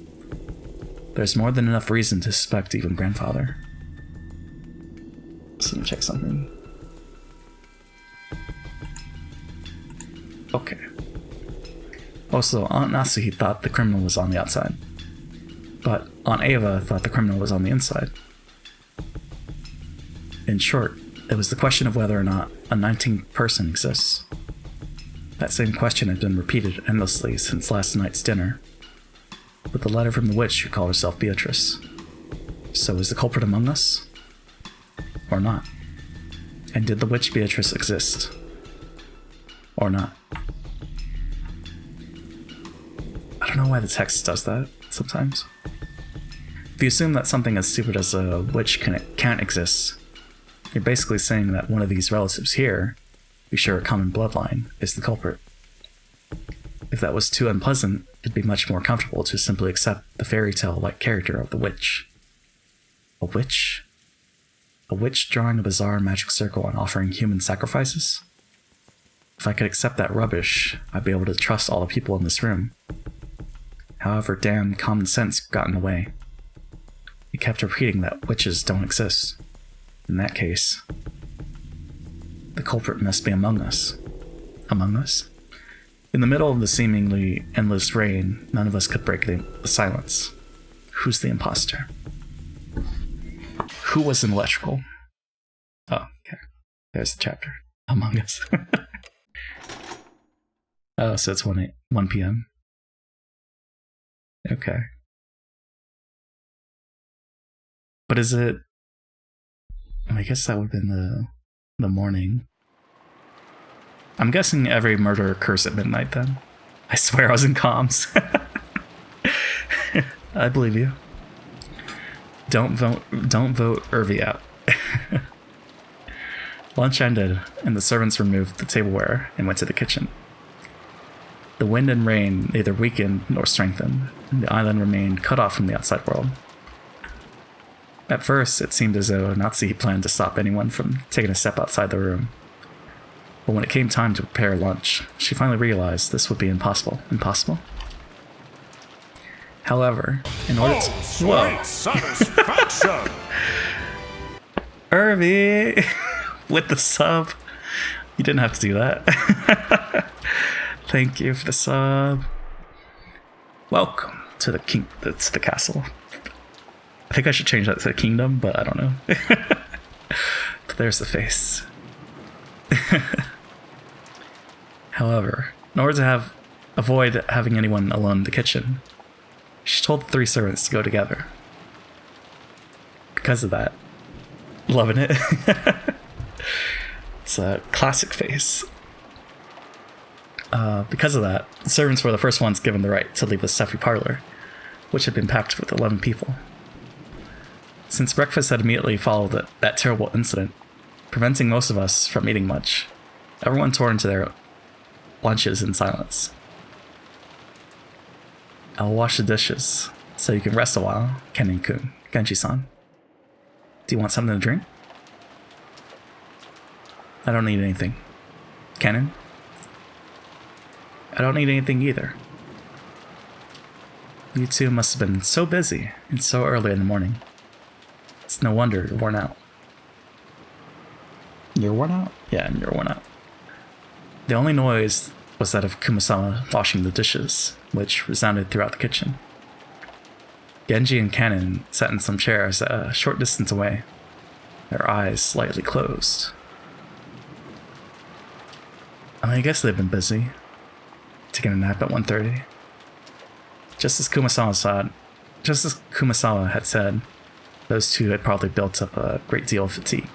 there's more than enough reason to suspect even grandfather. So let me check something. Okay. Also, Aunt Nasuhi thought the criminal was on the outside, but Aunt Ava thought the criminal was on the inside. In short, it was the question of whether or not a 19th person exists. That same question had been repeated endlessly since last night's dinner, with the letter from the witch who called herself Beatrice. So is the culprit among us? Or not? And did the witch Beatrice exist? Or not? I don't know why the text does that sometimes. If you assume that something as stupid as a witch can't exist, you're basically saying that one of these relatives here, who share a common bloodline, is the culprit. If that was too unpleasant, it'd be much more comfortable to simply accept the fairy tale-like character of the witch. A witch? A witch drawing a bizarre magic circle and offering human sacrifices? If I could accept that rubbish, I'd be able to trust all the people in this room. However, damn common sense got in the way. He kept repeating that witches don't exist. In that case, the culprit must be among us. Among us? In the middle of the seemingly endless rain, none of us could break the silence. Who's the imposter? Who was in electrical? Oh, okay. There's the chapter. Among Us. Oh, so it's 1 p.m. Okay. But is it... I guess that would have been the morning. I'm guessing every murder occurs at midnight then. I swear I was in comms. I believe you. Don't vote Irvi out. Lunch ended, and the servants removed the tableware and went to the kitchen. The wind and rain neither weakened nor strengthened, and the island remained cut off from the outside world. At first, it seemed as though Nazi planned to stop anyone from taking a step outside the room. But when it came time to prepare lunch, she finally realized this would be impossible. Impossible? However, in order to... Whoa! Satisfaction! Irvi! With the sub. You didn't have to do that. Thank you for the sub. Welcome to the to the castle. I think I should change that to the kingdom, but I don't know. But there's the face. However, in order to avoid having anyone alone in the kitchen, she told the 3 servants to go together. Because of that, loving it. It's a classic face. Because of that, the servants were the first ones given the right to leave the stuffy parlor, which had been packed with 11 people. Since breakfast had immediately followed that terrible incident, preventing most of us from eating much, everyone tore into their lunches in silence. I'll wash the dishes, so you can rest a while, Kennen-kun, Genji-san. Do you want something to drink? I don't need anything. Kennen? I don't need anything either. You two must have been so busy and so early in the morning. It's no wonder you're worn out. You're worn out? Yeah, you're worn out. The only noise was that of Kumasawa washing the dishes, which resounded throughout the kitchen. Genji and Kennen sat in some chairs a short distance away, their eyes slightly closed. I guess they've been busy, taking a nap at 1:30. Just as Kumasawa had said, those two had probably built up a great deal of fatigue.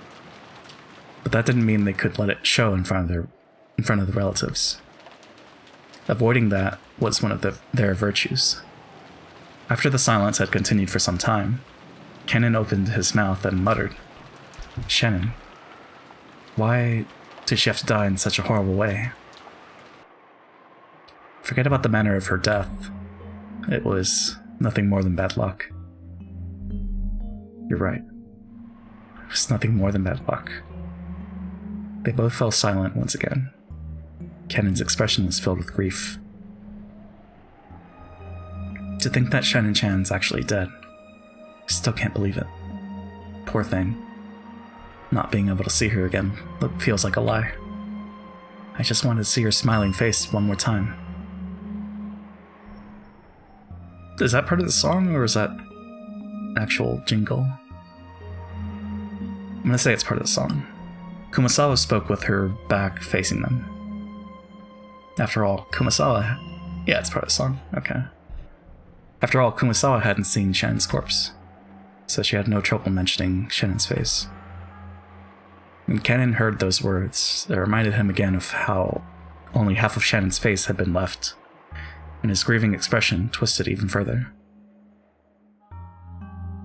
But that didn't mean they could let it show in front of the relatives. Avoiding that was one of their virtues. After the silence had continued for some time, Kennen opened his mouth and muttered, "Shannon, why did she have to die in such a horrible way? Forget about the manner of her death. It was nothing more than bad luck." You're right. It was nothing more than bad luck. They both fell silent once again. Kennen's expression was filled with grief. To think that Shannon-chan's actually dead. I still can't believe it. Poor thing. Not being able to see her again feels like a lie. I just wanted to see her smiling face one more time. Is that part of the song, or is that actual jingle? I'm gonna say it's part of the song. Kumasawa spoke with her back facing them. After all, Kumasawa... Yeah, it's part of the song. Okay. After all, Kumasawa hadn't seen Shannon's corpse, so she had no trouble mentioning Shannon's face. When Cannon heard those words, it reminded him again of how only half of Shannon's face had been left, and his grieving expression twisted even further.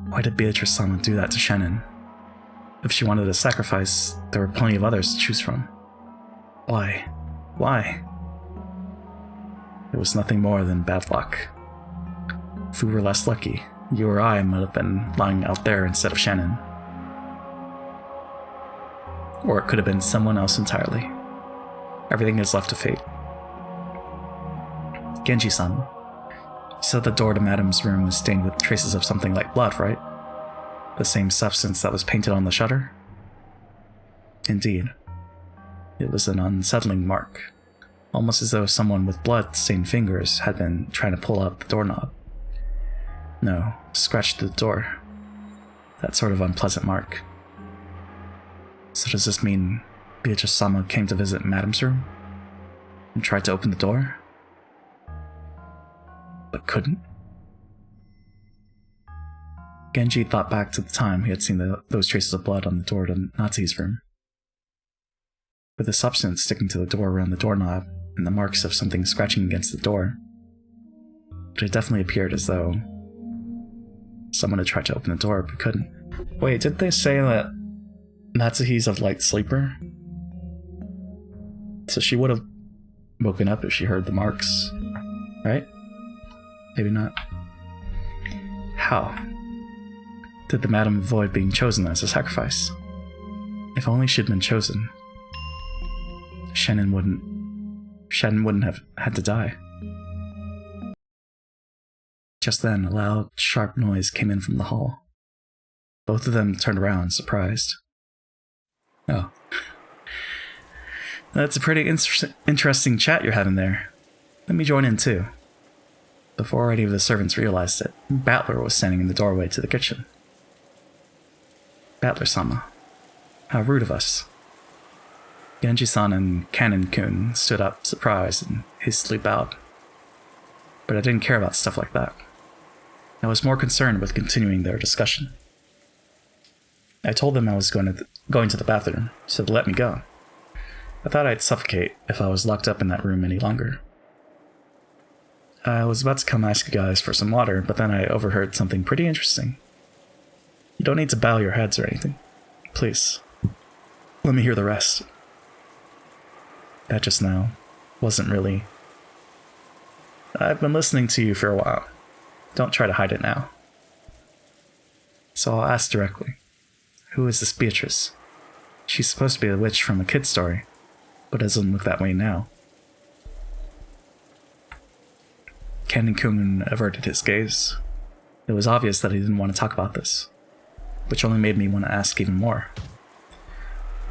Why did Beatrice-sama do that to Shannon? If she wanted a sacrifice, there were plenty of others to choose from. Why? Why? It was nothing more than bad luck. If we were less lucky, you or I might have been lying out there instead of Shannon. Or it could have been someone else entirely. Everything is left to fate. Genji-sama, you said the door to Madame's room was stained with traces of something like blood, right? The same substance that was painted on the shutter? Indeed. It was an unsettling mark, almost as though someone with blood-stained fingers had been trying to pull out the doorknob. No, scratched the door. That sort of unpleasant mark. So does this mean Beatrice-sama came to visit Madame's room? And tried to open the door? But couldn't? Genji thought back to the time he had seen those traces of blood on the door to Natsu's room. With the substance sticking to the door around the doorknob and the marks of something scratching against the door, but it definitely appeared as though someone had tried to open the door but couldn't. Wait, did they say that Natsuhi's a light sleeper? So she would have woken up if she heard the marks, right? Maybe not. How did the madam avoid being chosen as a sacrifice? If only she'd been chosen, Shannon wouldn't have had to die. Just then, a loud, sharp noise came in from the hall. Both of them turned around, surprised. Oh. That's a pretty interesting chat you're having there. Let me join in too. Before any of the servants realized it, Battler was standing in the doorway to the kitchen. Battler-sama, how rude of us. Genji-san and Kannon-kun stood up, surprised, and hastily bowed. But I didn't care about stuff like that. I was more concerned with continuing their discussion. I told them I was going to the bathroom, so they let me go. I thought I'd suffocate if I was locked up in that room any longer. I was about to come ask you guys for some water, but then I overheard something pretty interesting. You don't need to bow your heads or anything. Please, let me hear the rest. That just now wasn't really... I've been listening to you for a while. Don't try to hide it now. So I'll ask directly. Who is this Beatrice? She's supposed to be a witch from a kid's story, but doesn't look that way now. Kannon-kun averted his gaze. It was obvious that he didn't want to talk about this, which only made me want to ask even more.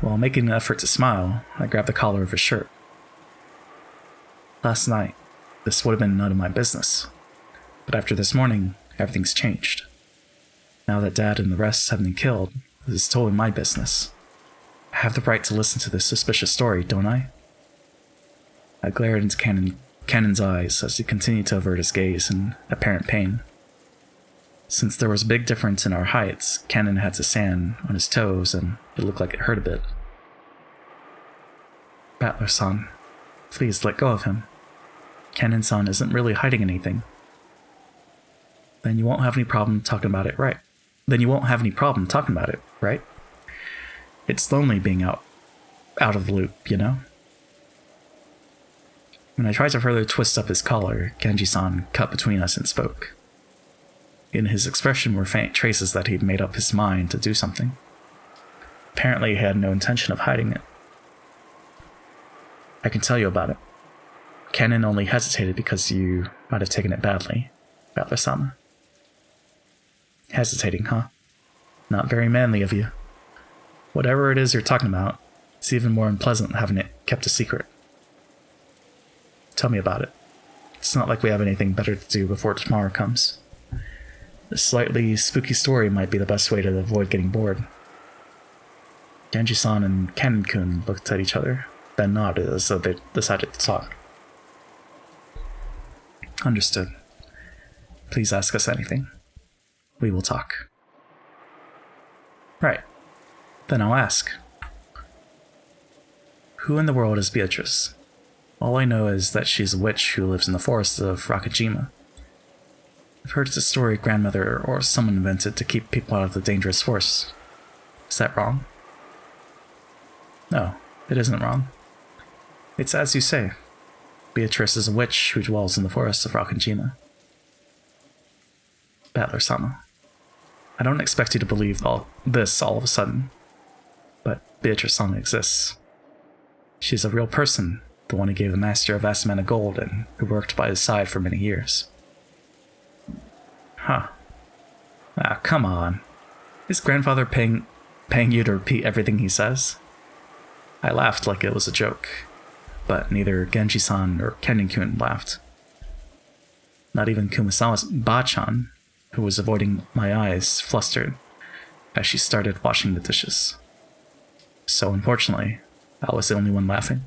While making an effort to smile, I grabbed the collar of his shirt. Last night, this would have been none of my business, but after this morning, everything's changed. Now that Dad and the rest have been killed, this is totally my business. I have the right to listen to this suspicious story, don't I? I glared into Cannon's eyes as he continued to avert his gaze in apparent pain. Since there was a big difference in our heights, Cannon had to stand on his toes and it looked like it hurt a bit. Battler-san, please let go of him. Cannon-san isn't really hiding anything. Then you won't have any problem talking about it, right? It's lonely being out of the loop, you know? When I tried to further twist up his collar, Genji-san cut between us and spoke. In his expression were faint traces that he'd made up his mind to do something. Apparently he had no intention of hiding it. I can tell you about it. Cannon only hesitated because you might have taken it badly, Battler-sama. Hesitating, huh? Not very manly of you. Whatever it is you're talking about, it's even more unpleasant having it kept a secret. Tell me about it. It's not like we have anything better to do before tomorrow comes. This slightly spooky story might be the best way to avoid getting bored. Genji-san and Ken-kun looked at each other, then nodded as though they decided to talk. Understood. Please ask us anything. We will talk. Right. Then I'll ask. Who in the world is Beatrice? All I know is that she's a witch who lives in the forests of Rakajima. I've heard it's a story grandmother or someone invented to keep people out of the dangerous forests. Is that wrong? No, it isn't wrong. It's as you say. Beatrice is a witch who dwells in the forests of Rakajima. Battler-sama. I don't expect you to believe all this all of a sudden, but Beatrice-sama exists. She's a real person, the one who gave the master of Asamana gold and who worked by his side for many years. Huh. Ah, come on. Is grandfather paying you to repeat everything he says? I laughed like it was a joke, but neither Genji-san or Ken-kun laughed. Not even Kumasawa's Ba-chan, who was avoiding my eyes, flustered as she started washing the dishes. So unfortunately, I was the only one laughing.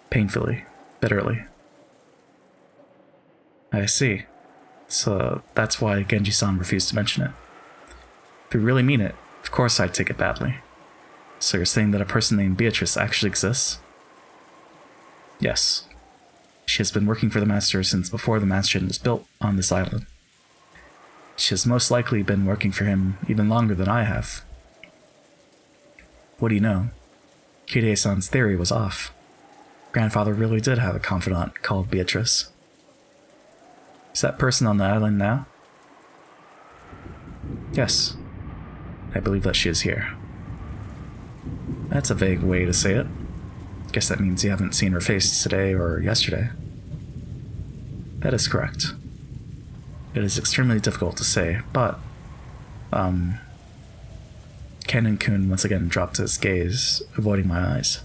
Painfully, bitterly. I see. So that's why Genji-san refused to mention it. If you really mean it, of course I'd take it badly. So you're saying that a person named Beatrice actually exists? Yes. She has been working for the Master since before the Master was built on this island. She has most likely been working for him even longer than I have. What do you know? Kirei-san's theory was off. Grandfather really did have a confidant called Beatrice. Is that person on the island now? Yes. I believe that she is here. That's a vague way to say it. Guess that means you haven't seen her face today or yesterday. That is correct. It is extremely difficult to say, but... Ken-kun once again dropped his gaze, avoiding my eyes.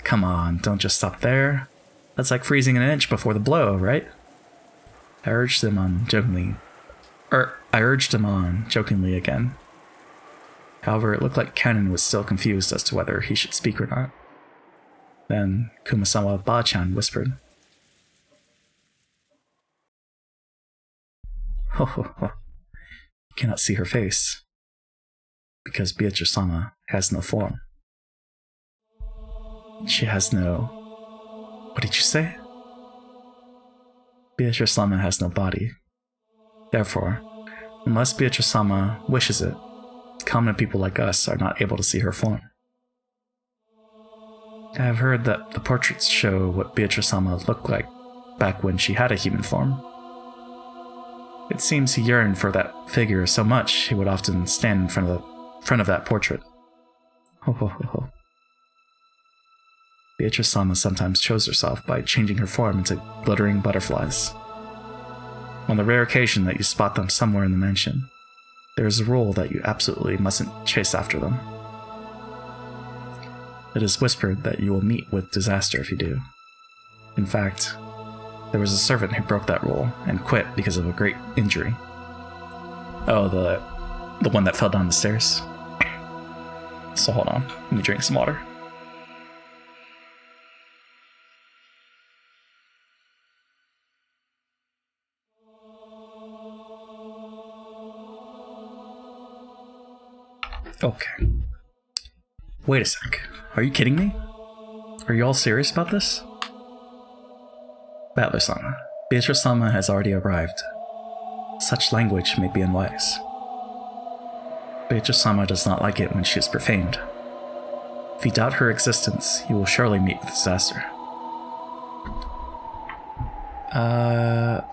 Come on, don't just stop there. That's like freezing an inch before the blow, right? I urged him on jokingly again. However, it looked like Ken was still confused as to whether he should speak or not. Then Kumasawa Ba-chan whispered, Ho ho ho. You cannot see her face, because Beatrice-sama has no form. She has no... What did you say? Beatrice-sama has no body. Therefore, unless Beatrice-sama wishes it, common people like us are not able to see her form. I have heard that the portraits show what Beatrice-sama looked like back when she had a human form. It seems he yearned for that figure so much he would often stand in front of that portrait. Ho ho ho ho. Beatrice-sama sometimes shows herself by changing her form into glittering butterflies. On the rare occasion that you spot them somewhere in the mansion, there is a rule that you absolutely mustn't chase after them. It is whispered that you will meet with disaster if you do. In fact, there was a servant who broke that rule and quit because of a great injury. Oh, the one that fell down the stairs? So hold on, let me drink some water. Okay. Wait a sec. Are you kidding me? Are you all serious about this? Battler-sama, Beatrice-sama has already arrived. Such language may be unwise. Beatrice-sama does not like it when she is profaned. If you doubt her existence, you will surely meet with disaster.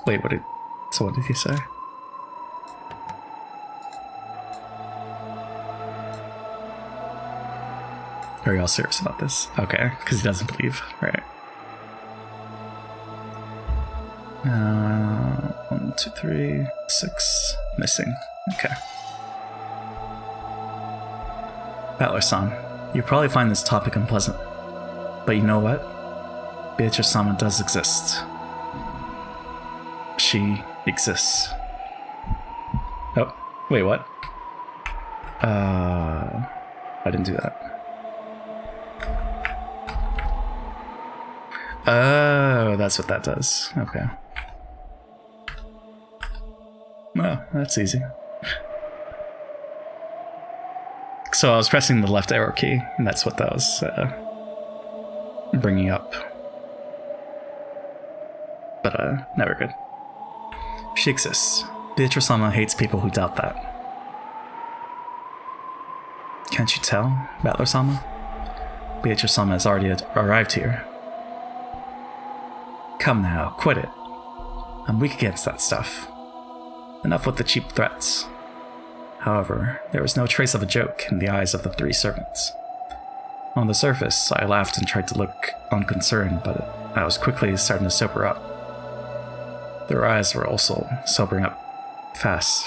Wait, what did he say? Are y'all serious about this? Okay, because he doesn't believe, right? 1, 2, 3, 6, missing. Okay. Battler-san, you probably find this topic unpleasant. But you know what? Beatrice-sama does exist. She exists. Oh, wait, what? I didn't do that. Oh, that's what that does. Okay. Well, that's easy. So I was pressing the left arrow key, and that's what that was bringing up. But, never good. She exists. Beatrice-sama hates people who doubt that. Can't you tell, Battler-sama? Beatrice-sama has already arrived here. Come now, quit it. I'm weak against that stuff. Enough with the cheap threats. However, there was no trace of a joke in the eyes of the three servants. On the surface, I laughed and tried to look unconcerned, but I was quickly starting to sober up. Their eyes were also sobering up fast.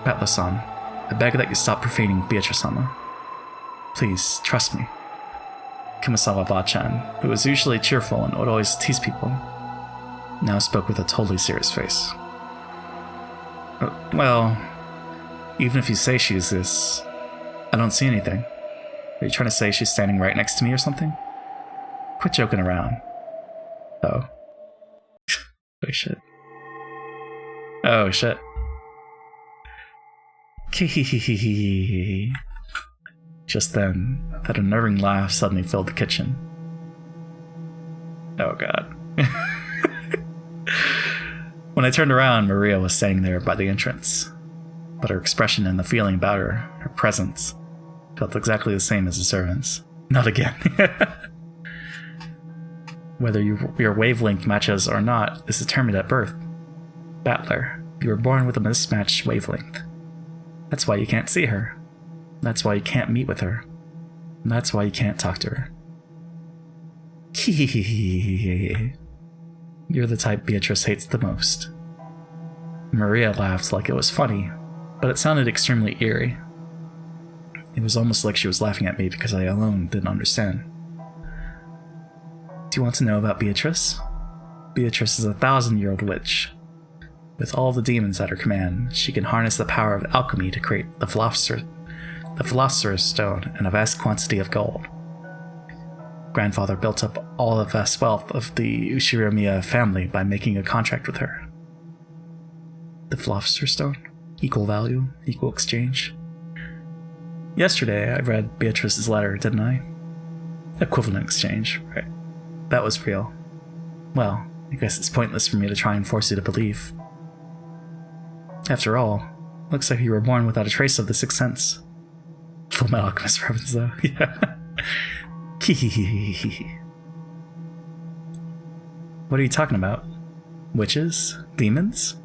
Battler-san, I beg that you stop profaning Beatrice-sama. Please, trust me. Kumasawa Ba-chan, who was usually cheerful and would always tease people, now spoke with a totally serious face. Well, even if you say she exists, I don't see anything. Are you trying to say she's standing right next to me or something? Quit joking around. Oh. Oh shit. Oh shit. Just then, that unnerving laugh suddenly filled the kitchen. Oh god. When I turned around, Maria was standing there by the entrance. But her expression and the feeling about her presence, felt exactly the same as the servants. Not again. Whether your wavelength matches or not is determined at birth. Battler, you were born with a mismatched wavelength. That's why you can't see her. That's why you can't meet with her. And that's why you can't talk to her. You're the type Beatrice hates the most. Maria laughed like it was funny, but it sounded extremely eerie. It was almost like she was laughing at me because I alone didn't understand. Do you want to know about Beatrice? Beatrice is a 1,000-year-old witch. With all the demons at her command, she can harness the power of alchemy to create the Philosopher's Stone and a vast quantity of gold. Grandfather built up all the vast wealth of the Ushiramiya family by making a contract with her. The Philosopher's Stone? Equal value, equal exchange. Yesterday, I read Beatrice's letter, didn't I? Equivalent exchange, right? That was real. Well, I guess it's pointless for me to try and force you to believe. After all, looks like you were born without a trace of the sixth sense. Full Metal Alchemist reference, though. Yeah. What are you talking about? Witches? Demons?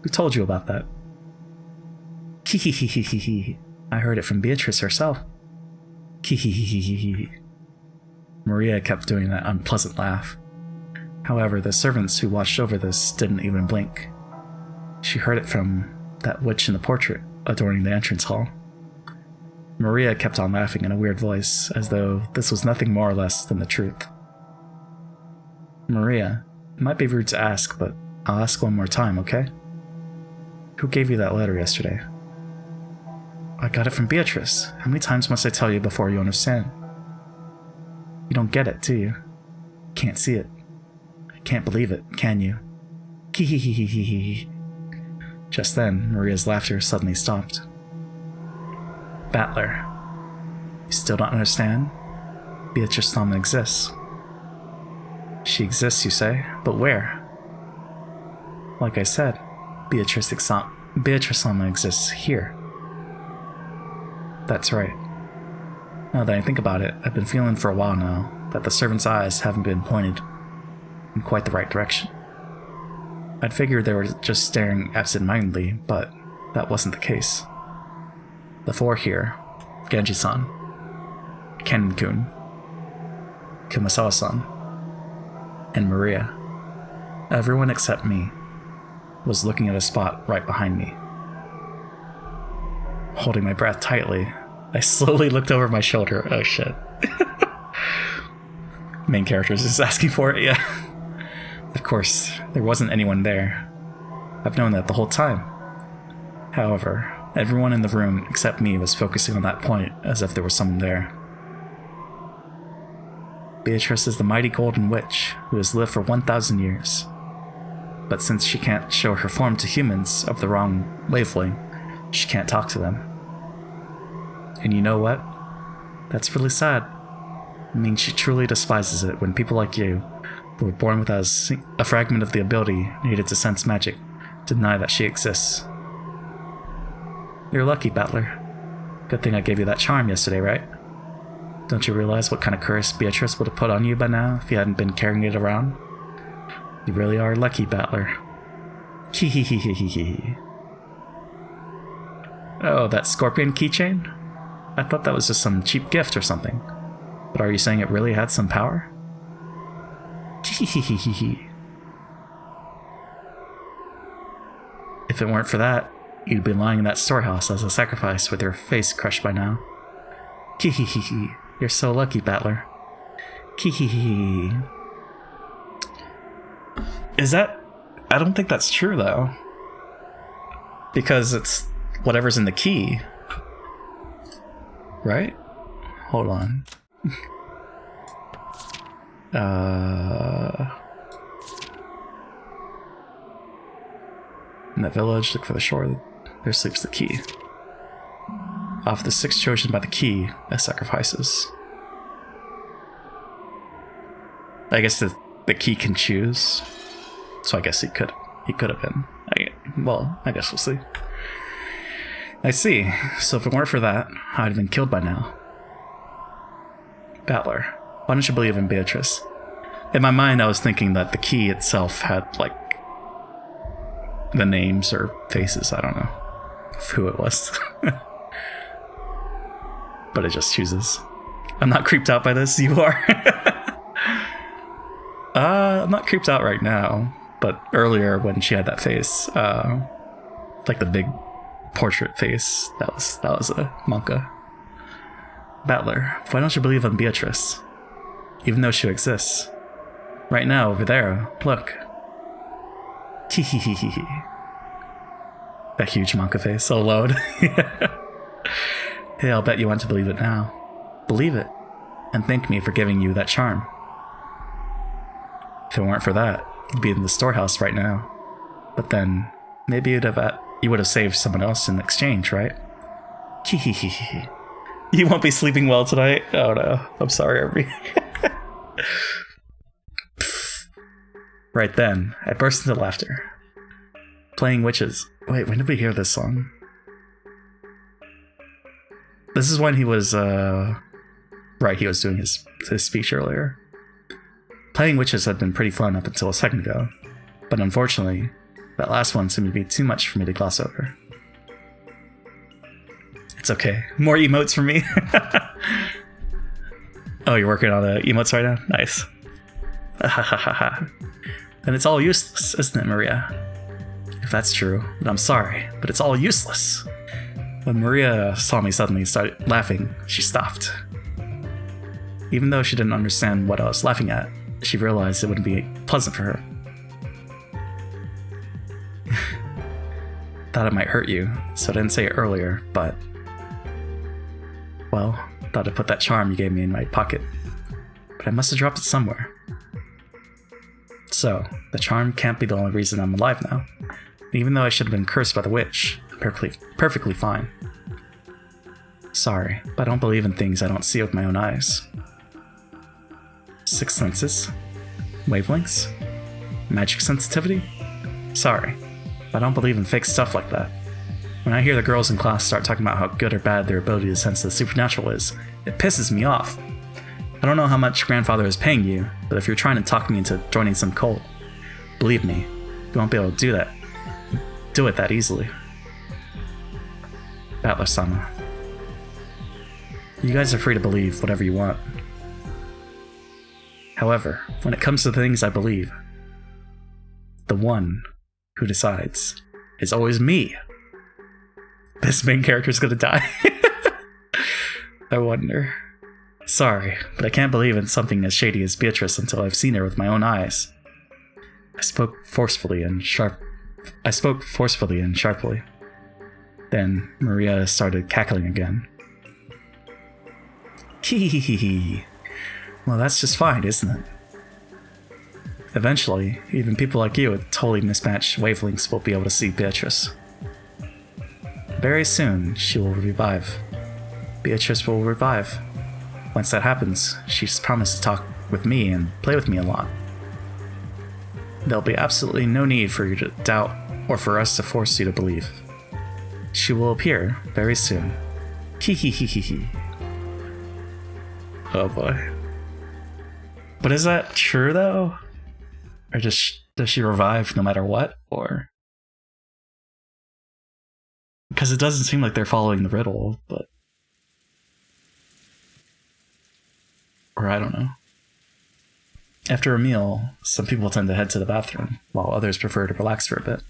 Who told you about that? I heard it from Beatrice herself. Maria kept doing that unpleasant laugh. However, the servants who watched over this didn't even blink. She heard it from that witch in the portrait adorning the entrance hall. Maria kept on laughing in a weird voice, as though this was nothing more or less than the truth. Maria, it might be rude to ask, but I'll ask one more time, okay? Who gave you that letter yesterday? I got it from Beatrice. How many times must I tell you before you understand? You don't get it, do you? Can't see it. I can't believe it, can you? Just then, Maria's laughter suddenly stopped. Battler, you still don't understand? Beatrice-sama exists. She exists, you say, but where? Like I said, Beatrice-sama exists here. That's right. Now that I think about it, I've been feeling for a while now that the servants' eyes haven't been pointed in quite the right direction. I'd figured they were just staring absent-mindedly, but that wasn't the case. The four here, Genji-san, Ken-kun, Kumasawa-san, and Maria, everyone except me, was looking at a spot right behind me. Holding my breath tightly, I slowly looked over my shoulder. Oh shit. Main character is just asking for it, yeah. Of course, there wasn't anyone there. I've known that the whole time. However, everyone in the room except me was focusing on that point as if there was someone there. Beatrice is the mighty golden witch who has lived for 1,000 years. But since she can't show her form to humans of the wrong wavelength, she can't talk to them. And you know what? That's really sad. I mean, she truly despises it when people like you, who were born without a fragment of the ability needed to sense magic, deny that she exists. You're lucky, Battler. Good thing I gave you that charm yesterday, right? Don't you realize what kind of curse Beatrice would have put on you by now if you hadn't been carrying it around? You really are lucky, Battler. Hehehehehe. Oh, that scorpion keychain? I thought that was just some cheap gift or something. But are you saying it really had some power? Hehehehe. If it weren't for that, you'd be lying in that storehouse as a sacrifice with your face crushed by now. Hehehehe. You're so lucky, Battler. Hehehehe. Is that... I don't think that's true, though. Because it's whatever's in the key. Right? Hold on. In that village, look for the shore. There sleeps the key. Of the 6 chosen by the key as sacrifices. I guess the key can choose. So I guess he could have been. I guess we'll see. I see. So if it weren't for that, I'd have been killed by now. Battler, why don't you believe in Beatrice? In my mind, I was thinking that the key itself had, like, the names or faces, I don't know, of who it was. But it just chooses. I'm not creeped out by this, you are? I'm not creeped out right now, but earlier when she had that face, like the big portrait face, that was a Monka. Battler, why don't you believe in Beatrice? Even though she exists. Right now, over there, look. Hehehehe. That huge Monka face, so loud. Hey, I'll bet you want to believe it now. Believe it, and thank me for giving you that charm. If it weren't for that, you'd be in the storehouse right now. But then, maybe you would have saved someone else in exchange, right? Hehehehe. You won't be sleeping well tonight? Oh no, I'm sorry, Aubrey. Right then, I burst into laughter. Playing witches. Wait, when did we hear this song? This is when he was, right, he was doing his speech earlier. Playing witches had been pretty fun up until a second ago, but unfortunately, that last one seemed to be too much for me to gloss over. It's okay. More emotes for me. Oh, you're working on the emotes right now? Nice. Then it's all useless, isn't it, Maria? If that's true, then I'm sorry, but it's all useless. When Maria saw me suddenly start laughing, she stopped. Even though she didn't understand what I was laughing at, she realized it wouldn't be pleasant for her. Thought it might hurt you, so I didn't say it earlier, but... Well, thought I'd put that charm you gave me in my pocket. But I must have dropped it somewhere. So, the charm can't be the only reason I'm alive now. Even though I should have been cursed by the witch, I'm perfectly fine. Sorry, but I don't believe in things I don't see with my own eyes. 6 senses? Wavelengths? Magic sensitivity? Sorry, but I don't believe in fake stuff like that. When I hear the girls in class start talking about how good or bad their ability to sense the supernatural is, it pisses me off. I don't know how much grandfather is paying you, but if you're trying to talk me into joining some cult, believe me, you won't be able to do it that easily. Battler-sama. You guys are free to believe whatever you want. However, when it comes to the things I believe, the one who decides is always me. This main character's gonna die. I wonder. Sorry, but I can't believe in something as shady as Beatrice until I've seen her with my own eyes. I spoke forcefully and sharply. Then Maria started cackling again. Hee. Well, that's just fine, isn't it? Eventually, even people like you with totally mismatched wavelengths will be able to see Beatrice. Very soon, she will revive. Beatrice will revive. Once that happens, she's promised to talk with me and play with me a lot. There'll be absolutely no need for you to doubt or for us to force you to believe. She will appear very soon. Hee. Oh boy. But is that true though? Or does she revive no matter what? Or because it doesn't seem like they're following the riddle, but or I don't know. After a meal, some people tend to head to the bathroom, while others prefer to relax for a bit.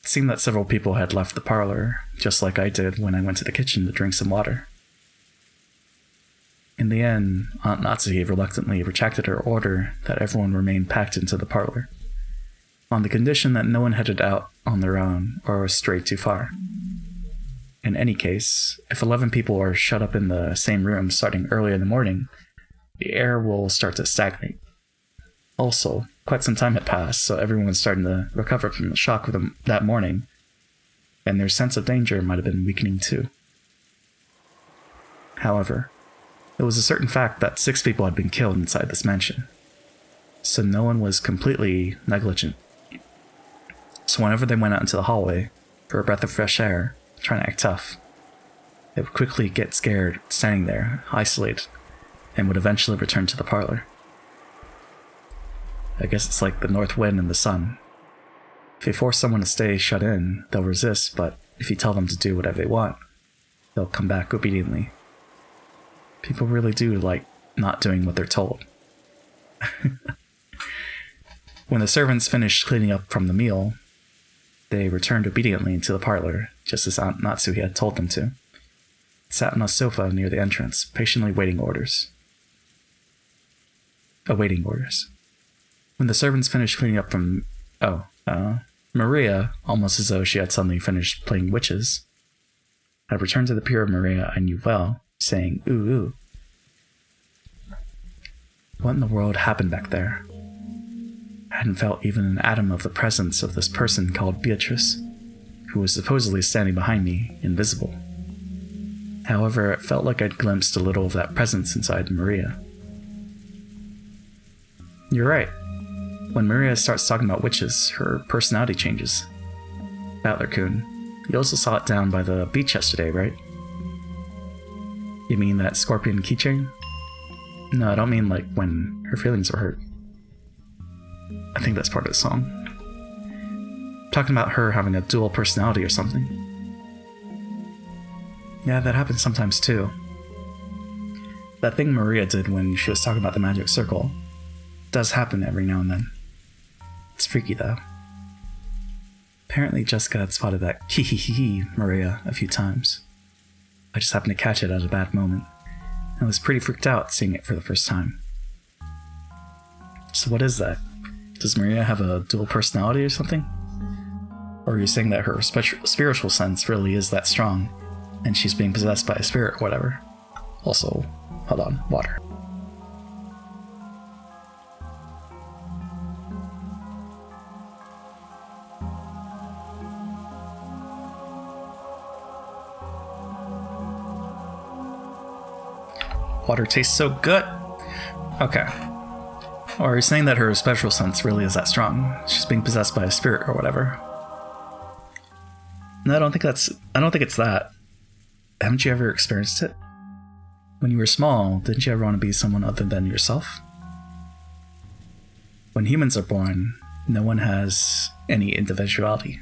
It seemed that several people had left the parlor, just like I did when I went to the kitchen to drink some water. In the end, Aunt Natsuhi reluctantly retracted her order that everyone remain packed into the parlor, on the condition that no one headed out on their own or strayed too far. In any case, if 11 people are shut up in the same room starting early in the morning, the air will start to stagnate. Also, quite some time had passed, so everyone was starting to recover from the shock of that morning, and their sense of danger might have been weakening too. However, it was a certain fact that 6 people had been killed inside this mansion, so no one was completely negligent. So whenever they went out into the hallway for a breath of fresh air, trying to act tough, they would quickly get scared standing there, isolated, and would eventually return to the parlor. I guess it's like the north wind and the sun. If you force someone to stay shut in, they'll resist, but if you tell them to do whatever they want, they'll come back obediently. People really do like not doing what they're told. When the servants finished cleaning up from the meal, they returned obediently into the parlor, just as Aunt Natsuhi had told them to. Sat on a sofa near the entrance, patiently awaiting orders. When the servants finished cleaning up from... Maria, almost as though she had suddenly finished playing witches, had returned to the pure Maria I knew well, saying, ooh. What in the world happened back there? I hadn't felt even an atom of the presence of this person called Beatrice, who was supposedly standing behind me, invisible. However, it felt like I'd glimpsed a little of that presence inside Maria. You're right. When Maria starts talking about witches, her personality changes. Battler-kun, you also saw it down by the beach yesterday, right? You mean that scorpion keychain? No, I don't mean like when her feelings were hurt. I think that's part of the song. Talking about her having a dual personality or something. Yeah, that happens sometimes too. That thing Maria did when she was talking about the magic circle does happen every now and then. It's freaky though. Apparently Jessica had spotted that hee Maria a few times. I just happened to catch it at a bad moment, and was pretty freaked out seeing it for the first time. So what is that? Does Maria have a dual personality or something? Or are you saying that her spiritual sense really is that strong, and she's being possessed by a spirit or whatever? Also, hold on, water. Water tastes so good. Okay. Or are you saying that her special sense really is that strong? She's being possessed by a spirit or whatever? No, I don't think it's that. Haven't you ever experienced it? When you were small, didn't you ever want to be someone other than yourself? When humans are born, no one has any individuality.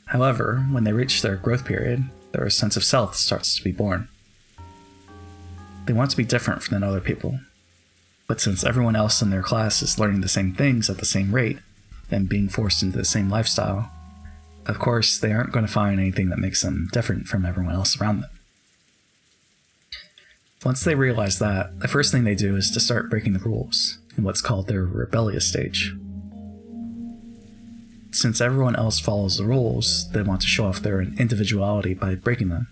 However, when they reach their growth period, their sense of self starts to be born. They want to be different than other people. But since everyone else in their class is learning the same things at the same rate, and being forced into the same lifestyle, of course, they aren't going to find anything that makes them different from everyone else around them. Once they realize that, the first thing they do is to start breaking the rules in what's called their rebellious stage. Since everyone else follows the rules, they want to show off their individuality by breaking them.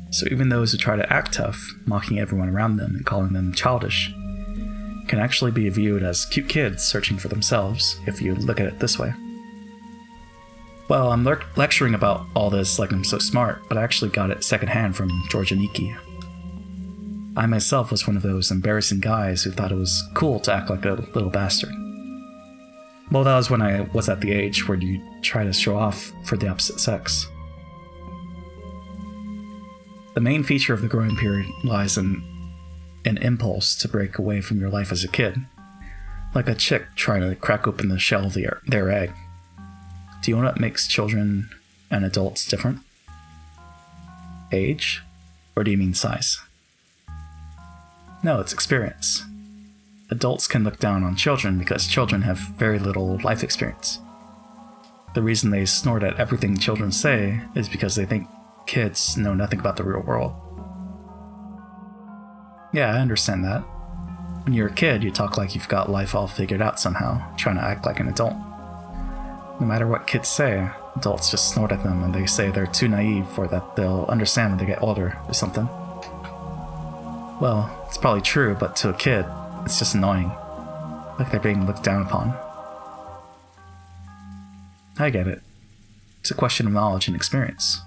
So even those who try to act tough, mocking everyone around them and calling them childish, can actually be viewed as cute kids searching for themselves, if you look at it this way. Well, I'm lecturing about all this like I'm so smart, but I actually got it secondhand from George Umineko. I myself was one of those embarrassing guys who thought it was cool to act like a little bastard. Well, that was when I was at the age where you try to show off for the opposite sex. The main feature of the growing period lies in an impulse to break away from your life as a kid, like a chick trying to crack open the shell of their egg. Do you know what makes children and adults different? Age? Or do you mean size? No, it's experience. Adults can look down on children because children have very little life experience. The reason they snort at everything children say is because they think kids know nothing about the real world. Yeah, I understand that. When you're a kid, you talk like you've got life all figured out somehow, trying to act like an adult. No matter what kids say, adults just snort at them and they say they're too naive or that they'll understand when they get older or something. Well, it's probably true, but to a kid, it's just annoying. Like they're being looked down upon. I get it. It's a question of knowledge and experience.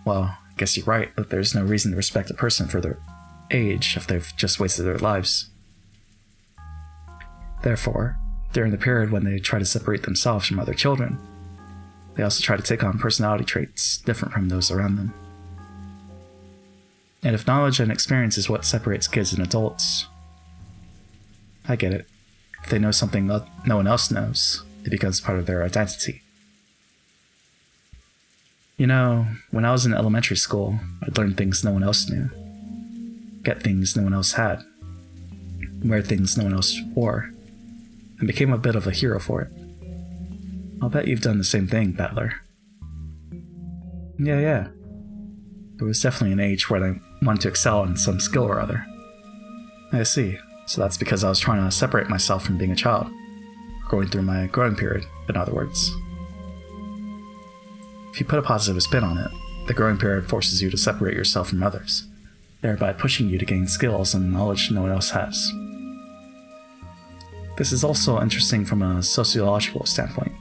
Well, I guess you're right, but there's no reason to respect a person for their age if they've just wasted their lives. Therefore, during the period when they try to separate themselves from other children, they also try to take on personality traits different from those around them. And if knowledge and experience is what separates kids and adults, I get it. If they know something no one else knows, it becomes part of their identity. You know, when I was in elementary school, I'd learn things no one else knew, get things no one else had, wear things no one else wore, and became a bit of a hero for it. I'll bet you've done the same thing, Battler. Yeah. There was definitely an age where I wanted to excel in some skill or other. I see. So that's because I was trying to separate myself from being a child. Going through my growing period, in other words. If you put a positive spin on it, the growing period forces you to separate yourself from others, thereby pushing you to gain skills and knowledge no one else has. This is also interesting from a sociological standpoint.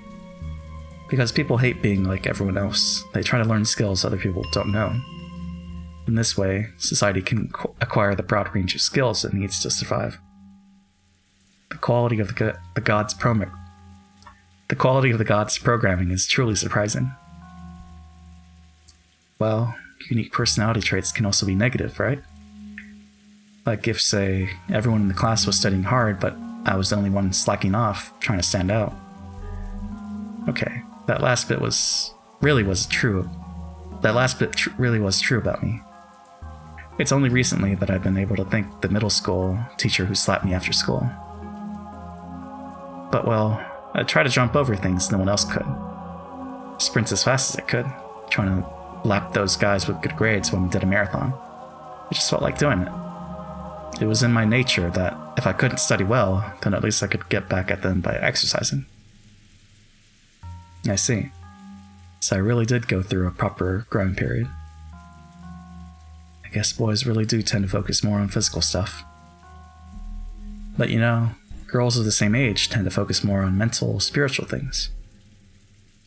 Because people hate being like everyone else, they try to learn skills other people don't know. In this way, society can acquire the broad range of skills it needs to survive. The quality of the gods' programming is truly surprising. Well, unique personality traits can also be negative, right? Like if, say, everyone in the class was studying hard, but I was the only one slacking off, trying to stand out. Okay, that last bit really was true about me. It's only recently that I've been able to thank the middle school teacher who slapped me after school. But well, I tried to jump over things no one else could. Sprint as fast as I could, trying to lap those guys with good grades when we did a marathon. I just felt like doing it. It was in my nature that if I couldn't study well, then at least I could get back at them by exercising. I see. So I really did go through a proper growing period. I guess boys really do tend to focus more on physical stuff. But you know, girls of the same age tend to focus more on mental, spiritual things.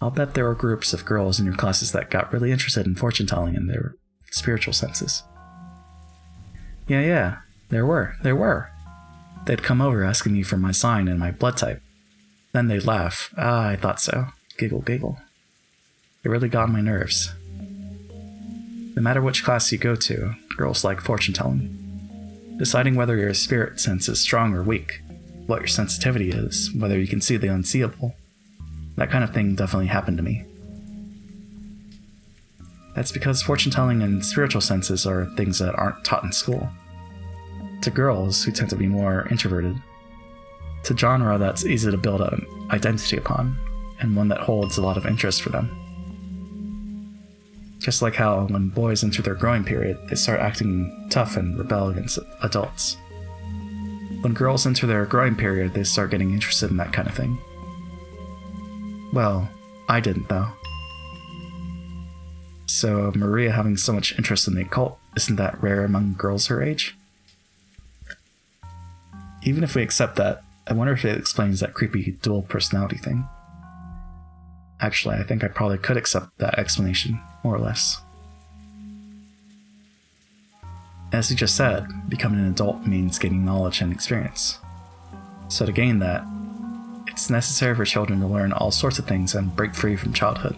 I'll bet there were groups of girls in your classes that got really interested in fortune-telling in their spiritual senses. Yeah, there were. They'd come over asking me for my sign and my blood type. Then they'd laugh. Ah, I thought so. Giggle, giggle. It really got on my nerves. No matter which class you go to, girls like fortune-telling. Deciding whether your spirit sense is strong or weak, what your sensitivity is, whether you can see the unseeable. That kind of thing definitely happened to me. That's because fortune-telling and spiritual senses are things that aren't taught in school. To girls who tend to be more introverted. It's a genre that's easy to build an identity upon, and one that holds a lot of interest for them. Just like how when boys enter their growing period, they start acting tough and rebel against adults. When girls enter their growing period, they start getting interested in that kind of thing. Well, I didn't though. So Maria having so much interest in the occult, isn't that rare among girls her age? Even if we accept that, I wonder if it explains that creepy dual personality thing. Actually, I think I probably could accept that explanation, more or less. As you just said, becoming an adult means gaining knowledge and experience. So to gain that, it's necessary for children to learn all sorts of things and break free from childhood.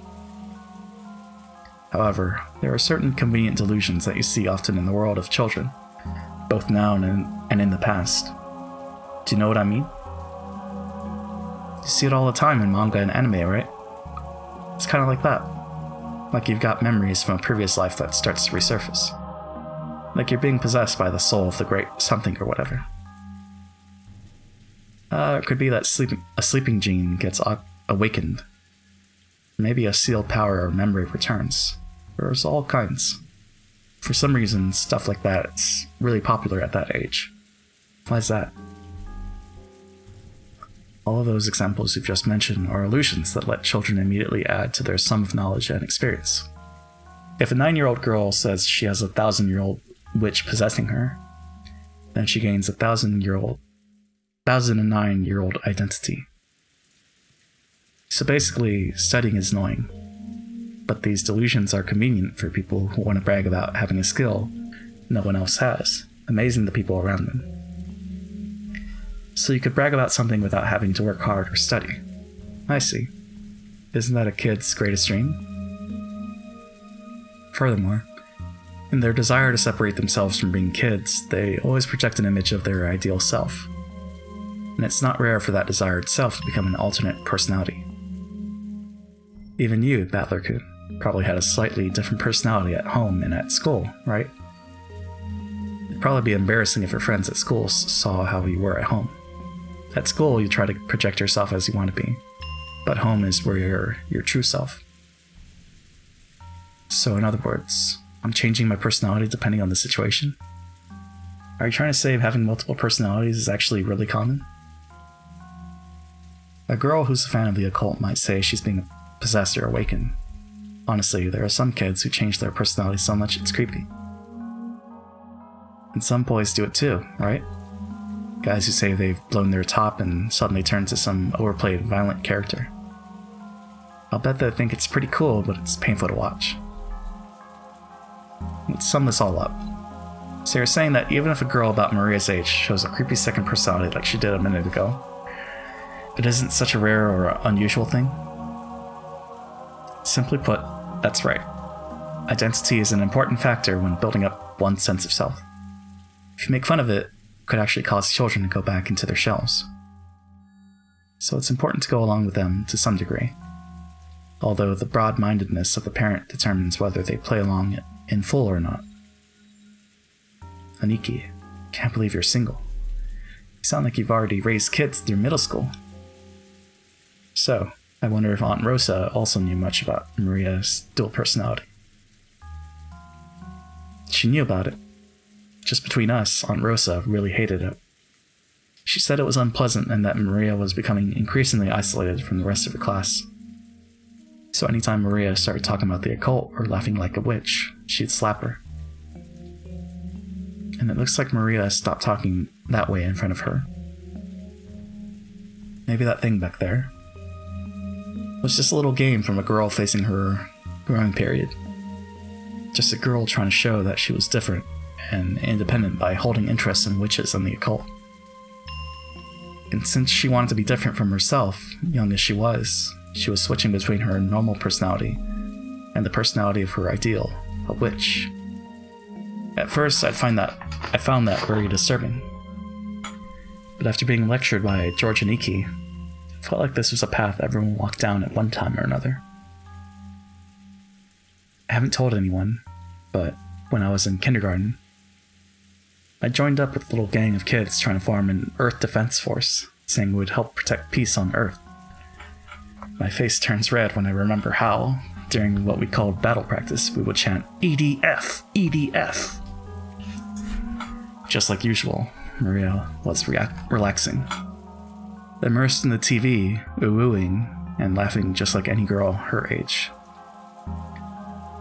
However, there are certain convenient delusions that you see often in the world of children, both now and in the past. Do you know what I mean? You see it all the time in manga and anime, right? It's kind of like that. Like you've got memories from a previous life that starts to resurface. Like you're being possessed by the soul of the great something or whatever. It could be that a sleeping gene gets awakened. Maybe a sealed power or memory returns. There's all kinds. For some reason, stuff like that is really popular at that age. Why is that? All of those examples you've just mentioned are illusions that let children immediately add to their sum of knowledge and experience. If a 9-year-old girl says she has a 1,000-year-old witch possessing her, then she gains a 1,009-year-old identity. So basically, studying is annoying. But these delusions are convenient for people who want to brag about having a skill no one else has, amazing the people around them. So you could brag about something without having to work hard or study. I see. Isn't that a kid's greatest dream? Furthermore, in their desire to separate themselves from being kids, they always project an image of their ideal self. And it's not rare for that desired self to become an alternate personality. Even you, Battler-kun, probably had a slightly different personality at home and at school, right? It'd probably be embarrassing if your friends at school saw how you were at home. At school, you try to project yourself as you want to be, but home is where you're your true self. So in other words, I'm changing my personality depending on the situation? Are you trying to say having multiple personalities is actually really common? A girl who's a fan of the occult might say she's being possessed or awakened. Honestly, there are some kids who change their personality so much it's creepy. And some boys do it too, right? Guys who say they've blown their top and suddenly turn to some overplayed violent character. I'll bet they think it's pretty cool, but it's painful to watch. Let's sum this all up. So you're saying that even if a girl about Maria's age shows a creepy second personality like she did a minute ago, it isn't such a rare or unusual thing? Simply put, that's right. Identity is an important factor when building up one's sense of self. If you make fun of it, it could actually cause children to go back into their shells. So it's important to go along with them to some degree, although the broad-mindedness of the parent determines whether they play along in full or not. Aniki, can't believe you're single. You sound like you've already raised kids through middle school. So, I wonder if Aunt Rosa also knew much about Maria's dual personality. She knew about it. Just between us, Aunt Rosa really hated it. She said it was unpleasant and that Maria was becoming increasingly isolated from the rest of her class. So anytime Maria started talking about the occult or laughing like a witch, she'd slap her. And it looks like Maria stopped talking that way in front of her. Maybe that thing back there was just a little game from a girl facing her growing period. Just a girl trying to show that she was different and independent by holding interest in witches and the occult. And since she wanted to be different from herself, young as she was switching between her normal personality and the personality of her ideal, a witch. At first, I found that very disturbing. But after being lectured by George Aniki, I felt like this was a path everyone walked down at one time or another. I haven't told anyone, but when I was in kindergarten, I joined up with a little gang of kids trying to form an Earth Defense Force, saying it would help protect peace on Earth. My face turns red when I remember how during what we called battle practice, we would chant EDF, EDF. Just like usual, Maria was relaxing, immersed in the TV, ooh-ooing, and laughing just like any girl her age.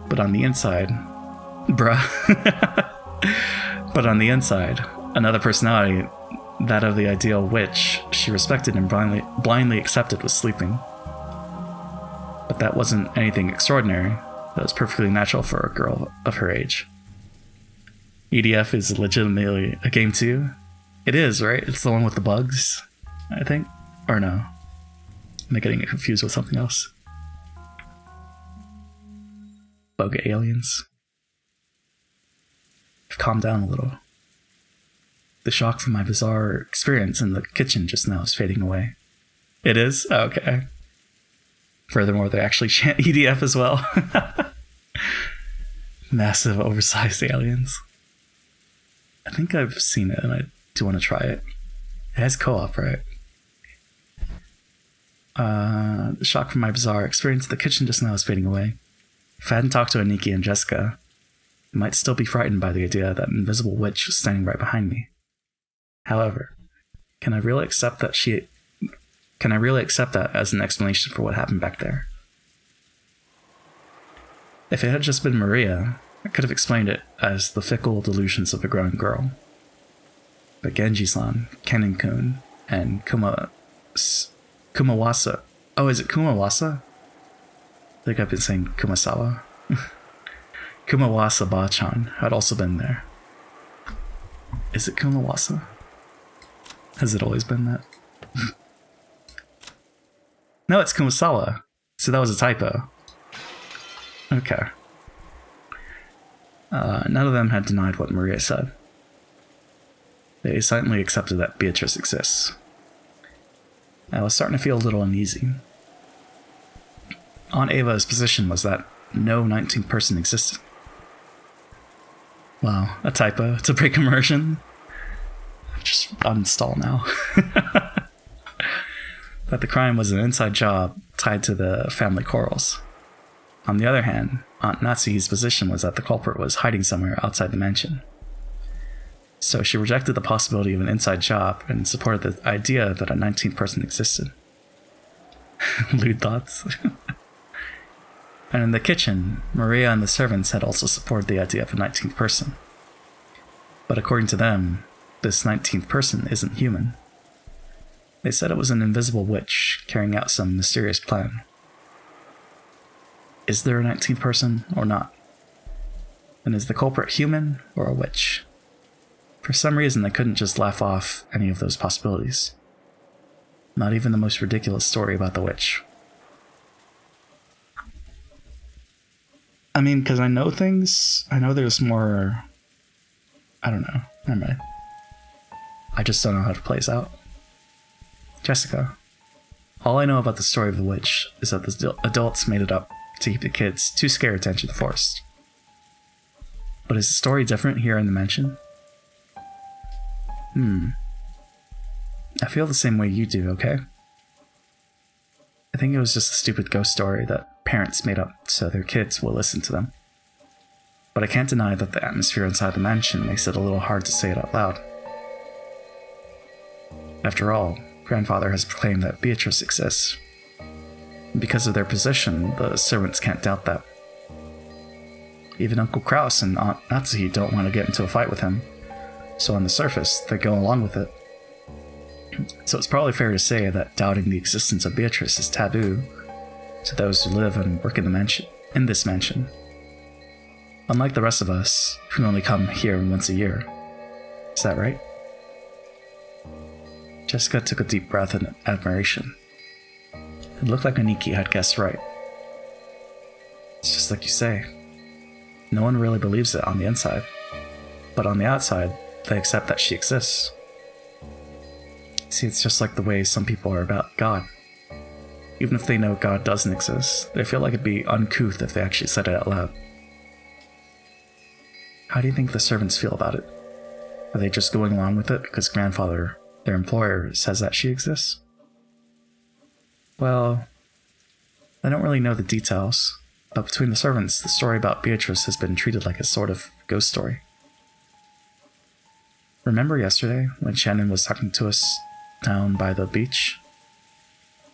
But on the inside, but on the inside, another personality, that of the ideal witch she respected and blindly accepted, was sleeping. But that wasn't anything extraordinary. That was perfectly natural for a girl of her age. EDF is legitimately a game too. It is, right? It's the one with the bugs, I think? Or no? Am I getting it confused with something else? Bug aliens. I've calmed down a little. The shock from my bizarre experience in the kitchen just now is fading away. It is? Oh, okay. Furthermore, they actually chant EDF as well. Massive, oversized aliens. I think I've seen it and I do want to try it. It has co-op, right? The shock from my bizarre experience in the kitchen just now is fading away. If I hadn't talked to Aniki and Jessica, I might still be frightened by the idea that an invisible witch was standing right behind me. However, can I really accept that as an explanation for what happened back there? If it had just been Maria, I could have explained it as the fickle delusions of a growing girl. But Genji-san, Kennen-kun, and Kumawasa. Oh, is it Kumawasa? I think I've been saying Kumasawa. Kumawasa Ba-chan had also been there. Is it Kumawasa? Has it always been that? No, it's Kumasawa. So that was a typo. Okay. None of them had denied what Maria said. They silently accepted that Beatrice exists. I was starting to feel a little uneasy. Aunt Ava's position was that no 19th person existed. Wow, a typo to break immersion. Just uninstall now. That the crime was an inside job tied to the family quarrels. On the other hand, Aunt Natsuhi's position was that the culprit was hiding somewhere outside the mansion. So she rejected the possibility of an inside job and supported the idea that a 19th person existed. Lewd thoughts. And in the kitchen, Maria and the servants had also supported the idea of a 19th person. But according to them, this 19th person isn't human. They said it was an invisible witch carrying out some mysterious plan. Is there a 19th person or not? And is the culprit human or a witch? For some reason, they couldn't just laugh off any of those possibilities. Not even the most ridiculous story about the witch. I mean, because I know things. I know there's more. I don't know. Never mind. I just don't know how it plays out. Jessica. All I know about the story of the witch is that the adults made it up to keep the kids too scared to enter the forest. But is the story different here in the mansion? I feel the same way you do, okay? I think it was just a stupid ghost story that parents made up so their kids will listen to them. But I can't deny that the atmosphere inside the mansion makes it a little hard to say it out loud. After all, Grandfather has proclaimed that Beatrice exists. And because of their position, the servants can't doubt that. Even Uncle Kraus and Aunt Natsuhi don't want to get into a fight with him, so on the surface, they go along with it. So it's probably fair to say that doubting the existence of Beatrice is taboo to those who live and work in this mansion. Unlike the rest of us, who only come here once a year. Is that right? Jessica took a deep breath in admiration. It looked like Aniki had guessed right. It's just like you say. No one really believes it on the inside, but on the outside, they accept that she exists. See, it's just like the way some people are about God. Even if they know God doesn't exist, they feel like it'd be uncouth if they actually said it out loud. How do you think the servants feel about it? Are they just going along with it because Grandfather, their employer, says that she exists? Well, I don't really know the details. But between the servants, the story about Beatrice has been treated like a sort of ghost story. Remember yesterday when Shannon was talking to us down by the beach?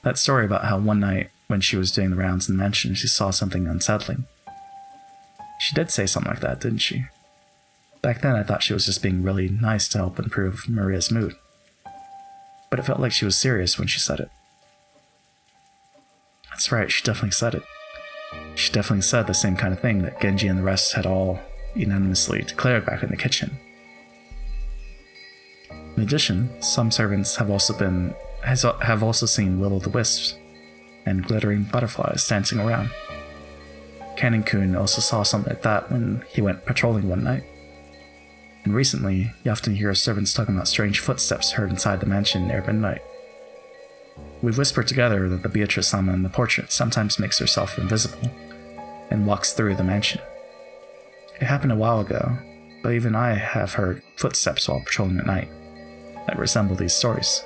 That story about how one night when she was doing the rounds in the mansion, she saw something unsettling. She did say something like that, didn't she? Back then I thought she was just being really nice to help improve Maria's mood. But it felt like she was serious when she said it. That's right, she definitely said it. She definitely said the same kind of thing that Genji and the rest had all unanimously declared back in the kitchen. In addition, some servants have also seen will-o'-the-wisps and glittering butterflies dancing around. Cannon-kun also saw something like that when he went patrolling one night. And recently, you often hear servants talking about strange footsteps heard inside the mansion near midnight. We've whispered together that the Beatrice-sama in the portrait sometimes makes herself invisible and walks through the mansion. It happened a while ago, but even I have heard footsteps while patrolling at night that resemble these stories.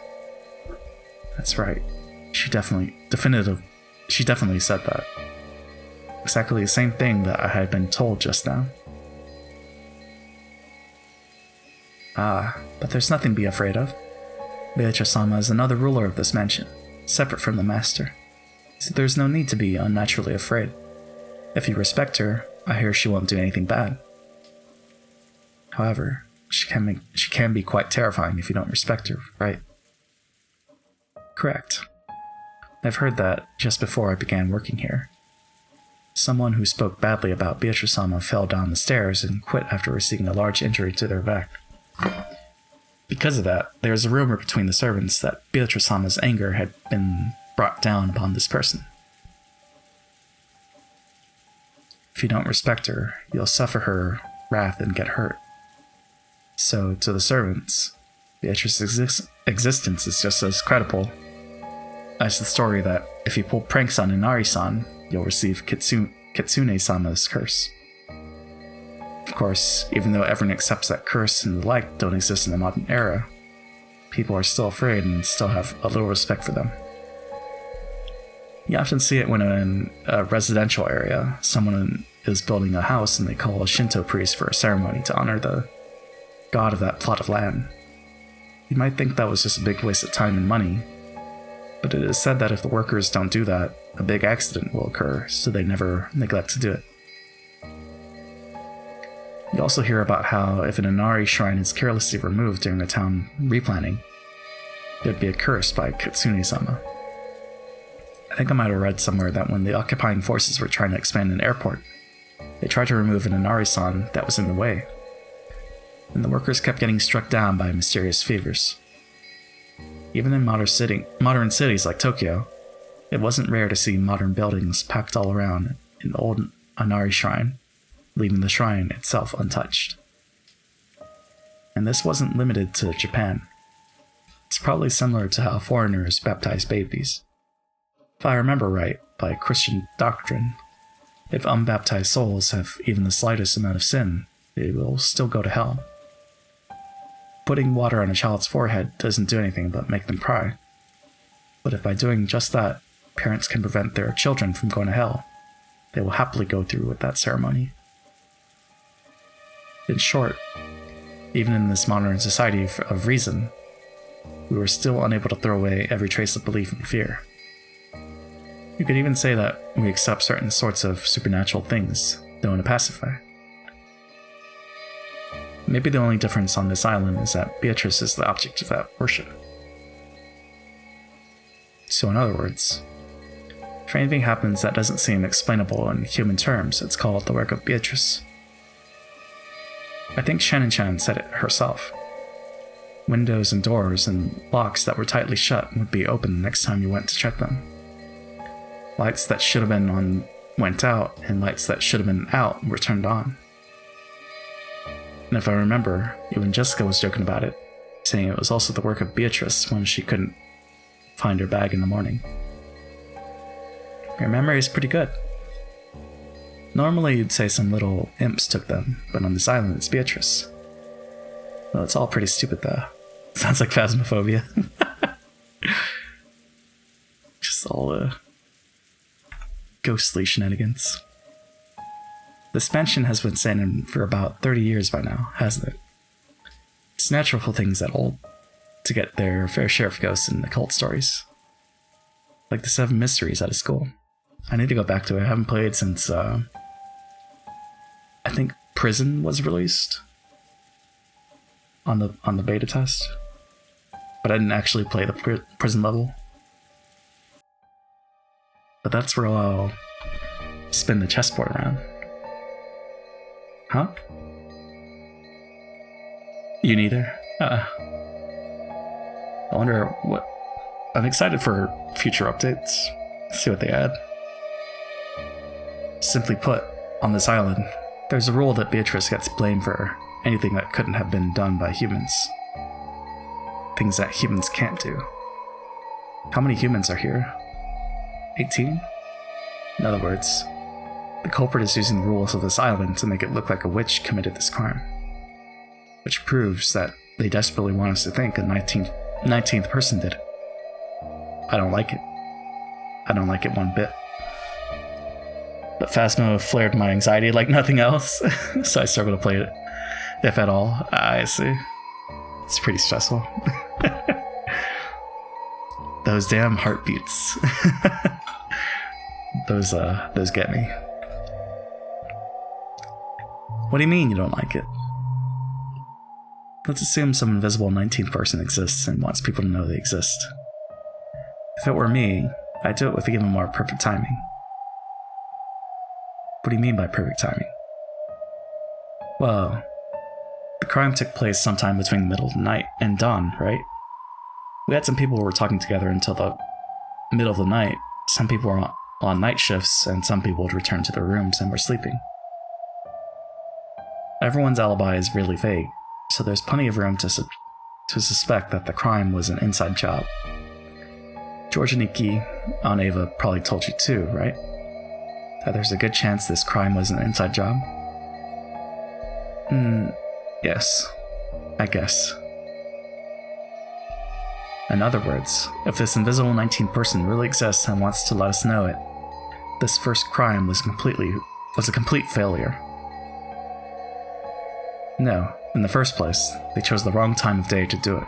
That's right. She definitely said that. Exactly the same thing that I had been told just now. But there's nothing to be afraid of. Beatrice-sama is another ruler of this mansion, separate from the master, so there's no need to be unnaturally afraid. If you respect her, I hear she won't do anything bad. However, she can be quite terrifying if you don't respect her, right? Correct. I've heard that just before I began working here. Someone who spoke badly about Beatrice-sama fell down the stairs and quit after receiving a large injury to their back. Because of that, there is a rumor between the servants that Beatrice-sama's anger had been brought down upon this person. If you don't respect her, you'll suffer her wrath and get hurt. So, to the servants, Beatrice's existence is just as credible as the story that if you pull pranks on Inari-san, you'll receive Kitsune-sama's curse. Of course, even though everyone accepts that curse and the like don't exist in the modern era, people are still afraid and still have a little respect for them. You often see it when in a residential area, someone is building a house and they call a Shinto priest for a ceremony to honor the god of that plot of land. You might think that was just a big waste of time and money, but it is said that if the workers don't do that, a big accident will occur, so they never neglect to do it. You also hear about how if an Inari shrine is carelessly removed during a town replanning, there'd be a curse by Kitsune-sama. I think I might have read somewhere that when the occupying forces were trying to expand an airport, they tried to remove an Inari-san that was in the way, and the workers kept getting struck down by mysterious fevers. Even in modern cities like Tokyo, it wasn't rare to see modern buildings packed all around an old Inari shrine, leaving the shrine itself untouched. And this wasn't limited to Japan. It's probably similar to how foreigners baptize babies. If I remember right, by Christian doctrine, if unbaptized souls have even the slightest amount of sin, they will still go to hell. Putting water on a child's forehead doesn't do anything but make them cry. But if by doing just that, parents can prevent their children from going to hell, they will happily go through with that ceremony. In short, even in this modern society of reason, we were still unable to throw away every trace of belief and fear. You could even say that we accept certain sorts of supernatural things, though in a pacifier. Maybe the only difference on this island is that Beatrice is the object of that worship. So in other words, if anything happens that doesn't seem explainable in human terms, it's called the work of Beatrice. I think Shannon-chan said it herself. Windows and doors and locks that were tightly shut would be open the next time you went to check them. Lights that should have been on went out, and lights that should have been out were turned on. And if I remember, even Jessica was joking about it, saying it was also the work of Beatrice when she couldn't find her bag in the morning. Your memory is pretty good. Normally you'd say some little imps took them, but on this island it's Beatrice. Well, it's all pretty stupid though. Sounds like Phasmophobia. Just all ghostly shenanigans. This mansion has been standing for about 30 years by now, hasn't it? It's natural for things that old to get their fair share of ghosts and occult stories. Like the 7 Mysteries out of school. I need to go back to it. I haven't played since, I think Prison was released on the beta test. But I didn't actually play the Prison level. But that's where I'll spin the chessboard around. Huh? You neither? I wonder what... I'm excited for future updates. See what they add. Simply put, on this island, there's a rule that Beatrice gets blamed for anything that couldn't have been done by humans. Things that humans can't do. How many humans are here? 18? In other words, the culprit is using the rules of this island to make it look like a witch committed this crime. Which proves that they desperately want us to think a 19th person did it. I don't like it. I don't like it one bit. But Phasmo flared my anxiety like nothing else, so I struggle to play it, if at all. I see. It's pretty stressful. Those damn heartbeats. Those get me. What do you mean you don't like it? Let's assume some invisible 19th person exists and wants people to know they exist. If it were me, I'd do it with even more perfect timing. What do you mean by perfect timing? Well, the crime took place sometime between the middle of the night and dawn, right? We had some people who were talking together until the middle of the night. Some people were on night shifts, and some people had returned to their rooms and were sleeping. Everyone's alibi is really vague, so there's plenty of room to suspect that the crime was an inside job. George and Nikki on Ava probably told you too, right? That there's a good chance this crime was an inside job? Yes, I guess. In other words, if this invisible 19th person really exists and wants to let us know it, this first crime was a complete failure. No, in the first place, they chose the wrong time of day to do it.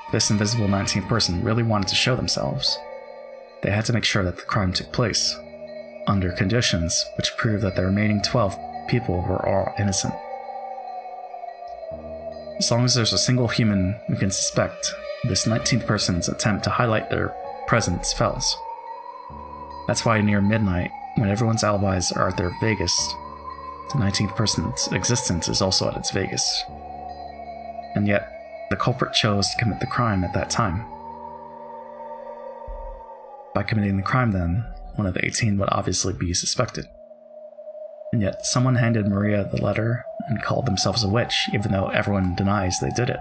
If this invisible 19th person really wanted to show themselves, they had to make sure that the crime took place, under conditions which proved that the remaining 12 people were all innocent. As long as there's a single human we can suspect, this 19th person's attempt to highlight their presence fails. That's why near midnight, when everyone's alibis are at their vaguest, the 19th person's existence is also at its vaguest. And yet, the culprit chose to commit the crime at that time. By committing the crime then, one of the 18 would obviously be suspected. And yet, someone handed Maria the letter and called themselves a witch, even though everyone denies they did it.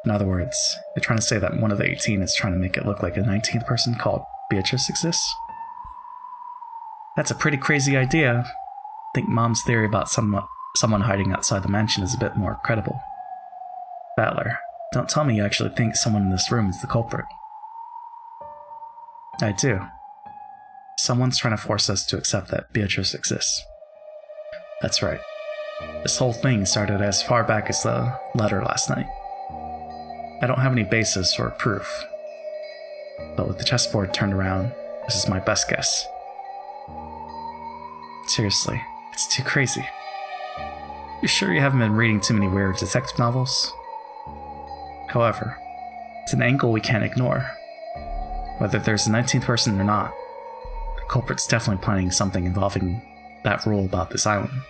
In other words, you're trying to say that one of the 18 is trying to make it look like a 19th person called Beatrice exists? That's a pretty crazy idea. I think Mom's theory about someone hiding outside the mansion is a bit more credible. Battler, don't tell me you actually think someone in this room is the culprit. I do. Someone's trying to force us to accept that Beatrice exists. That's right. This whole thing started as far back as the letter last night. I don't have any basis or proof, but with the chessboard turned around, this is my best guess. Seriously, it's too crazy. You sure you haven't been reading too many weird detective novels? However, it's an angle we can't ignore. Whether there's a 19th person or not, the culprit's definitely planning something involving that rule about this island.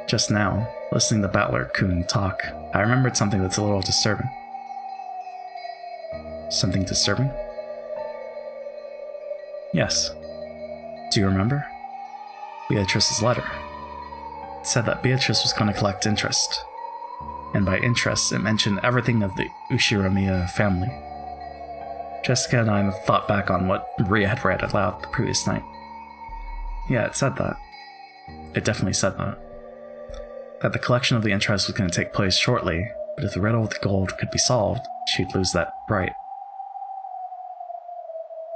Just now, listening to Battler-kun talk, I remembered something that's a little disturbing. Something disturbing? Yes. Do you remember? Beatrice's letter. It said that Beatrice was going to collect interest. And by interest, it mentioned everything of the Ushiramiya family. Jessica and I thought back on what Maria had read aloud the previous night. Yeah, it said that. It definitely said that. That the collection of the interest was going to take place shortly, but if the riddle with the gold could be solved, she'd lose that right.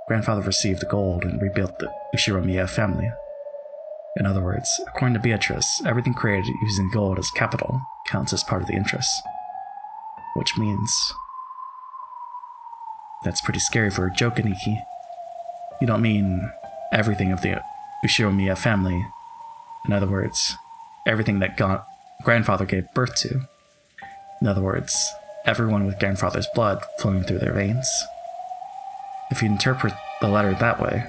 grandfather received the gold and rebuilt the Ushiromiya family. In other words, according to Beatrice, everything created using gold as capital counts as part of the interest. Which means... That's pretty scary for a joke, Aniki. You don't mean everything of the Ushiromiya family. In other words, everything that grandfather gave birth to. In other words, everyone with grandfather's blood flowing through their veins. If you interpret the letter that way,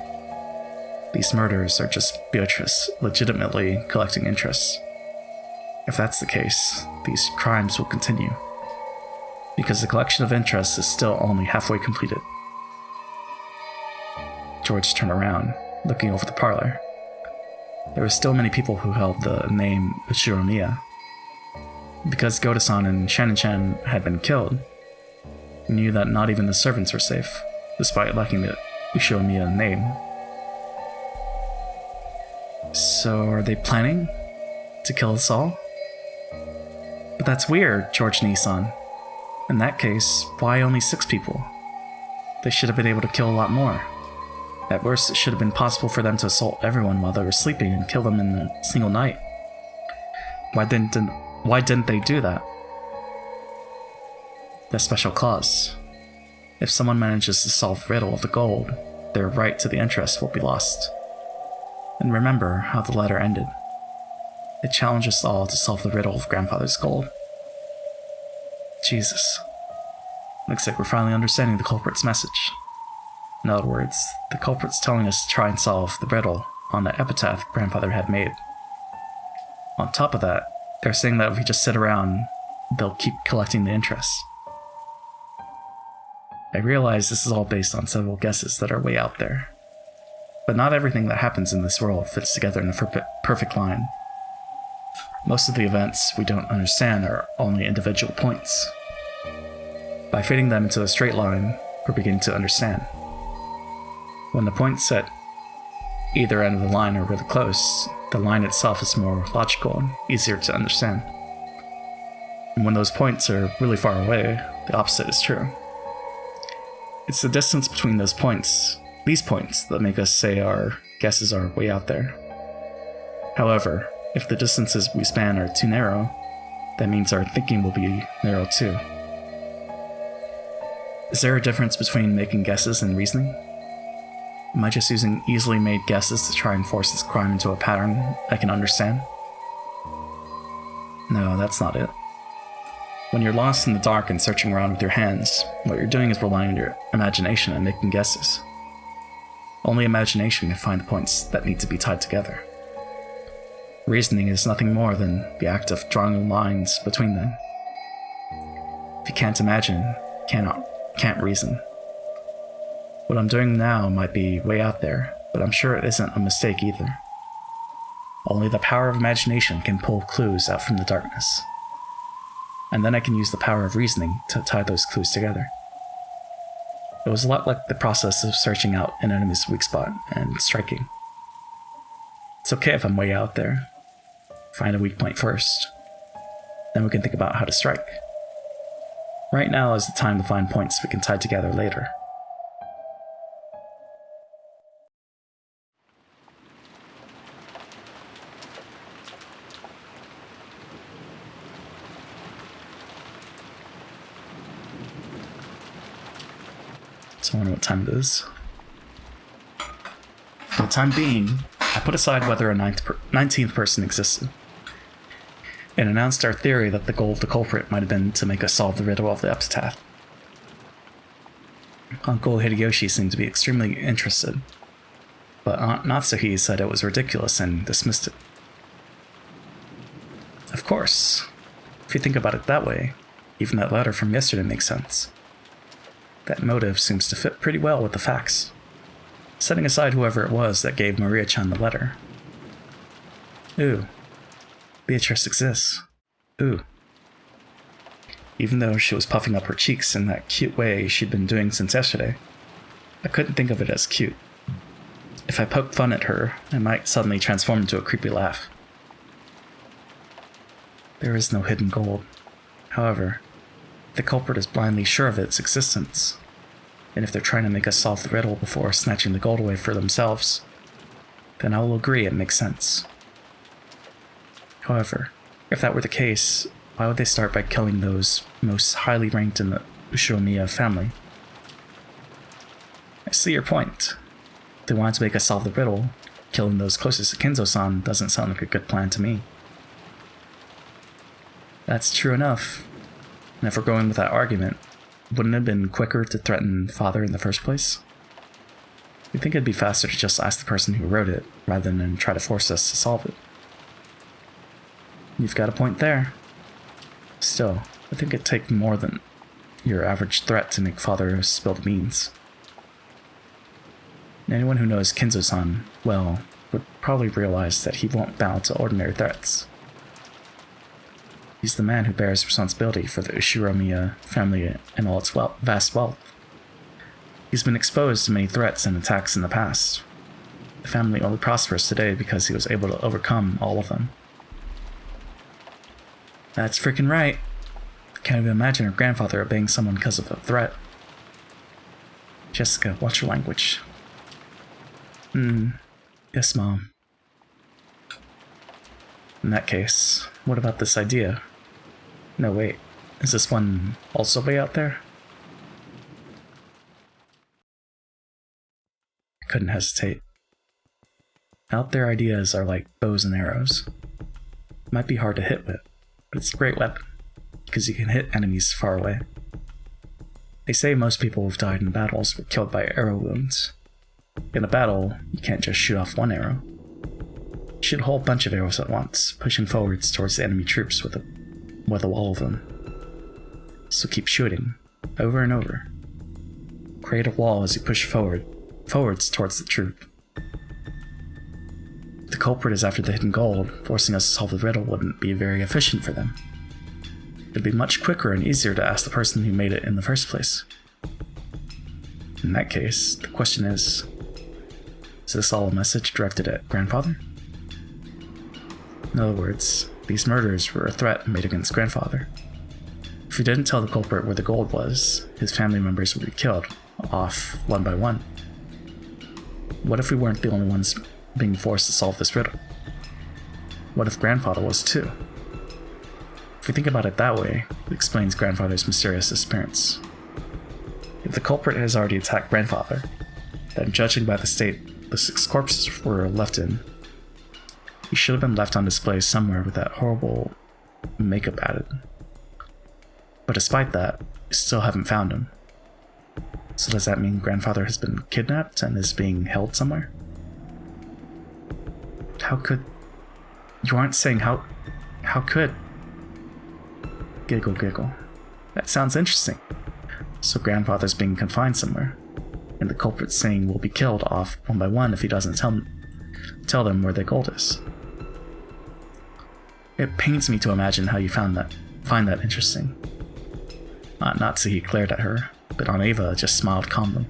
these murders are just Beatrice legitimately collecting interest. If that's the case, these crimes will continue, because the collection of interest is still only halfway completed. George turned around, looking over the parlor. There were still many people who held the name Ushiromiya. Because Goda-san and Shannon-chan had been killed, he knew that not even the servants were safe, despite lacking the Ushiromiya name. So are they planning to kill us all? But that's weird, George Nissan. In that case, why only 6 people? They should have been able to kill a lot more. At worst, it should have been possible for them to assault everyone while they were sleeping and kill them in a single night. Why didn't they do that? The special clause. If someone manages to solve the riddle of the gold, their right to the interest will be lost. And remember how the letter ended. It challenged us all to solve the riddle of grandfather's gold. Jesus. Looks like we're finally understanding the culprit's message. In other words, the culprit's telling us to try and solve the riddle on the epitaph grandfather had made. On top of that, they're saying that if we just sit around, they'll keep collecting the interest. I realize this is all based on several guesses that are way out there. But not everything that happens in this world fits together in a perfect line. Most of the events we don't understand are only individual points. By fitting them into a straight line, we're beginning to understand. When the points at either end of the line are really close, the line itself is more logical and easier to understand. And when those points are really far away, the opposite is true. It's the distance between these points, that make us say our guesses are way out there. However, if the distances we span are too narrow, that means our thinking will be narrow too. Is there a difference between making guesses and reasoning? Am I just using easily made guesses to try and force this crime into a pattern I can understand? No, that's not it. When you're lost in the dark and searching around with your hands, what you're doing is relying on your imagination and making guesses. Only imagination can find the points that need to be tied together. Reasoning is nothing more than the act of drawing lines between them. If you can't imagine, can't reason. What I'm doing now might be way out there, but I'm sure it isn't a mistake either. Only the power of imagination can pull clues out from the darkness. And then I can use the power of reasoning to tie those clues together. It was a lot like the process of searching out an enemy's weak spot and striking. It's okay if I'm way out there. Find a weak point first. Then we can think about how to strike. Right now is the time to find points we can tie together later. So I wonder what time it is. For the time being, I put aside whether a 19th person existed, and announced our theory that the goal of the culprit might have been to make us solve the riddle of the epitaph. Uncle Hideyoshi seemed to be extremely interested, but Aunt Natsuhi said it was ridiculous and dismissed it. Of course, if you think about it that way, even that letter from yesterday makes sense. That motive seems to fit pretty well with the facts, setting aside whoever it was that gave Maria-chan the letter. Ooh, Beatrice exists. Ooh. Even though she was puffing up her cheeks in that cute way she'd been doing since yesterday, I couldn't think of it as cute. If I poked fun at her, it might suddenly transform into a creepy laugh. There is no hidden gold. However, the culprit is blindly sure of its existence. And if they're trying to make us solve the riddle before snatching the gold away for themselves, then I will agree it makes sense. However, if that were the case, why would they start by killing those most highly ranked in the Ushiromiya family? I see your point. If they wanted to make us solve the riddle, killing those closest to Kenzo-san doesn't sound like a good plan to me. That's true enough. And if we're going with that argument, wouldn't it have been quicker to threaten father in the first place? We think it'd be faster to just ask the person who wrote it, rather than try to force us to solve it. You've got a point there. Still, I think it'd take more than your average threat to make father spill the beans. Anyone who knows Kenzo-san well would probably realize that he won't bow to ordinary threats. He's the man who bears responsibility for the Ushiromiya family and all its vast wealth. He's been exposed to many threats and attacks in the past. The family only prospers today because he was able to overcome all of them. That's freaking right. Can't even imagine her grandfather obeying someone because of a threat. Jessica, watch your language. Yes, Mom. In that case, what about this idea? No, wait. Is this one also way out there? I couldn't hesitate. Out there ideas are like bows and arrows. Might be hard to hit with, but it's a great weapon, because you can hit enemies far away. They say most people who've died in battles were killed by arrow wounds. In a battle, you can't just shoot off one arrow. You shoot a whole bunch of arrows at once, pushing forwards towards the enemy troops with a wall of them. So keep shooting, over and over. Create a wall as you push forwards towards the troop. If the culprit is after the hidden gold, forcing us to solve the riddle wouldn't be very efficient for them. It'd be much quicker and easier to ask the person who made it in the first place. In that case, the question is this all a message directed at grandfather? In other words, these murders were a threat made against grandfather. If we didn't tell the culprit where the gold was, his family members would be killed off one by one. What if we weren't the only ones being forced to solve this riddle? What if grandfather was too? If we think about it that way, it explains grandfather's mysterious disappearance. If the culprit has already attacked grandfather, then judging by the state the 6 corpses were left in, he should have been left on display somewhere with that horrible makeup added. But despite that, we still haven't found him. So does that mean grandfather has been kidnapped and is being held somewhere? How could... You aren't saying how could... Giggle, giggle. That sounds interesting. So grandfather's being confined somewhere, and the culprit's saying will be killed off one by one if he doesn't tell them where the gold is. It pains me to imagine how you find that interesting. Natsuhi glared at her, but Aunt Ava just smiled calmly.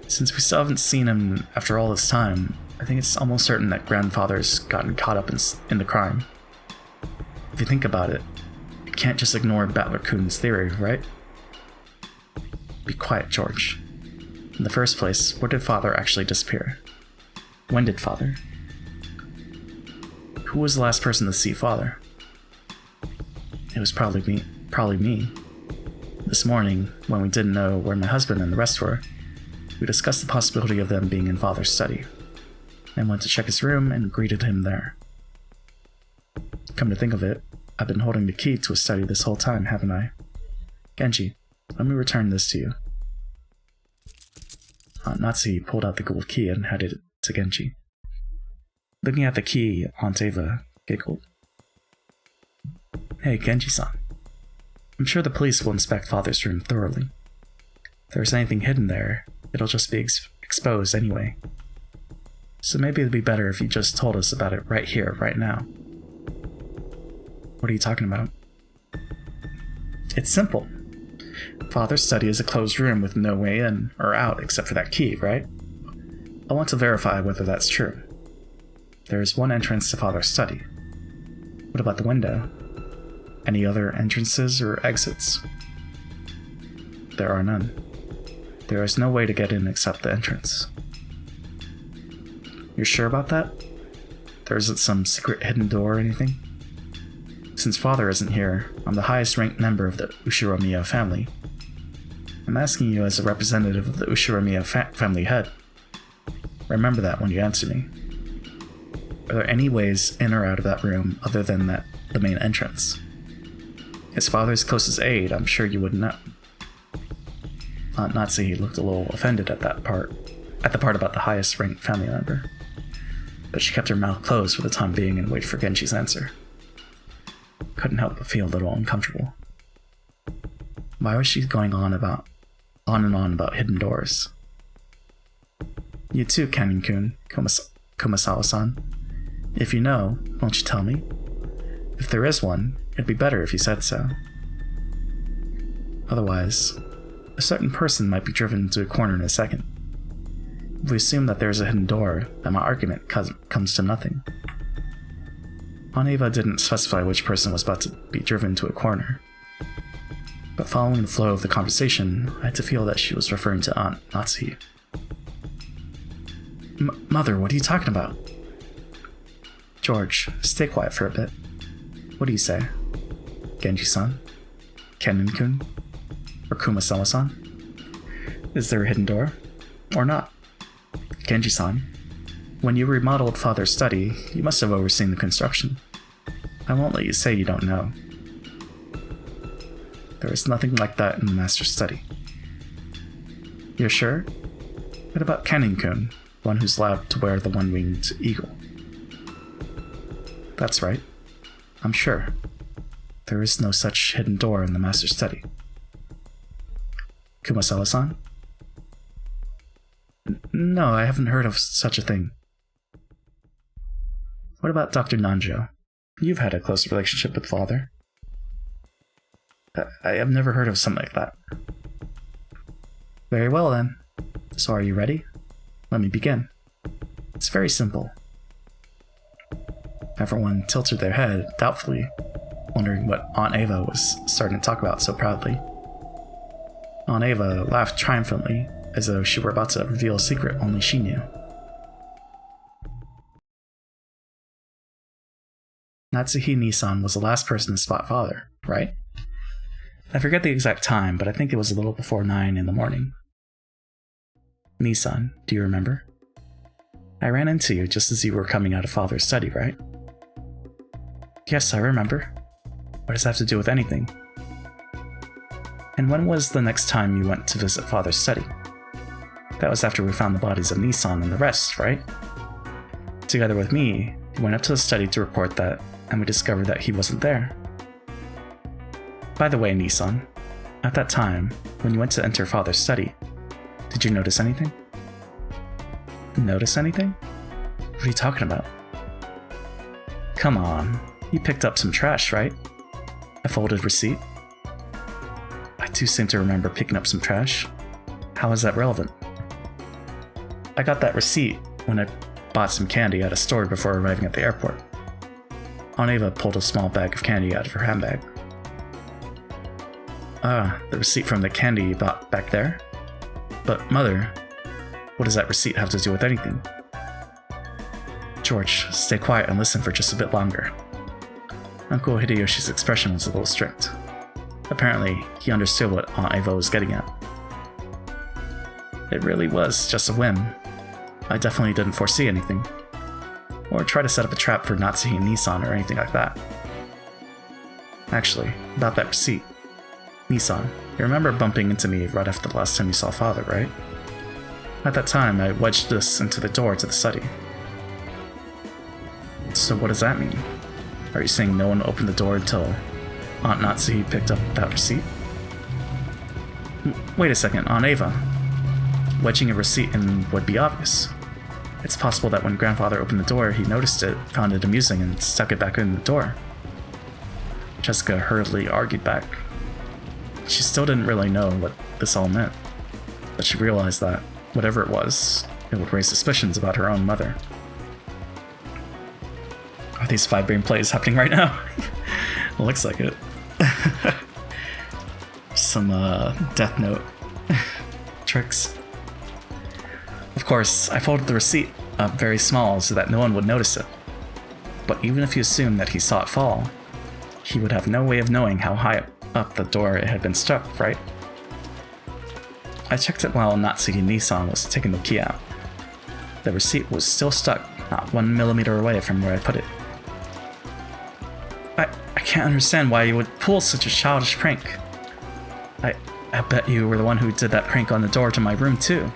Since we still haven't seen him after all this time, I think it's almost certain that grandfather's gotten caught up in the crime. If you think about it, you can't just ignore Battler-kun's theory, right? Be quiet, George. In the first place, where did father actually disappear? When did father? Who was the last person to see father? It was probably me. This morning, when we didn't know where my husband and the rest were, we discussed the possibility of them being in father's study. I went to check his room and greeted him there. Come to think of it, I've been holding the key to his study this whole time, haven't I? Genji, let me return this to you. Natsuhi pulled out the gold key and handed it to Genji. Looking at the key, Aunt Ava giggled. Hey, Genji-san. I'm sure the police will inspect father's room thoroughly. If there's anything hidden there, it'll just be exposed anyway. So maybe it'd be better if you just told us about it right here, right now. What are you talking about? It's simple. Father's study is a closed room with no way in or out except for that key, right? I want to verify whether that's true. There is one entrance to father's study. What about the window? Any other entrances or exits? there are none. There is no way to get in except the entrance. You're sure about that? There isn't some secret hidden door or anything? Since Father isn't here, I'm the highest ranked member of the Ushiramiya family. I'm asking you as a representative of the Ushiramiya family head. Remember that when you answer me. Are there any ways in or out of that room other than the main entrance? As Father's closest aide, I'm sure you wouldn't know. Aunt Natsuhi looked a little offended at the part about the highest ranked family member. But she kept her mouth closed for the time being and waited for Genji's answer. Couldn't help but feel a little uncomfortable. Why was she going on and on about hidden doors? You too, Kanin-kun, Kumasawa-san. If you know, won't you tell me? If there is one, it'd be better if you said so. Otherwise, a certain person might be driven into a corner in a second. If we assume that there is a hidden door, then my argument comes to nothing. Aunt Eva didn't specify which person was about to be driven into a corner. But following the flow of the conversation, I had to feel that she was referring to Aunt Natsuhi. Mother, what are you talking about? George, stay quiet for a bit. What do you say? Genji-san? Kenin-kun? Or Kumasawa-san? Is there a hidden door? Or not? Genji-san, when you remodeled Father's study, you must have overseen the construction. I won't let you say you don't know. There is nothing like that in the Master's study. You're sure? What about Kenin-kun, one who's allowed to wear the one-winged eagle? That's right. I'm sure. There is no such hidden door in the Master's study. Kumasawa-san? No, I haven't heard of such a thing. What about Dr. Nanjo? You've had a close relationship with Father. I have never heard of something like that. Very well then. So are you ready? Let me begin. It's very simple. Everyone tilted their head doubtfully, wondering what Aunt Eva was starting to talk about so proudly. Aunt Eva laughed triumphantly, as though she were about to reveal a secret only she knew. Natsuhi Nissan was the last person to spot Father, right? I forget the exact time, but I think it was a little before 9 in the morning. Nissan, do you remember? I ran into you just as you were coming out of Father's study, right? Yes, I remember. What does that have to do with anything? And when was the next time you went to visit Father's study? That was after we found the bodies of Nissan and the rest, right? Together with me, you went up to the study to report that, and we discovered that he wasn't there. By the way, Nissan, at that time, when you went to enter Father's study, did you notice anything? Notice anything? What are you talking about? Come on, you picked up some trash, right? A folded receipt? I do seem to remember picking up some trash. How is that relevant? I got that receipt when I bought some candy at a store before arriving at the airport. Aunt Eva pulled a small bag of candy out of her handbag. Ah, the receipt from the candy you bought back there? But, Mother, what does that receipt have to do with anything? George, stay quiet and listen for just a bit longer. Uncle Hideyoshi's expression was a little strict. Apparently, he understood what Aunt Eva was getting at. It really was just a whim. I definitely didn't foresee anything. Or try to set up a trap for Natsuhi and Nissan or anything like that. Actually, about that receipt. Nissan, you remember bumping into me right after the last time you saw Father, right? At that time, I wedged this into the door to the study. So what does that mean? Are you saying no one opened the door until Aunt Natsuhi picked up that receipt? Wait a second, Aunt Eva. Wedging a receipt in would be obvious. It's possible that when Grandfather opened the door, he noticed it, found it amusing, and stuck it back in the door. Jessica hurriedly argued back. She still didn't really know what this all meant, but she realized that, whatever it was, it would raise suspicions about her own mother. Are these 5-brain plays happening right now? It looks like it. some Death Note tricks. Of course, I folded the receipt up very small so that no one would notice it. But even if you assumed that he saw it fall, he would have no way of knowing how high up the door it had been stuck, right? I checked it while Natsuki Nissan was taking the key out. The receipt was still stuck, not 1 millimeter away from where I put it. I can't understand why you would pull such a childish prank. I bet you were the one who did that prank on the door to my room too.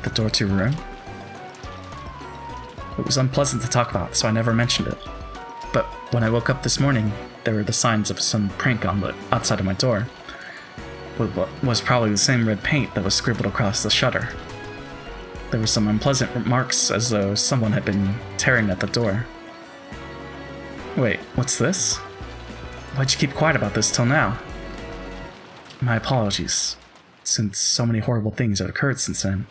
The door to your room? It was unpleasant to talk about, so I never mentioned it. But when I woke up this morning, there were the signs of some prank on the outside of my door. What was probably the same red paint that was scribbled across the shutter. There were some unpleasant remarks as though someone had been tearing at the door. Wait, what's this? Why'd you keep quiet about this till now? My apologies. Since so many horrible things had occurred since then,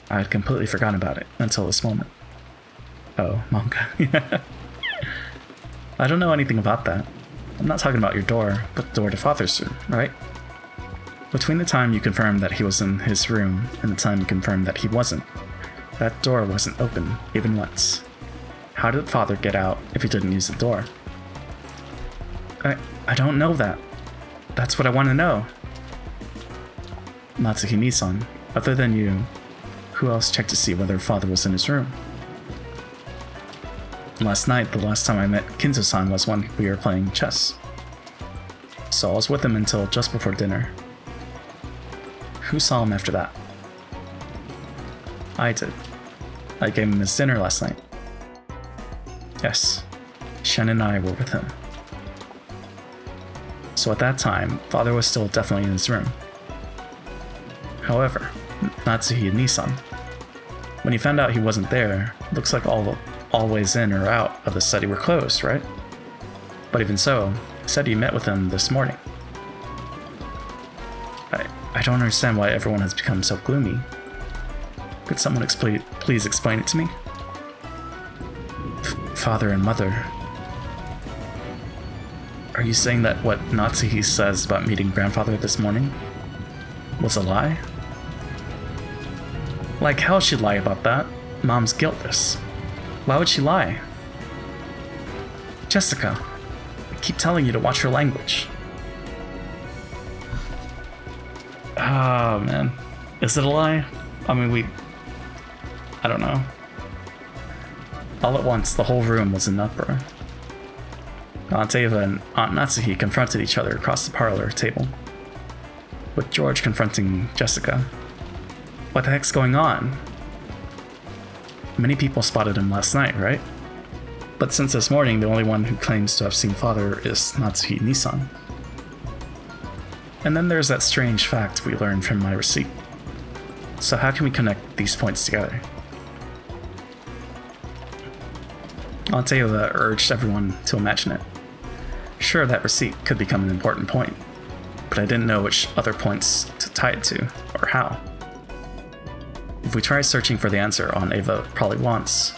I had completely forgotten about it until this moment. Oh, manga. I don't know anything about that. I'm not talking about your door, but the door to Father's room, right? Between the time you confirmed that he was in his room and the time you confirmed that he wasn't, that door wasn't open, even once. How did Father get out if he didn't use the door? I don't know that. That's what I want to know. Natsuki Nissan, other than you, who else checked to see whether Father was in his room? Last night, the last time I met Kinzo-san was when we were playing chess. So I was with him until just before dinner. Who saw him after that? I did. I gave him his dinner last night. Yes, Shen and I were with him. So at that time, Father was still definitely in his room. However, Natsuki and Nissan, when he found out he wasn't there, looks like all ways in or out of the study were closed, right? But even so, he said he met with him this morning. I don't understand why everyone has become so gloomy. Could someone please explain it to me? Father and Mother. Are you saying that what Natsuki says about meeting Grandfather this morning was a lie? Like hell she'd lie about that. Mom's guiltless. Why would she lie? Jessica, I keep telling you to watch your language. Oh man. Is it a lie? I mean, I don't know. All at once, the whole room was in uproar. Aunt Ava and Aunt Natsuki confronted each other across the parlor table, with George confronting Jessica. What the heck's going on? Many people spotted him last night, right? But since this morning, the only one who claims to have seen Father is Natsuki Nissan. And then there's that strange fact we learned from my receipt. So how can we connect these points together? Aunt Ava urged everyone to imagine it. Sure, that receipt could become an important point, but I didn't know which other points to tie it to, or how. If we try searching for the answer Aunt Ava probably wants,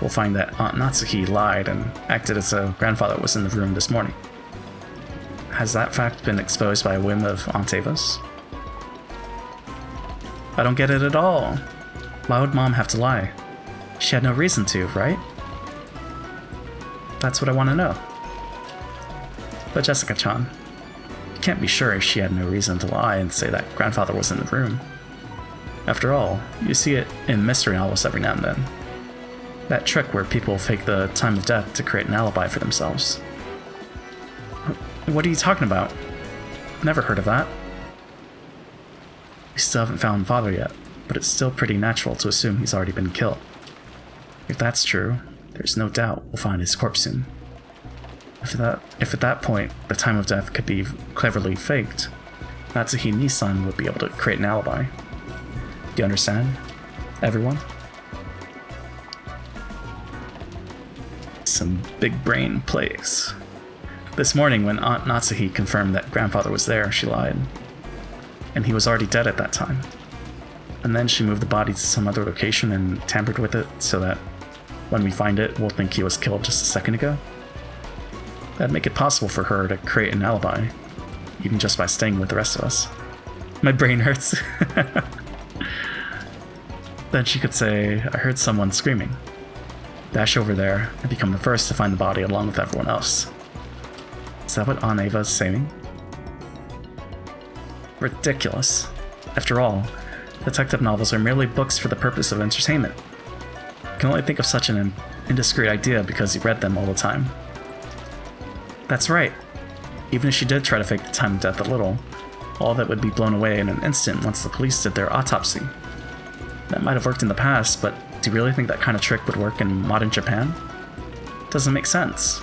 we'll find that Aunt Natsuki lied and acted as though Grandfather was in the room this morning. Has that fact been exposed by a whim of Aunt Ava's? I don't get it at all. Why would Mom have to lie? She had no reason to, right? That's what I want to know. But Jessica-chan, you can't be sure she had no reason to lie and say that Grandfather was in the room. After all, you see it in mystery novels every now and then. That trick where people fake the time of death to create an alibi for themselves. What are you talking about? I've never heard of that. We still haven't found Father yet, but it's still pretty natural to assume he's already been killed. If that's true, there's no doubt we'll find his corpse soon. If at that point the time of death could be cleverly faked, Natsuki Nissan would be able to create an alibi. Do you understand? Everyone? Some big brain plays. This morning when Aunt Natsuki confirmed that Grandfather was there, she lied. And he was already dead at that time. And then she moved the body to some other location and tampered with it so that when we find it, we'll think he was killed just a second ago. That'd make it possible for her to create an alibi. even just by staying with the rest of us. My brain hurts. Then she could say, I heard someone screaming. Dash over there and become the first to find the body along with everyone else. Is that what Aunt Ava is saying? Ridiculous. After all, detective novels are merely books for the purpose of entertainment. You can only think of such an indiscreet idea because you read them all the time. That's right. Even if she did try to fake the time of death a little, all of it would be blown away in an instant once the police did their autopsy. That might have worked in the past, but do you really think that kind of trick would work in modern Japan? Doesn't make sense.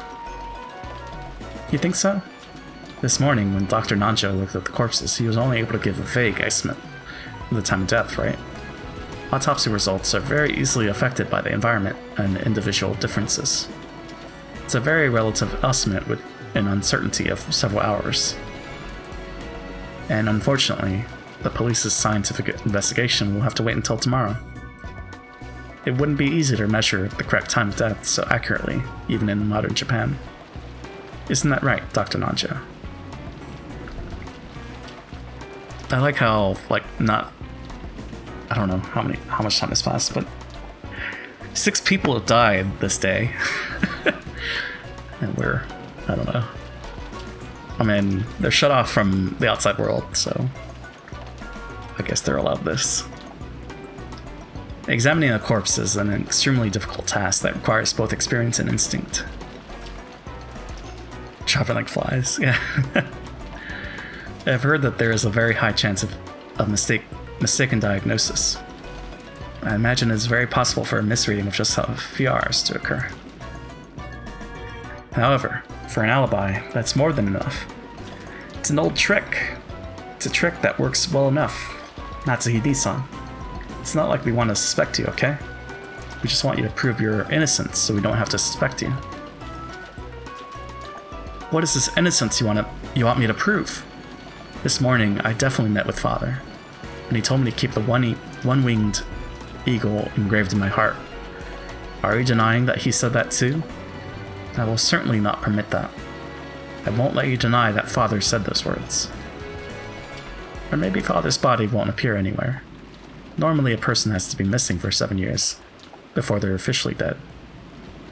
You think so? This morning, when Dr. Nanjo looked at the corpses, he was only able to give a vague estimate of the time of death, right? Autopsy results are very easily affected by the environment and individual differences. It's a very relative estimate with an uncertainty of several hours. And unfortunately, the police's scientific investigation will have to wait until tomorrow. It wouldn't be easy to measure the correct time of death so accurately, even in modern Japan. Isn't that right, Dr. Nanjo? I like how, I don't know how much time has passed, but 6 people have died this day. And I don't know. I mean, they're shut off from the outside world, so I guess they're allowed this. Examining a corpse is an extremely difficult task that requires both experience and instinct. Chopping like flies, yeah. I've heard that there is a very high chance of mistaken diagnosis. I imagine it's very possible for a misreading of just a few hours to occur. However, for an alibi, that's more than enough. It's an old trick. It's a trick that works well enough. Natsuhide-san. It's not like we want to suspect you, okay? We just want you to prove your innocence so we don't have to suspect you. What is this innocence you want me to prove? This morning, I definitely met with Father, and he told me to keep the one-winged eagle engraved in my heart. Are you denying that he said that too? I will certainly not permit that. I won't let you deny that Father said those words. Or maybe Father's body won't appear anywhere. Normally a person has to be missing for 7 years before they're officially dead.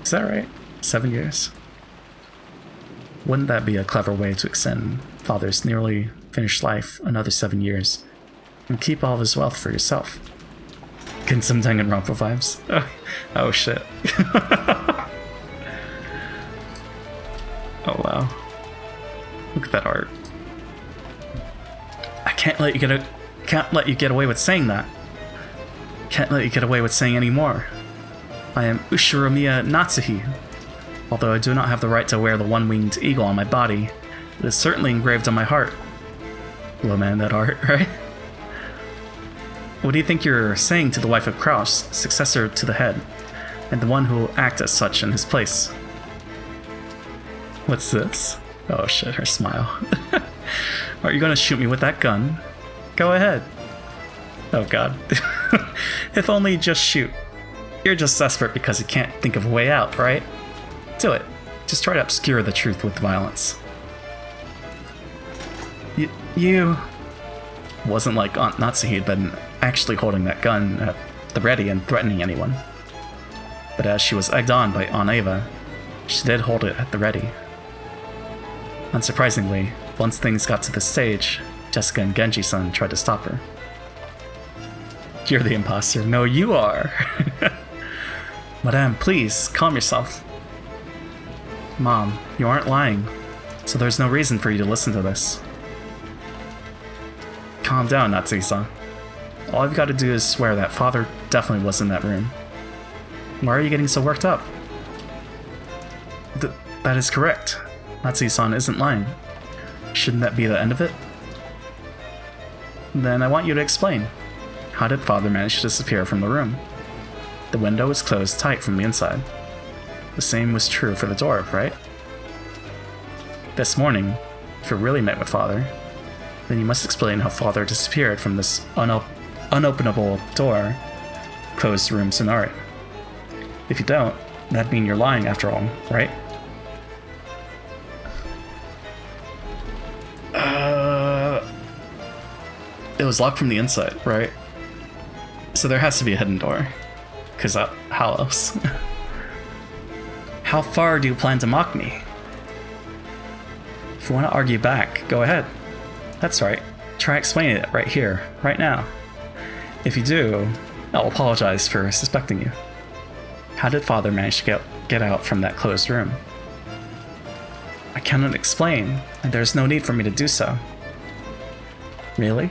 Is that right? 7 years? Wouldn't that be a clever way to extend Father's nearly finished life another 7 years and keep all of his wealth for yourself? Getting some Danganronpa vibes. Oh shit. Oh wow. Look at that art. I can't let you get away with saying that. Can't let you get away with saying any more. I am Ushiromiya Natsuhi. Although I do not have the right to wear the one-winged eagle on my body, it is certainly engraved on my heart. Low man, that art, right? What do you think you're saying to the wife of Kraus, successor to the head, and the one who will act as such in his place? What's this? Oh shit, her smile. Are you gonna shoot me with that gun? Go ahead. Oh god. If only just shoot. You're just desperate because you can't think of a way out, right? Do it. Just try to obscure the truth with violence. You... Wasn't like Aunt Natsuhi had been actually holding that gun at the ready and threatening anyone. But as she was egged on by Aunt Ava, she did hold it at the ready. Unsurprisingly, once things got to this stage, Jessica and Genji-san tried to stop her. You're the imposter. No, you are! Madame, please, calm yourself. Mom, you aren't lying, so there's no reason for you to listen to this. Calm down, Natsuki-san. All I've got to do is swear that Father definitely was in that room. Why are you getting so worked up? That is correct. Natsuki-san isn't lying. Shouldn't that be the end of it? Then I want you to explain. How did Father manage to disappear from the room? The window was closed tight from the inside. The same was true for the door, right? This morning, if you really met with Father, then you must explain how Father disappeared from this unopenable door, closed room scenario. If you don't, that'd mean you're lying after all, right? it was locked from the inside, right? So there has to be a hidden door. Because how else? How far do you plan to mock me? If you want to argue back, go ahead. That's right. Try explaining it right here, right now. If you do, I'll apologize for suspecting you. How did Father manage to get out from that closed room? I cannot explain, and there's no need for me to do so. Really?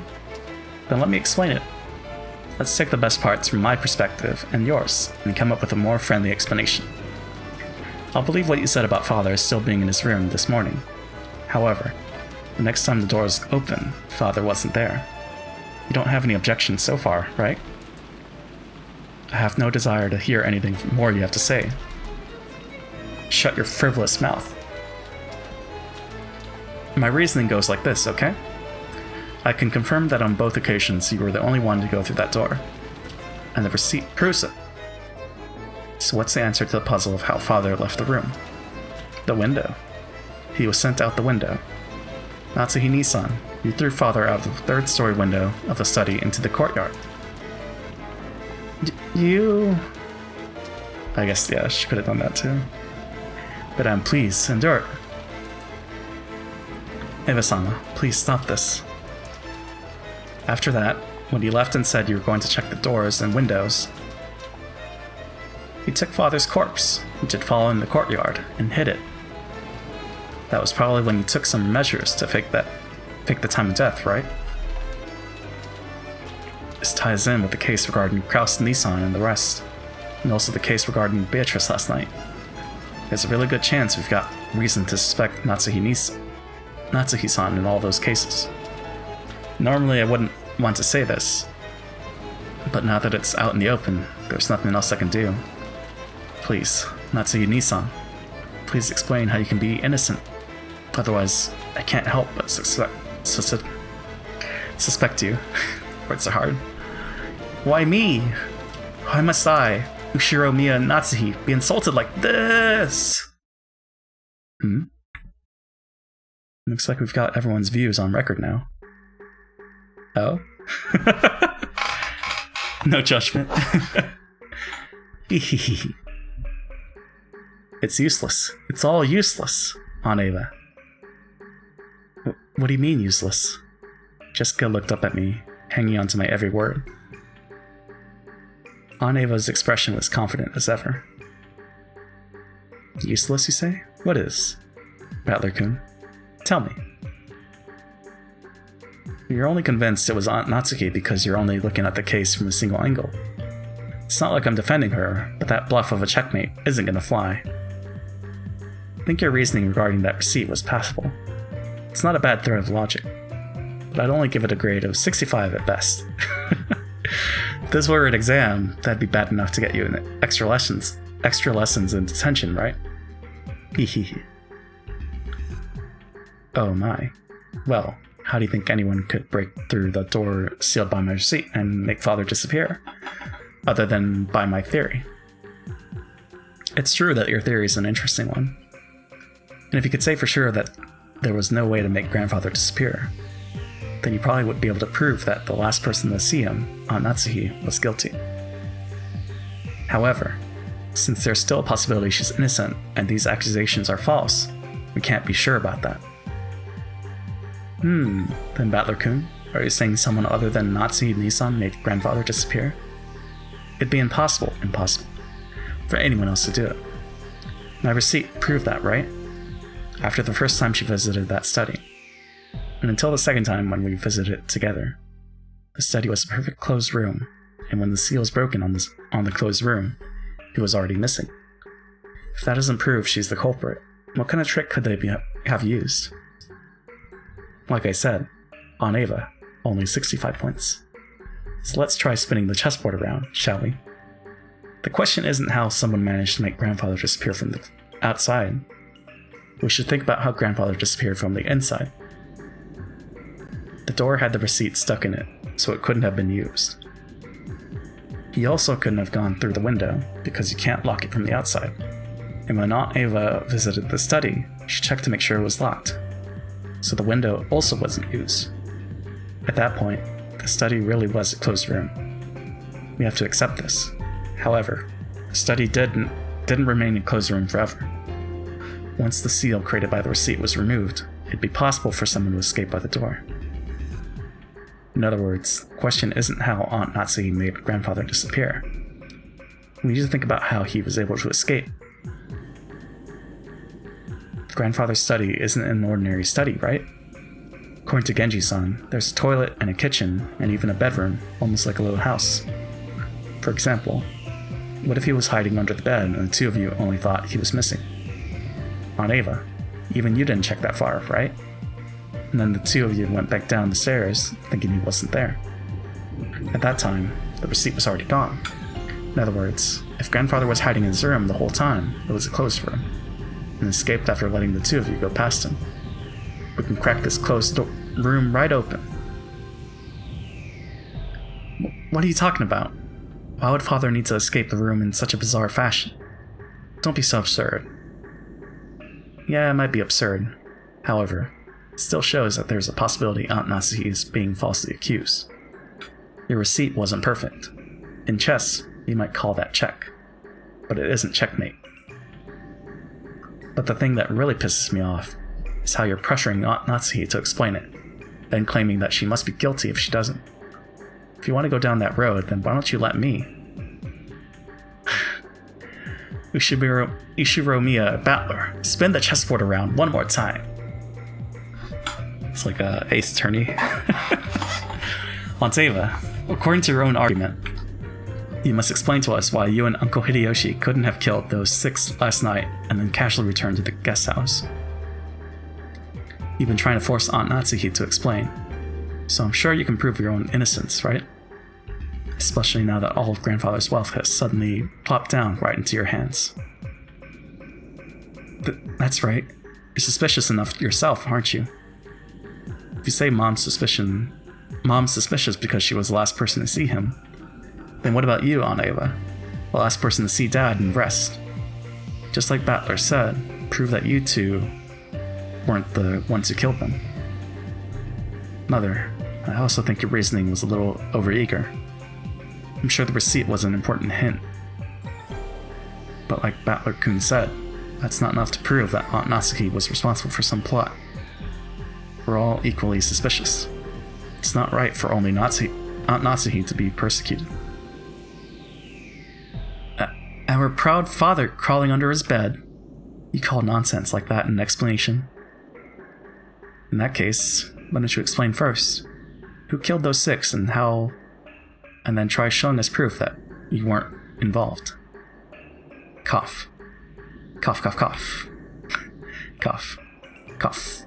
Then let me explain it. Let's take the best parts from my perspective and yours, and come up with a more friendly explanation. I'll believe what you said about Father still being in his room this morning. However, the next time the doors open, Father wasn't there. You don't have any objections so far, right? I have no desire to hear anything more you have to say. Shut your frivolous mouth. My reasoning goes like this, okay? I can confirm that on both occasions you were the only one to go through that door. And the receipt proves it. So what's the answer to the puzzle of how Father left the room? The window. He was sent out the window. Natsuhi-san, you threw Father out of the third-story window of the study into the courtyard. You... I guess, yeah, she could have done that too. But please, endure it. Eva-sama, please stop this. After that, when you left and said you were going to check the doors and windows, you took Father's corpse, which had fallen in the courtyard, and hid it. That was probably when you took some measures to fake the time of death, right? This ties in with the case regarding Kraus Nissan and the rest, and also the case regarding Beatrice last night. There's a really good chance we've got reason to suspect Natsuhi-san in all those cases. Normally I wouldn't want to say this, but now that it's out in the open, there's nothing else I can do. Please, Natsuhi-san, please explain how you can be innocent. Otherwise, I can't help but suspect you. Words are hard. Why me? Why must I, Ushiro Miya Natsuhi, be insulted like this? Looks like we've got everyone's views on record now. Oh? No judgment. It's useless. It's all useless, Aunt Eva. What do you mean, useless? Jessica looked up at me, hanging on to my every word. Aunt Eva's expression was confident as ever. Useless, you say? What is? Rattler-kun, tell me. You're only convinced it was Aunt Natsuki because you're only looking at the case from a single angle. It's not like I'm defending her, but that bluff of a checkmate isn't gonna fly. I think your reasoning regarding that receipt was passable. It's not a bad thread of logic, but I'd only give it a grade of 65 at best. If this were an exam, that'd be bad enough to get you in extra lessons in detention, right? Hehehe. Oh my. Well, how do you think anyone could break through the door sealed by my receipt and make Father disappear? Other than by my theory. It's true that your theory is an interesting one. And if you could say for sure that there was no way to make Grandfather disappear, then you probably would be able to prove that the last person to see him, Aunt Natsuhi, was guilty. However, since there's still a possibility she's innocent and these accusations are false, we can't be sure about that. Then Battler-kun, are you saying someone other than Natsuhi-san made Grandfather disappear? It'd be impossible for anyone else to do it. My receipt proved that, right? After the first time she visited that study. And until the second time when we visited it together. The study was a perfect closed room, and when the seal was broken on the closed room, it was already missing. If that doesn't prove she's the culprit, what kind of trick could they have used? Like I said, on Eva, only 65 points. So let's try spinning the chessboard around, shall we? The question isn't how someone managed to make Grandfather disappear from the outside. We should think about how Grandfather disappeared from the inside. The door had the receipt stuck in it, so it couldn't have been used. He also couldn't have gone through the window, because you can't lock it from the outside. And when Aunt Eva visited the study, she checked to make sure it was locked. So the window also wasn't used. At that point, The study really was a closed room. We have to accept this. However, the study didn't remain a closed room forever. Once the seal created by the receipt was removed, it'd be possible for someone to escape by the door. In other words, the question isn't how Aunt Natsuki made grandfather disappear. We need to think about how he was able to escape. Grandfather's study isn't an ordinary study, right? According to Genji-san, there's a toilet and a kitchen and even a bedroom, almost like a little house. For example, what if he was hiding under the bed and the two of you only thought he was missing? Aunt Ava, even you didn't check that far, right? And then the two of you went back down the stairs thinking he wasn't there. At that time, the receipt was already gone. In other words, if grandfather was hiding in his room the whole time, it was a closed room, and escaped after letting the two of you go past him. We can crack this closed room right open. What are you talking about? Why would father need to escape the room in such a bizarre fashion? Don't be so absurd. Yeah, it might be absurd. However, it still shows that there's a possibility Aunt Natsuki is being falsely accused. Your receipt wasn't perfect. In chess, you might call that check, but it isn't checkmate. But the thing that really pisses me off is how you're pressuring Aunt Natsuki to explain it, then claiming that she must be guilty if she doesn't. If you want to go down that road, then why don't you let me? Ushiromiya Battler, spin the chessboard around one more time. It's like a ace attorney. Aunt Ava, according to your own argument, you must explain to us why you and Uncle Hideyoshi couldn't have killed those 6 last night and then casually returned to the guest house. You've been trying to force Aunt Natsuki to explain, so I'm sure you can prove your own innocence, right? Especially now that all of grandfather's wealth has suddenly plopped down right into your hands. That's right. You're suspicious enough yourself, aren't you? If you say Mom's suspicious because she was the last person to see him, then what about you, Aunt Ava? The last person to see Dad and rest. Just like Battler said, prove that you two weren't the ones who killed them. Mother, I also think your reasoning was a little overeager. I'm sure the receipt was an important hint. But like Battler-kun said, that's not enough to prove that Aunt Natsuki was responsible for some plot. We're all equally suspicious. It's not right for only Aunt Natsuki to be persecuted. Our proud father crawling under his bed? You call nonsense like that an explanation? In that case, why don't you explain first? Who killed those 6 and how... And then try showing us proof that you weren't involved. Cough. Cough, cough, cough. Cough. Cough.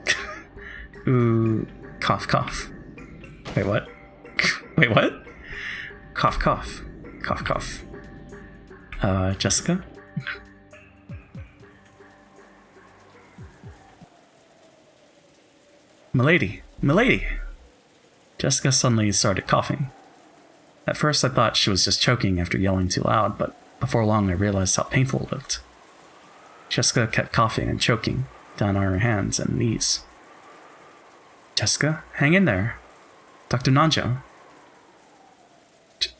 Ooh, cough, cough. Wait, what? Wait, what? Cough, cough. Cough, cough. Jessica? Milady! Milady! Jessica suddenly started coughing. At first I thought she was just choking after yelling too loud, but before long I realized how painful it looked. Jessica kept coughing and choking, down on her hands and knees. Jessica, hang in there. Dr. Nanjo.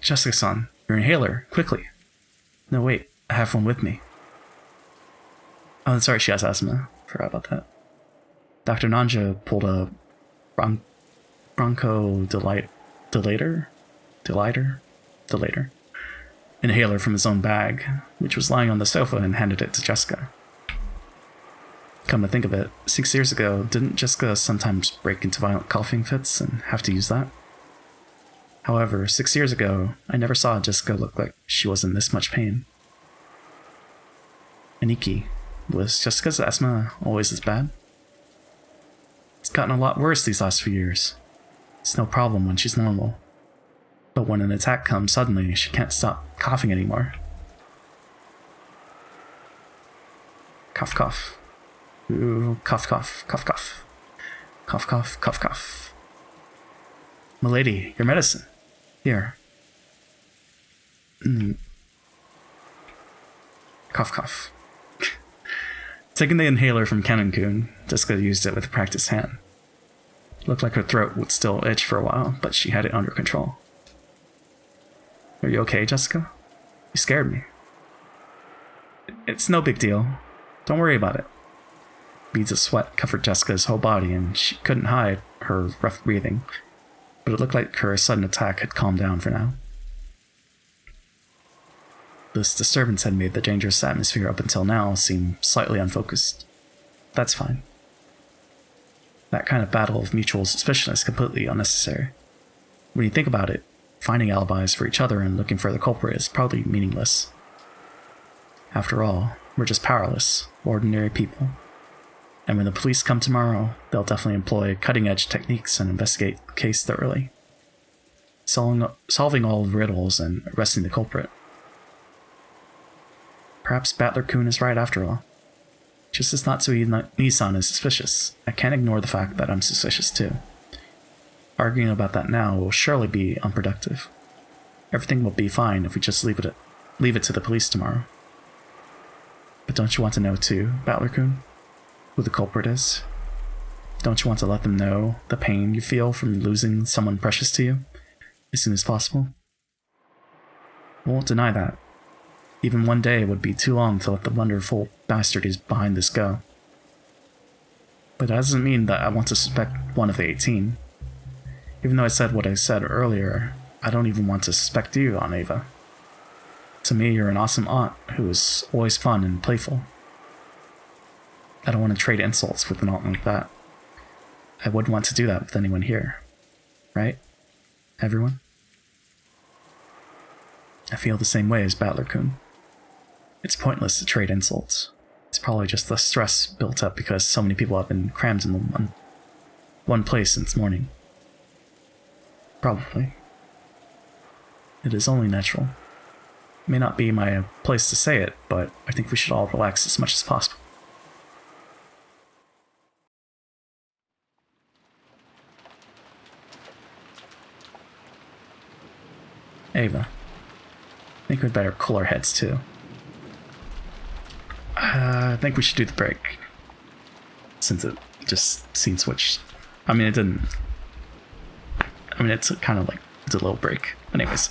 Jessica-san, your inhaler, quickly. No, wait, I have one with me. Oh, sorry, she has asthma. Forgot about that. Dr. Nanjo pulled a bronchodilator inhaler from his own bag, which was lying on the sofa, and handed it to Jessica. Come to think of it, 6 years ago, didn't Jessica sometimes break into violent coughing fits and have to use that? However, 6 years ago, I never saw Jessica look like she was in this much pain. Aniki, was Jessica's asthma always this bad? It's gotten a lot worse these last few years. It's no problem when she's normal. But when an attack comes suddenly, she can't stop coughing anymore. Cough, cough. Ooh, cough, cough, cough, cough. Cough, cough, cough, cough. Milady, your medicine. Here. Cough, cough. Taking the inhaler from Canon-kun, Jessica used it with a practiced hand. Looked like her throat would still itch for a while, but she had it under control. Are you okay, Jessica? You scared me. It's no big deal. Don't worry about it. Beads of sweat covered Jessica's whole body, and she couldn't hide her rough breathing, but it looked like her sudden attack had calmed down for now. This disturbance had made the dangerous atmosphere up until now seem slightly unfocused. That's fine. That kind of battle of mutual suspicion is completely unnecessary. When you think about it, finding alibis for each other and looking for the culprit is probably meaningless. After all, we're just powerless, ordinary people. And when the police come tomorrow, they'll definitely employ cutting-edge techniques and investigate the case thoroughly, solving all the riddles and arresting the culprit. Perhaps Battler-kun is right after all. Just as Natsui-Nissan is suspicious, I can't ignore the fact that I'm suspicious too. Arguing about that now will surely be unproductive. Everything will be fine if we just leave it to the police tomorrow. But don't you want to know too, Battler-kun, who the culprit is? Don't you want to let them know the pain you feel from losing someone precious to you as soon as possible? I won't deny that. Even one day would be too long to let the wonderful bastard who's behind this go. But that doesn't mean that I want to suspect one of the 18. Even though I said what I said earlier, I don't even want to suspect you, Aunt Ava. To me, you're an awesome aunt who is always fun and playful. I don't want to trade insults with an aunt like that. I wouldn't want to do that with anyone here. Right? Everyone? I feel the same way as Battler-kun. It's pointless to trade insults. It's probably just the stress built up because so many people have been crammed in one place since morning. Probably. It is only natural. It may not be my place to say it, but I think we should all relax as much as possible. Ava, I think we'd better cool our heads too. I think we should do the break. Since it just scene switched. I mean, it didn't. I mean, it's kind of like it's a little break. Anyways,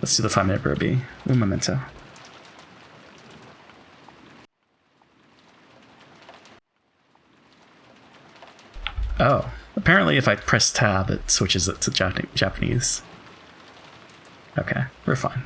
let's do the 5-minute burpee. Umineko. Oh, apparently if I press tab, it switches it to Japanese. Okay, we're fine.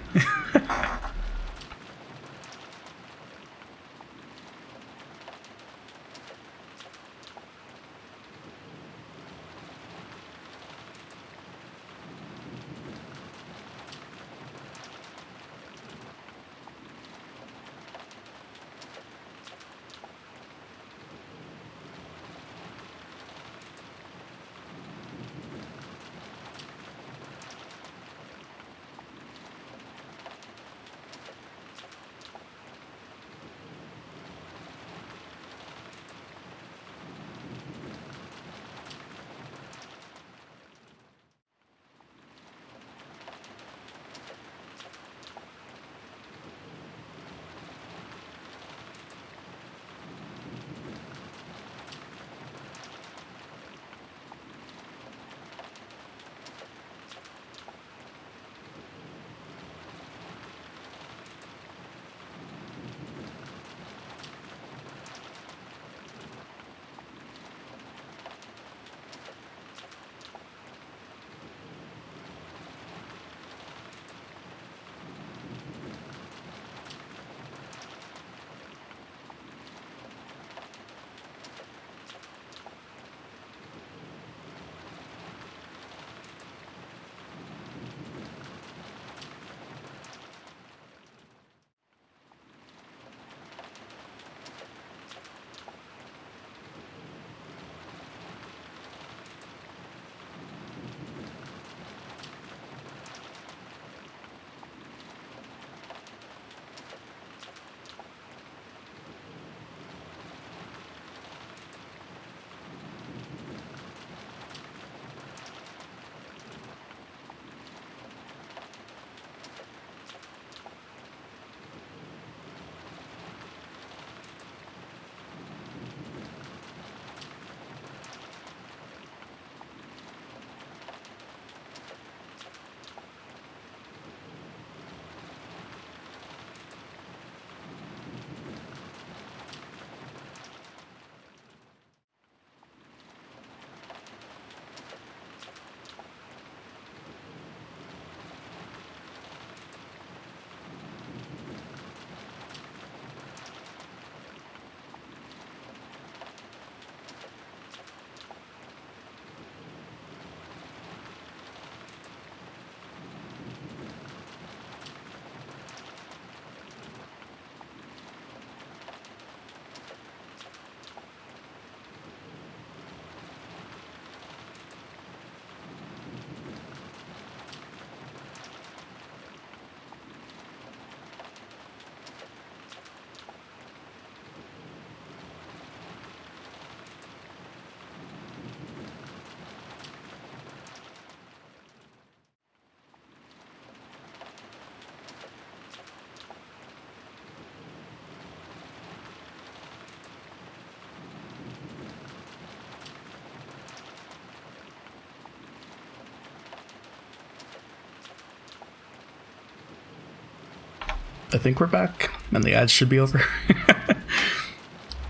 I think we're back, and the ads should be over.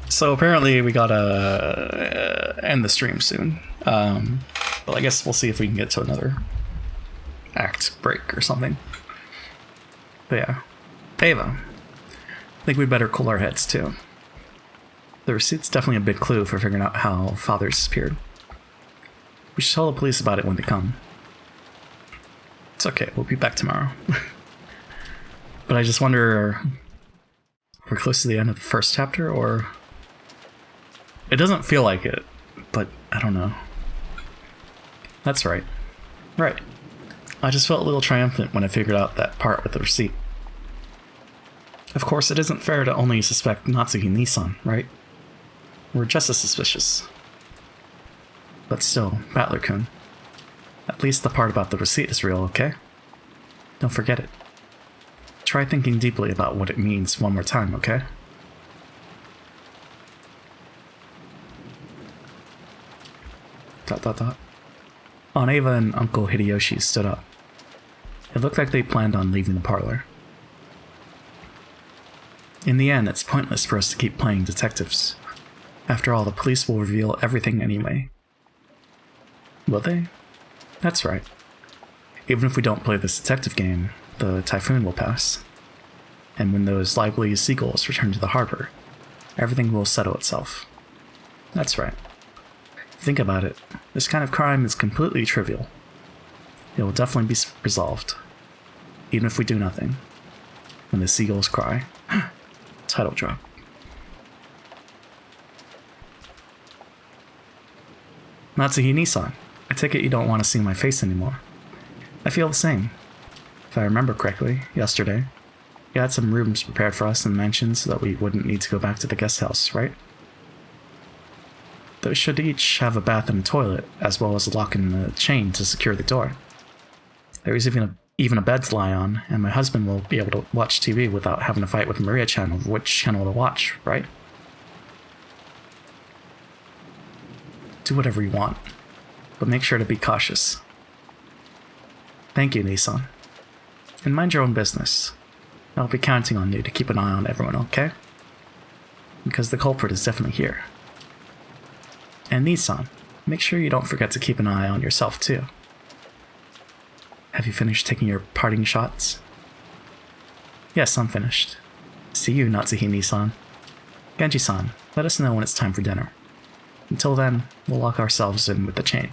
So apparently we gotta end the stream soon. But I guess we'll see if we can get to another act break or something. But yeah. Ava. I think we'd better cool our heads too. The receipt's definitely a big clue for figuring out how Father disappeared. We should tell the police about it when they come. It's okay, we'll be back tomorrow. But I just wonder, we're close to the end of the first chapter, or... It doesn't feel like it, but I don't know. That's right. Right. I just felt a little triumphant when I figured out that part with the receipt. Of course, it isn't fair to only suspect Natsuki Nissan, right? We're just as suspicious. But still, Battler-kun. At least the part about the receipt is real, okay? Don't forget it. Try thinking deeply about what it means one more time, okay? Dot dot dot. Aunt Ava and Uncle Hideyoshi stood up. It looked like they planned on leaving the parlor. In the end, it's pointless for us to keep playing detectives. After all, the police will reveal everything anyway. Will they? That's right. Even if we don't play this detective game, the typhoon will pass. And when those lively seagulls return to the harbor, everything will settle itself. That's right. Think about it. This kind of crime is completely trivial. It will definitely be resolved. Even if we do nothing. When the seagulls cry. Title drop. Natsuki Nissan, I take it you don't want to see my face anymore. I feel the same. If I remember correctly, yesterday, you had some rooms prepared for us in the mansion so that we wouldn't need to go back to the guest house, right? Those should each have a bath and a toilet, as well as a lock and a chain to secure the door. There is even a bed to lie on, and my husband will be able to watch TV without having to fight with Maria-chan over which channel to watch, right? Do whatever you want, but make sure to be cautious. Thank you, Nissan. And mind your own business. I'll be counting on you to keep an eye on everyone, okay? Because the culprit is definitely here. And Nissan, make sure you don't forget to keep an eye on yourself too. Have you finished taking your parting shots? Yes, I'm finished. See you, Natsuki Nissan. Genji-san, let us know when it's time for dinner. Until then, we'll lock ourselves in with the chain.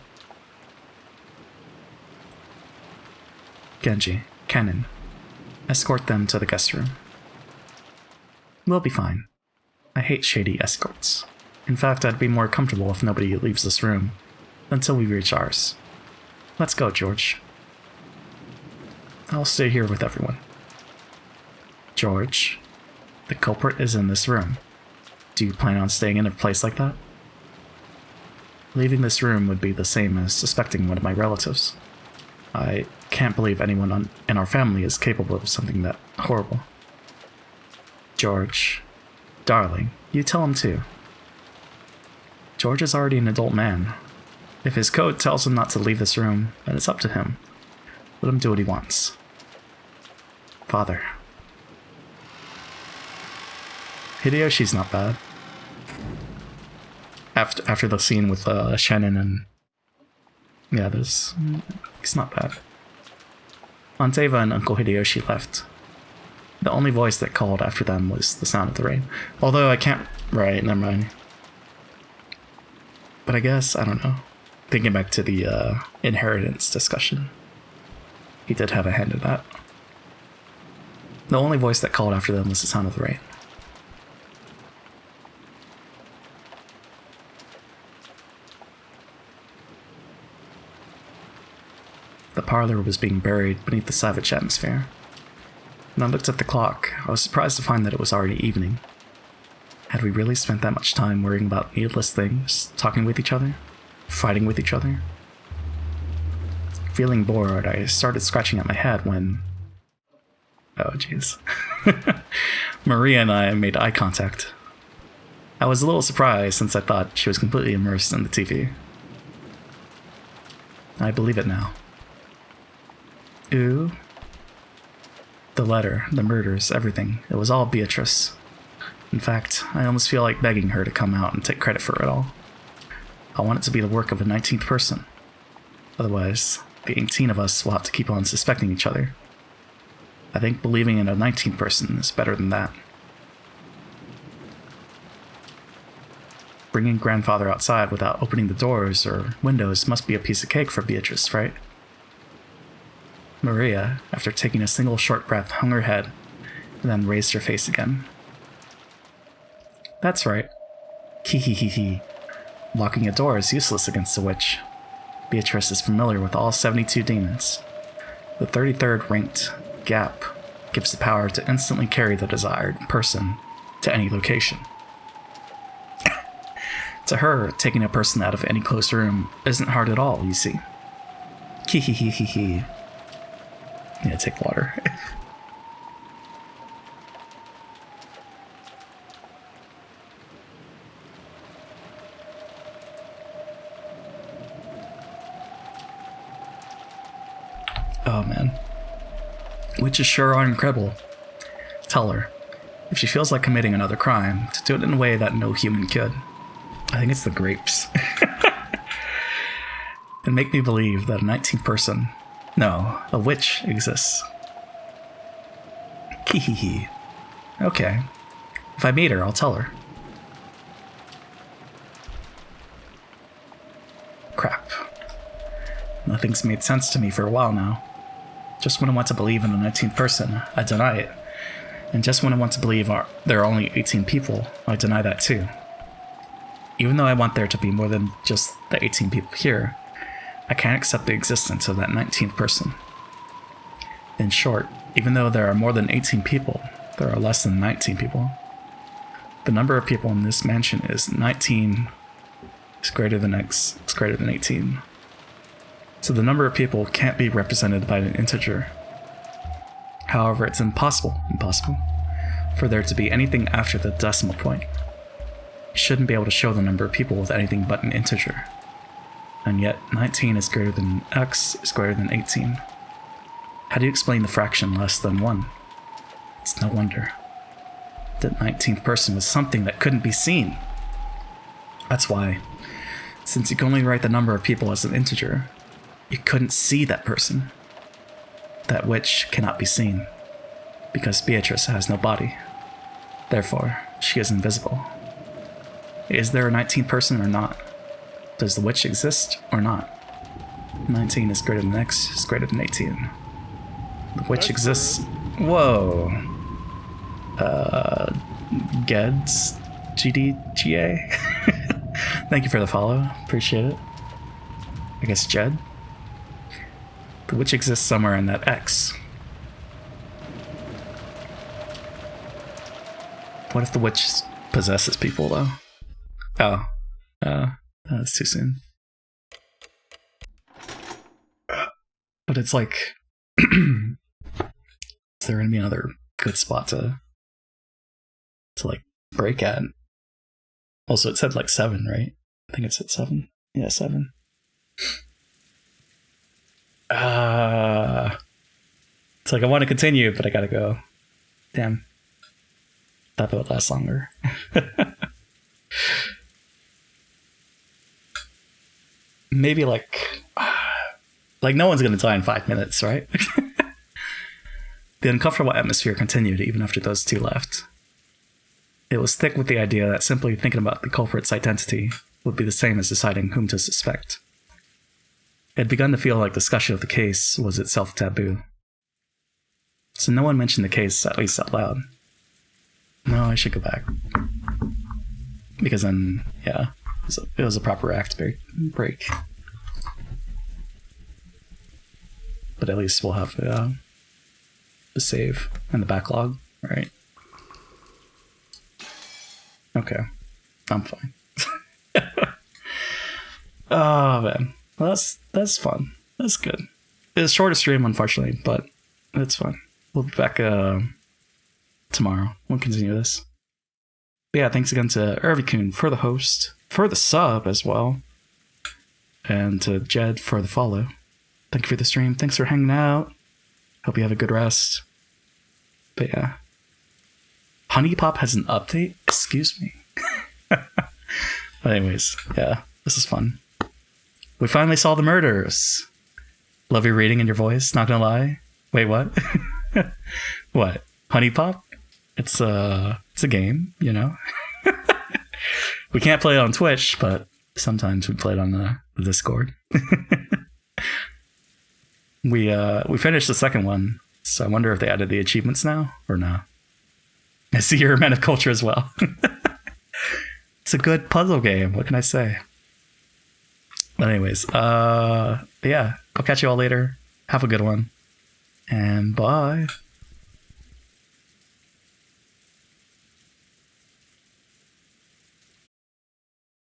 Genji, Kennen, escort them to the guest room. We'll be fine. I hate shady escorts. In fact, I'd be more comfortable if nobody leaves this room, until we reach ours. Let's go, George. I'll stay here with everyone. George, the culprit is in this room. Do you plan on staying in a place like that? Leaving this room would be the same as suspecting one of my relatives. I can't believe anyone in our family is capable of something that horrible. George, darling, you tell him too. George is already an adult man. If his code tells him not to leave this room, then it's up to him. Let him do what he wants. Father. Hideyoshi's not bad. After the scene with Shannon and... Yeah, it's not bad. Aunt Eva and Uncle Hideyoshi left. The only voice that called after them was the sound of the rain. Although I can't... Right, never mind. But I guess, I don't know. Thinking back to the inheritance discussion. He did have a hand in that. The only voice that called after them was the sound of the rain. The parlor was being buried beneath the savage atmosphere. When I looked at the clock, I was surprised to find that it was already evening. Had we really spent that much time worrying about needless things, talking with each other, fighting with each other? Feeling bored, I started scratching at my head when... Oh, jeez. Maria and I made eye contact. I was a little surprised since I thought she was completely immersed in the TV. I believe it now. Ooh. The letter, the murders, everything. It was all Beatrice. In fact, I almost feel like begging her to come out and take credit for it all. I want it to be the work of a 19th person. Otherwise, the 18 of us will have to keep on suspecting each other. I think believing in a 19th person is better than that. Bringing grandfather outside without opening the doors or windows must be a piece of cake for Beatrice, right? Maria, after taking a single short breath, hung her head and then raised her face again. That's right. Hee. Locking a door is useless against a witch. Beatrice is familiar with all 72 demons. The 33rd ranked gap gives the power to instantly carry the desired person to any location. To her, taking a person out of any closed room isn't hard at all, you see. Hee. Yeah, take water. Oh man. Witches sure are incredible. Tell her, if she feels like committing another crime, to do it in a way that no human could. I think it's the grapes. And make me believe that a 19th person, no, a witch exists. Hee. Okay. If I meet her, I'll tell her. Crap. Nothing's made sense to me for a while now. Just when I want to believe in the 19th person, I deny it. And just when I want to believe there are only 18 people, I deny that too. Even though I want there to be more than just the 18 people here, I can't accept the existence of that 19th person. In short, even though there are more than 18 people, there are less than 19 people. The number of people in this mansion is 19 is greater than X is greater than 18. So the number of people can't be represented by an integer. However, it's impossible for there to be anything after the decimal point. You shouldn't be able to show the number of people with anything but an integer. And yet, 19 is greater than X is greater than 18. How do you explain the fraction less than 1? It's no wonder. The 19th person was something that couldn't be seen. That's why, since you can only write the number of people as an integer, you couldn't see that person. That witch cannot be seen, because Beatrice has no body. Therefore, she is invisible. Is there a 19th person or not? Does the witch exist or not? 19 is greater than X is greater than 18. The witch exists. Whoa. Geds GDGA. Thank you for the follow. Appreciate it. I guess Jed. The witch exists somewhere in that X. What if the witch possesses people though? Oh. That's too soon. But it's like, is there gonna be another good spot to like break at? Also, it said like 7, right? I think it said 7. Yeah, 7. It's like I want to continue, but I gotta go. Damn. Thought that would last longer. Maybe like no one's gonna die in 5 minutes, right? The uncomfortable atmosphere continued even after those two left. It was thick with the idea that simply thinking about the culprit's identity would be the same as deciding whom to suspect. It had begun to feel like discussion of the case was itself taboo. So no one mentioned the case, at least out loud. No, I should go back. Because then, yeah, it was a proper act break. But at least we'll have the save and the backlog, right? Okay, I'm fine. Oh man, well, that's fun. That's good. It's a shorter stream, unfortunately, but it's fun. We'll be back tomorrow. We'll continue this. But yeah, thanks again to Irvikun for the host, for the sub as well, and to Jed for the follow. Thank you for the stream. Thanks for hanging out. Hope you have a good rest. But yeah. Honey Pop has an update? Excuse me. But anyways, yeah, this is fun. We finally saw the murders. Love your reading and your voice, not gonna lie. Wait, what? What? Honey Pop? It's a game, you know? We can't play it on Twitch, but sometimes we play it on the Discord. We finished the second one, so I wonder if they added the achievements now or no. I see you're a man of culture as well. It's a good puzzle game. What can I say? But anyways, yeah, I'll catch you all later. Have a good one. And bye.